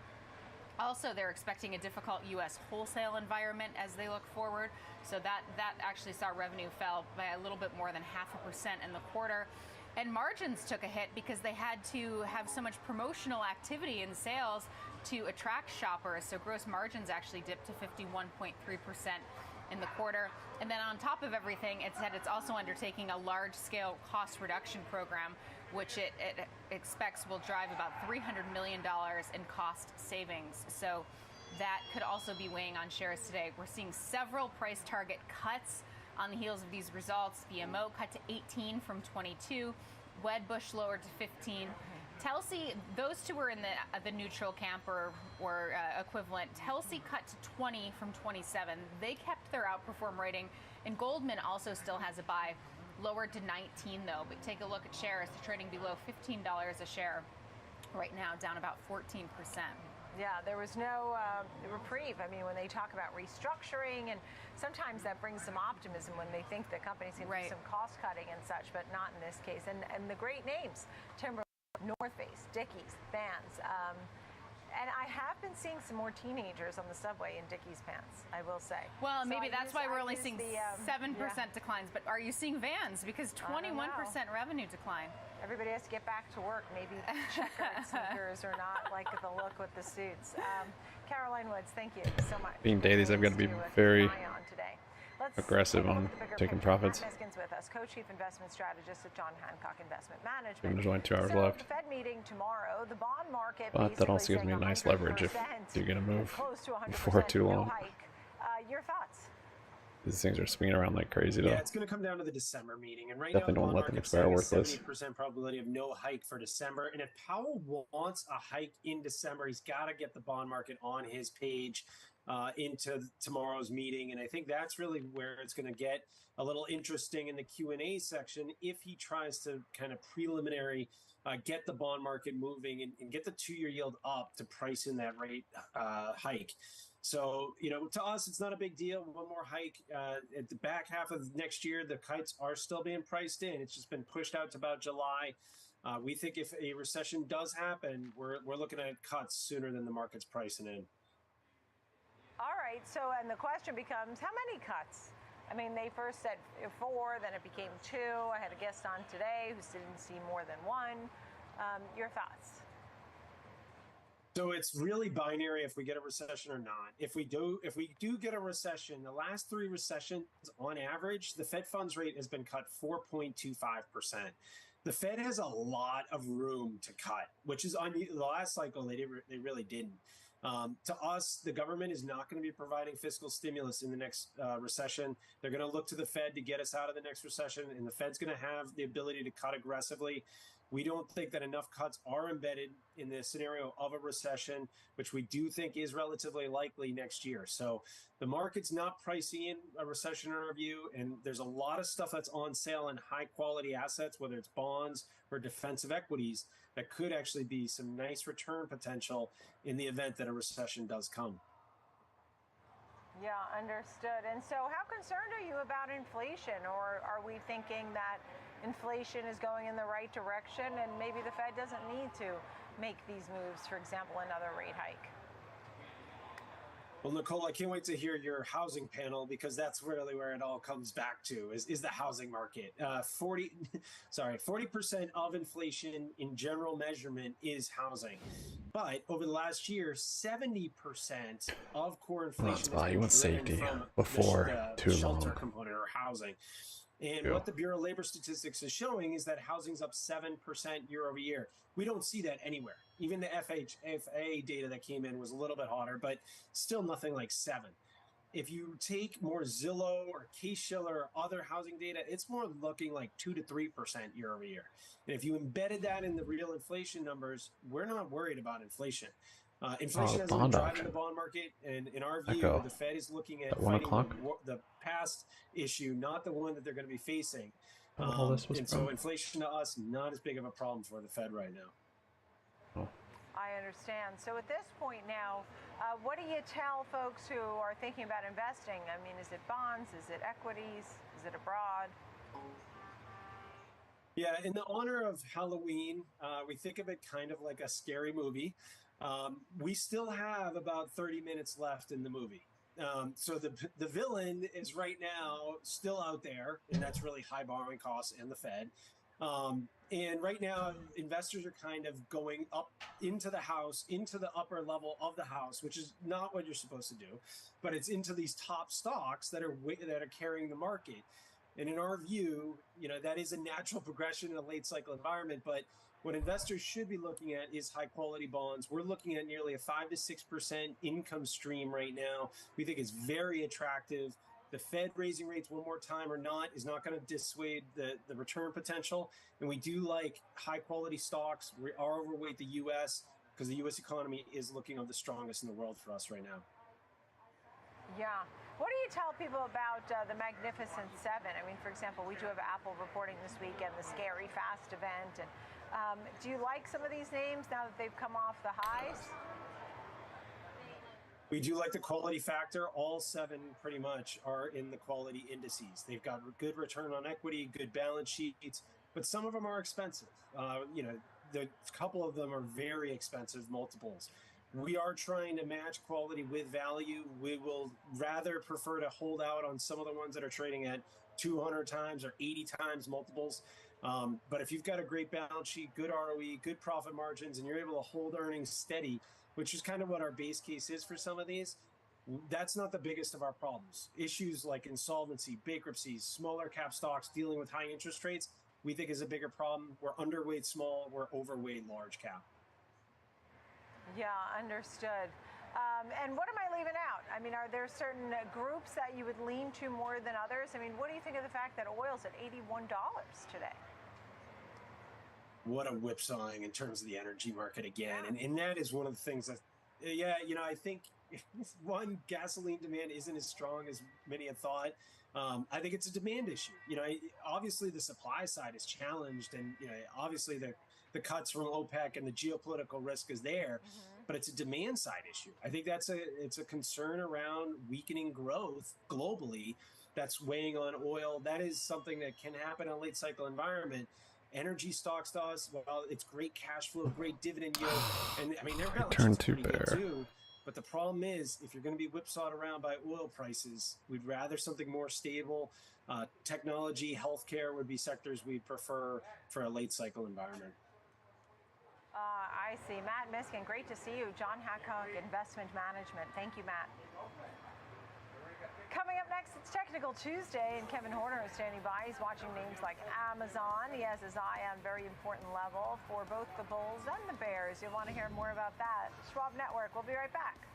Also, they're expecting a difficult U.S. wholesale environment as they look forward. So that actually saw revenue fell by a little bit more than 0.5% in the quarter. And margins took a hit because they had to have so much promotional activity in sales to attract shoppers. So gross margins actually dipped to 51.3% in the quarter. And then on top of everything, it said it's also undertaking a large-scale cost reduction program, which it expects will drive about $300 million in cost savings. So that could also be weighing on shares today. We're seeing several price target cuts on the heels of these results. BMO cut to 18 from 22. Wedbush lowered to 15. Telsey, those two were in the neutral camp or equivalent. Telsey cut to 20 from 27. They kept their outperform rating. And Goldman also still has a buy, lowered to 19 though. But take a look at shares. They're trading below $15 a share right now, down about 14%. Yeah, there was no reprieve. I mean, when they talk about restructuring, and sometimes that brings some optimism when they think the company's going to do some cost cutting and such, but not in this case. And the great names, Timberland, North Face, Dickies, Vans. And I have been seeing some more teenagers on the subway in Dickies pants, I will say. Well, maybe that's why we're only seeing 7% declines. But are you seeing Vans? Because 21% revenue decline. Everybody has to get back to work. Maybe checkered sneakers or not like the look with the suits. Caroline Woods, thank you so much. Being dailies, I've got to be very aggressive on taking profits. Matt Miskin's with us, co-chief investment strategist at John Hancock Investment Management. There's only 2 hours left. The Fed meeting tomorrow, the bond market. But that also gives me a nice leverage if you're going to move before too long. Your thoughts? These things are swinging around like crazy, though. Yeah, it's going to come down to the December meeting, and right Definitely now, don't let them expire worthless. 70% probability of no hike for December. And if Powell wants a hike in December, he's got to get the bond market on his page into tomorrow's meeting, and I think that's really where it's going to get a little interesting in the Q&A section if he tries to kind of preliminary get the bond market moving and get the 2-year yield up to price in that rate hike. So, to us, it's not a big deal. One more hike at the back half of next year. The kites are still being priced in. It's just been pushed out to about July. We think if a recession does happen, we're looking at cuts sooner than the market's pricing in. All right. So, and the question becomes, how many cuts? I mean, they first said 4, then it became 2. I had a guest on today who didn't see more than 1. Your thoughts? So it's really binary if we get a recession or not. If we do get a recession, the last 3 recessions on average, the Fed funds rate has been cut 4.25%. The Fed has a lot of room to cut, which is on the last cycle they really didn't. To us, the government is not going to be providing fiscal stimulus in the next recession. They're going to look to the Fed to get us out of the next recession, and the Fed's going to have the ability to cut aggressively. We don't think that enough cuts are embedded in the scenario of a recession, which we do think is relatively likely next year. So the market's not pricing in a recession in our view, and there's a lot of stuff that's on sale in high-quality assets, whether it's bonds or defensive equities, that could actually be some nice return potential in the event that a recession does come. Yeah, understood. And so how concerned are you about inflation, or are we thinking that inflation is going in the right direction and maybe the Fed doesn't need to make these moves, for example, another rate hike? Well, Nicole, I can't wait to hear your housing panel, because that's really where it all comes back to is the housing market. 40% of inflation in general measurement is housing. But over the last year, 70% of core inflation you want safety before too shelter long. component or housing. And what the Bureau of Labor Statistics is showing is that housing's up 7% year over year. We don't see that anywhere. Even the FHFA data that came in was a little bit hotter, but still nothing like 7. If you take more Zillow or Case-Shiller or other housing data, it's more looking like 2 to 3% year over year. And if you embedded that in the real inflation numbers, we're not worried about inflation. Inflation hasn't been driving the bond market, and in our view, the Fed is looking at fighting the past issue, not the one that they're going to be facing. So inflation to us, not as big of a problem for the Fed right now. I understand. So at this point now, what do you tell folks who are thinking about investing? I mean, is it bonds? Is it equities? Is it abroad? Yeah, in the honor of Halloween, we think of it kind of like a scary movie. We still have about 30 minutes left in the movie. So the villain is right now still out there, and that's really high borrowing costs and the Fed. And right now, investors are kind of going up into the house, into the upper level of the house, which is not what you're supposed to do, but it's into these top stocks that are carrying the market. And in our view, that is a natural progression in a late cycle environment. But what investors should be looking at is high quality bonds. We're looking at nearly a 5 to 6% income stream right now. We think it's very attractive. The Fed raising rates one more time or not is not going to dissuade the return potential. And we do like high quality stocks. We are overweight the U.S. because the U.S. economy is looking of the strongest in the world for us right now. Yeah. What do you tell people about the Magnificent Seven? I mean, for example, we do have Apple reporting this weekend, the Scary Fast event. And do you like some of these names now that they've come off the highs? We do like the quality factor. All 7 pretty much are in the quality indices. They've got good return on equity, good balance sheets, but some of them are expensive. A couple of them are very expensive multiples. We are trying to match quality with value. We will rather prefer to hold out on some of the ones that are trading at 200 times or 80 times multiples. But if you've got a great balance sheet, good ROE, good profit margins, and you're able to hold earnings steady, which is kind of what our base case is for some of these, that's not the biggest of our problems. Issues like insolvency, bankruptcies, smaller cap stocks dealing with high interest rates, we think is a bigger problem. We're underweight small, we're overweight large cap. Yeah, understood. And what am I leaving out? I mean, are there certain groups that you would lean to more than others? I mean, what do you think of the fact that oil's at $81 today? What a whipsawing in terms of the energy market again. And that is one of the things that, I think one, gasoline demand isn't as strong as many had thought. I think it's a demand issue. Obviously the supply side is challenged, and obviously the cuts from OPEC and the geopolitical risk is there, but it's a demand side issue. I think it's a concern around weakening growth globally that's weighing on oil. That is something that can happen in a late cycle environment. Energy stocks to us, well, it's great cash flow, great dividend yield, and I mean their balance sheet's pretty good too. But the problem is, if you're going to be whipsawed around by oil prices, we'd rather something more stable. Technology, healthcare would be sectors we'd prefer for a late cycle environment. I see. Matt Miskin, great to see you. John Hancock, Investment Management. Thank you, Matt. Coming up next, it's Technical Tuesday, and Kevin Horner is standing by. He's watching names like Amazon. He has his eye on very important level for both the bulls and the bears. You'll want to hear more about that. Schwab Network. We'll be right back.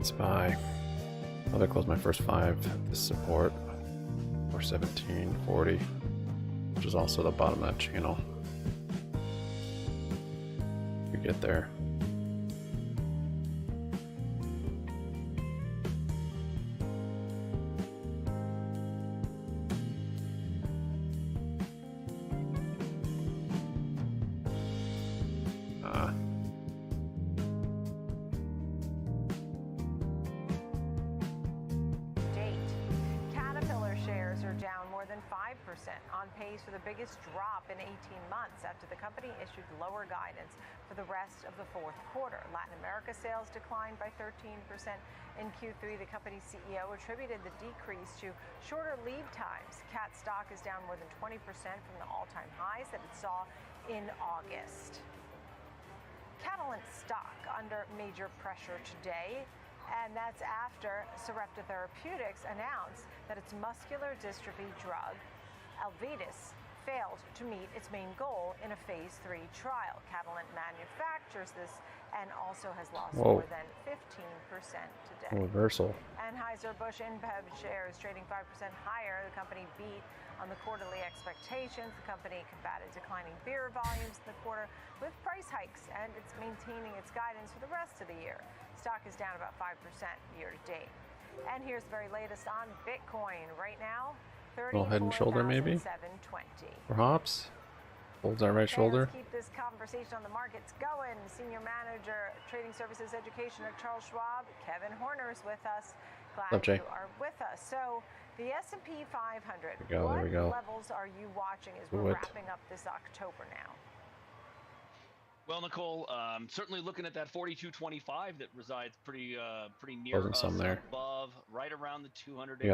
SPY. I'll close my first 5. This support, or 1740, which is also the bottom of that channel. We get there. On pace for the biggest drop in 18 months after the company issued lower guidance for the rest of the fourth quarter. Latin America sales declined by 13% in Q3. The company's CEO attributed the decrease to shorter lead times. CAT stock is down more than 20% from the all-time highs that it saw in August. Catalent stock under major pressure today, and that's after Sarepta Therapeutics announced that its muscular dystrophy drug Alvitus failed to meet its main goal in a phase 3 trial. Catalent manufactures this and also has lost more than 15% today. Reversal. Anheuser-Busch InBev shares trading 5% higher. The company beat on the quarterly expectations. The company combated declining beer volumes in the quarter with price hikes, and it's maintaining its guidance for the rest of the year. Stock is down about 5% year to date. And here's the very latest on Bitcoin. Right now, Little head and shoulder, maybe? For hops? Holds our right shoulder. Let's keep this conversation on the markets going. Senior Manager, Trading Services Education at Charles Schwab, Kevin Horner is with us. Glad you are with us. So the S&P 500, there we go. What levels are you watching as we're wrapping up this October now? Well, Nicole, certainly looking at that 42.25 that resides pretty near us, above, right around the 200-day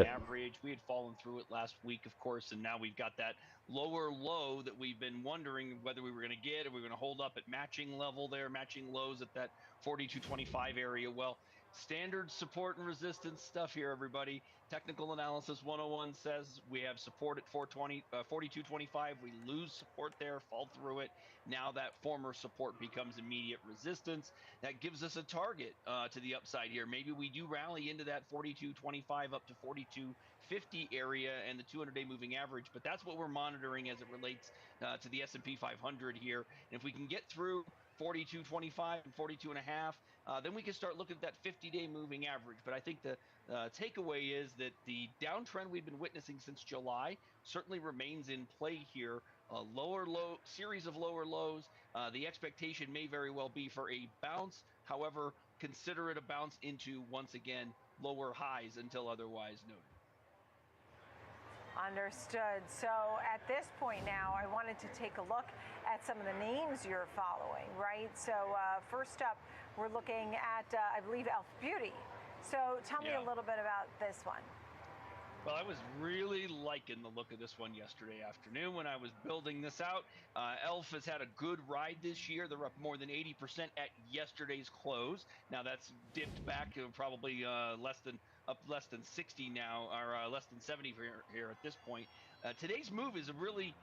average. We had fallen through it last week, of course, and now we've got that lower low that we've been wondering whether we were going to get. Are we going to hold up at matching level there, matching lows at that 42.25 area? Well, standard support and resistance stuff here, everybody. Technical Analysis 101 says we have support at 42.25. We lose support there, fall through it. Now that former support becomes immediate resistance. That gives us a target to the upside here. Maybe we do rally into that 42.25 up to 42.50 area and the 200-day moving average. But that's what we're monitoring as it relates to the S&P 500 here. And if we can get through 42.25 and 42.5, then we can start looking at that 50-day moving average. But I think the takeaway is that the downtrend we've been witnessing since July certainly remains in play here. A series of lower lows. The expectation may very well be for a bounce. However, consider it a bounce into, once again, lower highs until otherwise noted. Understood. So at this point now, I wanted to take a look at some of the names you're following, right? So first up, we're looking at, I believe, Elf Beauty. So tell me a little bit about this one. Well, I was really liking the look of this one yesterday afternoon when I was building this out. Elf has had a good ride this year. They're up more than 80% at yesterday's close. Now that's dipped back to probably less than 60 now, or less than 70 here at this point. Today's move is really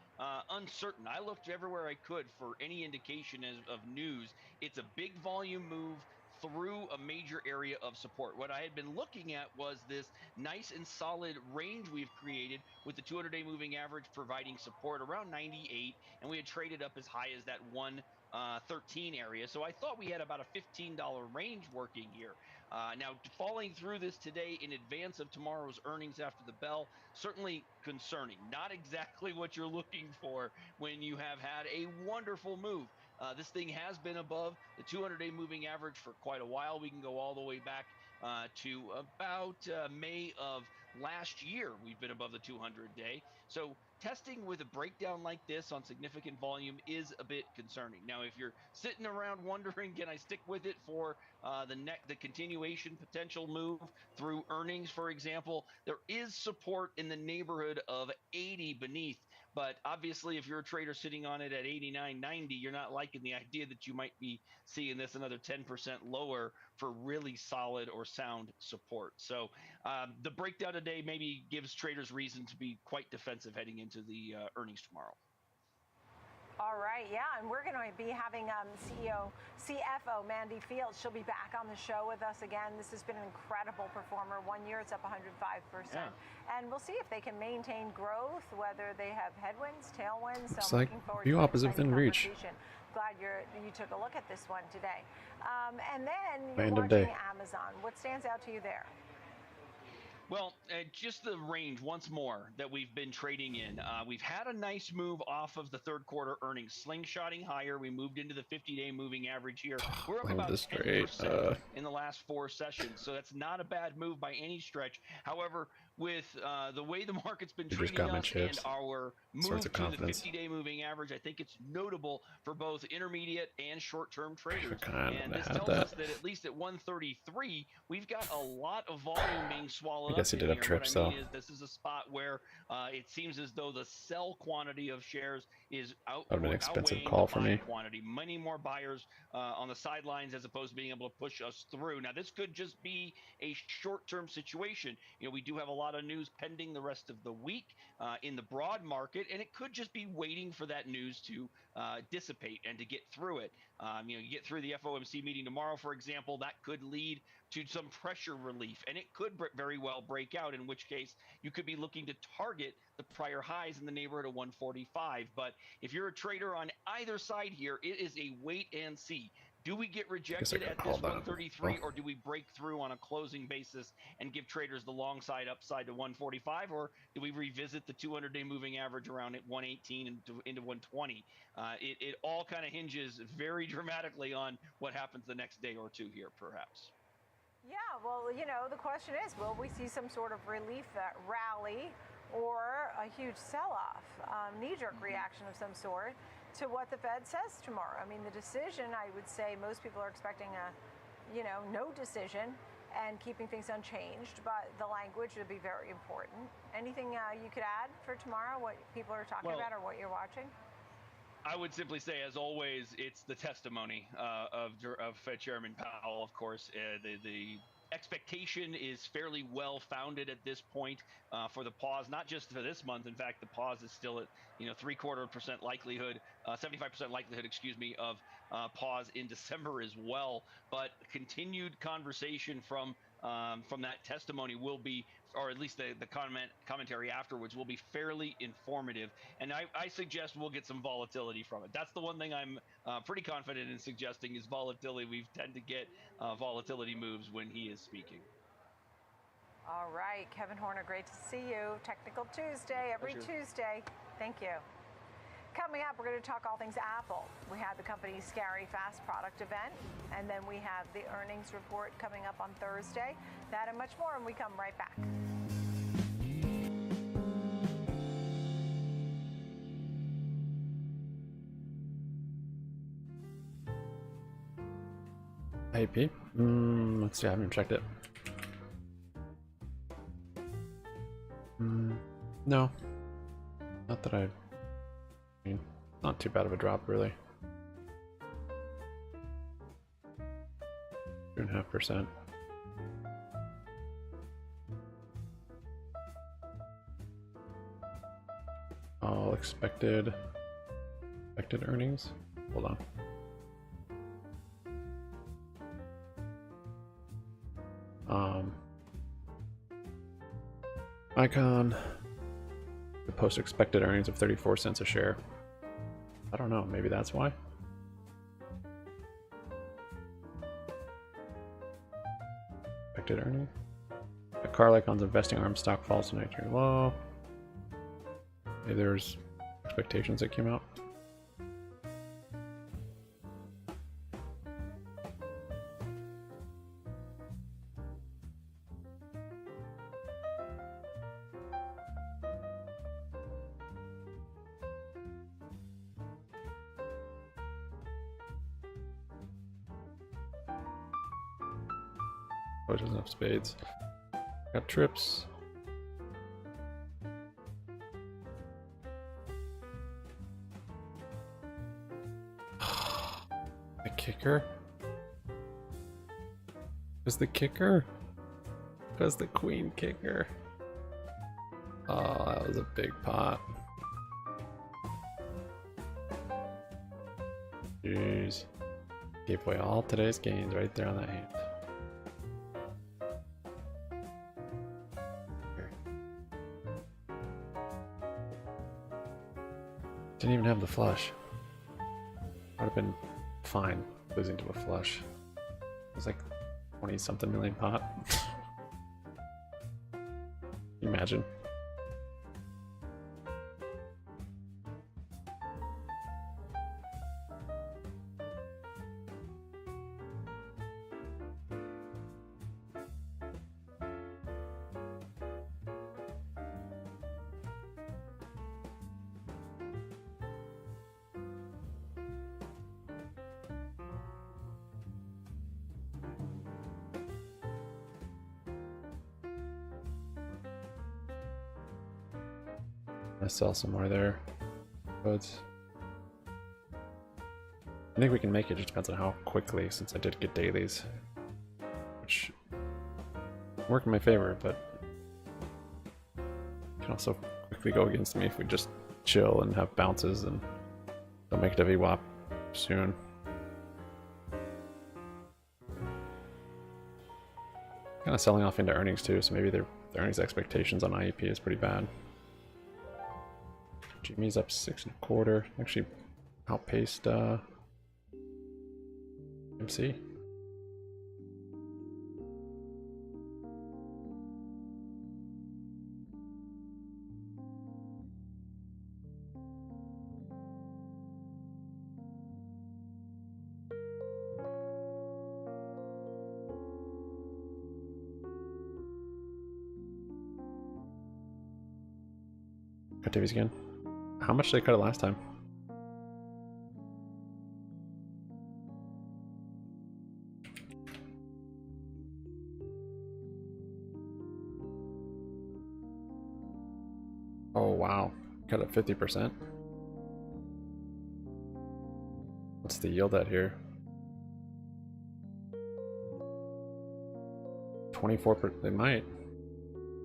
uncertain. I looked everywhere I could for any indication of news. It's a big volume move through a major area of support. What I had been looking at was this nice and solid range we've created with the 200-day moving average providing support around 98, and we had traded up as high as that 113 area. So I thought we had about a $15 range working here. Now, falling through this today in advance of tomorrow's earnings after the bell, certainly concerning. Not exactly what you're looking for when you have had a wonderful move. This thing has been above the 200-day moving average for quite a while. We can go all the way back to about May of last year. We've been above the 200-day. So testing with a breakdown like this on significant volume is a bit concerning. Now, if you're sitting around wondering, can I stick with it for the continuation potential move through earnings, for example, there is support in the neighborhood of 80 beneath. But obviously, if you're a trader sitting on it at 89.90, you're not liking the idea that you might be seeing this another 10% lower for really solid or sound support. So the breakdown today maybe gives traders reason to be quite defensive heading into the earnings tomorrow. All right, yeah, and we're going to be having CFO Mandy Fields. She'll be back on the show with us again. This has been an incredible performer. 1 year, it's up 105%. Yeah. And we'll see if they can maintain growth, whether they have headwinds, tailwinds. Looks so I'm like looking forward few to opposite within reach. Glad you took a look at this one today. And then you're End of watching day. Amazon. What stands out to you there? Well, just the range once more that we've been trading in. We've had a nice move off of the third quarter earnings, slingshotting higher. We moved into the 50-day moving average here. We're up about 10% in the last 4 sessions, so that's not a bad move by any stretch. However, with the way the market's been treating us and our move to the 50-day moving average, I think it's notable for both intermediate and short-term traders. And this tells us that at least at 133, we've got a lot of volume being swallowed up. I guess he did have trips, though. This is a spot where it seems as though the sell quantity of shares is outweighing the buy quantity. Many more buyers on the sidelines as opposed to being able to push us through. Now, this could just be a short-term situation. We do have a lot of news pending the rest of the week in the broad market, and it could just be waiting for that news to dissipate and to get through it. You get through the FOMC meeting tomorrow, for example, that could lead to some pressure relief, and it could very well break out, in which case you could be looking to target the prior highs in the neighborhood of 145. But if you're a trader on either side here, it is a wait and see. Do we get rejected at this 133, or do we break through on a closing basis and give traders the long side upside to 145, or do we revisit the 200-day moving average around at 118 and into 120? It all kind of hinges very dramatically on what happens the next day or two here, perhaps. Yeah, well, the question is, will we see some sort of relief rally or a huge sell-off, knee-jerk reaction of some sort to what the Fed says tomorrow? I mean, the decision, I would say most people are expecting no decision and keeping things unchanged, but the language would be very important. Anything you could add for tomorrow, what people are talking about or what you're watching? I would simply say, as always, it's the testimony of Fed Chairman Powell, of course. The expectation is fairly well founded at this point for the pause, not just for this month. In fact, the pause is still at 0.75% likelihood, 75% likelihood, of pause in December as well. But continued conversation from that testimony will be, or at least the commentary afterwards will be fairly informative. And I suggest we'll get some volatility from it. That's the one thing I'm pretty confident in suggesting is volatility. We tend to get volatility moves when he is speaking. All right, Kevin Horner, great to see you. Technical Tuesday, every Tuesday. Thank you. Coming up, we're going to talk all things Apple. We have the company's Scary Fast product event, and then we have the earnings report coming up on Thursday. That and much more, and we come right back. AP? Let's see, I haven't checked it. No. Not that I mean, not too bad of a drop, really. 2.5%. All expected earnings. Hold on. Icon. The post expected earnings of 34 cents a share. I don't know, maybe that's why. Expected earnings. The car icon's investing arm stock falls to 19 low. Maybe there's expectations that came out. Oh, it doesn't have spades. Got trips. The kicker? Was the kicker? Was the queen kicker? Oh, that was a big pot. Jeez. Gave away all today's gains right there on that hand. Didn't even have the flush. Would have been fine losing to a flush. It was like 20 something million pot. Can you imagine? I sell some more there, but I think we can make it. Just depends on how quickly, since I did get dailies, which work in my favor, but can also quickly go against me if we just chill and have bounces and don't make it a VWAP soon. Kind of selling off into earnings too, so maybe their earnings expectations on IEP is pretty bad. GME's up 6.25. Actually outpaced AMC. Cut TVs again. How much did they cut it last time? Oh wow, cut it 50%. What's the yield at here? 24%. They might.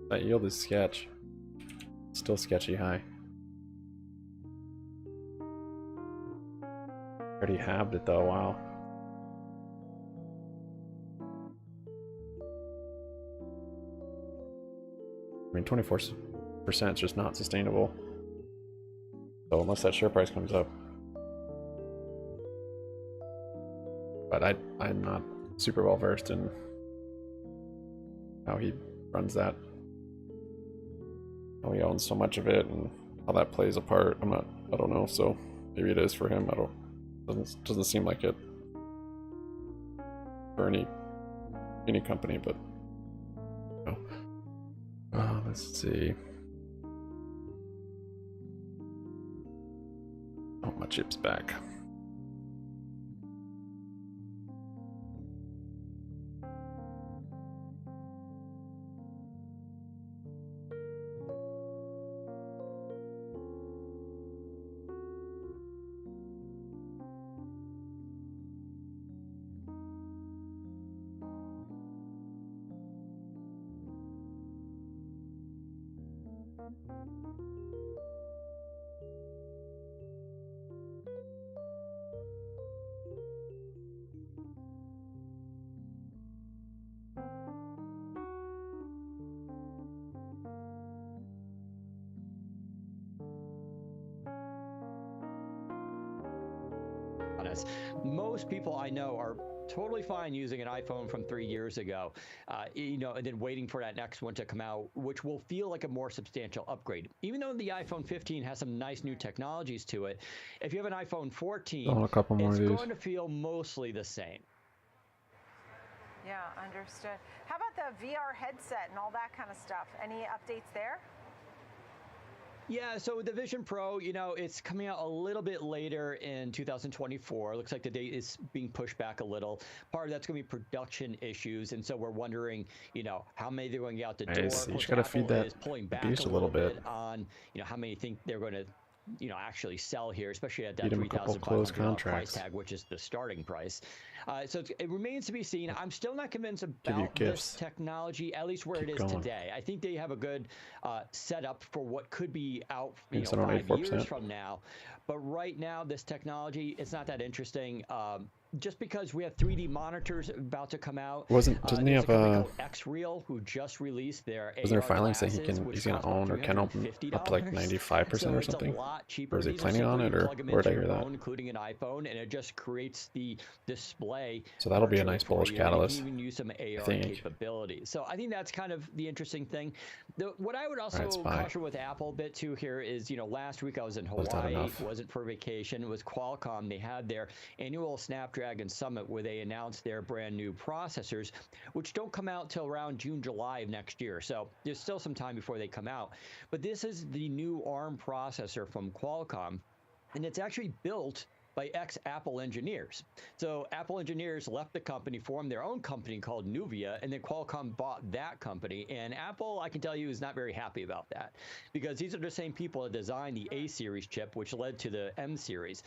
That yield is sketch. Still sketchy high. Already halved it though, wow. I mean, 24% is just not sustainable. So unless that share price comes up. But I'm not super well versed in how he runs that. How he owns so much of it and how that plays a part. I don't know, so maybe it is for him. Doesn't seem like it for any company, but no. Let's see. Oh, my chip's back. Most people I know are totally fine using an iPhone from 3 years ago, and then waiting for that next one to come out, which will feel like a more substantial upgrade. Even though the iPhone 15 has some nice new technologies to it, if you have an iPhone 14, a couple more it's of these. going to feel mostly the same. Yeah, understood. How about the VR headset and all that kind of stuff? Any updates there? Yeah, so the Vision Pro, it's coming out a little bit later in 2024. Looks like the date is being pushed back a little. Part of that's going to be production issues, and so we're wondering, how many they're going to get out the door. You just got to feed that is pulling back beast a little bit. on, how many think they're going to actually sell here, especially at that Beat 'em a couple close $3,500 price contracts. tag, which is the starting price. So it remains to be seen. I'm still not convinced Give you about this gifts. technology, at least where Keep it is going. today. I think they have a good setup for what could be out, Instead of 5 years 84%. from now. But right now, this technology, it's not that interesting. Just because we have 3D monitors about to come out. Doesn't he there's have a company a? called X-Real who just released their Wasn't there AR filing saying glasses, he's which gonna cost about own or can open up to like $350. 95% So or it's something? a lot cheaper. Or is he These are planning on simple, it, you or plug them where into did I your hear that? phone, including an iPhone, and it just creates the display. So that'll be a virtually nice for bullish you, and you can catalyst, even use some AR think. capabilities. So I think that's kind of the interesting thing. What I would also Alright, spy. caution with Apple a bit too here is, last week I was in Was that Hawaii, enough? wasn't for vacation. It was Qualcomm. They had their annual Snapdragon Summit where they announced their brand new processors, which don't come out till around June, July of next year. So there's still some time before they come out. But this is the new ARM processor from Qualcomm, and it's actually built by ex-Apple engineers. So Apple engineers left the company, formed their own company called Nuvia, and then Qualcomm bought that company. And Apple, I can tell you, is not very happy about that, because these are the same people that designed the A-series chip, which led to the M-series.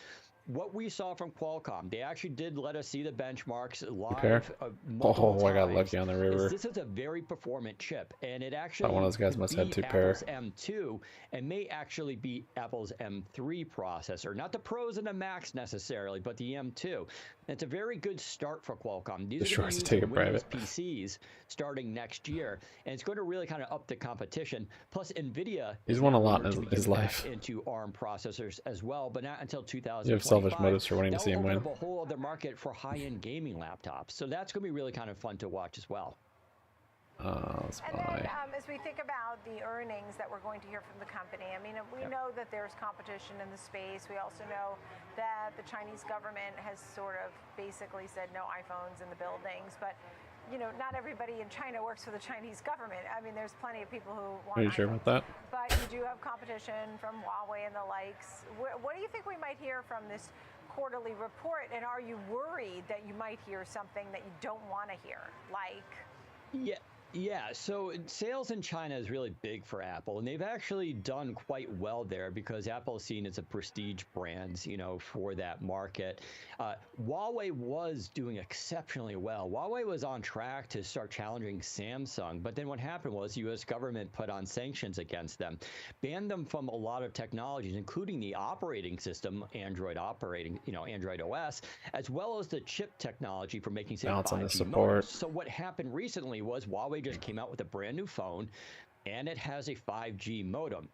What we saw from Qualcomm, they actually did let us see the benchmarks Pair? live multiple Oh, I got times. lucky on the river. This is a very performant chip, and it actually One of those guys could must have beat two pair. Apple's M2 and may actually beat Apple's M3 processor. Not the Pros and the Max necessarily, but the M2. It's a very good start for Qualcomm. These Just are going tries to to use take it Windows private. PCs starting next year, and it's going to really kind of up the competition. Plus, NVIDIA He's is won a now lot rumored in to be his getting life. back into ARM processors as well, but not until 2025. You have selfish motives for wanting to That see will him open win. up a whole other market for high-end gaming laptops. So that's going to be really kind of fun to watch as well. And then as we think about the earnings that we're going to hear from the company, I mean, we know that there's competition in the space. We also know that the Chinese government has sort of basically said no iPhones in the buildings, but not everybody in China works for the Chinese government. I mean, there's plenty of people who want Are you sure about that? But you do have competition from Huawei and the likes. What do you think we might hear from this quarterly report, and are you worried that you might hear something that you don't want to hear, like? Yeah, so sales in China is really big for Apple, and they've actually done quite well there because Apple is seen as a prestige brand, for that market. Huawei was doing exceptionally well. Huawei was on track to start challenging Samsung, but then what happened was the U.S. government put on sanctions against them, banned them from a lot of technologies, including the operating system, Android OS, as well as the chip technology for making, say, Balance on the 5G support. modems. So what happened recently was Huawei just came out with a brand new phone, and it has a 5G modem.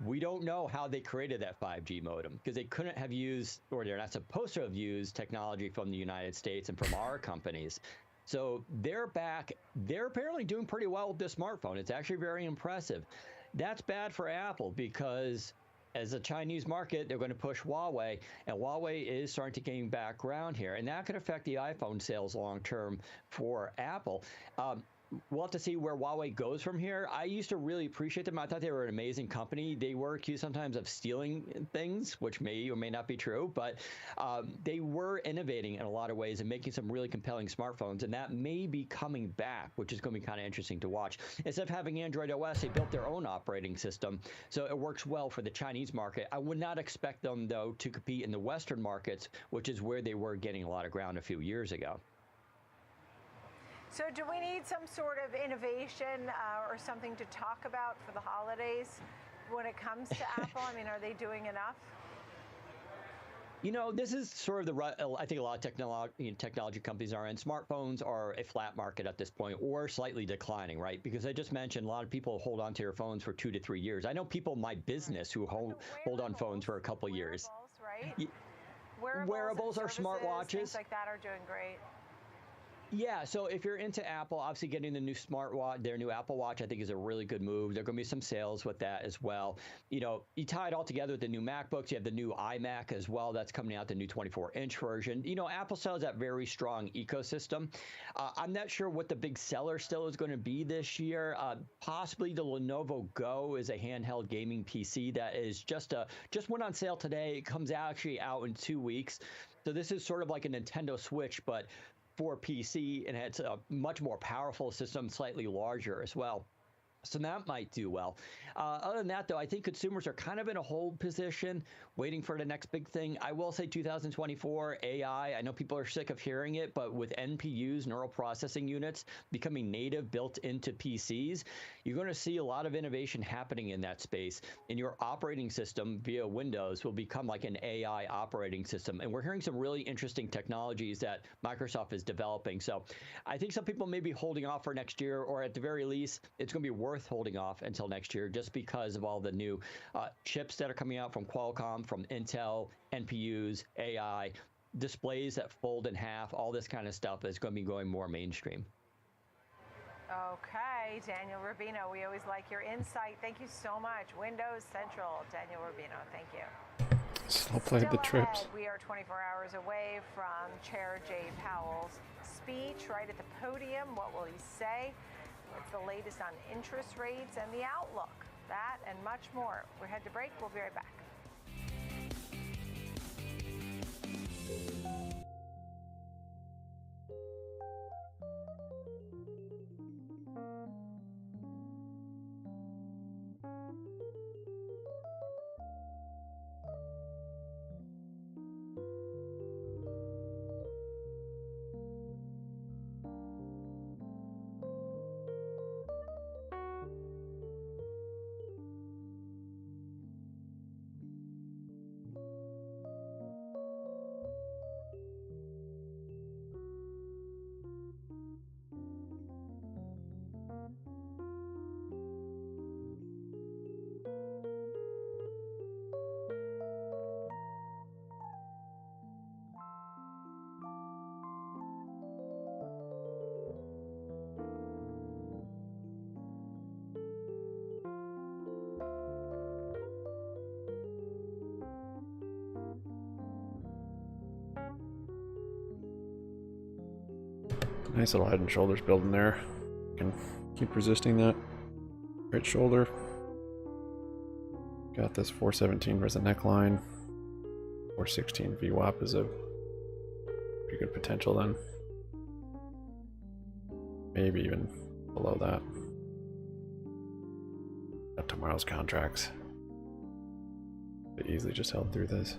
We don't know how they created that 5G modem because they couldn't have used, or they're not supposed to have used, technology from the United States and from our companies. So they're back. They're apparently doing pretty well with this smartphone. It's actually very impressive. That's bad for Apple because as a Chinese market, they're going to push Huawei, and Huawei is starting to gain back ground here, and that could affect the iPhone sales long term for Apple. We'll have to see where Huawei goes from here. I used to really appreciate them. I thought they were an amazing company. They were accused sometimes of stealing things, which may or may not be true, but they were innovating in a lot of ways and making some really compelling smartphones, and that may be coming back, which is going to be kind of interesting to watch. Instead of having Android OS, they built their own operating system, so it works well for the Chinese market. I would not expect them, though, to compete in the Western markets, which is where they were getting a lot of ground a few years ago. So do we need some sort of innovation or something to talk about for the holidays when it comes to Apple? I mean, are they doing enough? This is sort of I think a lot of technology companies are in. Smartphones are a flat market at this point, or slightly declining, right? Because I just mentioned a lot of people hold on to your phones for 2 to 3 years. I know people in my business who hold on phones for a couple years. Right? Wearables are services, smartwatches. Things like that are doing great. Yeah, so if you're into Apple, obviously getting the new smartwatch, their new Apple Watch, I think is a really good move. There are going to be some sales with that as well. You tie it all together with the new MacBooks. You have the new iMac as well. That's coming out, the new 24-inch version. Apple still has that very strong ecosystem. I'm not sure what the big seller still is going to be this year. Possibly the Lenovo Go is a handheld gaming PC that is just went on sale today. It comes actually out in 2 weeks. So this is sort of like a Nintendo Switch, but for PC, and it's a much more powerful system, slightly larger as well. So that might do well. Other than that, though, I think consumers are kind of in a hold position, waiting for the next big thing. I will say 2024 AI, I know people are sick of hearing it, but with NPUs, neural processing units, becoming native built into PCs, you're going to see a lot of innovation happening in that space. And your operating system via Windows will become like an AI operating system. And we're hearing some really interesting technologies that Microsoft is developing. So I think some people may be holding off for next year, or at the very least, it's going to be worth holding off until next year just because of all the new chips that are coming out from Qualcomm, from Intel, NPUs, AI, displays that fold in half, all this kind of stuff is going to be going more mainstream. Okay, Daniel Rubino, we always like your insight. Thank you so much. Windows Central, Daniel Rubino, thank you. Still played the trips. We are 24 hours away from Chair Jay Powell's speech right at the podium. What will he say? What's the latest on interest rates and the outlook? That and much more. We're head to break. We'll be right back. Nice little head and shoulders building there. Can keep resisting that right shoulder. Got this 417 as a neckline. 416 VWAP is a pretty good potential then. Maybe even below that. Got tomorrow's contracts. They easily just held through this.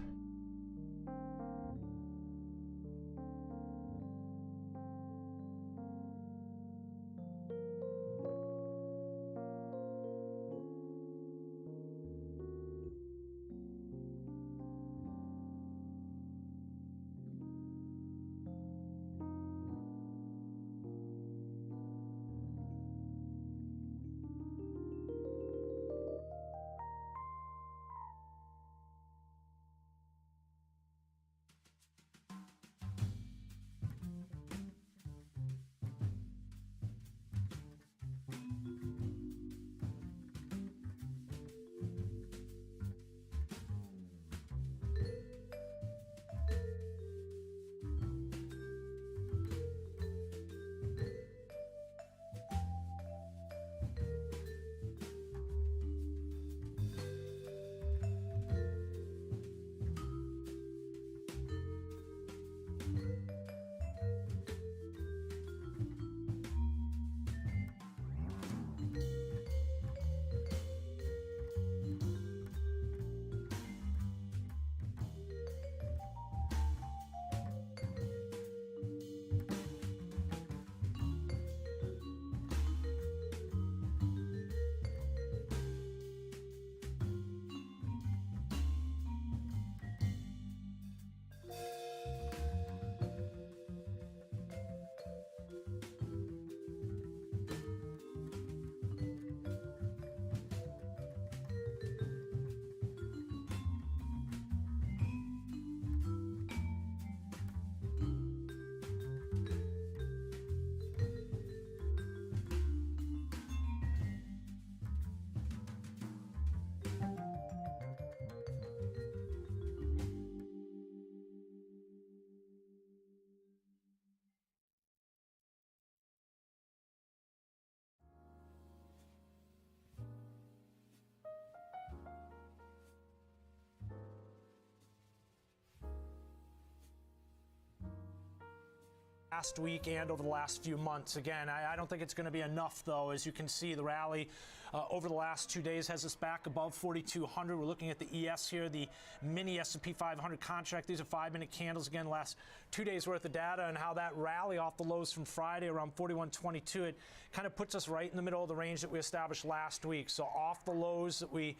last week and over the last few months. Again, I don't think it's going to be enough, though. As you can see, the rally over the last 2 days has us back above 4,200. We're looking at the ES here, the mini S&P 500 contract. These are 5-minute candles. Again, last 2 days worth of data, and how that rally off the lows from Friday around 41.22, it kind of puts us right in the middle of the range that we established last week. So off the lows that we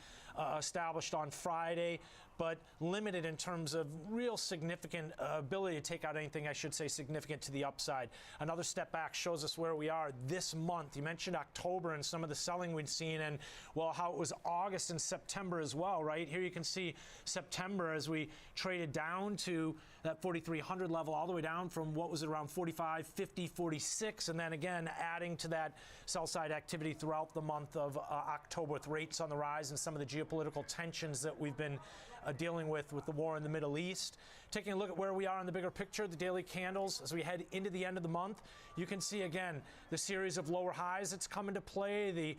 established on Friday, but limited in terms of real significant ability to take out anything, I should say, significant to the upside. Another step back shows us where we are this month. You mentioned October and some of the selling we'd seen, and, well, how it was August and September as well, right? Here you can see September as we traded down to that 4,300 level, all the way down from what was it, around 45, 50, 46, and then again adding to that sell-side activity throughout the month of October, with rates on the rise and some of the geopolitical tensions that we've been dealing with the war in the Middle East. Taking a look at where we are in the bigger picture, the daily candles, as we head into the end of the month, you can see again the series of lower highs that's come into play. The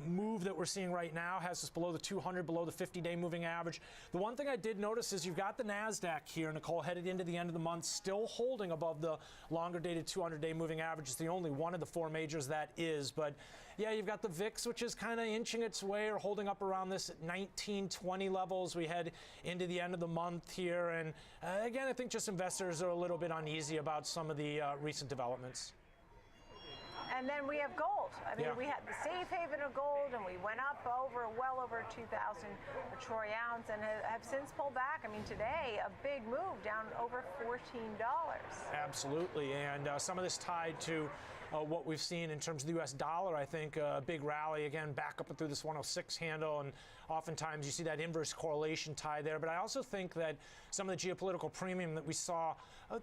move that we're seeing right now has us below the 200, below the 50-day moving average. The one thing I did notice is you've got the NASDAQ here, Nicole, headed into the end of the month, still holding above the longer-dated 200-day moving average. It's the only one of the four majors that is. But yeah, you've got the VIX, which is kind of inching its way or holding up around this 1920 levels. We head into the end of the month here. And again, I think just investors are a little bit uneasy about some of the recent developments. And then we have gold. I mean, we had the safe haven of gold, and we went up well over 2,000 a troy ounce, and have since pulled back. I mean, today, a big move down over $14. Absolutely, and some of this tied to what we've seen in terms of the U.S. dollar. I think a big rally, again, back up and through this 106 handle, and oftentimes you see that inverse correlation tie there. But I also think that some of the geopolitical premium that we saw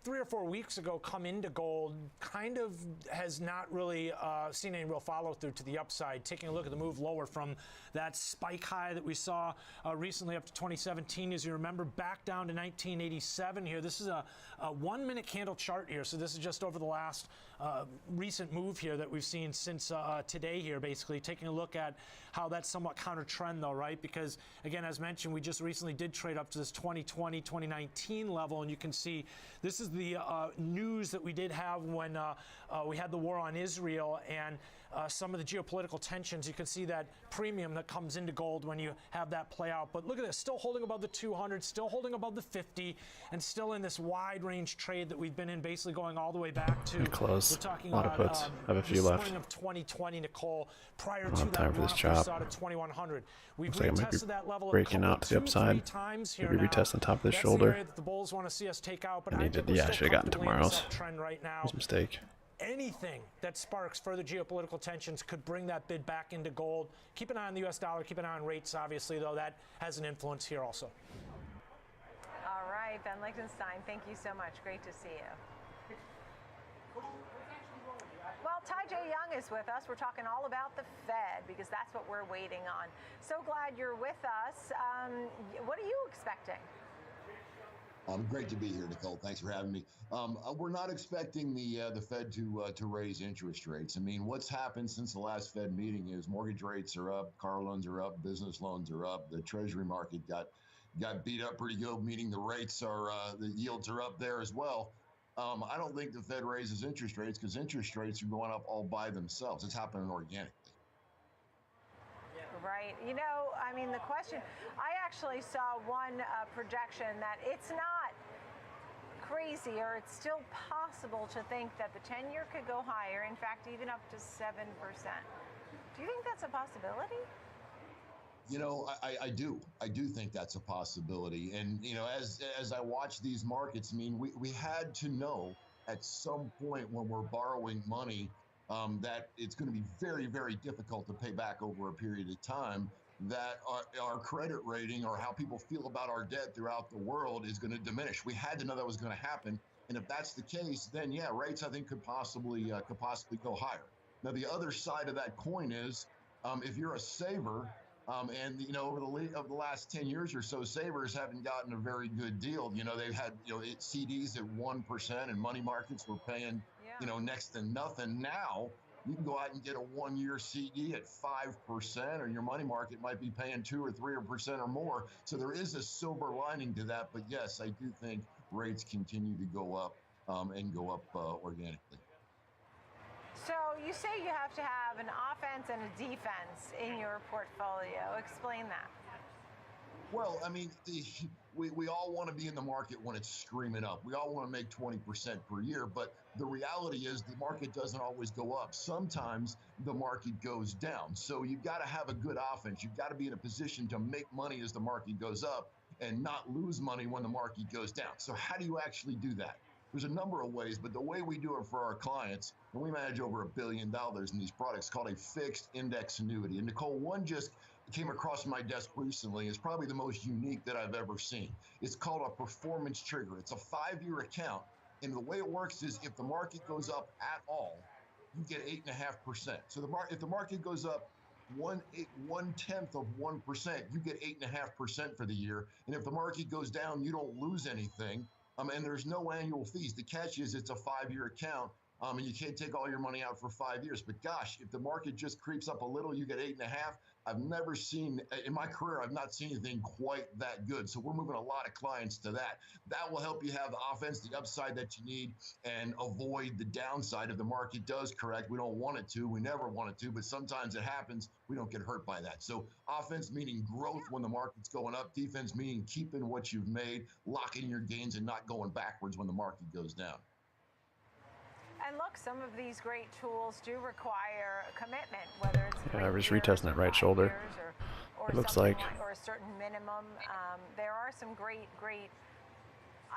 3 or 4 weeks ago come into gold kind of has not really seen any real follow-through to the upside. Taking a look at the move lower from that spike high that we saw recently up to 2017, as you remember, back down to 1987 here. This is a 1-minute candle chart here, so this is just over the last recent move here that we've seen since today here, basically. Taking a look at how that's somewhat counter trend, though, right? Because, again, as mentioned, we just recently did trade up to this 2020, 2019 level, and you can see this is the news that we did have when we had the war on Israel and some of the geopolitical tensions. You can see that premium that comes into gold when you have that play out. But look at this, still holding above the 200, still holding above the 50, and still in this wide range trade that we've been in, basically going all the way back to. Close. We're talking a lot about of puts. I have a few left. Spring of 2020, Nicole. Prior I don't to have time that for this drop, chop. we saw to 2100. We've Looks like I might be retested that level breaking out to the upside. times Maybe here retest the top of the That's shoulder. The area that the bulls want to see us take out, but I I needed, think we're yeah, I still should have gotten comfortably in this tomorrow's. uptrend right now. It was a mistake. Anything that sparks further geopolitical tensions could bring that bid back into gold. Keep an eye on the U.S. dollar. Keep an eye on rates, obviously, though. That has an influence here also. All right, Ben Lichtenstein, thank you so much. Great to see you. Well, Ty J. Young is with us. We're talking all about the Fed because that's what we're waiting on. So glad you're with us. What are you expecting? Great to be here, Nicole. Thanks for having me. We're not expecting the Fed to raise interest rates. I mean, what's happened since the last Fed meeting is mortgage rates are up, car loans are up, business loans are up. The Treasury market got beat up pretty good, meaning the rates are the yields are up there as well. I don't think the Fed raises interest rates because interest rates are going up all by themselves. It's happening organically. Right. You know, I mean, the question, I actually saw one projection that it's not crazy, or it's still possible to think that the 10-year could go higher, in fact, even up to 7%. Do you think that's a possibility? You know, I do. I do think that's a possibility. And, you know, as I watch these markets, I mean, we had to know at some point when we're borrowing money that it's going to be very, very difficult to pay back over a period of time, that our credit rating or how people feel about our debt throughout the world is going to diminish. We had to know that was going to happen. And if that's the case, then, yeah, rates, I think, could possibly go higher. Now, the other side of that coin is if you're a saver, and, you know, over the last 10 years or so, savers haven't gotten a very good deal. You know, they've had, you know, CDs at 1% and money markets were paying, you know, next to nothing. Now you can go out and get a 1-year CD at 5%, or your money market might be paying 2 or 3% or more. So there is a silver lining to that. But yes, I do think rates continue to go up and go up organically. So you say you have to have an offense and a defense in your portfolio. Explain that. Well, I mean, we all want to be in the market when it's screaming up. We all want to make 20% per year, but the reality is the market doesn't always go up. Sometimes the market goes down. So you've got to have a good offense. You've got to be in a position to make money as the market goes up and not lose money when the market goes down. So how do you actually do that? There's a number of ways, but the way we do it for our clients, and we manage over $1 billion in these products, called a fixed index annuity. And Nicole, one just came across my desk recently. Is probably the most unique that I've ever seen. It's called a performance trigger. It's a 5-year account. And the way it works is if the market goes up at all, you get 8.5%. So if the market goes up 1/10 of 1%, you get 8.5% for the year. And if the market goes down, you don't lose anything. And there's no annual fees. The catch is it's a 5-year account, and you can't take all your money out for 5 years. But gosh, if the market just creeps up a little, you get 8.5. I've never seen, in my career, I've not seen anything quite that good. So we're moving a lot of clients to that. That will help you have the offense, the upside that you need, and avoid the downside if the market does correct. We don't want it to. We never want it to, but sometimes it happens. We don't get hurt by that. So offense meaning growth when the market's going up. Defense meaning keeping what you've made, locking your gains, and not going backwards when the market goes down. And look, some of these great tools do require commitment, whether it's I was retesting that right shoulder. or it looks like or a certain minimum. There are some great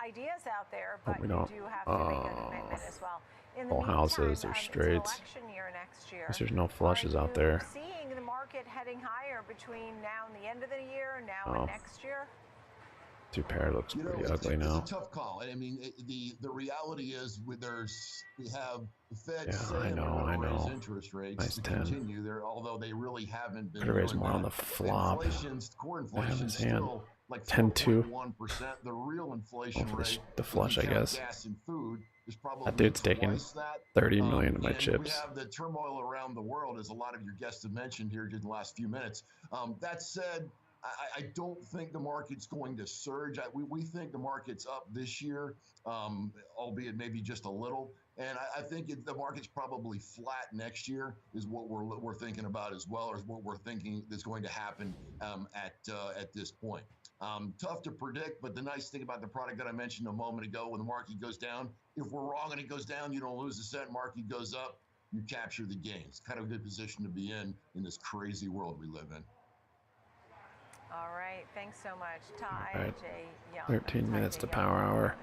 ideas out there, but we you don't. do have to make a commitment as well. In the Full meantime, houses, there's straights. it's election year next year. There's no flushes out there. Seeing the market heading higher between now and the end of the year, now and next year. Two pair looks pretty ugly now. It's a tough call. I mean, the reality is we have the Fed Yeah, saying I they're know. going to raise interest rates Nice to 10. continue there, although they really haven't been. Could have raised doing more on that. the flop. Core I have inflation's his hand. still like 10-2. 4.1%. The real inflation Oh, for rate, the flush, if I you count guess. gas and food, is probably That dude's taking twice that. 30 million of my and chips. We have the turmoil around the world, as a lot of your guests have mentioned here in the last few minutes. That said, I don't think the market's going to surge. We think the market's up this year, albeit maybe just a little. And I think the market's probably flat next year is what we're thinking about as well, or what we're thinking is going to happen at this point. Tough to predict, but the nice thing about the product that I mentioned a moment ago, when the market goes down, if we're wrong and it goes down, you don't lose a cent. Market goes up, you capture the gains. Kind of a good position to be in this crazy world we live in. All right, thanks so much, Ty All right. J. Young. 13 minutes to power hour.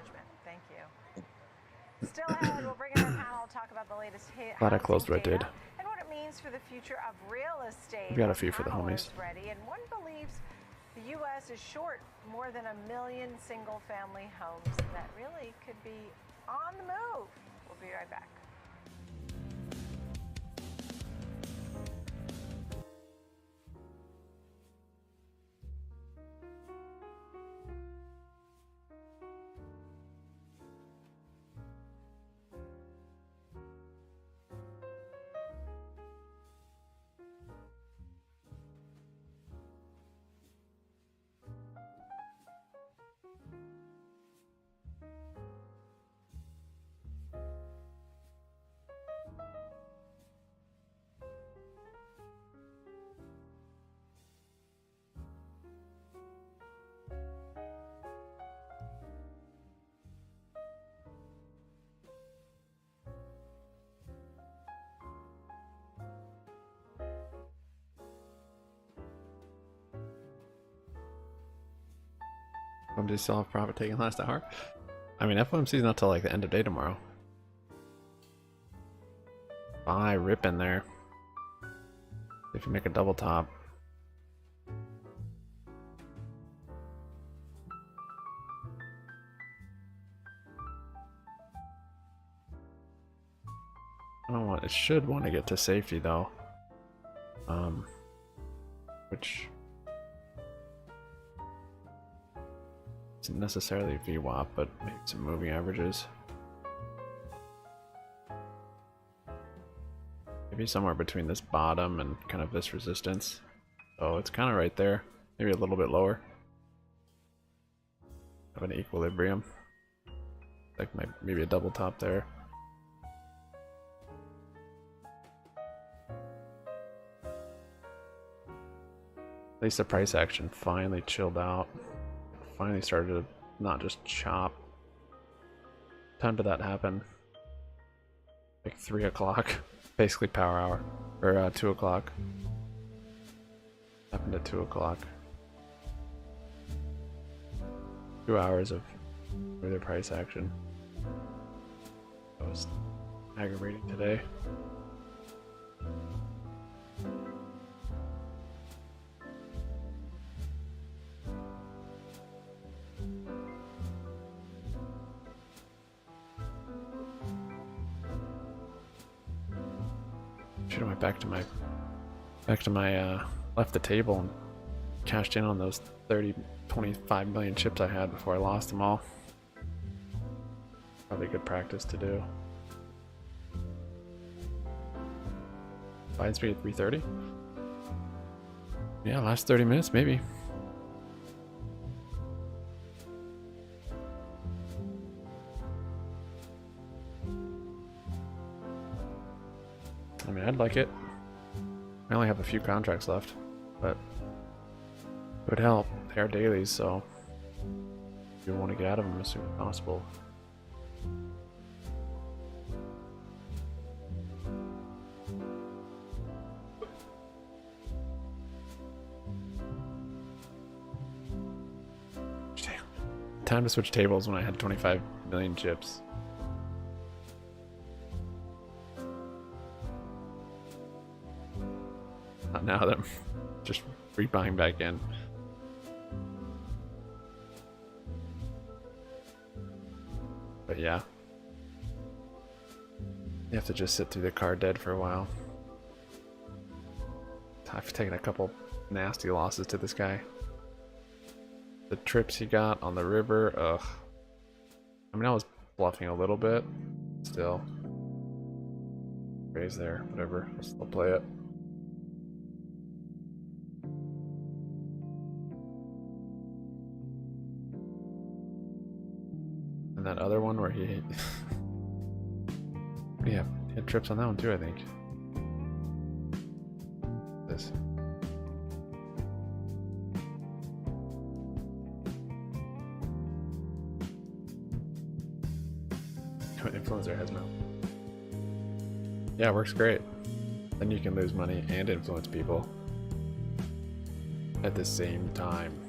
Thank you. Still ahead, we'll bring in our panel to talk about the latest Glad I closed what I data did. and what it means for the future of real estate. We got a few for the Panel homies. is ready, and one believes the U.S. is short more than 1 million single-family homes that really could be on the move. We'll be right back. FOMC still have profit taking last hour? I mean, FOMC's not till like the end of day tomorrow. Buy rip in there. If you make a double top. I don't want. It should want to get to safety though. Which isn't necessarily VWAP, but maybe some moving averages. Maybe somewhere between this bottom and kind of this resistance. Oh, it's kind of right there. Maybe a little bit lower. Of an equilibrium. Like maybe a double top there. At least the price action finally chilled out. Finally started to not just chop. Time did that happen? Like 3 o'clock, basically power hour, or 2 o'clock. Happened at 2 o'clock. 2 hours of further price action. That was aggravating today. Should have went back to my left the table and cashed in on those 25 million chips I had before I lost them all. Probably good practice to do. Buying speed at 330? Yeah, last 30 minutes maybe. I mean, I'd like it. I only have a few contracts left, but it would help. They are dailies, so you want to get out of them as soon as possible. Time to switch tables when I had 25 million chips. Not now that I'm just rebuying back in. But yeah. You have to just sit through the car dead for a while. I've taken a couple nasty losses to this guy. The trips he got on the river, ugh. I mean, I was bluffing a little bit. Still. Raise there, whatever. I'll still play it. And that other one where he... yeah, he had trips on that one too, I think. This. Influencer has mouth. Yeah, it works great. Then you can lose money and influence people at the same time.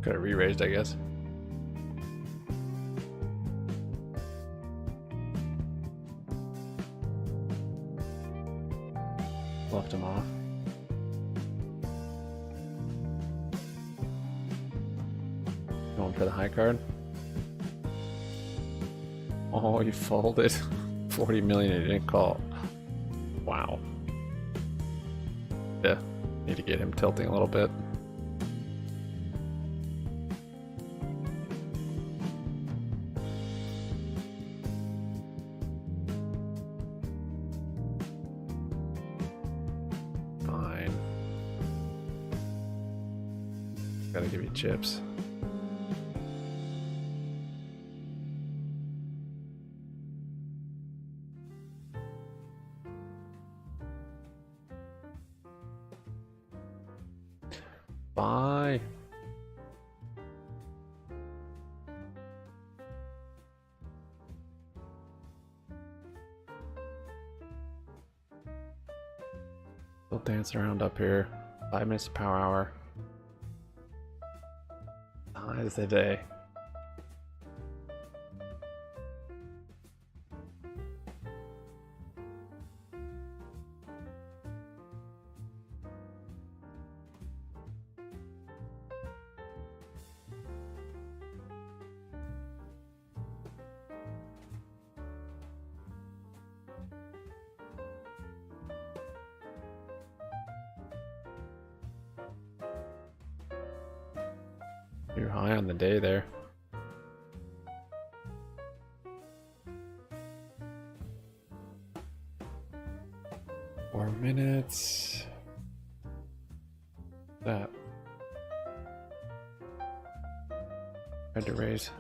Could have re-raised, I guess. Left him off. Going for the high card. Oh, you folded. 40 million and didn't call. Wow. Yeah, need to get him tilting a little bit. Gotta give you chips. Bye. Still dancing around up here. 5 minutes to power hour. Highs of the day. You're high on the day there. Four minutes. That. Tried to raise.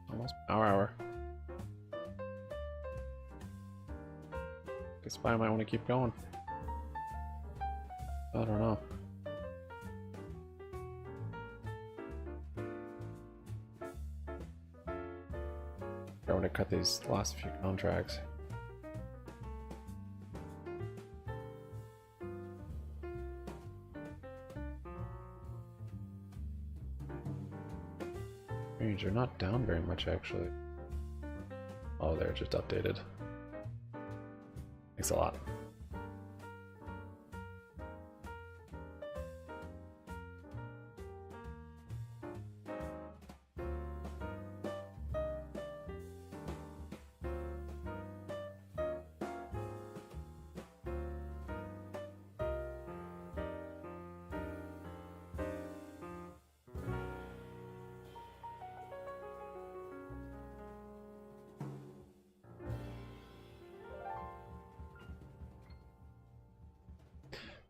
Almost power hour. Guess I might want to keep going. I don't know. I want to cut these last few contracts. Range are not down very much actually. Oh, they're just updated. Thanks a lot.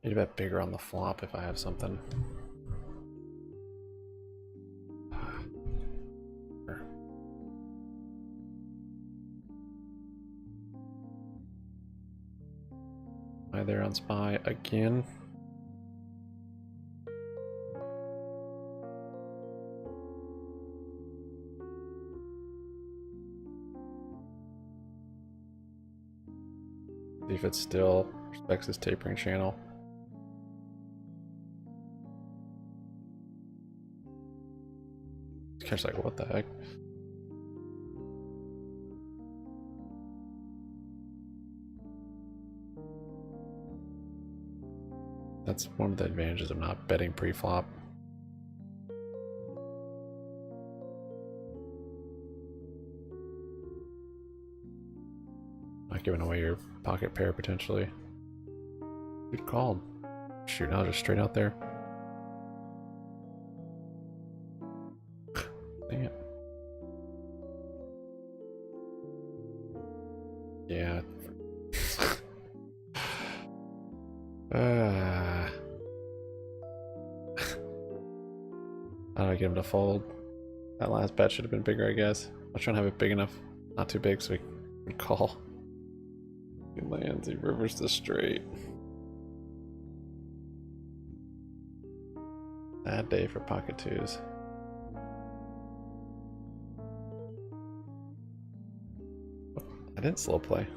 Need a bit bigger on the flop if I have something. Am I there on SPY again? See if it still respects this tapering channel. It's like, what the heck? That's one of the advantages of not betting pre-flop. Not giving away your pocket pair potentially. Good call. Shoot, now just straight out there. Dang it. Yeah. How do I get him to fold? That last bet should have been bigger, I guess. I was trying to have it big enough, not too big, so he would call. He lands, he rivers the straight. Bad day for pocket twos. didn't slow play.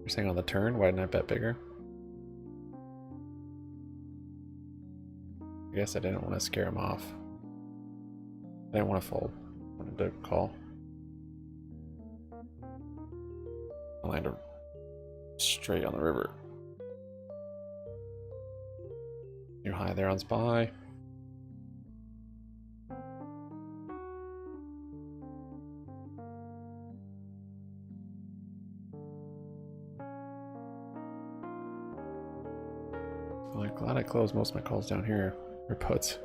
You're saying on the turn, why didn't I bet bigger? I guess I didn't want to scare him off. I didn't want to fold. I wanted to call. I landed straight on the river. New high there on SPY. Well, I'm glad I closed most of my calls down here, or puts.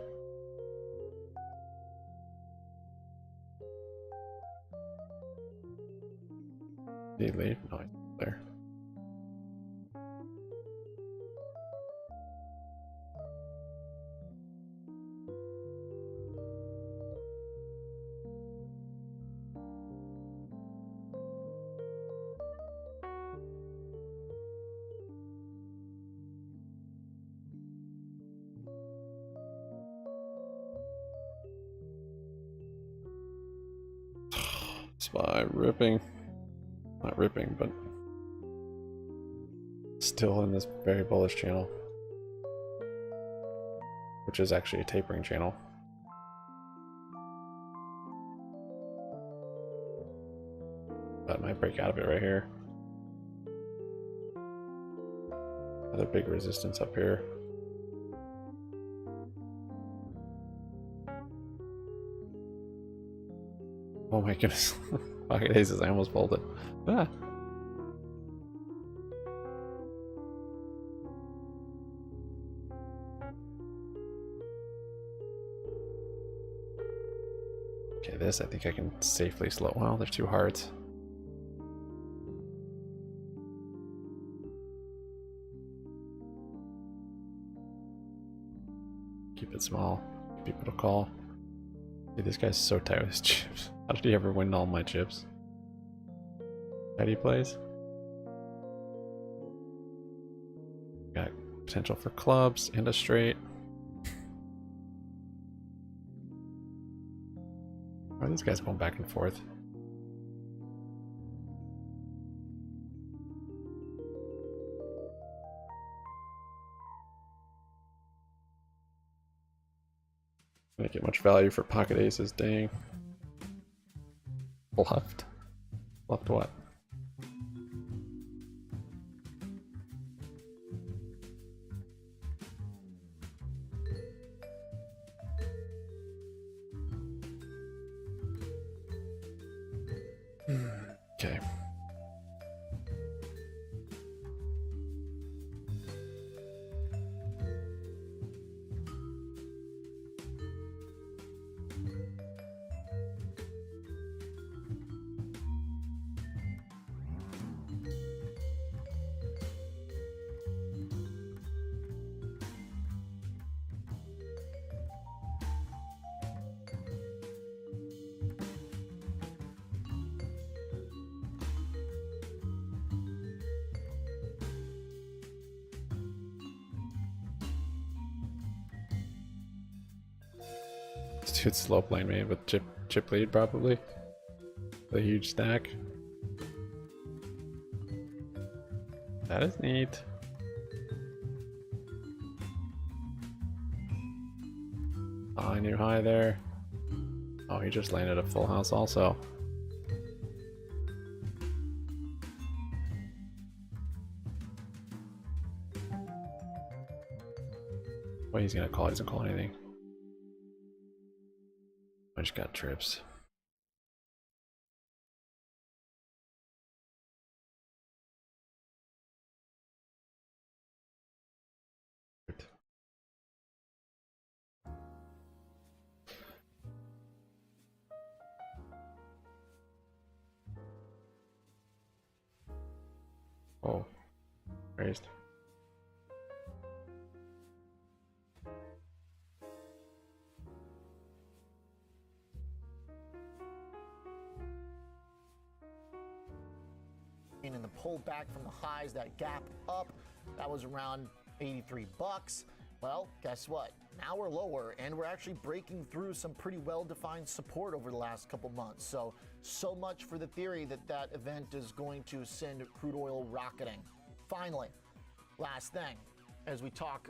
Did he leave? No, he's there. SPY ripping. Not ripping, but still in this very bullish channel, which is actually a tapering channel. That might break out of it right here. Another big resistance up here. Oh my goodness. Pocket aces, I almost pulled it. Ah. Okay, this I think I can safely slow. Well, there's two hearts. Keep it small. People to call. Dude, this guy's so tight with his chips. How did he ever win all my chips? How do he plays? Got potential for clubs and a straight. Why are these guys going back and forth? Didn't get much value for pocket aces, dang. Bluffed. Bluffed what? Okay. Dude, slow playing me with chip lead probably. The huge stack. That is neat. Oh, I knew high there. Oh, he just landed a full house also. Well, he's gonna call. He doesn't call anything. I just got trips. Oh, raised. pulled back from the highs, that gap up, that was around 83 bucks. Well, guess what? Now we're lower, and we're actually breaking through some pretty well-defined support over the last couple months. So much for the theory that that event is going to send crude oil rocketing. Finally, last thing, as we talk,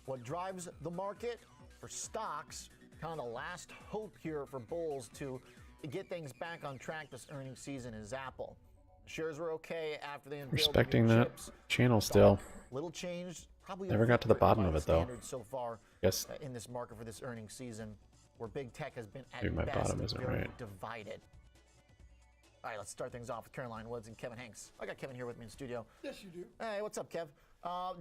what drives the market for stocks, kind of the last hope here for bulls to get things back on track this earnings season is Apple. Shares were okay after they unveiled Respecting the new that chips. channel still. Little change, probably Never got to the bottom of it though. So far, Guess in this market for this earnings season, where big tech has been at maybe my best bottom isn't very right. divided. All right, let's start things off with Caroline Woods and Kevin Hanks. I got Kevin here with me in the studio. Yes, you do. Hey, what's up, Kev?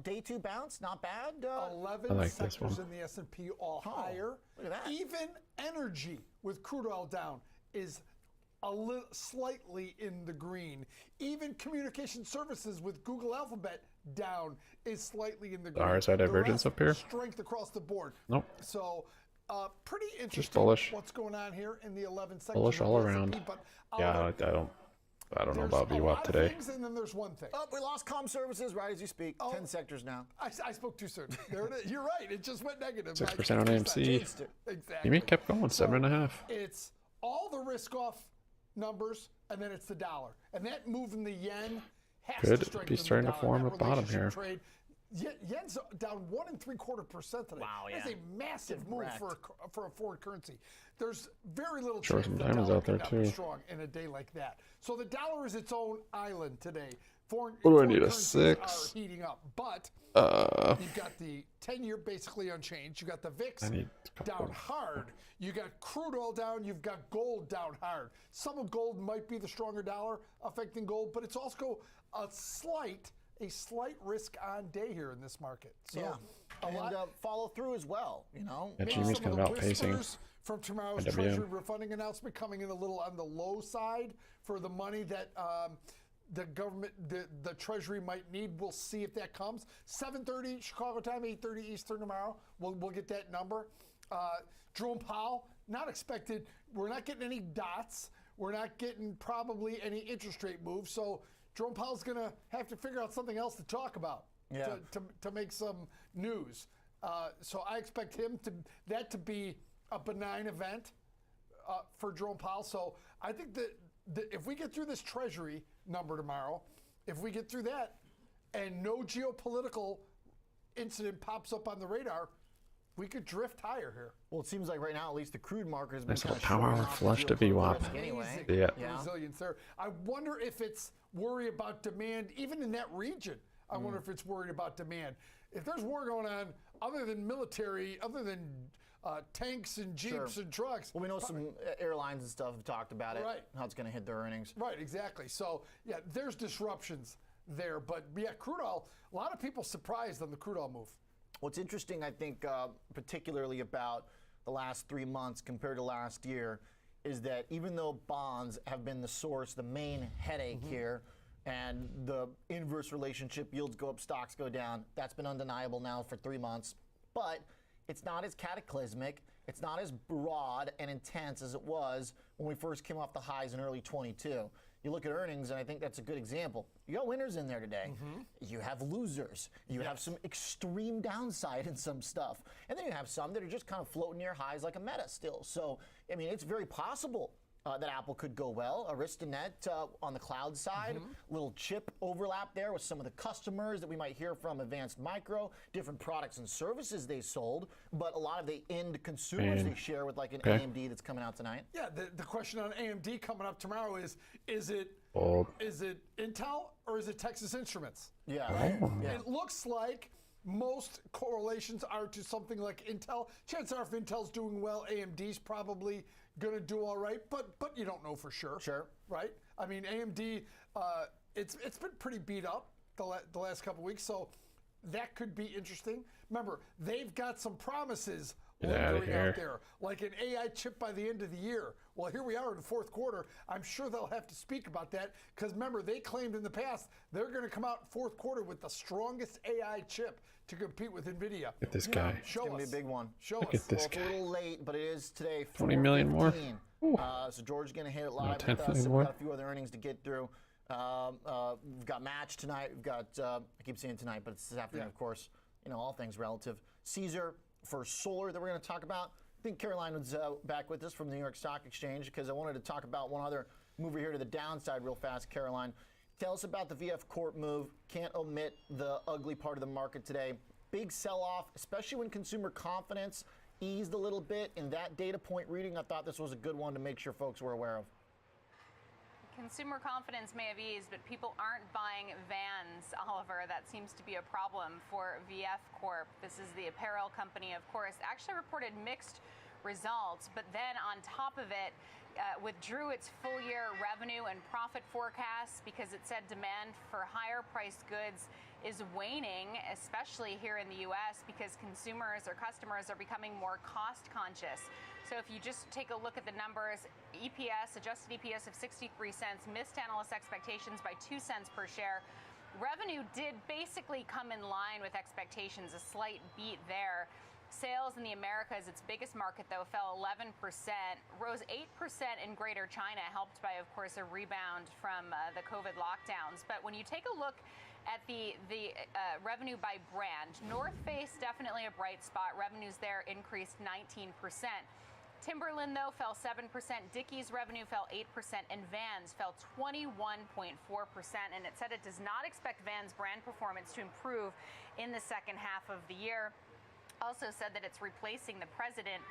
Day two bounce, not bad. 11 like sectors in the S&P all higher. Look at that. Even energy with crude oil down is slightly in the green. Even communication services with Google Alphabet down is slightly in the green. RSI divergence up here? Strength across the board. Nope. So pretty interesting. Just bullish. What's going on here in the 11 sectors. Bullish all of the around. S&P, but Yeah, I don't know about VWAP today. Things, and then there's one thing. Oh, we lost comm services right as you speak. 10 sectors now. I spoke too soon. There it is. You're right. It just went negative. 6% on AMC. Exactly. GME kept going, 7.5. It's all the risk-off numbers, and then it's the dollar. And that move in the yen has to strengthen be starting to form a bottom here. Trade. Yen's down 1 3/4% today. Wow, yeah. That's a massive move for a foreign currency. There's very little Sure, chance some the diamonds dollar out there, could not be too. strong in a day like that. So the dollar is its own island today. What do I need, a currencies 6? Are heating up, but you've got the 10-year basically unchanged. You got the VIX down hard. You got crude oil down. You've got gold down hard. Some of gold might be the stronger dollar affecting gold, but it's also a slight risk on day here in this market. So yeah, and follow through as well. You know, Yeah, GME's kind of outpacing from tomorrow's IWM. Treasury refunding announcement coming in a little on the low side for the money that the government, the Treasury might need. We'll see if that comes. 7:30 Chicago time, 8:30 Eastern tomorrow. We'll get that number. Jerome Powell, not expected. We're not getting any dots. We're not getting probably any interest rate moves. So Jerome Powell's going to have to figure out something else to talk about to make some news. So I expect that to be a benign event for Jerome Powell. So I think that if we get through this Treasury number tomorrow, if we get through that and no geopolitical incident pops up on the radar, we could drift higher here. Well, it seems like right now, at least the crude market has been Nice little kind of power hour flush to VWAP. Anyway, Yeah. resilience there. I wonder if it's worry about demand, even in that region. I wonder if it's worried about demand. If there's war going on, other than military, other than tanks and jeeps and trucks. Well, we know some airlines and stuff have talked about it, Right. how it's going to hit their earnings. Right, exactly. So, yeah, there's disruptions there. But, yeah, crude oil, a lot of people surprised on the crude oil move. What's interesting, I think, particularly about the last 3 months compared to last year, is that even though bonds have been the source, the main headache here, and the inverse relationship, yields go up, stocks go down, that's been undeniable now for 3 months. But it's not as cataclysmic, it's not as broad and intense as it was when we first came off the highs in early 22. You look at earnings, and I think that's a good example. You got winners in there today. You have losers. You have some extreme downside in some stuff. And then you have some that are just kind of floating near highs like a Meta still. So, I mean, it's very possible that Apple could go well. Aristonet on the cloud side, little chip overlap there with some of the customers that we might hear from Advanced Micro, different products and services they sold, but a lot of the end consumers they share with like an AMD that's coming out tonight. Yeah, the question on AMD coming up tomorrow is it Intel or is it Texas Instruments? Yeah. It looks like most correlations are to something like Intel. Chances are if Intel's doing well, AMD's probably going to do all right, but you don't know for sure. Sure. Right? I mean, AMD, it's been pretty beat up the last couple weeks, so that could be interesting. Remember, they've got some promises lingering out there, like an AI chip by the end of the year. Well, here we are in the fourth quarter. I'm sure they'll have to speak about that because remember, they claimed in the past they're going to come out fourth quarter with the strongest AI chip to compete with NVIDIA. Look at this guy. Show It's going to us. be a big one. Show Look us. at this It's a guy. little late, but it is today. 20 million more. 4:15. So George's going to hit it live with 10 us. million And more. we've got a few other earnings to get through. We've got Match tonight. We've got, I keep saying tonight, but it's this afternoon, of course. All things relative. Caesar for solar that we're going to talk about. I think Caroline was back with us from the New York Stock Exchange because I wanted to talk about one other mover here to the downside real fast. Caroline, tell us about the VF Corp move. Can't omit the ugly part of the market today. Big sell-off, especially when consumer confidence eased a little bit. In that data point reading, I thought this was a good one to make sure folks were aware of. Consumer confidence may have eased, but people aren't buying Vans, Oliver. That seems to be a problem for VF Corp. This is the apparel company, of course, actually reported mixed results, but then on top of it, withdrew its full-year revenue and profit forecasts because it said demand for higher-priced goods is waning, especially here in the U.S., because consumers or customers are becoming more cost-conscious. So if you just take a look at the numbers, EPS, adjusted EPS of 63 cents, missed analyst expectations by 2 cents per share. Revenue did basically come in line with expectations, a slight beat there. Sales in the Americas, its biggest market, though, fell 11%, rose 8% in Greater China, helped by, of course, a rebound from the COVID lockdowns. But when you take a look at the revenue by brand, North Face, definitely a bright spot. Revenues there increased 19%. Timberland, though, fell 7%. Dickies revenue fell 8%, and Vans fell 21.4%. And it said it does not expect Vans brand performance to improve in the second half of the year. Also said that it's replacing the president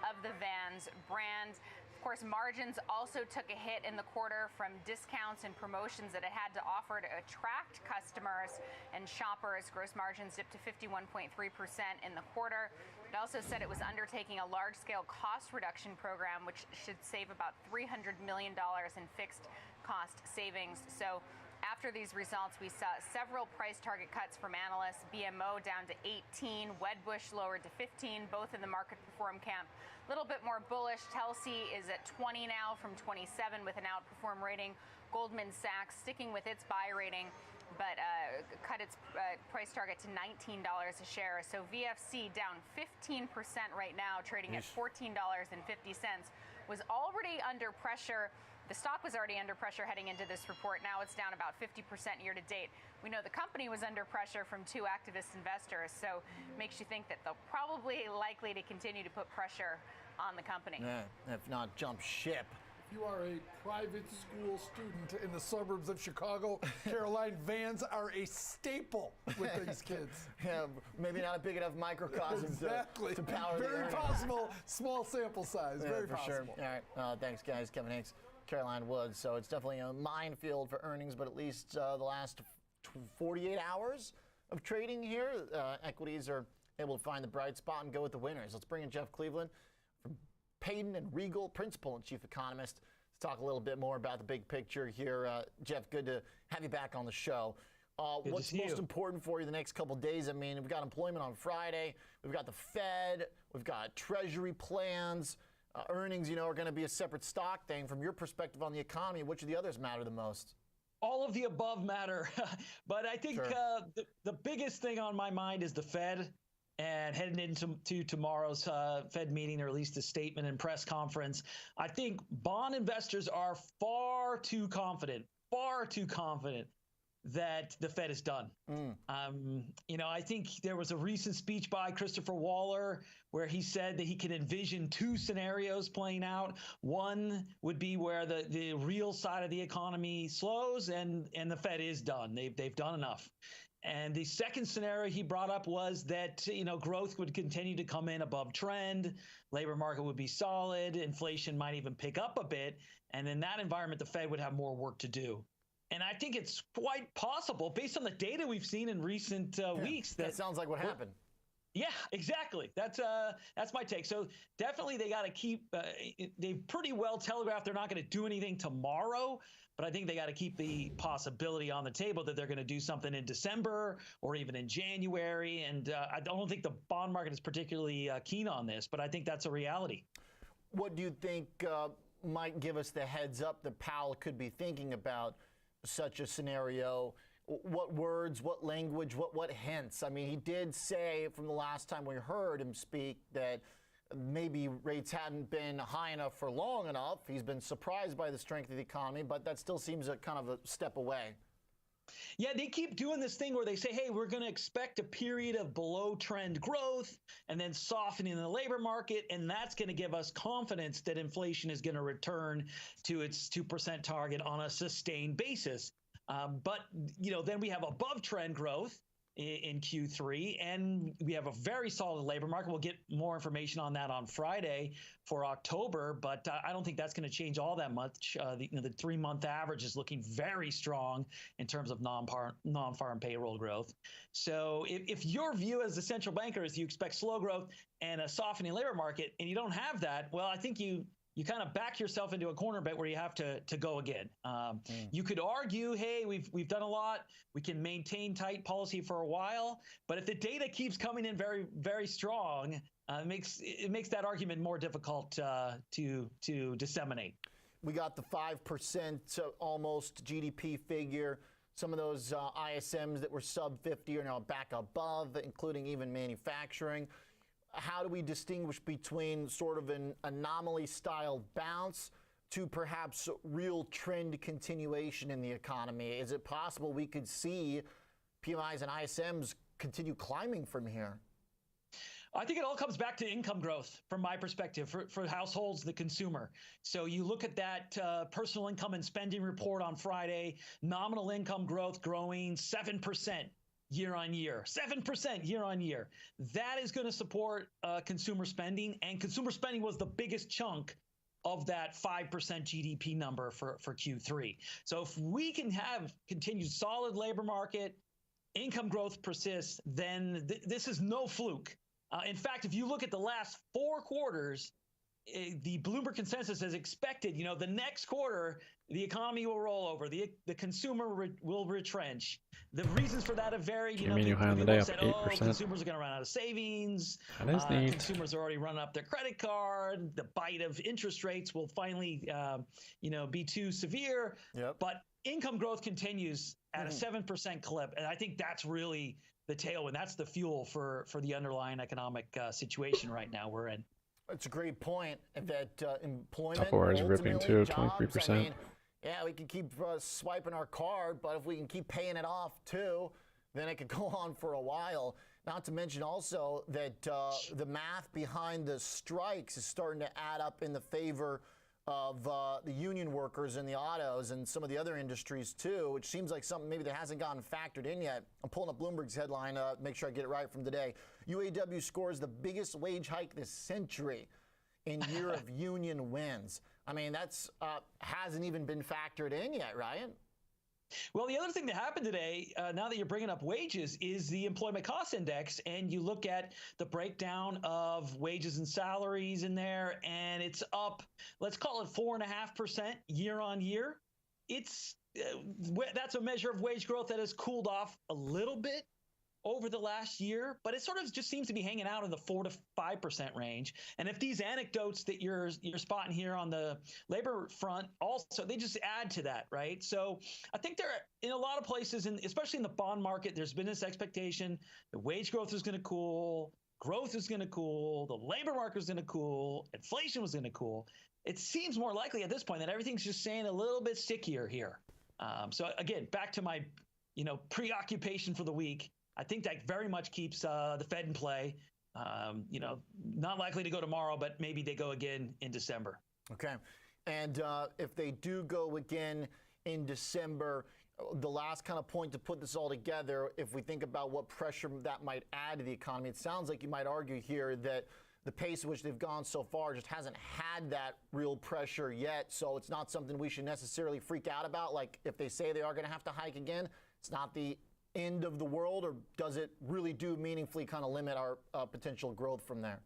of the Vans brand. Of course, margins also took a hit in the quarter from discounts and promotions that it had to offer to attract customers and shoppers. Gross margins dipped to 51.3% in the quarter. It also said it was undertaking a large-scale cost reduction program, which should save about $300 million in fixed cost savings. So after these results, we saw several price target cuts from analysts. BMO down to 18, Wedbush lowered to 15, both in the market perform camp. A little bit more bullish. Telsey is at 20 now from 27 with an outperform rating. Goldman Sachs sticking with its buy rating, but cut its price target to $19 a share. So VFC down 15% right now, trading at $14.50. Was already under pressure. The stock was already under pressure heading into this report. Now it's down about 50% year to date. We know the company was under pressure from two activist investors, so makes you think that they'll probably likely to continue to put pressure on the company. Yeah, if not jump ship. If you are a private school student in the suburbs of Chicago, Caroline, Vans are a staple with these kids. Yeah, maybe not a big enough microcosm exactly. to power Very possible, small sample size, yeah, very for possible. Sure. All right, thanks guys. Kevin Hanks, Caroline Woods. So it's definitely a minefield for earnings, but at least the last 48 hours of trading here, equities are able to find the bright spot and go with the winners. Let's bring in Jeff Cleveland from Payden and Regal, principal and chief economist. Let's talk a little bit more about the big picture here. Jeff, good to have you back on the show. What's most important for you the next couple of days? I mean, we've got employment on Friday. We've got the Fed. We've got Treasury plans. Earnings, are going to be a separate stock thing. From your perspective on the economy, which of the others matter the most? All of the above matter. But I think the biggest thing on my mind is the Fed. And heading into tomorrow's Fed meeting, or at least a statement and press conference, I think bond investors are far too confident that the Fed is done. I think there was a recent speech by Christopher Waller where he said that he can envision two scenarios playing out. One would be where the real side of the economy slows and the Fed is done. They've done enough. And the second scenario he brought up was that, growth would continue to come in above trend, labor market would be solid, inflation might even pick up a bit, and in that environment, the Fed would have more work to do. And I think it's quite possible, based on the data we've seen in recent weeks, that sounds like what happened. Yeah, exactly. That's my take. So definitely they got to keep. They pretty well telegraphed they're not going to do anything tomorrow, but I think they got to keep the possibility on the table that they're going to do something in December or even in January. And I don't think the bond market is particularly keen on this, but I think that's a reality. What do you think might give us the heads up that Powell could be thinking about such a scenario? What words, what language, what hints? I mean, he did say from the last time we heard him speak that maybe rates hadn't been high enough for long enough. He's been surprised by the strength of the economy, but that still seems a kind of a step away. Yeah, they keep doing this thing where they say, hey, we're going to expect a period of below trend growth and then softening in the labor market. And that's going to give us confidence that inflation is going to return to its 2% target on a sustained basis. But, then we have above trend growth in Q3, and we have a very solid labor market. We'll get more information on that on Friday for October, but I don't think that's going to change all that much. The 3-month average is looking very strong in terms of non-farm payroll growth. So if your view as a central banker is you expect slow growth and a softening labor market, and you don't have that, well, I think you kind of back yourself into a corner bit where you have to go again. You could argue, hey, we've done a lot. We can maintain tight policy for a while. But if the data keeps coming in very, very strong, it makes that argument more difficult to disseminate. We got the 5% almost GDP figure. Some of those ISMs that were sub 50 are now back above, including even manufacturing. How do we distinguish between sort of an anomaly-style bounce to perhaps real trend continuation in the economy? Is it possible we could see PMIs and ISMs continue climbing from here? I think it all comes back to income growth from my perspective for households, the consumer. So you look at that personal income and spending report on Friday, nominal income growth growing 7%. Year on year, 7% year on year. That is going to support consumer spending, and consumer spending was the biggest chunk of that 5% GDP number for Q3. So if we can have continued solid labor market, income growth persists, then this is no fluke. In fact, if you look at the last 4 quarters, the Bloomberg consensus has expected, the next quarter, the economy will roll over, the consumer will retrench. The reasons for that have varied. GME high on the day up 8%. Consumers are going to run out of savings. That is neat. Consumers are already running up their credit card. The bite of interest rates will finally, be too severe. Yep. But income growth continues at a 7% clip, and I think that's really the tailwind. That's the fuel for the underlying economic situation right now we're in. That's a great point. That employment, Upper is ripping too, 23%. I mean, yeah, we can keep swiping our card, but if we can keep paying it off too, then it could go on for a while. Not to mention also that the math behind the strikes is starting to add up in the favor of the union workers in the autos and some of the other industries too, which seems like something maybe that hasn't gotten factored in yet. I'm pulling up Bloomberg's headline, make sure I get it right from today. UAW scores the biggest wage hike this century in year of union wins. I mean, that's hasn't even been factored in yet, right? Well, the other thing that happened today, now that you're bringing up wages, is the employment cost index. And you look at the breakdown of wages and salaries in there, and it's up, let's call it 4.5% year on year. That's a measure of wage growth that has cooled off a little bit over the last year, but it sort of just seems to be hanging out in the 4 to 5% range. And if these anecdotes that you're spotting here on the labor front also, they just add to that, right? So I think there, in a lot of places, and especially in the bond market, there's been this expectation that wage growth is going to cool, growth is going to cool, the labor market is going to cool, inflation was going to cool. It seems more likely at this point that everything's just staying a little bit stickier here. So again, back to my, preoccupation for the week. I think that very much keeps the Fed in play. Not likely to go tomorrow, but maybe they go again in December. Okay. And if they do go again in December, the last kind of point to put this all together, if we think about what pressure that might add to the economy, it sounds like you might argue here that the pace at which they've gone so far just hasn't had that real pressure yet. So it's not something we should necessarily freak out about. Like if they say they are going to have to hike again, it's not the end of the world, or does it really do meaningfully kind of limit our potential growth from there?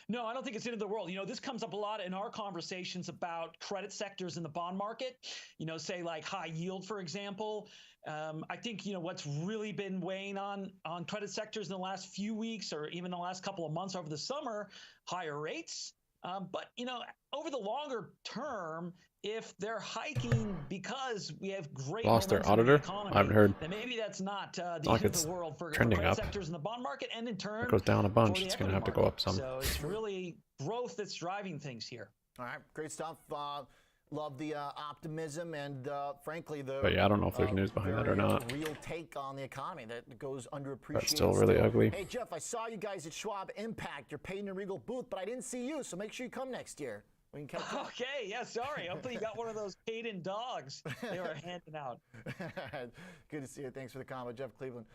No, I don't think it's the end of the world. This comes up a lot in our conversations about credit sectors in the bond market, say like high yield, for example. I think, what's really been weighing on credit sectors in the last few weeks or even the last couple of months over the summer, higher rates. But, you know, over the longer term, if they're hiking because we have great Lost their momentum in the auditor? economy, I haven't heard. then maybe that's not the Like end of it's the world for trending credit up. sectors in the bond market, and in turn, It goes down a bunch. for the It's going to equity have to go market. up some. So it's really growth that's driving things here. All right, great stuff. Love the optimism and, frankly, the But yeah, I don't know if there's news behind that or very, not. real take on the economy that goes underappreciated. But still really ugly. Hey, Jeff, I saw you guys at Schwab Impact, your Payton and Regal booth, but I didn't see you, so make sure you come next year. We can catch up. Okay, yeah, sorry. Hopefully you got one of those Payton dogs they were handing out. Good to see you. Thanks for the comment. Jeff Cleveland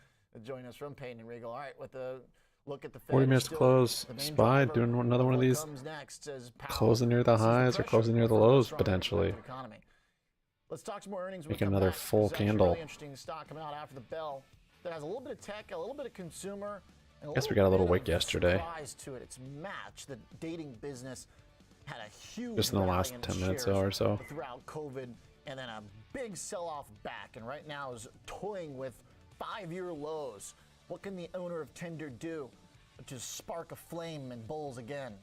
joining us from Payton and Regal. All right, with the look at the Fed. 40 minutes to close. SPY doing another one of these. Closing near the highs or closing near the lows, potentially. Let's talk some more earnings. Make another full candle. Really interesting stock coming out after the bell that has a little bit of tech, a little bit of consumer. And Guess we got a little wick bit of yesterday. Surprise to it. It's Match, the dating business, had a huge Just in the rally last in 10 its minutes shares or so. throughout COVID, and then a big sell-off back, and right now is toying with 5-year lows. What can the owner of Tinder do to spark a flame in bulls again?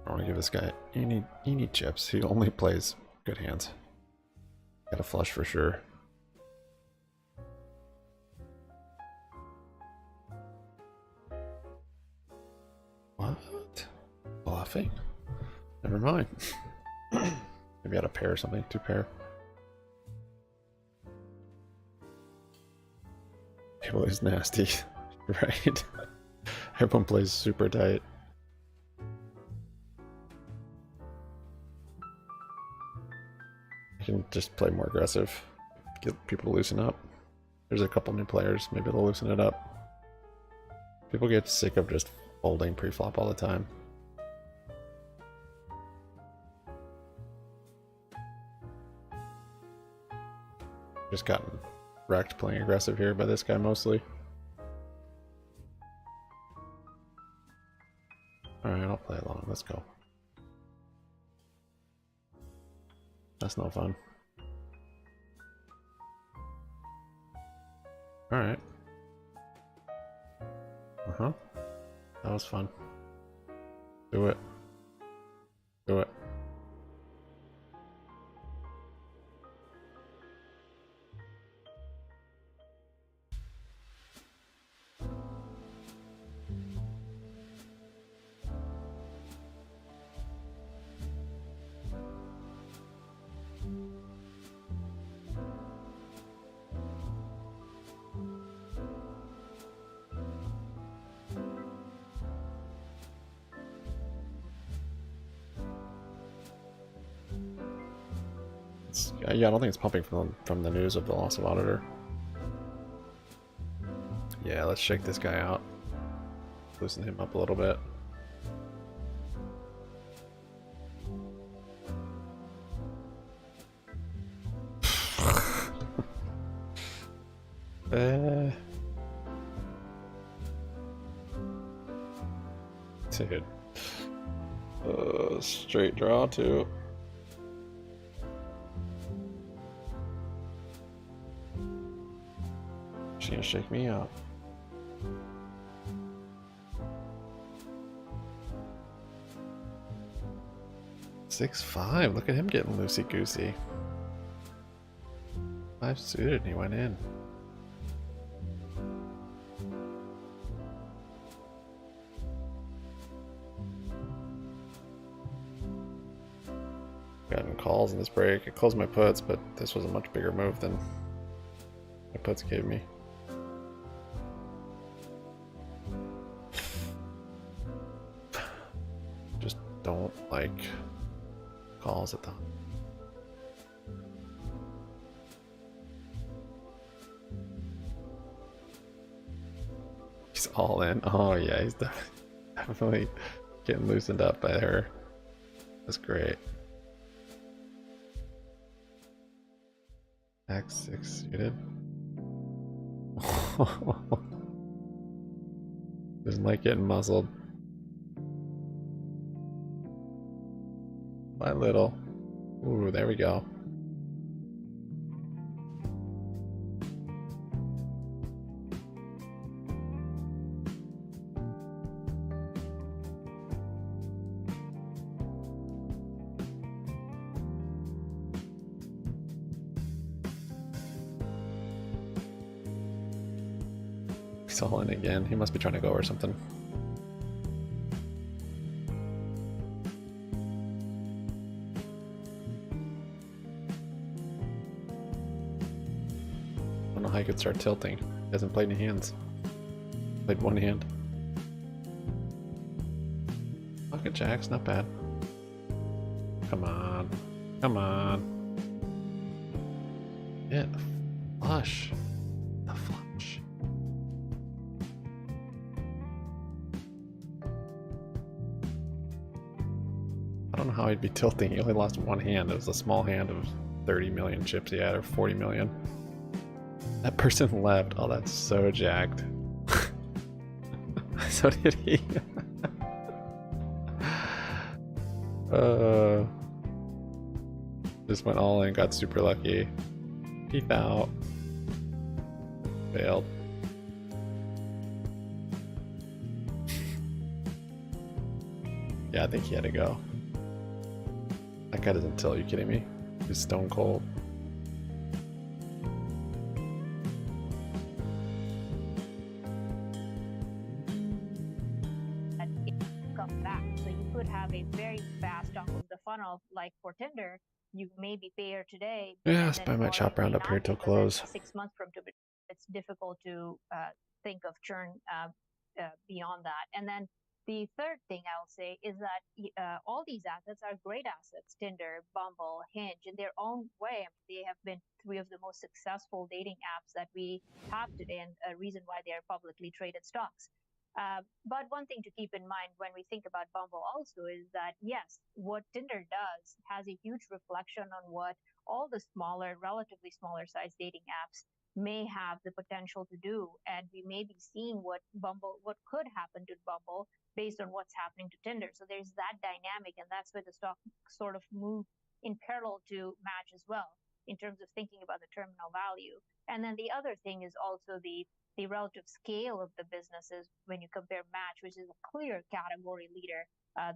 I want to give this guy any chips. He only plays good hands. Got a flush for sure. What? Bluffing? Never mind. Maybe I had a pair or something. 2 pair. Table is nasty. Right? Everyone plays super tight. You can just play more aggressive. Get people to loosen up. There's a couple new players. Maybe they'll loosen it up. People get sick of just folding pre-flop all the time. Just gotten wrecked playing aggressive here by this guy mostly. Alright, I'll play along. Let's go. That's no fun. Alright. Uh-huh. That was fun. Do it. Do it. Yeah, I don't think it's pumping from the news of the loss of auditor. Yeah, let's shake this guy out. Loosen him up a little bit. Dude. Straight draw too. She's gonna shake me out. Six five. Look at him getting loosey goosey. 5 suited and he went in. Gotten calls in this break. I closed my puts, but this was a much bigger move than my puts gave me. Just don't like calls at the He's all in. Oh yeah, he's definitely Getting loosened up by her. That's great. X6 suited. Doesn't like getting muzzled. By little. Ooh, there we go. He's all in again. He must be trying to go or something. I don't know how he could start tilting. He hasn't played any hands. Played one hand. Pocket jacks, not bad. Come on. Come on. Yeah, the flush. The flush. I don't know how he'd be tilting. He only lost one hand. It was a small hand of 30 million chips he had, or 40 million. That person left. Oh, that's so jacked. So did he. Just went all in, got super lucky. Peep out. Failed. Yeah, I think he had to go. That guy doesn't tilt, are you kidding me? He's stone cold. Come back. So you could have a very fast top of the funnel, like for Tinder. You may be fair today. Yeah, I might chop around up here till close. 6 months from today, it's difficult to think of churn beyond that. And then the third thing I'll say is that all these assets are great assets. Tinder, Bumble, Hinge, in their own way, they have been three of the most successful dating apps that we have today, and a reason why they are publicly traded stocks. But one thing to keep in mind when we think about Bumble also is that, yes, what Tinder does has a huge reflection on what all the smaller, relatively smaller size dating apps may have the potential to do. And we may be seeing what could happen to Bumble based on what's happening to Tinder. So there's that dynamic, and that's where the stock sort of moved in parallel to Match as well, in terms of thinking about the terminal value. And then the other thing is also the relative scale of the businesses when you compare Match, which is a clear category leader.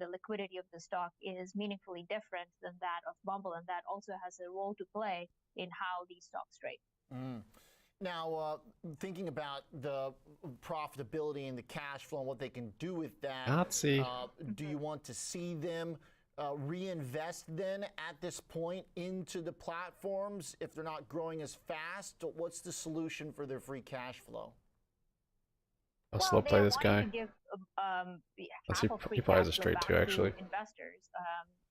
The liquidity of the stock is meaningfully different than that of Bumble, and that also has a role to play in how these stocks trade. Now, thinking about the profitability and the cash flow and what they can do with that, do you want to see them reinvest then at this point into the platforms if they're not growing as fast? What's the solution for their free cash flow? I'll slow play this guy. Give, he probably has a straight two, actually. Investors,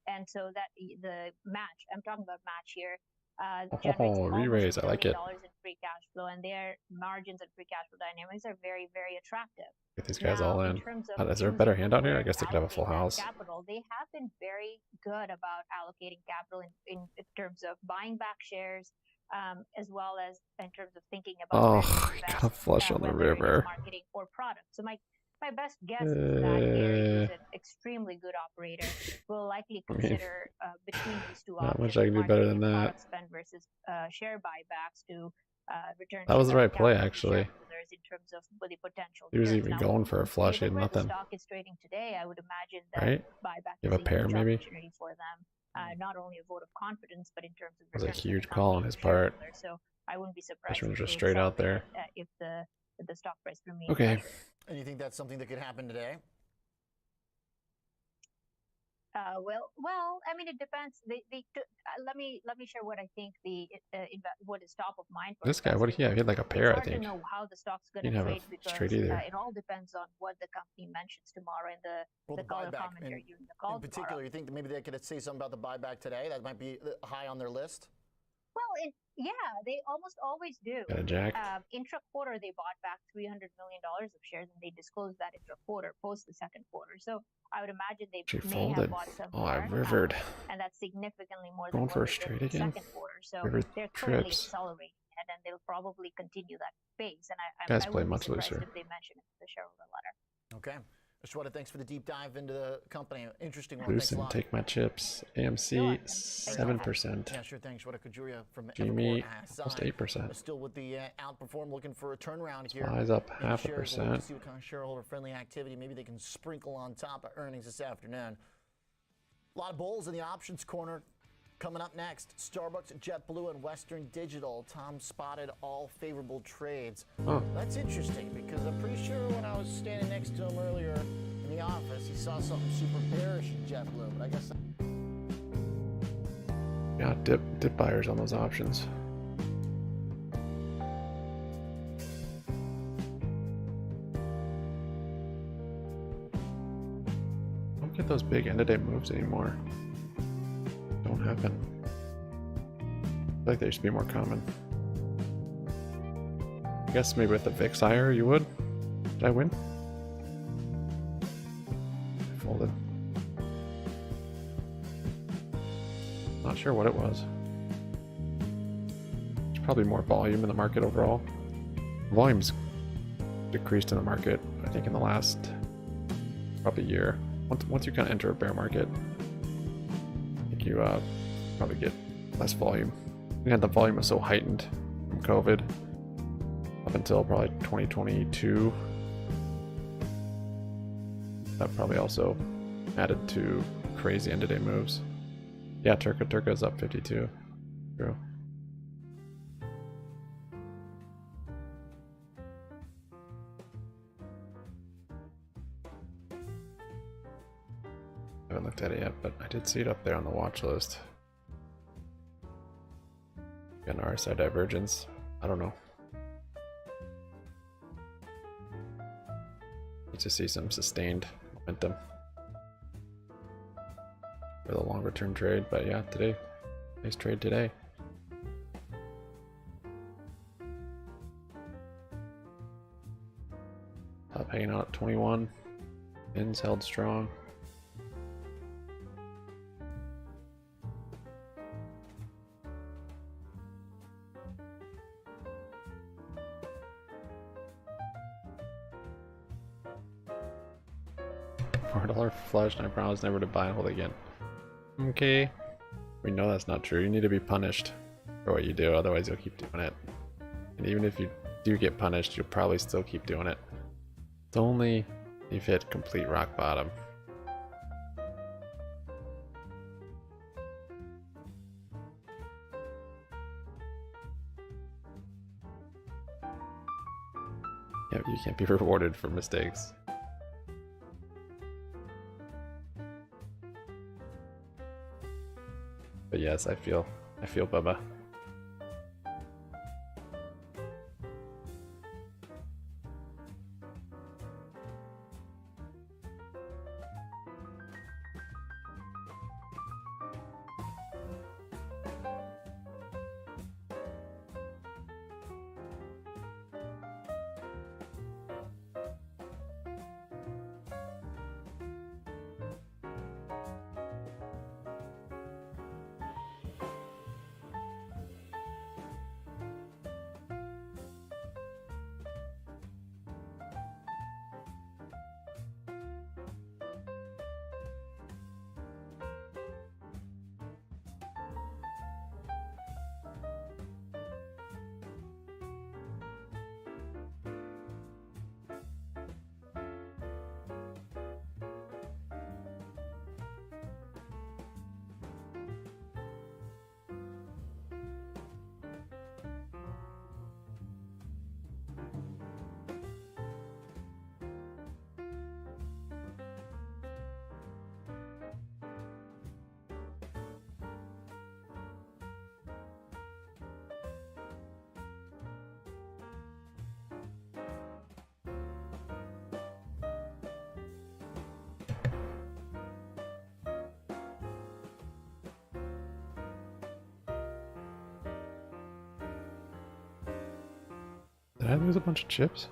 and so that the Match, I'm talking about Match here. Oh, re-raise, I like it. In free cash flow, and their margins and free cash flow dynamics are very, very attractive. Get these guys all in. Is there a better hand out here? I guess they could have a full house. Capital, they have been very good about allocating capital in terms of buying back shares, as well as in terms of thinking about. Oh, he got a flush on the river. Marketing or product. So my best guess is that Gary is an extremely good operator. Will likely consider between these two options. Not much I can do better than that. Spend versus share buybacks to return. That was the right play, actually. In terms of the potential. He was even going for a flush. He had nothing. The stock is trading today, I would imagine that buyback you have a pair, maybe. Opportunity for them. Not only a vote of confidence, but in terms of. It was a huge call on his part. So I wouldn't be surprised. This one's just straight out there. If the stock price remains. Okay. And you think that's something that could happen today? Well, I mean, it depends. Let me share what I think what is top of mind. For this guy, what did he have? He had like a pair, I think. To know how the stock's going to trade because it all depends on what the company mentions tomorrow in the color commentary during the call. In particular, you think that maybe they could say something about the buyback today? That might be high on their list. Well, yeah, they almost always do. Got a jack. Intra-quarter, they bought back $300 million of shares, and they disclosed that intra-quarter, post the second quarter. So I would imagine they She may folded. have bought some Oh, more, I rivered. and that's significantly more than Going what for a they did straight in the again. second quarter. So River they're clearly trips. accelerating it, and they'll probably continue that pace. And Guys I play wouldn't be much surprised looser. if they mention it in the shareholder letter. Okay. Shweta, thanks for the deep dive into the company. Interesting one. Thanks a Loosen, lot. take my chips. AMC 7%. Yeah, sure thing. Shweta Kajuria from GME Evercore almost ISI. 8%. Still with the outperform, looking for a turnaround here. SPY's up in 0.5%. shares. We'll look to see what kind of shareholder-friendly activity maybe they can sprinkle on top of earnings this afternoon. A lot of bulls in the options corner. Coming up next, Starbucks, JetBlue, and Western Digital. Tom spotted all favorable trades. Oh. That's interesting because I'm pretty sure when I was standing next to him earlier in the office, he saw something super bearish in JetBlue. But I guess. Yeah, dip buyers on those options. Don't get those big end of day moves anymore. Don't happen. I feel like they should be more common. I guess maybe with the VIX higher you would. Did I win? I folded. Not sure what it was. There's probably more volume in the market overall. Volume's decreased in the market, I think, in the last probably year. Once you kind of enter a bear market, I think you probably get less volume. And the volume was so heightened from COVID up until probably 2022. That probably also added to crazy end-of-day moves. Yeah, Turka's up 52. True. I haven't looked at it yet, but I did see it up there on the watch list. Got an RSI divergence. I don't know. Need to see some sustained momentum for the longer term trade, but yeah, today, nice trade today. Top hanging out at 21. Pins held strong. $4 flush, and I promise never to buy and hold again. Okay. We know that's not true. You need to be punished for what you do, otherwise you'll keep doing it. And even if you do get punished, you'll probably still keep doing it. It's only if you've hit complete rock bottom. Yeah, you can't be rewarded for mistakes. But yes, I feel Bubba. Did I lose a bunch of chips?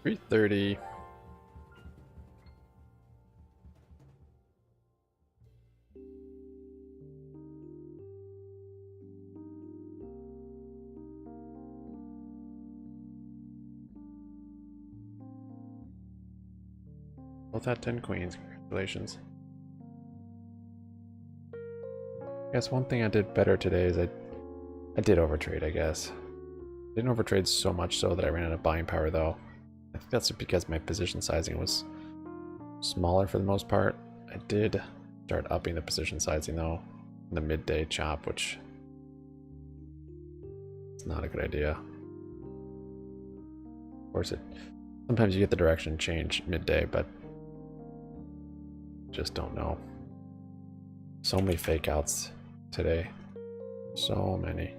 $3.30. Both had 10 queens. Congratulations. I guess one thing I did better today is I did overtrade, I guess. Didn't overtrade so much so that I ran out of buying power though. I think that's because my position sizing was smaller for the most part. I did start upping the position sizing though in the midday chop, which is not a good idea. Of course, sometimes you get the direction change midday, but just don't know. So many fake outs today. So many.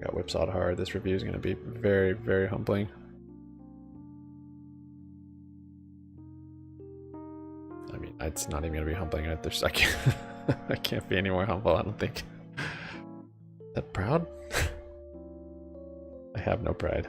Got whipsawed hard. This review is going to be very, very humbling. I mean, it's not even going to be humbling. I can't be any more humble, I don't think. Is that proud? I have no pride.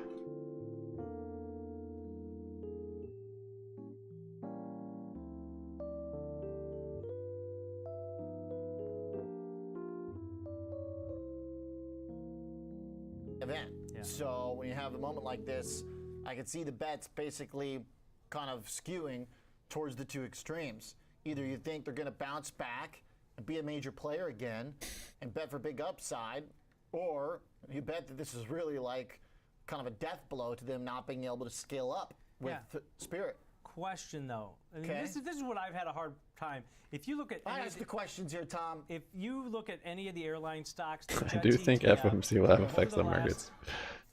Event. So when you have a moment like this, I can see the bets basically kind of skewing towards the two extremes. Either you think they're going to bounce back and be a major player again and bet for big upside, or you bet that this is really like kind of a death blow to them not being able to scale up with Spirit. Question though, I mean, Okay. this is what I've had a hard time. If you look at I ask the questions here, Tom. If you look at any of the airline stocks, I do think FOMC will have effects on markets.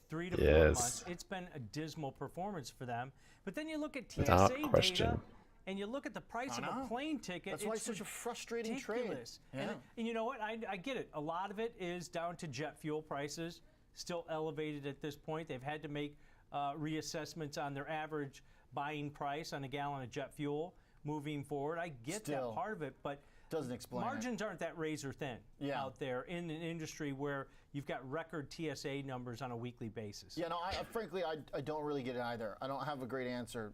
3 to 4 months, it's been a dismal performance for them. But then you look at TSA Without data, question. and you look at the price of a plane ticket. That's why it's such a frustrating ridiculous. trade. Yeah. And you know what? I get it. A lot of it is down to jet fuel prices, still elevated at this point. They've had to make reassessments on their average buying price on a gallon of jet fuel moving forward. I get that part of it, but doesn't explain margins aren't that razor thin out there in an industry where you've got record TSA numbers on a weekly basis. Yeah, no, frankly, I don't really get it either. I don't have a great answer,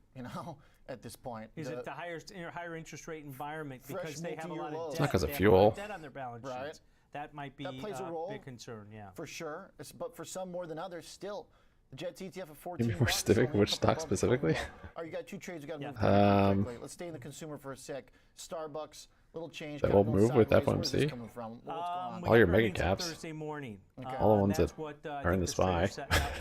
at this point. Is it the higher interest rate environment Fresh because they have a lot of debt? It's not 'cause of they have a lot fuel. debt on their balance sheets. That might be that plays a role, big concern, for sure. But for some more than others, still. The Jets ETF at 14. Give me more specific, which stock specifically? Oh, you got two trades. We got to move quickly. Let's stay in the consumer for a sec. Starbucks, little change. That will move with sideways. Where's this FOMC? coming from? What's going on? All your mega caps. Thursday morning. All the ones that's that what, are in the SPY.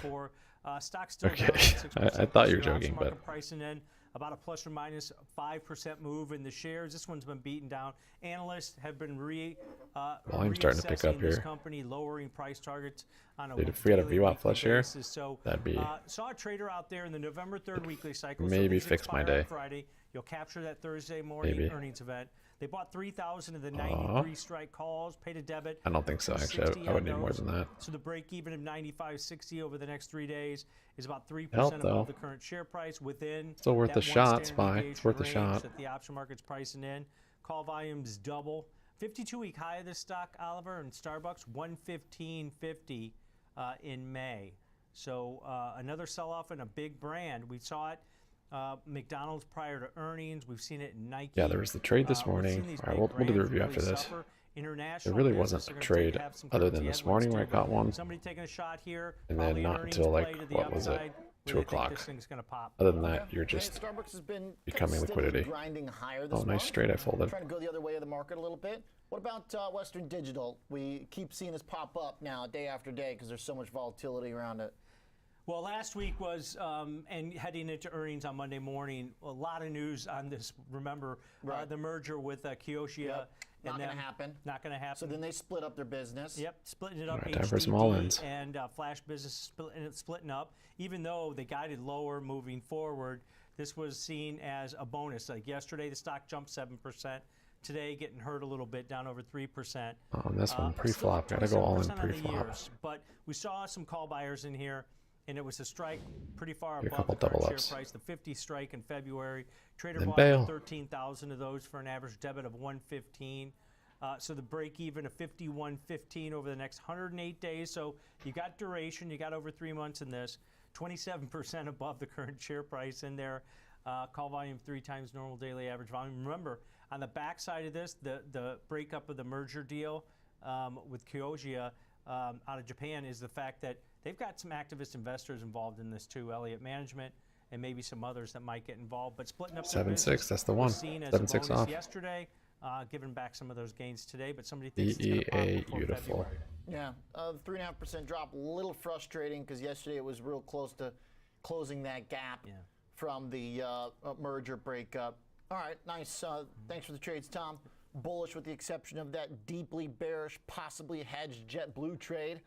For stocks still Okay, down 6% I thought you were this year. joking, Option but market pricing in about a plus or minus 5% move in the shares. This one's been beaten down. Analysts have been volume's starting to pick up reassessing this here. company, lowering price targets on a Dude, if we had a daily, VWAP weekly flush here, basis. So, that'd be saw a trader out there in the November 3rd weekly cycle. maybe so fix my expire on day. Friday. You'll capture that Thursday morning Maybe. earnings event. They bought 3,000 of the 93 strike calls, paid a debit. I don't think so, actually. 60 I would on need more those. than that. So the break even of 95.60 over the next 3 days is about 3% Help, though. above the current share price within Still worth that a shot, one standard SPY. It's deviation worth a range shot. that the option market's pricing in. Call volumes double. 52-week high of this stock, Oliver, and Starbucks 115.50 in May. So another sell-off in a big brand. We saw it. McDonald's prior to earnings. We've seen it in Nike. Yeah, there was the trade this morning. All right, we'll do the review after this. There really wasn't a trade other than this morning where I caught one. Somebody taking a shot here, And then not until like, what was it, 2 o'clock. Other than that, you're just Starbucks has been becoming steadily liquidity. grinding higher this Oh, nice month. trade I folded. Trying to go the other way of the market a little bit. What about Western Digital? We keep seeing this pop up now day after day because there's so much volatility around it. Well, last week was, and heading into earnings on Monday morning, a lot of news on this. Remember, the merger with Kioxia. Not going to happen. Not going to happen. So then they split up their business. Yep, splitting it up. Right, time for some all-ins. And Flash Business splitting up. Even though they guided lower moving forward, this was seen as a bonus. Like yesterday, the stock jumped 7%. Today, getting hurt a little bit, down over 3%. Oh, and this one pre-flop. Gotta go all in 27% on the pre-flop. years, but we saw some call buyers in here, and it was a strike pretty far Here, a above couple the current double share ups. price. The 50 strike in February. Trader Then bought bail. 13,000 of those for an average debit of 115. So the break even of 51.15 over the next 108 days. So you got duration, you got over 3 months in this, 27% above the current share price in there. Call volume 3 times normal daily average volume. Remember, on the backside of this, the breakup of the merger deal with Kyoji out of Japan is the fact that they've got some activist investors involved in this too, Elliott Management, and maybe some others that might get involved. But splitting up 7.6, that's the one. 7.6 off. Yesterday, giving back some of those gains today, but somebody thinks it's EEA going to pop before beautiful. February. Yeah, the 3.5% drop, a little frustrating because yesterday it was real close to closing that gap from the merger breakup. All right, nice. Thanks for the trades, Tom. Bullish with the exception of that deeply bearish, possibly hedged JetBlue trade.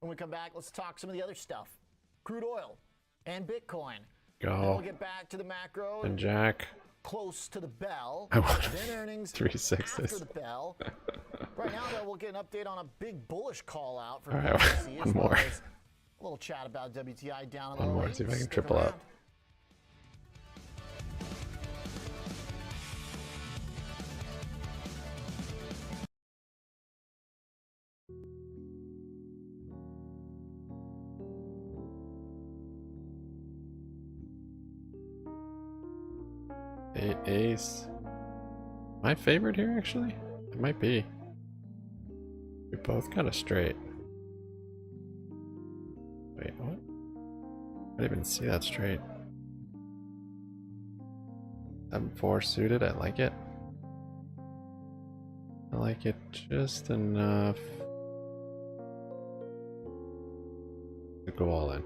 When we come back, let's talk some of the other stuff. Crude oil and Bitcoin. Go. And then we'll get back to the macro. And Jack. Close to the bell. I want Then earnings 3.6 after the bell. Right now, though, we'll get an update on a big bullish call out for All right, BTC, one as well more. as a little chat about WTI down in the One low more, see if I eights. can Stick triple around. up. Ace. My favorite here, actually? It might be. We both got a straight. Wait, what? I didn't even see that straight. 7-4 suited, I like it. I like it just enough to go all in.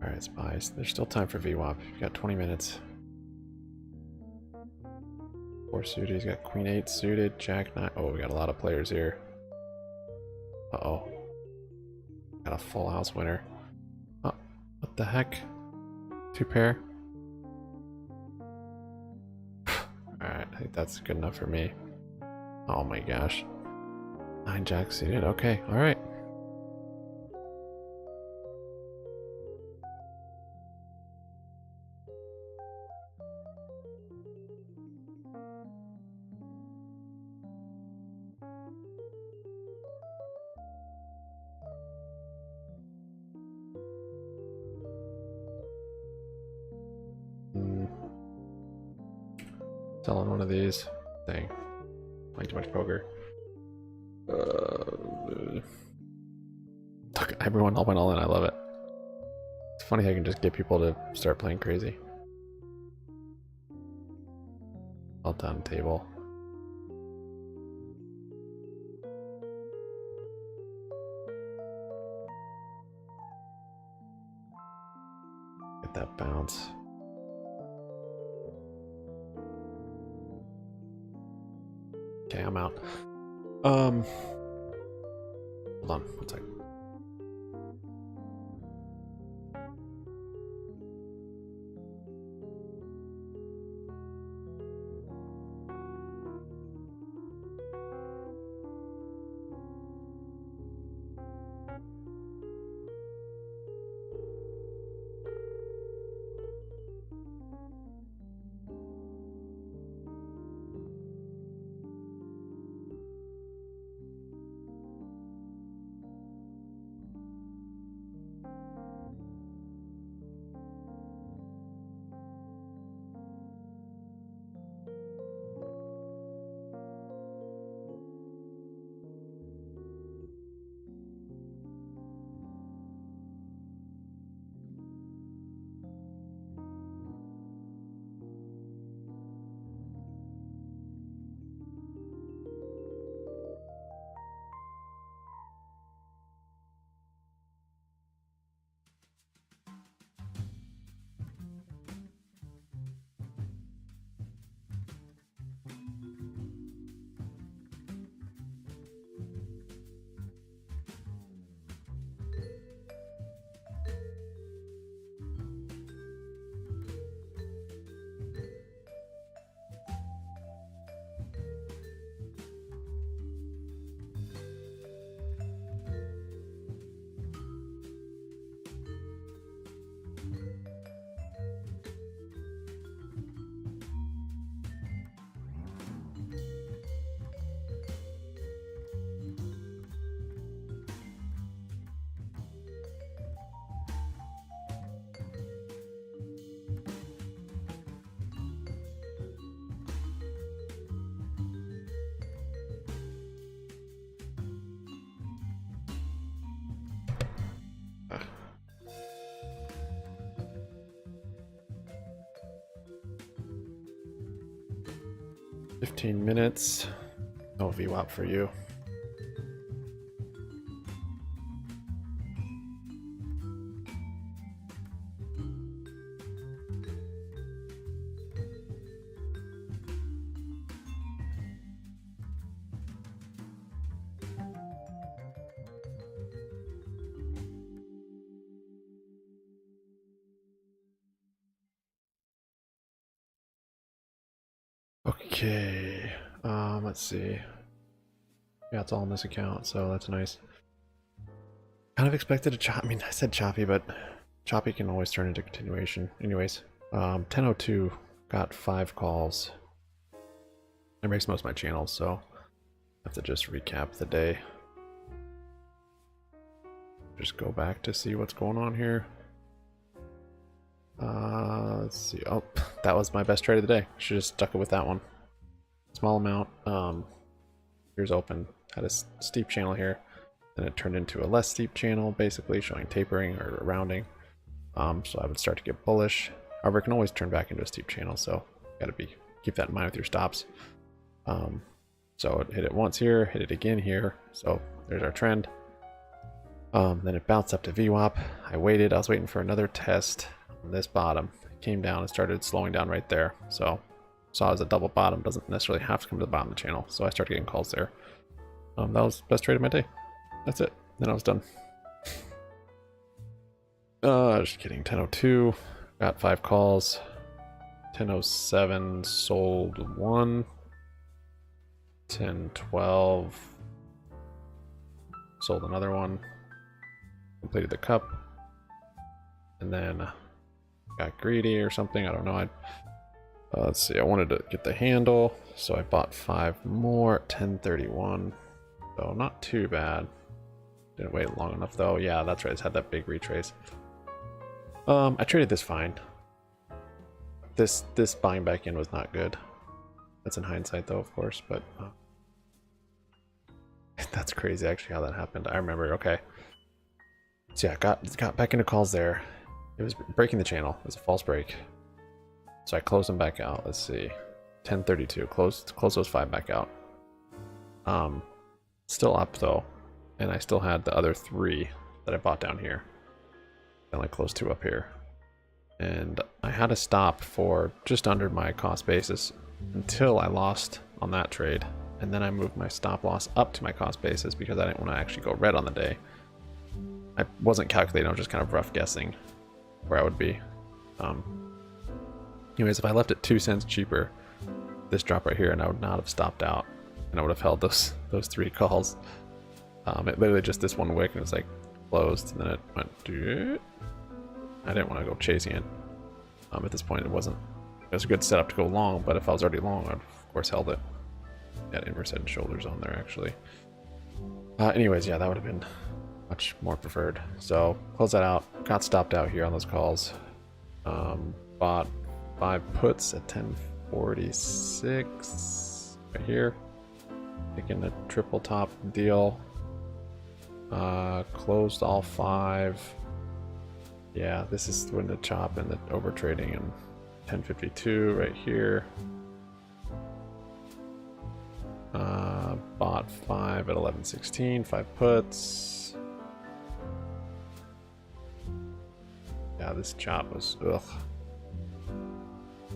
Alright, spies. There's still time for VWAP. You got 20 minutes. 4 suited. He's got Queen 8 suited. Jack 9. Oh, we got a lot of players here. Uh-oh. Got a full house winner. Oh, what the heck? 2 pair. Alright, I think that's good enough for me. Oh my gosh. 9 Jack suited. Okay, alright. Selling one of these. Dang. Playing too much poker. Look, everyone all went all in. I love it. It's funny how you can just get people to start playing crazy. Well done, table. Get that bounce. Okay, I'm out. Hold on, one sec. 15 minutes. No VWAP for you. Okay, let's see. Yeah, it's all in this account, so that's nice. Kind of expected a chop. I mean, I said choppy, but choppy can always turn into continuation. Anyways, 10:02 got 5 calls. It makes most of my channels, so I have to just recap the day. Just go back to see what's going on here. Let's see. Oh, that was my best trade of the day. Should have stuck it with that one. Small amount. Here's open. Had a steep channel here. Then it turned into a less steep channel, basically showing tapering or rounding. So I would start to get bullish. However, it can always turn back into a steep channel, so gotta keep that in mind with your stops. So it hit it once here, hit it again here. So there's our trend. Then it bounced up to VWAP. I waited. I was waiting for another test on this bottom. It came down and started slowing down right there. So saw it as a double bottom. Doesn't necessarily have to come to the bottom of the channel. So I started getting calls there. That was the best trade of my day. That's it. Then I was done. Just kidding. 10:02. Got 5 calls. 10:07 sold 1. 10:12 sold another one. Completed the cup. And then got greedy or something. I don't know. Let's see. I wanted to get the handle, so I bought 5 more. 10:31. So not too bad. Didn't wait long enough though. Yeah, that's right. It's had that big retrace. I traded this fine. This buying back in was not good. That's in hindsight though, of course, but that's crazy actually how that happened. I remember. Okay. So yeah, got back into calls there. It was breaking the channel. It was a false break. So I closed them back out. Let's see. 10:32. Closed those 5 back out. Still up though. And I still had the other 3 that I bought down here. And I closed 2 up here. And I had a stop for just under my cost basis until I lost on that trade. And then I moved my stop loss up to my cost basis because I didn't want to actually go red on the day. I wasn't calculating, I was just kind of rough guessing where I would be. Anyways, if I left it 2 cents cheaper, this drop right here, and I would not have stopped out. And I would have held those 3 calls. It literally just this one wick and it was like closed and then it went I didn't want to go chasing it. At this point it was a good setup to go long, but if I was already long, I'd of course held it. Got inverse head and shoulders on there actually. Anyways, yeah, that would have been much more preferred. So close that out. Got stopped out here on those calls. Bought 5 puts at 10:46 right here. Taking a triple top deal. Closed all 5. Yeah, this is when the chop and the over trading and 10:52 right here. Bought 5 at 11:16, 5 puts. Yeah, this chop was ugh.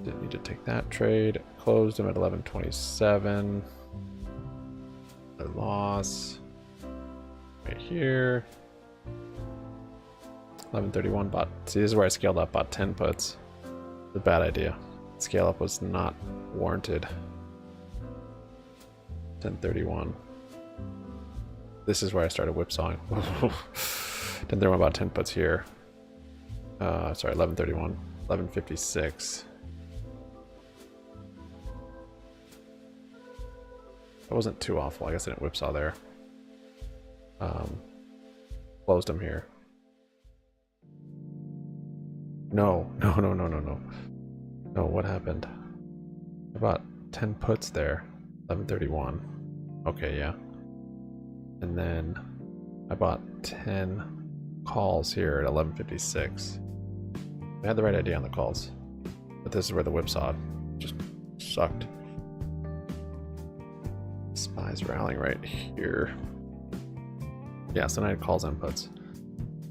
Didn't need to take that trade. Closed them at 11:27. A loss. Right here. 11:31 bought. See, this is where I scaled up. Bought 10 puts. It's a bad idea. Scale up was not warranted. 10:31. This is where I started whipsawing. 10:31 bought 10 puts here. Sorry, 11:31. 11:56. That wasn't too awful. I guess I didn't whipsaw there. Closed them here. No, what happened? I bought 10 puts there. 11:31. Okay, yeah. And then I bought 10 calls here at 11:56. I had the right idea on the calls, but this is where the whipsaw just sucked. Highs rallying right here. Yeah, so now I had calls and puts.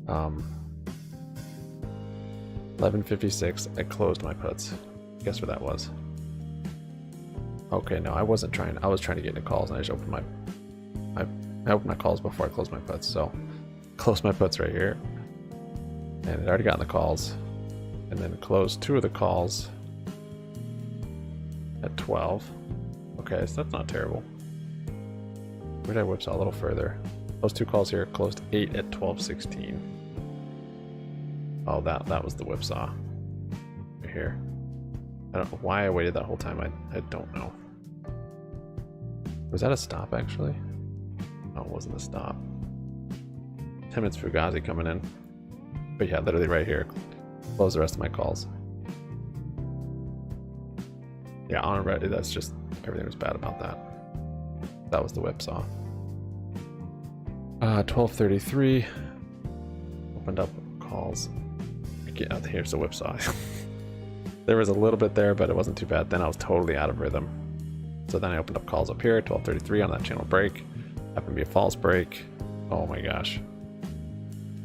11:56. I closed my puts. Guess what that was? Okay, no, I wasn't trying. I was trying to get into calls, and I just opened my. I opened my calls before I closed my puts. So, closed my puts right here, and it already got in the calls, and then closed 2 of the calls at 12. Okay, so that's not terrible. Where did I whipsaw a little further? Those 2 calls here closed 8 at 12:16. Oh, that was the whipsaw right here. I don't know why I waited that whole time. I don't know. Was that a stop actually? No, it wasn't a stop. 10 minutes Fugazi coming in. But yeah, literally right here. Close the rest of my calls. Yeah, on Reddit, that's just everything was bad about that. That was the whipsaw. 12:33. Opened up calls. Get out here's the whipsaw. There was a little bit there, but it wasn't too bad. Then I was totally out of rhythm. So then I opened up calls up here, 12:33 on that channel break. Happened to be a false break. Oh my gosh.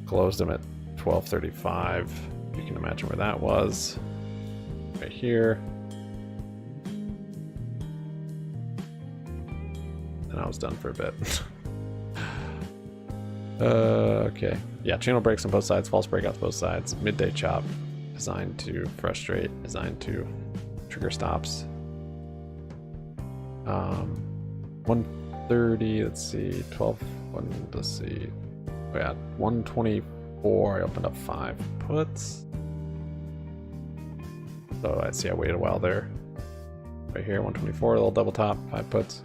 Closed them at 12:35. You can imagine where that was. Right here. And I was done for a bit. Okay. Yeah, channel breaks on both sides, false breakouts both sides. Midday chop. Designed to frustrate, designed to trigger stops. 130, let's see, 12, let's see. Oh yeah, 124, I opened up 5 puts. So I see I waited a while there. Right here, 124, a little double top, 5 puts.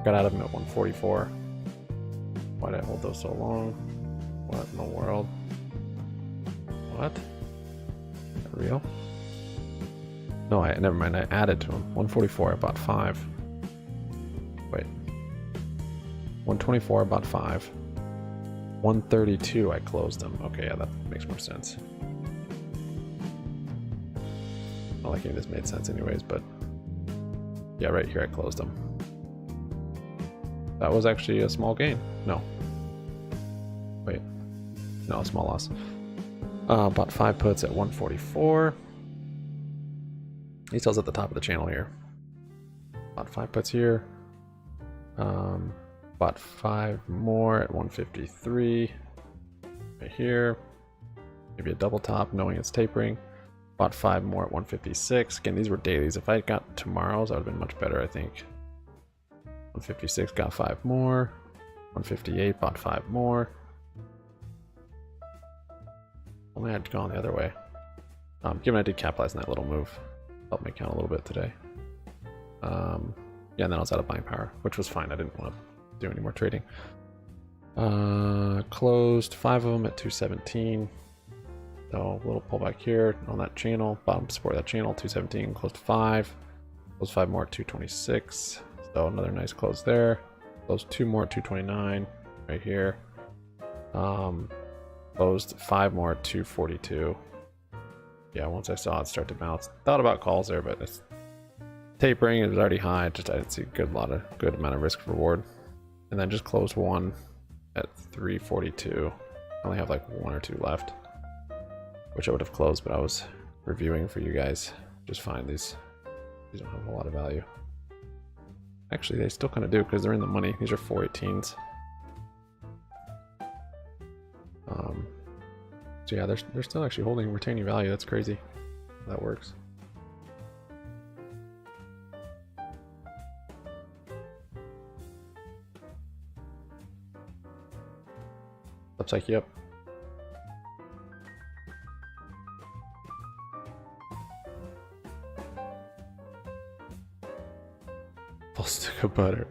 Got out of them at 144. Why did I hold those so long? What in the world? What? Is that real? No, never mind. I added to them. 144. I bought 5. Wait. 124. I bought 5. 132. I closed them. Okay, yeah, that makes more sense. Not like any of this made sense, anyways. But yeah, right here I closed them. That was actually a small gain. No. Wait. No, a small loss. Bought 5 puts at 144. He sells at the top of the channel here. Bought 5 puts here. Bought 5 more at 153. Right here. Maybe a double top knowing it's tapering. Bought 5 more at 156. Again, these were dailies. If I had got tomorrow's, that would have been much better, I think. 156, got 5 more. 158, bought 5 more. Only had gone the other way. Given I did capitalize on that little move, helped me count a little bit today. Yeah, and then I was out of buying power, which was fine. I didn't want to do any more trading. Closed 5 of them at 217. So a little pullback here on that channel. Bottom support of that channel, 217. Closed 5. Closed 5 more at 226. So another nice close there. Closed 2 more at 229 right here. Closed 5 more at 242. Yeah, once I saw it start to bounce, thought about calls there, but it's tapering. It was already high. Just I didn't see a good amount of risk reward, and then just closed 1 at 342. I only have like 1 or 2 left, which I would have closed, but I was reviewing for you guys. Just find these don't have a lot of value. Actually, they still kind of do because they're in the money. These are 418s. So yeah, they're still actually holding, retaining value. That's crazy. That works. Looks like yep. Full stick of butter.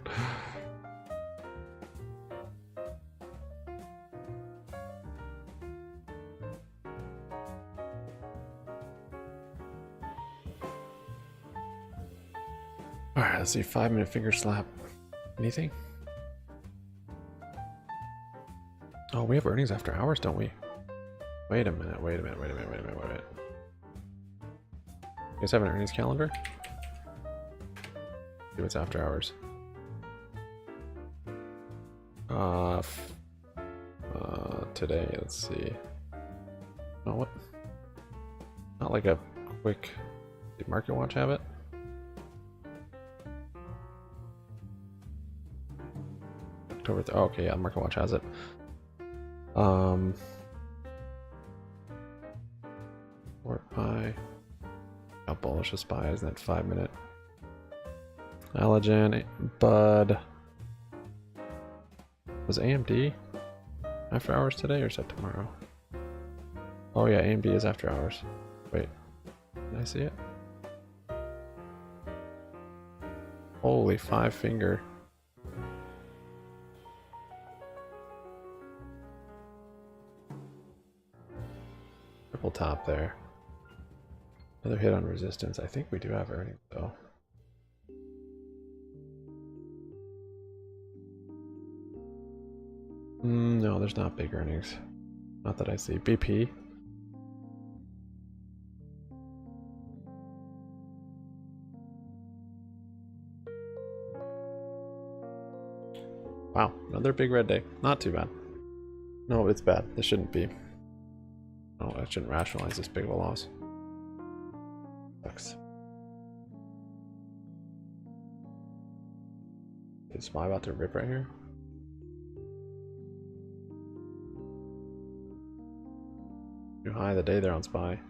Alright, let's see. 5-minute finger slap. Anything? Oh, we have earnings after hours, don't we? Wait a minute. You guys have an earnings calendar? See what's after hours. Today, let's see. Oh, what? Not like a quick. Did Market Watch have it? October. Oh, okay, yeah, Market Watch has it. Or buy. How bullish a SPY is that 5-minute? Allergen, Bud. Was AMD after hours today or is that tomorrow? Oh yeah, AMD is after hours. Wait, did I see it? Holy 5-finger. Triple top there. Another hit on resistance. I think we do have earnings though. No, there's not big earnings. Not that I see. BP. Wow, another big red day. Not too bad. No, it's bad. This shouldn't be. No, I shouldn't rationalize this big of a loss. Sucks. Is SPY about to rip right here? Too high the day there on SPY.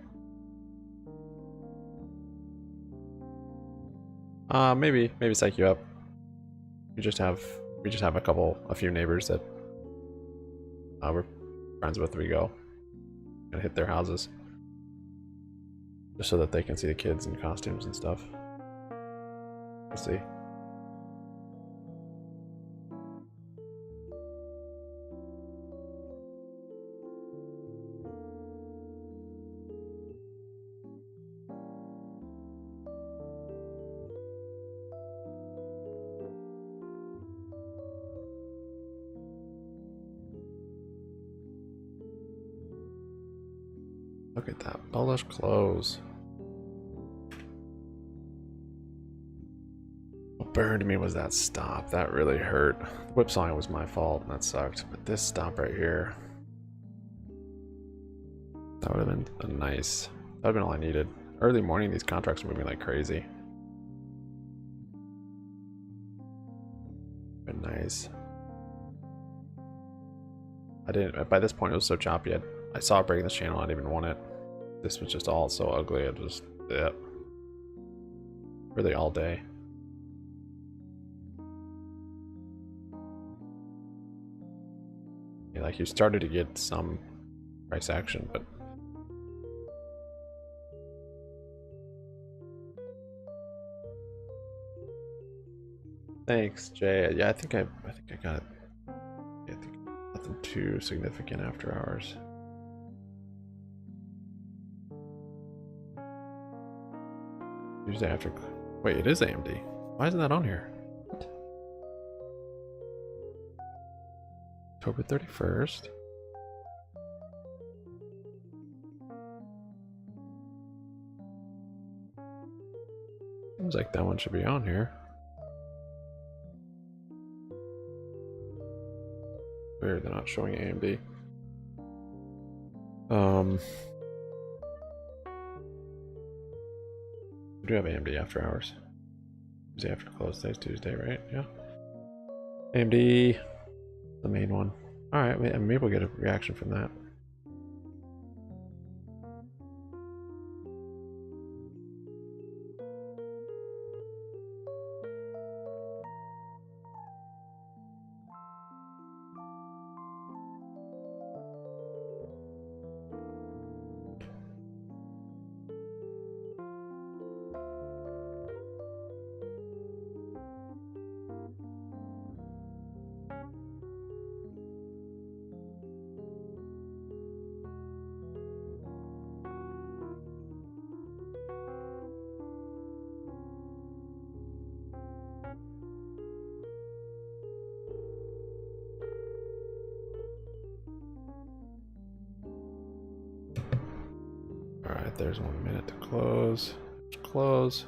Maybe psych you up. We just have a few neighbors that we're friends with. We go and hit their houses just so that they can see the kids in costumes and stuff. We'll see. Look at that bullish close. What burned me was that stop. That really hurt. Whipsawing was my fault. That sucked. But this stop right here, that would have been a nice. That would have been all I needed. Early morning, these contracts were moving like crazy. Been nice. I didn't. By this point, it was so choppy. I saw it breaking this channel. I didn't even want it. This was just all so ugly. I just, yeah. Really all day. Yeah, like you started to get some price action, but thanks, Jay. Yeah, I think I got it. Yeah, I think nothing too significant after hours. Tuesday after. Wait, it is AMD. Why isn't that on here? What? October 31st. Seems like that one should be on here. Weird, they're not showing AMD. We do have AMD after hours. Tuesday after close. Today's Tuesday, right? Yeah. AMD, the main one. All right, maybe we'll get a reaction from that. All right, there's 1 minute to close. Close.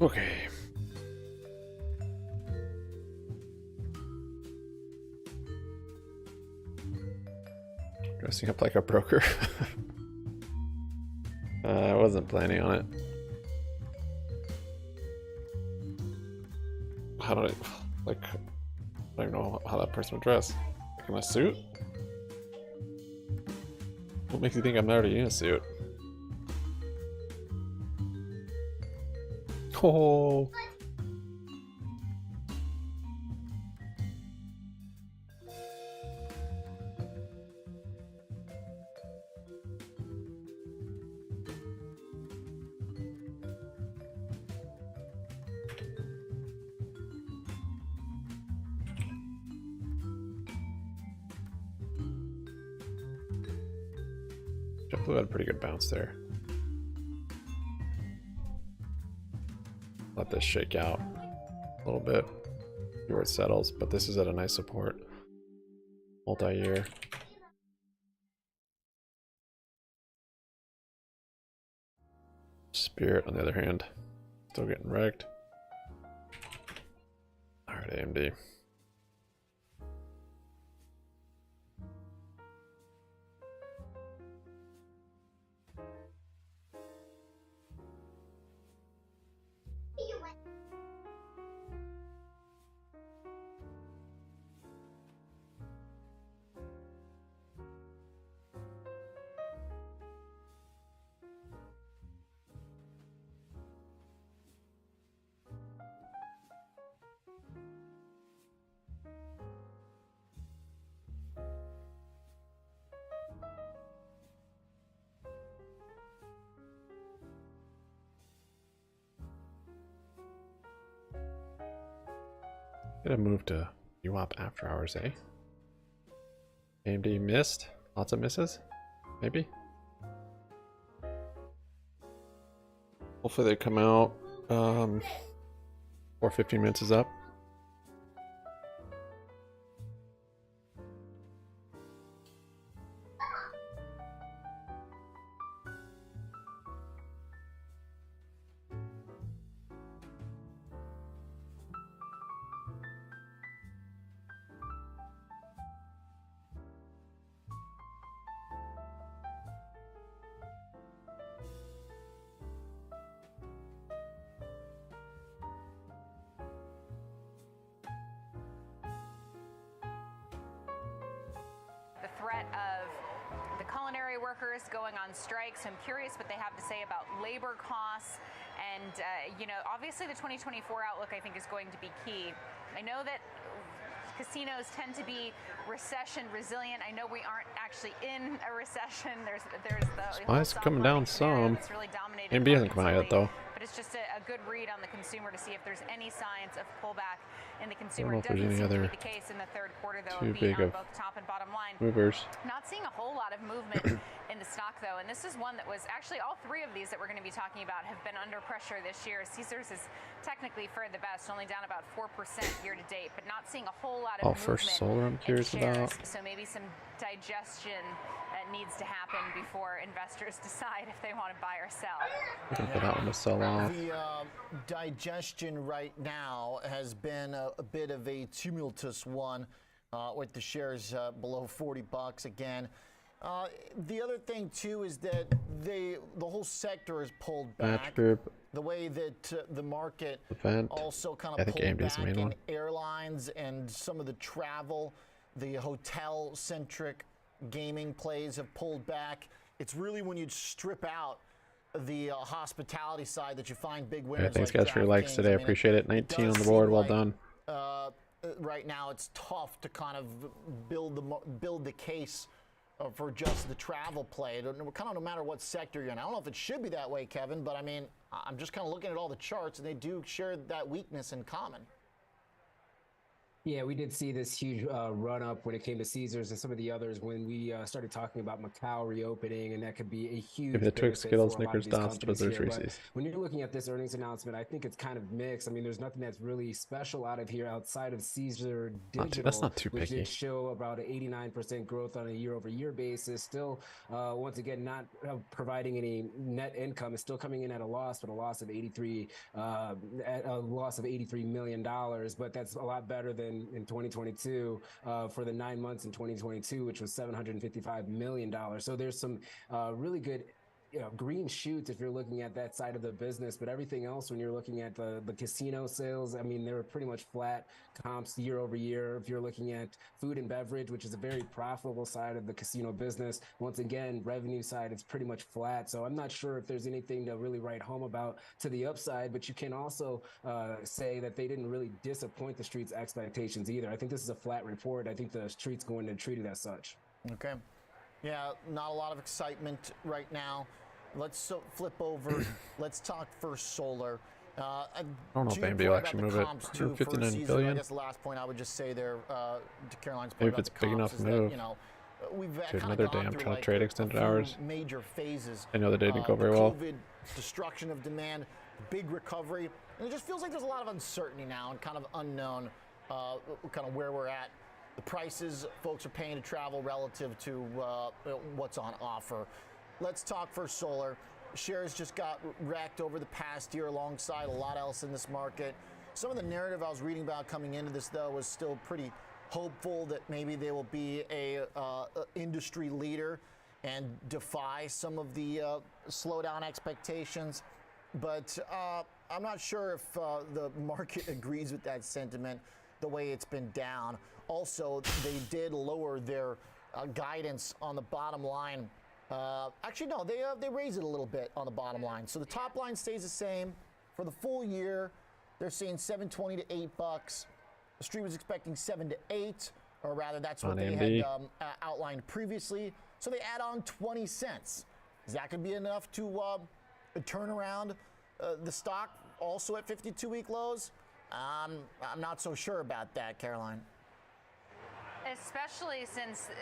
Okay. Dressing up like a broker. I wasn't planning on it. How do I, like, I don't know how that person would dress. Like in a suit? What makes you think I'm already in a suit? Oh. JetBlue had a pretty good bounce there. Let this shake out a little bit, see where it settles, but this is at a nice support. Multi-year. Spirit, on the other hand, still getting wrecked. Alright, AMD. Gonna move to UOP after hours, eh? AMD missed. Lots of misses? Maybe? Hopefully they come out before 15 minutes is up. Threat of the culinary workers going on strike, so I'm curious what they have to say about labor costs. And, you know, obviously the 2024 outlook, I think, is going to be key. I know that casinos tend to be recession resilient. I know we aren't actually in a recession. There's the Spice coming down some. really dominated AMD hasn't come out yet, though. but it's just a good read on the consumer to see if there's any signs of pullback in the I don't consumer. know It if there's doesn't any seem to other be the case in the third quarter, though. too A beat big on of both top and bottom line. movers. Not seeing a whole lot of movement in the stock, though, and this is one that was actually all three of these that we're going to be talking about have been under pressure this year. Caesars is technically fared the best, only down about 4% year to date, but not seeing a whole lot of movement. First Solar I'm curious about. So maybe some digestion needs to happen before investors decide if they want to buy or sell. Looking for that one to sell off. The digestion right now has been a bit of a tumultuous one with the shares below 40 bucks again. The other thing too is that the whole sector has pulled back. Match Group. The way that the market Event. also kind I of think pulled AMD's the back main in one. airlines and some of the travel, the hotel-centric gaming plays have pulled back. It's really when you strip out the hospitality side that you find big winners. Yeah, thanks like guys for your likes DraftKings. today. I I mean, appreciate it. 19 on does the board. seem Well like, done. Right now, it's tough to kind of build the case for just the travel play. Kind of no matter what sector you're in. I don't know if it should be that way, Kevin, but I mean, I'm just kind of looking at all the charts, and they do share that weakness in common. Yeah, we did see this huge run up when it came to Caesars and some of the others when we started talking about Macau reopening, and that could be a huge Maybe the Twix, benefit Skittles, for a lot of Snickers, these Dots, companies Twizzlers, here. But Reese's. when you're looking at this earnings announcement, I think it's kind of mixed. I mean, there's nothing that's really special out of here outside of Caesar Digital, That's not too which picky. did show about an 89% growth on a year-over-year basis. Still, once again, not providing any net income. It's still coming in at a loss, but a loss of $83 million. But that's a lot better than in 2022 for the 9 months in 2022, which was $755 million. So there's some really good green shoots if you're looking at that side of the business, but everything else, when you're looking at the casino sales, I mean, they were pretty much flat comps year over year. If you're looking at food and beverage, which is a very profitable side of the casino business, once again, revenue side, it's pretty much flat. So I'm not sure if there's anything to really write home about to the upside, but you can also say that they didn't really disappoint the street's expectations either. I think this is a flat report. I think the street's going to treat it as such. Okay. Yeah, not a lot of excitement right now. Let's flip over. Let's talk First Solar. I don't know if AMD will actually move it. 159 billion. I guess the last point I would just say there to Caroline's point Maybe about if it's the big comps enough is to that, move. you know, we've Dude, kind of another gone day I'm through trying to like trade a extended few hours. major phases. I know the day didn't go very the well. COVID, destruction of demand, big recovery, and it just feels like there's a lot of uncertainty now and kind of unknown kind of where we're at. The prices folks are paying to travel relative to what's on offer. Let's talk First Solar. Shares just got wrecked over the past year alongside a lot else in this market. Some of the narrative I was reading about coming into this, though, was still pretty hopeful that maybe they will be a industry leader and defy some of the slowdown expectations. But I'm not sure if the market agrees with that sentiment the way it's been down. Also, they did lower their guidance on the bottom line. Actually, no, they raised it a little bit on the bottom line. So the top line stays the same. For the full year, they're saying $7.20 to $8. The street was expecting 7 to 8, or rather, that's what they had outlined previously. So they add on 20 cents. Is that going to be enough to turn around the stock also at 52-week lows? I'm not so sure about that, Caroline. Especially since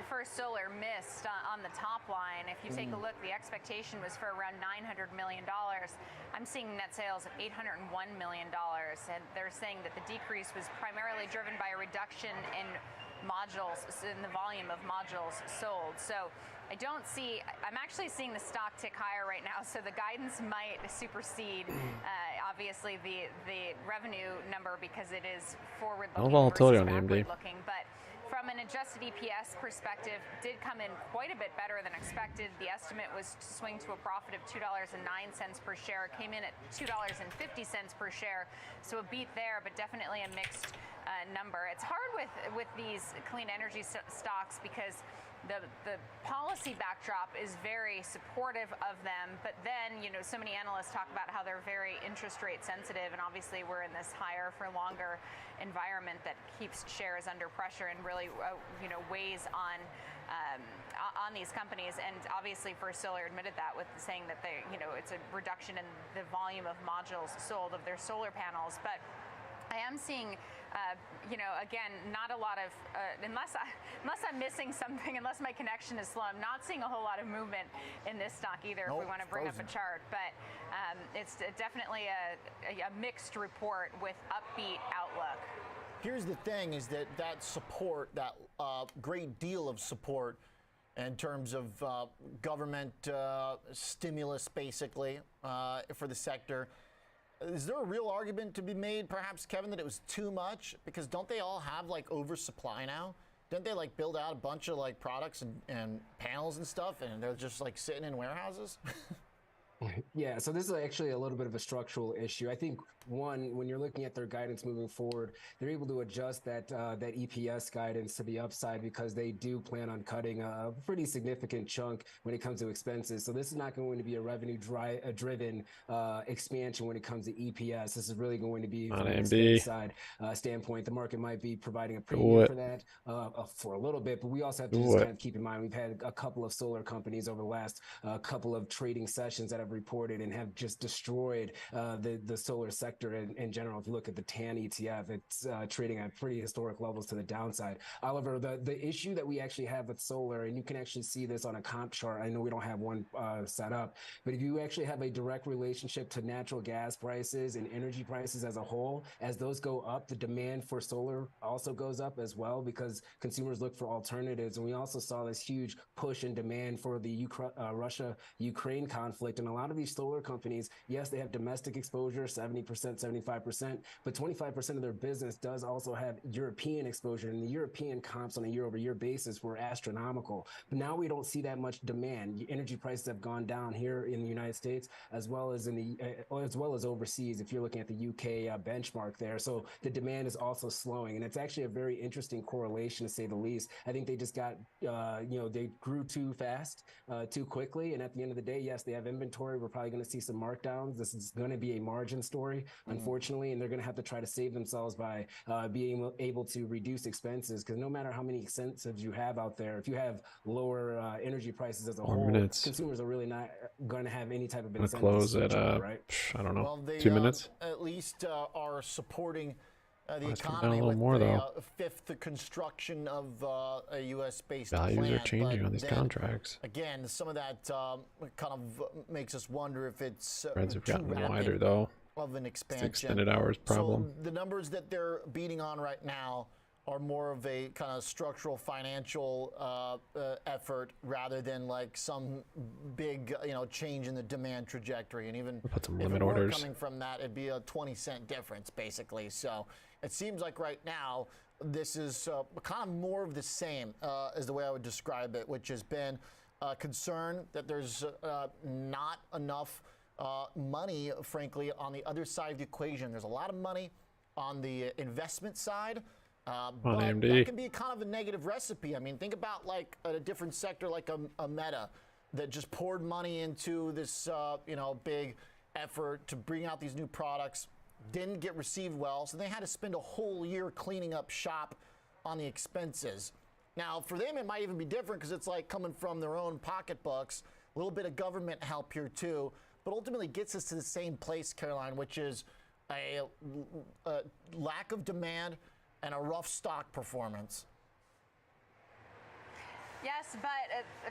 First Solar missed on the top line. If you take a look, the expectation was for around $900 million. I'm seeing net sales of $801 million, and they're saying that the decrease was primarily driven by a reduction in modules, in the volume of modules sold. So I don't see, I'm actually seeing the stock tick higher right now, so the guidance might supersede obviously the revenue number because it is forward-looking volatility versus on AMD. backward-looking. But from an adjusted EPS perspective, did come in quite a bit better than expected. The estimate was to swing to a profit of $2.09 per share. It came in at $2.50 per share, so a beat there, but definitely a mixed number. It's hard with these clean energy stocks because the policy backdrop is very supportive of them, but then, you know, so many analysts talk about how they're very interest rate sensitive, and obviously we're in this higher for longer environment that keeps shares under pressure and really, you know, weighs on these companies. And obviously First Solar admitted that with saying that they, you know, it's a reduction in the volume of modules sold of their solar panels. But I am seeing, you know, again, not a lot of, unless I'm missing something, unless my connection is slow, I'm not seeing a whole lot of movement in this stock either. If we want to bring up a chart, but it's definitely a mixed report with upbeat outlook. Here's the thing: is that support, that great deal of support in terms of government stimulus, basically for the sector. Is there a real argument to be made, perhaps, Kevin, that it was too much? Because don't they all have like oversupply now? Didn't they like build out a bunch of like products and panels and stuff, and they're just like sitting in warehouses? Yeah, so this is actually a little bit of a structural issue. I think, one, when you're looking at their guidance moving forward, they're able to adjust that EPS guidance to the upside because they do plan on cutting a pretty significant chunk when it comes to expenses. So this is not going to be a revenue-driven expansion when it comes to EPS. This is really going to be from an expense side standpoint. The market might be providing a premium for that for a little bit, but we also have to just kind of keep in mind we've had a couple of solar companies over the last couple of trading sessions that have reported and have just destroyed the solar sector in general. If you look at the TAN ETF, it's trading at pretty historic levels to the downside. Oliver, the issue that we actually have with solar, and you can actually see this on a comp chart. I know we don't have one set up, but if you actually have a direct relationship to natural gas prices and energy prices as a whole, as those go up, the demand for solar also goes up as well because consumers look for alternatives. And we also saw this huge push in demand for the Russia-Ukraine conflict. And a lot of these solar companies, yes, they have domestic exposure, 70%, 75%, but 25% of their business does also have European exposure. And the European comps on a year-over-year basis were astronomical. But now we don't see that much demand. Energy prices have gone down here in the United States, as well as overseas. If you're looking at the UK benchmark there, so the demand is also slowing, and it's actually a very interesting correlation to say the least. I think they just got, they grew too fast, too quickly, and at the end of the day, yes, they have inventory. We're probably going to see some markdowns. This is going to be a margin story, unfortunately, and they're going to have to try to save themselves by being able to reduce expenses. Because no matter how many incentives you have out there, if you have lower energy prices as a whole, consumers are really not going to have any type of incentive. Close at right? I don't know, well, they, 2 minutes. At least are supporting the Let's come economy down a little with more, the though. fifth construction of a U.S.-based Values plant. are changing But on these then, contracts. Again, some of that kind of makes us wonder if it's Spreads have too gotten rapid wider, though. of an It's expansion. the extended hours problem. So the numbers that they're beating on right now are more of a kind of structural financial effort rather than like some big change in the demand trajectory. And even put some if limit it were orders. coming from that, it'd be a 20-cent difference basically. So it seems like right now this is kind of more of the same is the way I would describe it, which has been concern that there's not enough money, frankly, on the other side of the equation. There's a lot of money on the investment side. But AMD. that can be kind of a negative recipe. I mean, think about like a different sector like a Meta that just poured money into this, big effort to bring out these new products, didn't get received well, so they had to spend a whole year cleaning up shop on the expenses. Now, for them, it might even be different because it's like coming from their own pocketbooks, a little bit of government help here too, but ultimately gets us to the same place, Caroline, which is a lack of demand and a rough stock performance. Yes, but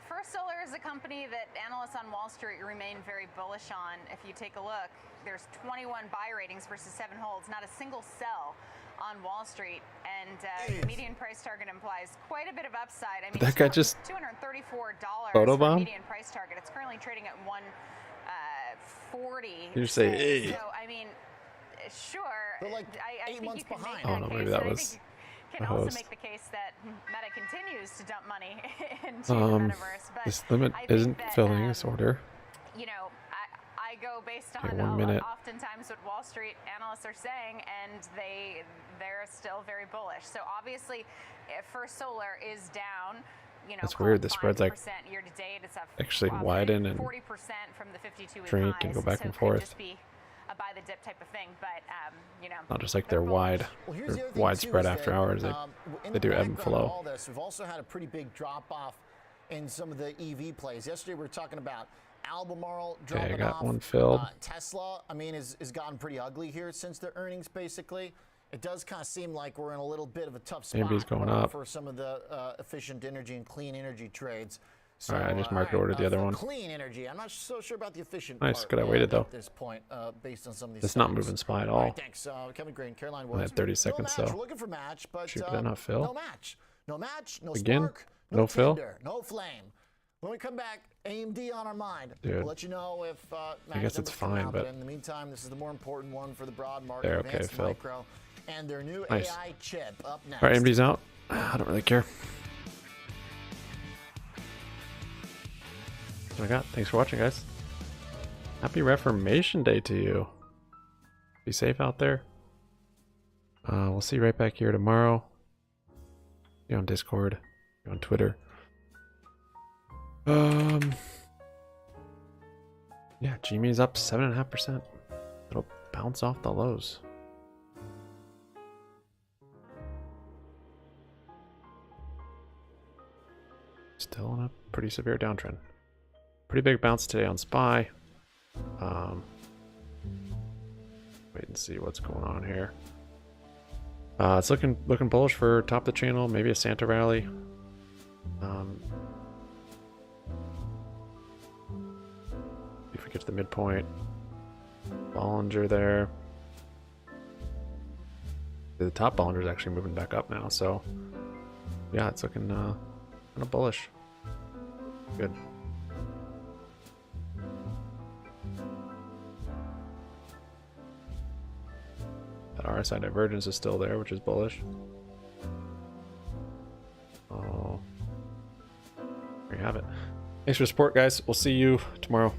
First Solar is a company that analysts on Wall Street remain very bullish on. If you take a look, there's 21 buy ratings versus 7 holds, not a single sell on Wall Street, and the median price target implies quite a bit of upside. I mean, that guy just $234 photobomb? median price target. It's currently trading at 140. You say, hey. So I mean, sure. They're like I 8 think months you can behind. make that Oh, no, case, maybe that and I was think you a can also host. make the case that Meta continues to dump money into the metaverse. But This limit I think isn't that, filling this order. I go based Okay, on 1 minute. oftentimes what Wall Street analysts are saying, and they're still very bullish. So obviously, if First Solar is down, That's weird. The spread's like year to date. It's up actually widen and 40% from the 52-week drink highs. and go back so and it forth. could just be a buy the dip type of thing, but Not just like they're wide, Well, here's the they're other thing, widespread too, is after that, hours. in They the do ebb and background of flow. all this, we've also had a pretty big drop off in some of the EV plays. Yesterday we were talking about Albemarle dropping Okay, I got off. one filled. Tesla, I mean, is gotten pretty ugly here since their earnings. Basically, it does kind of seem like we're in a little bit of a tough spot AMD's going up. for some of the efficient energy and clean energy trades. So, All right, I just market ordered the other for one. Clean energy. I'm not so sure about the efficient Nice, part, good I waited, though. at this point, based on some of these. It's not stocks. moving SPY at All all. right, thanks, Kevin Green, Caroline I Woods. had 30 No seconds, match. so We're looking for match, but shoot, did I not fill? no match, no match, no Again? spark, No fill? Tinder, no flame. When we come back, AMD on our mind. Dude. We'll let you know if I guess it's fine, but in the meantime, this is the more important one for the broad market. there, okay, Advanced Phil. Micro and their new Nice. AI chip up next. All right, AMD's out. I don't really care. That's what I got. Thanks for watching, guys. Happy Reformation Day to you. Be safe out there. We'll see you right back here tomorrow. Be on Discord. Be on Twitter. Yeah, GME's up 7.5%. It'll bounce off the lows. Still on a pretty severe downtrend. Pretty big bounce today on SPY. Wait and see what's going on here. It's looking bullish for top of the channel, maybe a Santa rally. If we get to the midpoint, Bollinger there. The top Bollinger is actually moving back up now, so yeah, it's looking kind of bullish. Good. That RSI divergence is still there, which is bullish. Oh, there you have it. Thanks for the support, guys. We'll see you tomorrow.